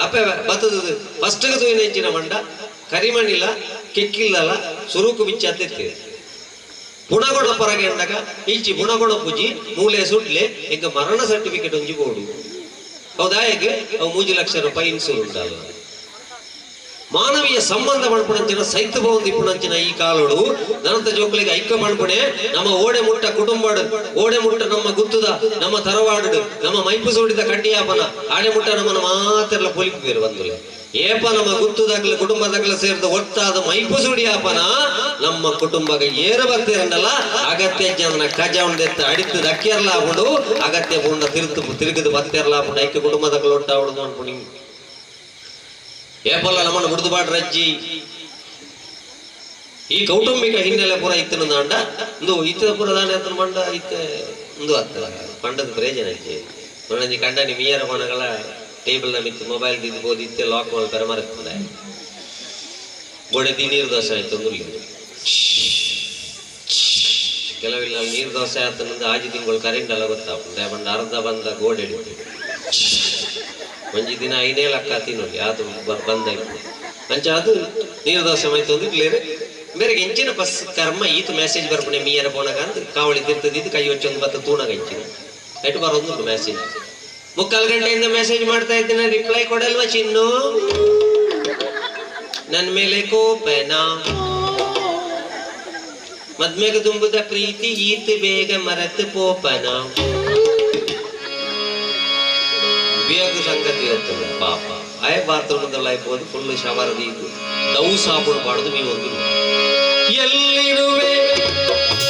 ಅಪ್ಪೆ ಬತ್ತದ ಫಸ್ಟ್ಗೆ ತೂಯಿನ ಇಂಚಿನ ಮಂಡ ಕರಿಮಣ್ಣಿಲ್ಲ ಕಿಕ್ಕಿಲ್ಲಲ್ಲ ಸುರುಕು ಬಿಚ್ಚಿ ಹತ್ತಿರ್ತೇವೆ ಪುಣಗೊಣ ಪರಗೆ ಅಂಡಗ ಈಚಿ ಪುಣಗೊಣ ಪೂಜಿ ಮೂಲೆ ಸುಡ್ಲೆ ಈಗ ಮರಣ ಸರ್ಟಿಫಿಕೇಟ್ ಒಂಜಿ ಬೋಡು ಹೌದಾ ಈಗ ಅವು 3 ಲಕ್ಷ ರೂಪಾಯಿ ಇನ್ಸೂರ್ ಉಂಟಲ್ಲ ಮಾನವೀಯ ಸಂಬಂಧ ಮಾಡ್ಪುಣಂಚಿನ ಸೈತ ಭವನ್ ದಿಪ್ಪುಣಂಚಿನ ಈ ಕಾಲೋಡು ನನಂತ ಜೋಕ್ಲಿಗೆ ಐಕ್ಯ ಮಾಡ್ಪುಣೆ ನಮ್ಮ ಓಡೆ ಮುಟ್ಟ ಕುಟುಂಬ ಓಡೆ ಮುಟ್ಟ ನಮ್ಮ ಗುತ್ತುದ ನಮ್ಮ ತರವಾಡು ನಮ್ಮ ಮೈಪು ಸೋಡಿದ ಕಡ್ಡಿಯಾಪನ ಆಡೆ ಮುಟ್ಟ ನಮ್ಮನ್ನ ಮಾತೆಲ್ಲ ಪೊಲಿಪು ಬೇರು ಬಂದುಲೆ ಏಪ ನಮ್ಮ ಗುತ್ತುದಾಗ್ಲ ಕುಟುಂಬದಾಗ್ಲ ಸೇರಿದ ಒಟ್ಟಾದ ಮೈಪು ಸುಡಿಯಾಪನ ನಮ್ಮ ಕುಟುಂಬಗೆ ಏರು ಬರ್ತೇರಲ್ಲ ಅಗತ್ಯ ಜನ ಕಜ ಉಂಡೆತ್ತ ಅಡಿತದ ಅಕ್ಕಿಯರ್ಲ ಆಗ್ಬಿಡು ಅಗತ್ಯ ಪುಂಡ ತಿರುಗದು ಬತ್ತೇರ್ಲ ಆಗ್ಬಿಡು ಐಕ್ಯ ಕುಟುಂಬದಾಗ್ಲ ಒಟ್ಟಾಗ್ಬಿಡುದು ಅನ್ಪುಣಿ ಏಪಲ್ಲ ನಮ್ಮನ್ನು ಬಿಡುದು ಬಾಡ್ರ ಅಜ್ಜಿ ಈ ಕೌಟುಂಬಿಕ ಹಿನ್ನೆಲೆ ಪುರ ಇತ್ತನ ಅಂಡ ಒಂದು ಇತ್ತದ ಪುರ ದಾನೆ ಅಂತ ಮಂಡ ಇತ್ತ ಒಂದು ಅತ್ತ ಪಂಡದ ಪ್ರಯೋಜನ ಅಜ್ಜಿ ನೋಡಂಜಿ ಕಂಡನಿ ಮೀಯರ ಕೋಣಗಳ ಟೇಬಲ್ ನ ಮಿತ್ತು ಮೊಬೈಲ್ ದಿದ್ಬೋದು ಇತ್ತೆ ಲಾಕ್ ಮಾಡಿ ಪರಮರತ್ತದೆ ಗೋಡೆ ನೀರು ದೋಸೆ ಆಯ್ತು ಒಂದು ಕೆಲವಿಲ್ಲ ನೀರು ದೋಸೆ ಆತನಿಂದ ಆಜಿ ತಿಂಗಳು ಕರೆಂಟ್ ಎಲ್ಲ ಗೊತ್ತಾಗ್ತದೆ ಬಂದ ಅರ್ಧ ಬಂದ ಗೋಡೆ ಹಿಡಿತು ಒಂಜಿ ದಿನ 5 ಲಕ್ಕ ತಿನ್ನೋಲಿ ಅದು ಬಂದಾಯ್ತು ಅಂಚ ಅದು ನೀರು ದೋಸೆ ಆಯ್ತು ಒಂದು ಕ್ಲಿಯರ್ ಬೇರೆ ಹೆಂಚಿನ ಬಸ್ ಕರ್ಮ ಈತು ಮೆಸೇಜ್ ಬರ್ಪಣೆ ಮೀಯರ ಬೋಣಗ ಅಂತ ಕಾವಳಿ ತಿರ್ತದ ಇದು ಕೈ ಹೊಚ್ಚೊಂದು ಬತ್ತ ತೂಣಗ ಹೆಂಚಿನ ಎಟ್ಟು ಬರೋದು ಮೆಸೇಜ್ 3 ಗಂಟೆಯಿಂದ ಮೆಸೇಜ್ ಮಾಡ್ತಾ ಇದ್ದೀನಿ ರಿಪ್ಲೈ ಕೊಡಲ್ವಾ ಚಿನ್ನು ನನ್ನ ಮೇಲೆ ಕೋಪನ ಮದ್ಮೆಗೆ ತುಂಬುದ ಪ್ರೀತಿ ಈತು ಬೇಗ ಮರೆತು ಪೋಪನ ಬೇಗ ಸಂಗತಿ ಇರ್ತದೆ ಪಾಪ ಆಯ ಬಾತ್ರೂಮ್ದಲ್ಲ ಇರ್ಬೋದು ಫುಲ್ ಶವರ್ ಇದು ಡವ್ ಸಾಬೂನು ಮಾಡುದು ನೀವೊಂದು ಎಲ್ಲಿರುವೆ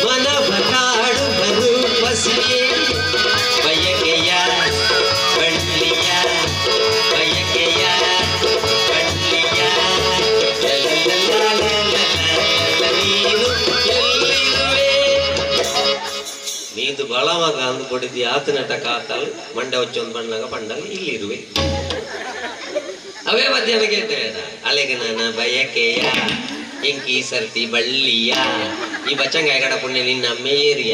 ಮನವ ಕಾಡುವುದು ಬಸಿಯೇ ಬಯಕೆಯ ಬಳ್ಳಿಯ ಬಯಕೆಯ ಬಳ್ಳಿಯ ನೀನು ಎಲ್ಲಿರುವೆ ನೀದು ಬಳವಾಗ ಅಂದು ಕೊಡಿದ್ದಿ ಆತನಟ ಕಾತಲ್ ಮಂಡೆ ಹೊಚ್ಚೊಂದು ಬಣ್ಣಗ ಪಂಡಲ್ ಇಲ್ಲಿರುವೆ ಅವೇ ಮಧ್ಯಾಹ್ನ ಕೇಳ್ತೇವೆ ಅಲೆಗೆ ನನ್ನ ಬಯಕೆಯ ಎಂಕಿ ಸರ್ತಿ ಬಳ್ಳಿಯ ಈ ಬಚ್ಚಂಗಾಯ ಕಡ ಪುಣ್ಯ ನಿನ್ನ ಮೇರಿಯ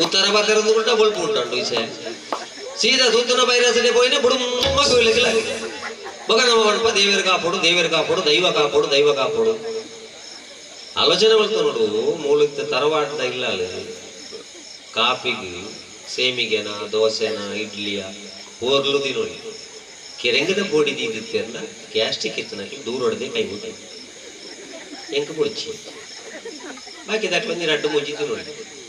ಉತ್ತರ ಬತ್ತರಂದು ಕೂಡ ಬೊಲ್ಪು ಉಂಟು ವಿಷಯ ಸೀದಾ ತೂತನ ಬೈರಸಡೆ ಪೋಯಿನ ಬುಡುಮ್ಮ ಕೊಯ್ಲಿಕ್ಕಿಲ್ಲ ಮಗ ನಮ್ಮ ಮಣಪ ದೇವರ ಕಾಪೋಡು ದೈವ ಕಾಪೋಡು ಆಲೋಚನೆ ಮಾಡ್ತಾ ನೋಡು ಮೂಲಕ ತರವಾಟದ ಇಲ್ಲ ಅಲ್ಲಿ ಕಾಪಿಗೆ ಸೇಮಿಗೆನ ದೋಸೆನ ಇಡ್ಲಿಯ ಓರ್ಲು ದಿನೋಳಿ ಕೆರೆಂಗದ ಬೋಡಿ ದೀದಿತ್ತೇರ್ನ ಗ್ಯಾಸ್ಟ್ರಿಕ್ ಇತ್ತನಾಕಿ ದೂರ ಹೊಡೆದೆ ಕೈ ಬಿಟ್ಟು ಎಂಕ ಪುಡಿಚಿ ಬಾಕಿ ದಾಟ್ಲೊಂದು 2 ಮುಜ್ಜಿತ್ತು ನೋಡಿ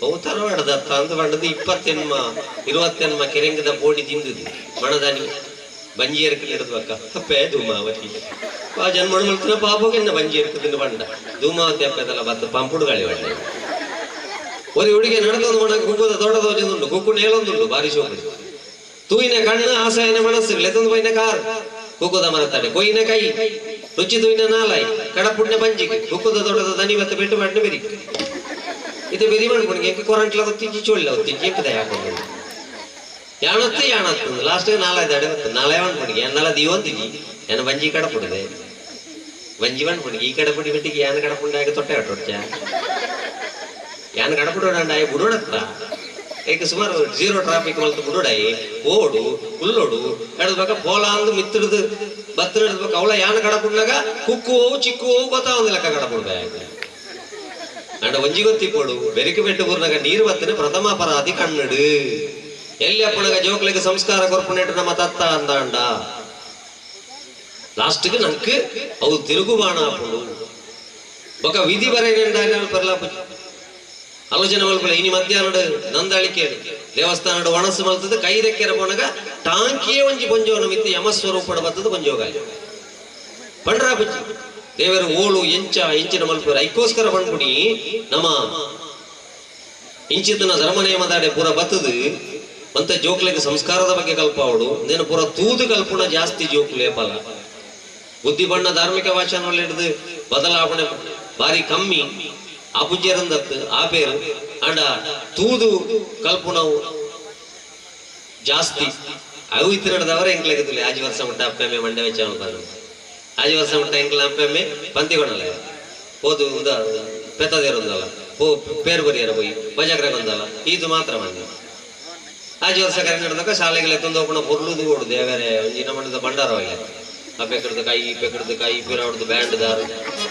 ಅವು ತರವಾಡದ ತಂದು ಬಂಡದು 20 ಕೆರೆಂಗದ ಬೋಡಿ ತಿಂದಿದ್ದು ಮಣದಾನಿ ಬಂಜಿಯರ್ಕ ಹಿಡಿದ್ಬೇಕ ಅಪ್ಪೆ ಧೂಮಾವತಿ ಆ ಜನ್ಮಣ ಮಲ್ತಿನ ಪಾಪಗೆ ಬಂಜಿಯರ್ಕ ತಿಂದು ಬಂಡ ಧೂಮಾವತಿ ಅಪ್ಪದಲ್ಲ ಬತ್ತ ಪಂಪುಡು ಗಾಳಿ ಬಂಡ ഒരു ಹುಡುಗಿ ನಡೆದೊಂದು ಮನಕ್ಕೆ ಕುಕ್ಕುದ ತೋಟದೊಂದುಂಡು ಕುಕ್ಕು ನೇಲೊಂದುಂಡು ಬಾರಿ ಶೋಭೆ ತೂಯಿನ ಕಣ್ಣು ಆಸೆಯನ ಮನಸ್ಸು ಲೆತ್ತೊಂದು ಪೈನ ಕಾರ್ ಕುಕ್ಕುದ ಮರತಾಡೆ ಕೊಯ್ಯಿನ ಕೈ ರುಚಿ ತೂಯಿನ ನಾಲಾಯಿ ಕಡಪುಣ್ಯ ಬಂಜಿಗೆ ಕುಕ್ಕುದ ತೋಟದ ದನಿ ಮತ್ತೆ ಬೆಟ್ಟು ಮಾಡಿನ ಬೆರಿ ಇದು ಬೆರಿ ಮಾಡ್ಕೊಂಡು ಎಂಕೆ ಕೊರಂಟ್ಲ ಗೊತ್ತಿಜ್ಜಿ ಚೋಳ್ಳ ಗೊತ್ತಿಜ್ಜಿ ಎಂಕದ ಹಾಕೊಂಡು ಯಾಣತ್ತು ಲಾಸ್ಟ್ ನಾಳೆ ನಾಳೆ ಮಾಡ್ಬಿಡಿ ನಾಳೆ ದೀವಂತಿಜಿ ಏನು ಬಂಜಿ ಕಡಪುಡಿದೆ ಬಂಜಿ ಮಾಡ್ಬಿಡಿ ಈ ಕಡಪುಡಿ ಬಿಟ್ಟಿಗೆ ಯಾನ ಕಡಪುಂಡಾಗ ತೊಟ್ಟೆ ಹೊಟ್ಟೊಡ್ಚ ಯಾನ ಕಡಪುಡೋಡಾಯ ಬುಡೋಡತ್ತ ಏಕೆ ಸುಮಾರು 0 ಟ್ರಾಫಿಕ್ ಮಲ್ತು ಬುಡೋಡಾಯಿ ಓಡು ಹುಲ್ಲೋಡು ಎಡದ್ಬೇಕ ಪೋಲ ಅಂದು ಮಿತ್ತಿಡ್ದು ಬತ್ತ ಹಿಡಿದ್ಬೇಕು ಅವಳ ಯಾನ ಕಡಪುಂಡಾಗ ಕುಕ್ಕು ಚಿಕ್ಕು ಗೊತ್ತಾ ಒಂದು ಲೆಕ್ಕ ಕಡಪುಡ್ಬೇಕು ಅಂಡ ಒಂಜಿ ಗೊತ್ತಿಪ್ಪೋಡು ಬೆರಿಕೆ ಬೆಟ್ಟು ಬೂರ್ನಾಗ ನೀರು ಬತ್ತನೆ ಪ್ರಥಮ ಅಪರಾಧಿ ಕಣ್ಣಡು ಎಲ್ಲಿ ಅಪ್ಪಣಗ ಜೋಕ್ಲಿಗೆ ಸಂಸ್ಕಾರ ಕೊರ್ಪುನೇಟ್ ನಮ್ಮ ತತ್ತ ಅಂದ ಲಾಸ್ಟ್ಗೆ ನಂಗೆ ಅವು ತಿರುಗುಬಾಣ ಅಪ್ಪಳು ಬೊಕ ವಿಧಿ ಬರೆಯಲ್ಲ ಆಲೋಚನೆ ಮಲ್ಪಲ್ಲ ಇನಿ ಮಧ್ಯಾಹ್ನ ನಂದಾಳಿಕೆ ದೇವಸ್ಥಾನದ ಒಣಸು ಮಲ್ತದ ಕೈದಕ್ಕೆರ ಪೋಣಗ ಟಾಂಕಿಯೇ ಒಂಜಿ ಪೊಂಜೋನ ಮಿತ್ತು ಯಮಸ್ವರೂಪಡ ಬತ್ತದ ಪೊಂಜೋಗ ಪಂಡ್ರ ಬಜ್ಜಿ ದೇವರ ಓಳು ಎಂಚಿನ ಮಲ್ಪರ ಐಕೋಸ್ಕರ ಬಂದ್ಬಿಡಿ ನಮ್ಮ ಇಂಚಿತನ ಧರ್ಮನೇಮದಾಡೆ ಪೂರ ಬತ್ತದು ಮತ್ತೆ ಜೋಕ್ಲಿಗೆ ಸಂಸ್ಕಾರದ ಬಗ್ಗೆ ಕಲ್ಪಾವಡು ನೇನು ಪೂರ ತೂದು ಕಲ್ಪನ ಜಾಸ್ತಿ ಜೋಕ್ಲೆ ಫಲ ಬುದ್ಧಿ ಬಣ್ಣ ಧಾರ್ಮಿಕ ವಾಚನಲ್ಲಿ ಹಿಡಿದು ಬದಲಾವಣೆ ಬಾರಿ ಕಮ್ಮಿ ಆ ಪೂಜ್ಯರಂದತ್ತು ಆ ಪೇರು ಅಂಡ ತೂದು ಕಲ್ಪನವು ಜಾಸ್ತಿ ಅವು ಇತ್ತು ನಡೆದವರ ಎಂಕ್ಲೆಗದಲ್ಲಿ ಆಜಿ ವರ್ಷ ಮುಟ್ಟ ಅಪ್ಪೆಮ್ಮೆ ಮಂಡ್ಯ ವೆಚ್ಚ ಆಜಿ ವರ್ಷ ಮುಟ್ಟ ಎಂಕ್ಲ ಅಪ್ಪೆಮ್ಮೆ ಪಂತಿಗೊಂಡಲ್ಲ ಹೋದು ಪೆತ್ತದೇರೊಂದಲ್ಲ ಪೇರು ಬರಿಯರ ಹೋಗಿ ಬಜಾಗ್ರೆ ಬಂದಲ್ಲ ಇದು ಮಾತ್ರ ಬಂದ ಆಜಿ ವರ್ಷ ಕರೆ ನಡೆದಾಗ ಶಾಲೆಗೆ ತಂದು ಪೊರ್ಲುದು ಓಡು ದೇವರೇ ಒಂಜಿನ ಮಣ್ಣದ ಭಂಡಾರವಲ್ಲ ಆ ಪೆಕ್ಕಡ್ದು ಕಾಯಿ ಪೀರಾಡ್ದು ಬ್ಯಾಂಡ್ ದಾರು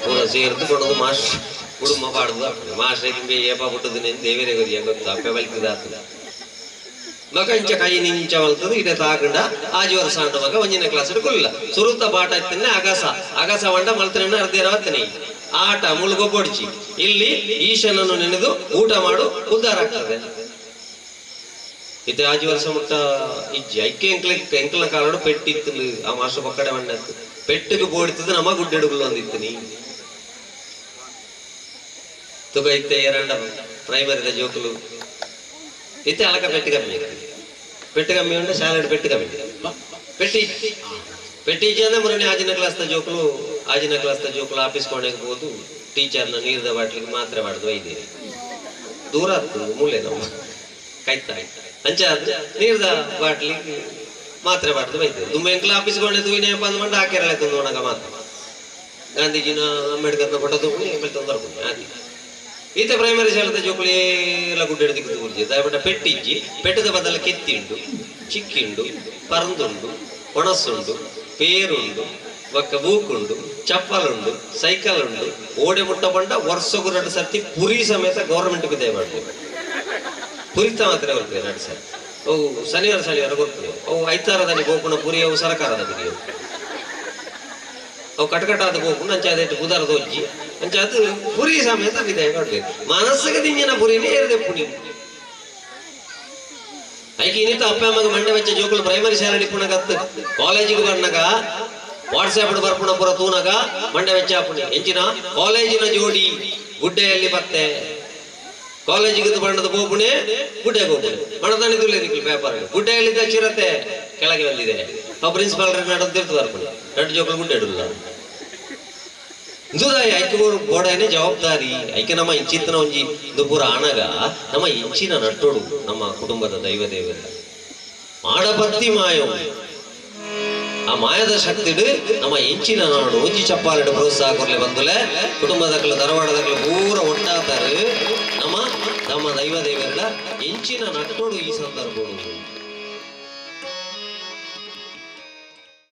ಪೂರ ಸೇರ್ದು ಕೊಡೋದು ಮಾಸ್ ಕುಡುಂಬ ಪಾಡ್ದು ಮಾಸ್ಟ್ರಿಗೆ ಏಪ ಬಿಟ್ಟದು ನೆನ್ ದೇವರೇ ಗೊತ್ತಿಯ ಗೊತ್ತು ಅಪ್ಪೆ ಬಲ್ಕಿದಾಗ್ತದ ಮಗ ಇಂಚ ಕೈ ನಿಂಚ ಮಲ್ತದು ಇಡೆ ತಾಕಂಡ ಆಜಿ ವರ್ಷ ಅಂಡ ಮಗ ಒಂಜಿನ ಕ್ಲಾಸ್ ಕೊಲ್ಲ ಸುರುತ್ತ ಬಾಟ ಇತ್ತನ್ನೇ ಅಗಸ ಬಂಡ ಮಲ್ತನ ಅರ್ಧೇರವತ್ತನೇ ಆಟ ಮುಳುಗೊಬ್ಬೊಡ್ಚಿ ಇಲ್ಲಿ ಈಶನನ್ನು ನೆನೆದು ಊಟ ಮಾಡು ಉದ್ಧಾರ ಆಗ್ತದೆ ಇತ್ತೆ ಆಜಿ ವರ್ಷ ಮುಟ್ಟ ಇಜ್ಜಿ ಐಕ್ಕೆ ಎಂಕ್ಲ ಕಾಲಡು ಪೆಟ್ಟಿತ್ತು ಆ ಮಾಸ್ಟರ್ ಪಕ್ಕಡೆ ಬಂಡತ್ತು ಪೆಟ್ಟಿಗೆ ಬೋಡಿತದ ನಮ್ಮ ಗುಡ್ಡೆಡುಗಳು ಒಂದಿತ್ತು ನೀ ತುಗ ಇತ್ತೆ ಎರಡ ಪ್ರೈಮರಿದ ಜೋಕುಲು ಇತ್ತೆ ಅಲಕ ಪೆಟ್ಟು ಕಮ್ಮಿ ಉಂಟು ಶಾಲೆ ಪೆಟ್ಟು ಕಮ್ಮಿ ಪೆಟ್ಟಿಜ್ಜಿ ಅಂದ್ರೆ ಮುರಣಿ ಆಜಿನ ಕ್ಲಾಸ್ದ ಜೋಕುಲು ಆಫೀಸ್ ಕೊಂಡೋಗ್ಬೋದು ಟೀಚರ್ನ ನೀರ್ದ ಬಾಟ್ಲಿಗೆ ಮಾತ್ರ ಬಾಡ್ದು ಒಯ್ದೇರಿ ದೂರ ಆಗ್ತದೆ ಮೂಲೆ ನಮ್ಮ ಕೈತ ಅಂಚ ನೀರ್ದ ಬಾಟ್ಲಿಗೆ ಮಾತ್ರ ಬಾಡ್ದು ಒಯ್ದೇರಿ ತುಂಬ ಎಂಕ್ಲ ಆಫೀಸ್ ಕೊಂಡೆ ಏನಪ್ಪ ಅಂದ್ಕೊಂಡು ಹಾಕಿರಲ್ಲ ತಂದು ಮಾತ್ರ ಗಾಂಧೀಜಿನ ಅಂಬೇಡ್ಕರ್ನ ಫೋಟೋ ತಗೊಂಡು ತೊಂದರ್ಕೊಂಡು ಆದಿ ಈತ ಪ್ರೈಮರಿ ಶಾಲೆದ ಜೋಕುಲಿ ಎಲ್ಲ ಗುಡ್ಡೆಡ್ದಿದ್ದು ಗುರ್ಜಿ ದಯಪಟ್ಟ ಪೆಟ್ಟಿಜ್ಜಿ ಪೆಟ್ಟದ ಬದಲ ಕೆತ್ತಿಂಡು ಚಿಕ್ಕಿಂಡು ಪರಂದುಂಡು ಒಣಸುಂಡು ಪೇರುಂಡು ಒಕ್ಕ ಬೂಕುಂಡು ಚಪ್ಪಲುಂಡು ಸೈಕಲ್ ಉಂಡು ಓಡೆ ಮುಟ್ಟ ಬಂಡ ವರ್ಷಗೂ 2 ಸರ್ತಿ ಪುರಿ ಸಮೇತ ಗೌರ್ಮೆಂಟ್ಗೆ ದಯಮಾಡ್ತೀವಿ ಪುರಿತ ಮಾತ್ರ ಕೊಡ್ತೀವಿ 2 ಸರ್ತಿ ಅವು ಶನಿವಾರ ಕೊಡ್ತೀವಿ ಅವು ಐತಾರದಲ್ಲಿ ಗೋಪುಣ ಪುರಿ ಅವು ಸರ್ಕಾರದ ಬಿಡಿ ಅವು ಕಟಕಟಾದ ಗೋಪುಣ ಅಂಚಾದ ಬುಧಾರದ ಒಜ್ಜಿ ಅಂಚಾದ ಪುರಿ ಸಮೇತ ವಿದಾಯ ಕೊಡ್ಬೇಕು ಮನಸ್ಸಿಗೆ ದಿಂಜಿನ ಪುರಿನೇ ಏರಿದೆ ಪುಣಿ ಐಕಿ ಇನ್ನಿತ ಅಪ್ಪ ಅಮ್ಮಗ ಮಂಡ್ಯ ವೆಚ್ಚ ಜೋಕುಲು ಪ್ರೈಮರಿ ಶಾಲೆ ನಿಪುಣಗತ್ತು ಕಾಲೇಜಿಗೆ ಬಂದಾಗ ವಾಟ್ಸಾಪ್ ಬರ್ಪುಣ ಪುರ ತೂನಗ ಮಂಡ್ಯ ವೆಚ್ಚ ಪುಣಿ ಎಂಚಿನ ಕಾಲೇಜಿನ ಜೋಡಿ ಗುಡ್ಡೆಯಲ್ಲಿ ಬತ್ತೆ ಕಾಲೇಜಿಗೆ ಬಣ್ಣದ ಬೋಪುಣೆ ಗುಡ್ಡೆ ಬೋಪುಣೆ ಮಣದಾಣಿದುಲ್ಲೇ ನಿಕ್ಲಿ ಪೇಪರ್ ಗುಡ್ಡೆಯಲ್ಲಿದ್ದ ಚಿರತೆ ಕೆಳಗೆ ಬಂದಿದೆ ಆ ಪ್ರಿನ್ಸಿಪಾಲ್ ನಡೆದಿರ್ತು ಬರ್ಪುಣೆ 2 ಜೋಕುಲು ಗುಡ್ಡೆ ಇಡಲ್ಲ ಇಂದುದಾಯ ಐಕ್ಯವರು ಗೋಡನೆ ಜವಾಬ್ದಾರಿ ಐಕ್ಯ ನಮ್ಮ ಇಂಚಿತ್ತನ ಒಂಜಿ ದುಪುರ ಆಣಗ ನಮ್ಮ ಇಂಚಿನ ನಟ್ಟೋಡು ನಮ್ಮ ಕುಟುಂಬದ ದೈವ ದೇವರ ಮಾಡಬತ್ತಿ ಮಾಯವು ಆ ಮಾಯದ ಶಕ್ತಿಡು ನಮ್ಮ ಇಂಚಿನ ನಾಡು ಒಂಜಿ ಚಪ್ಪಾಲಿಡ ಪ್ರೋತ್ಸಾಹ ಕೊರ್ಲೆ ಬಂದುಲೆ ಕುಟುಂಬದಕ್ಕಲ ಧಾರವಾಡದಕ್ಕಲ ಪೂರ ಒಟ್ಟಾತಾರೆ ನಮ್ಮ ದೈವ ದೇವರ ಇಂಚಿನ ನಟ್ಟೋಡು ಈ ಸಂದರ್ಭ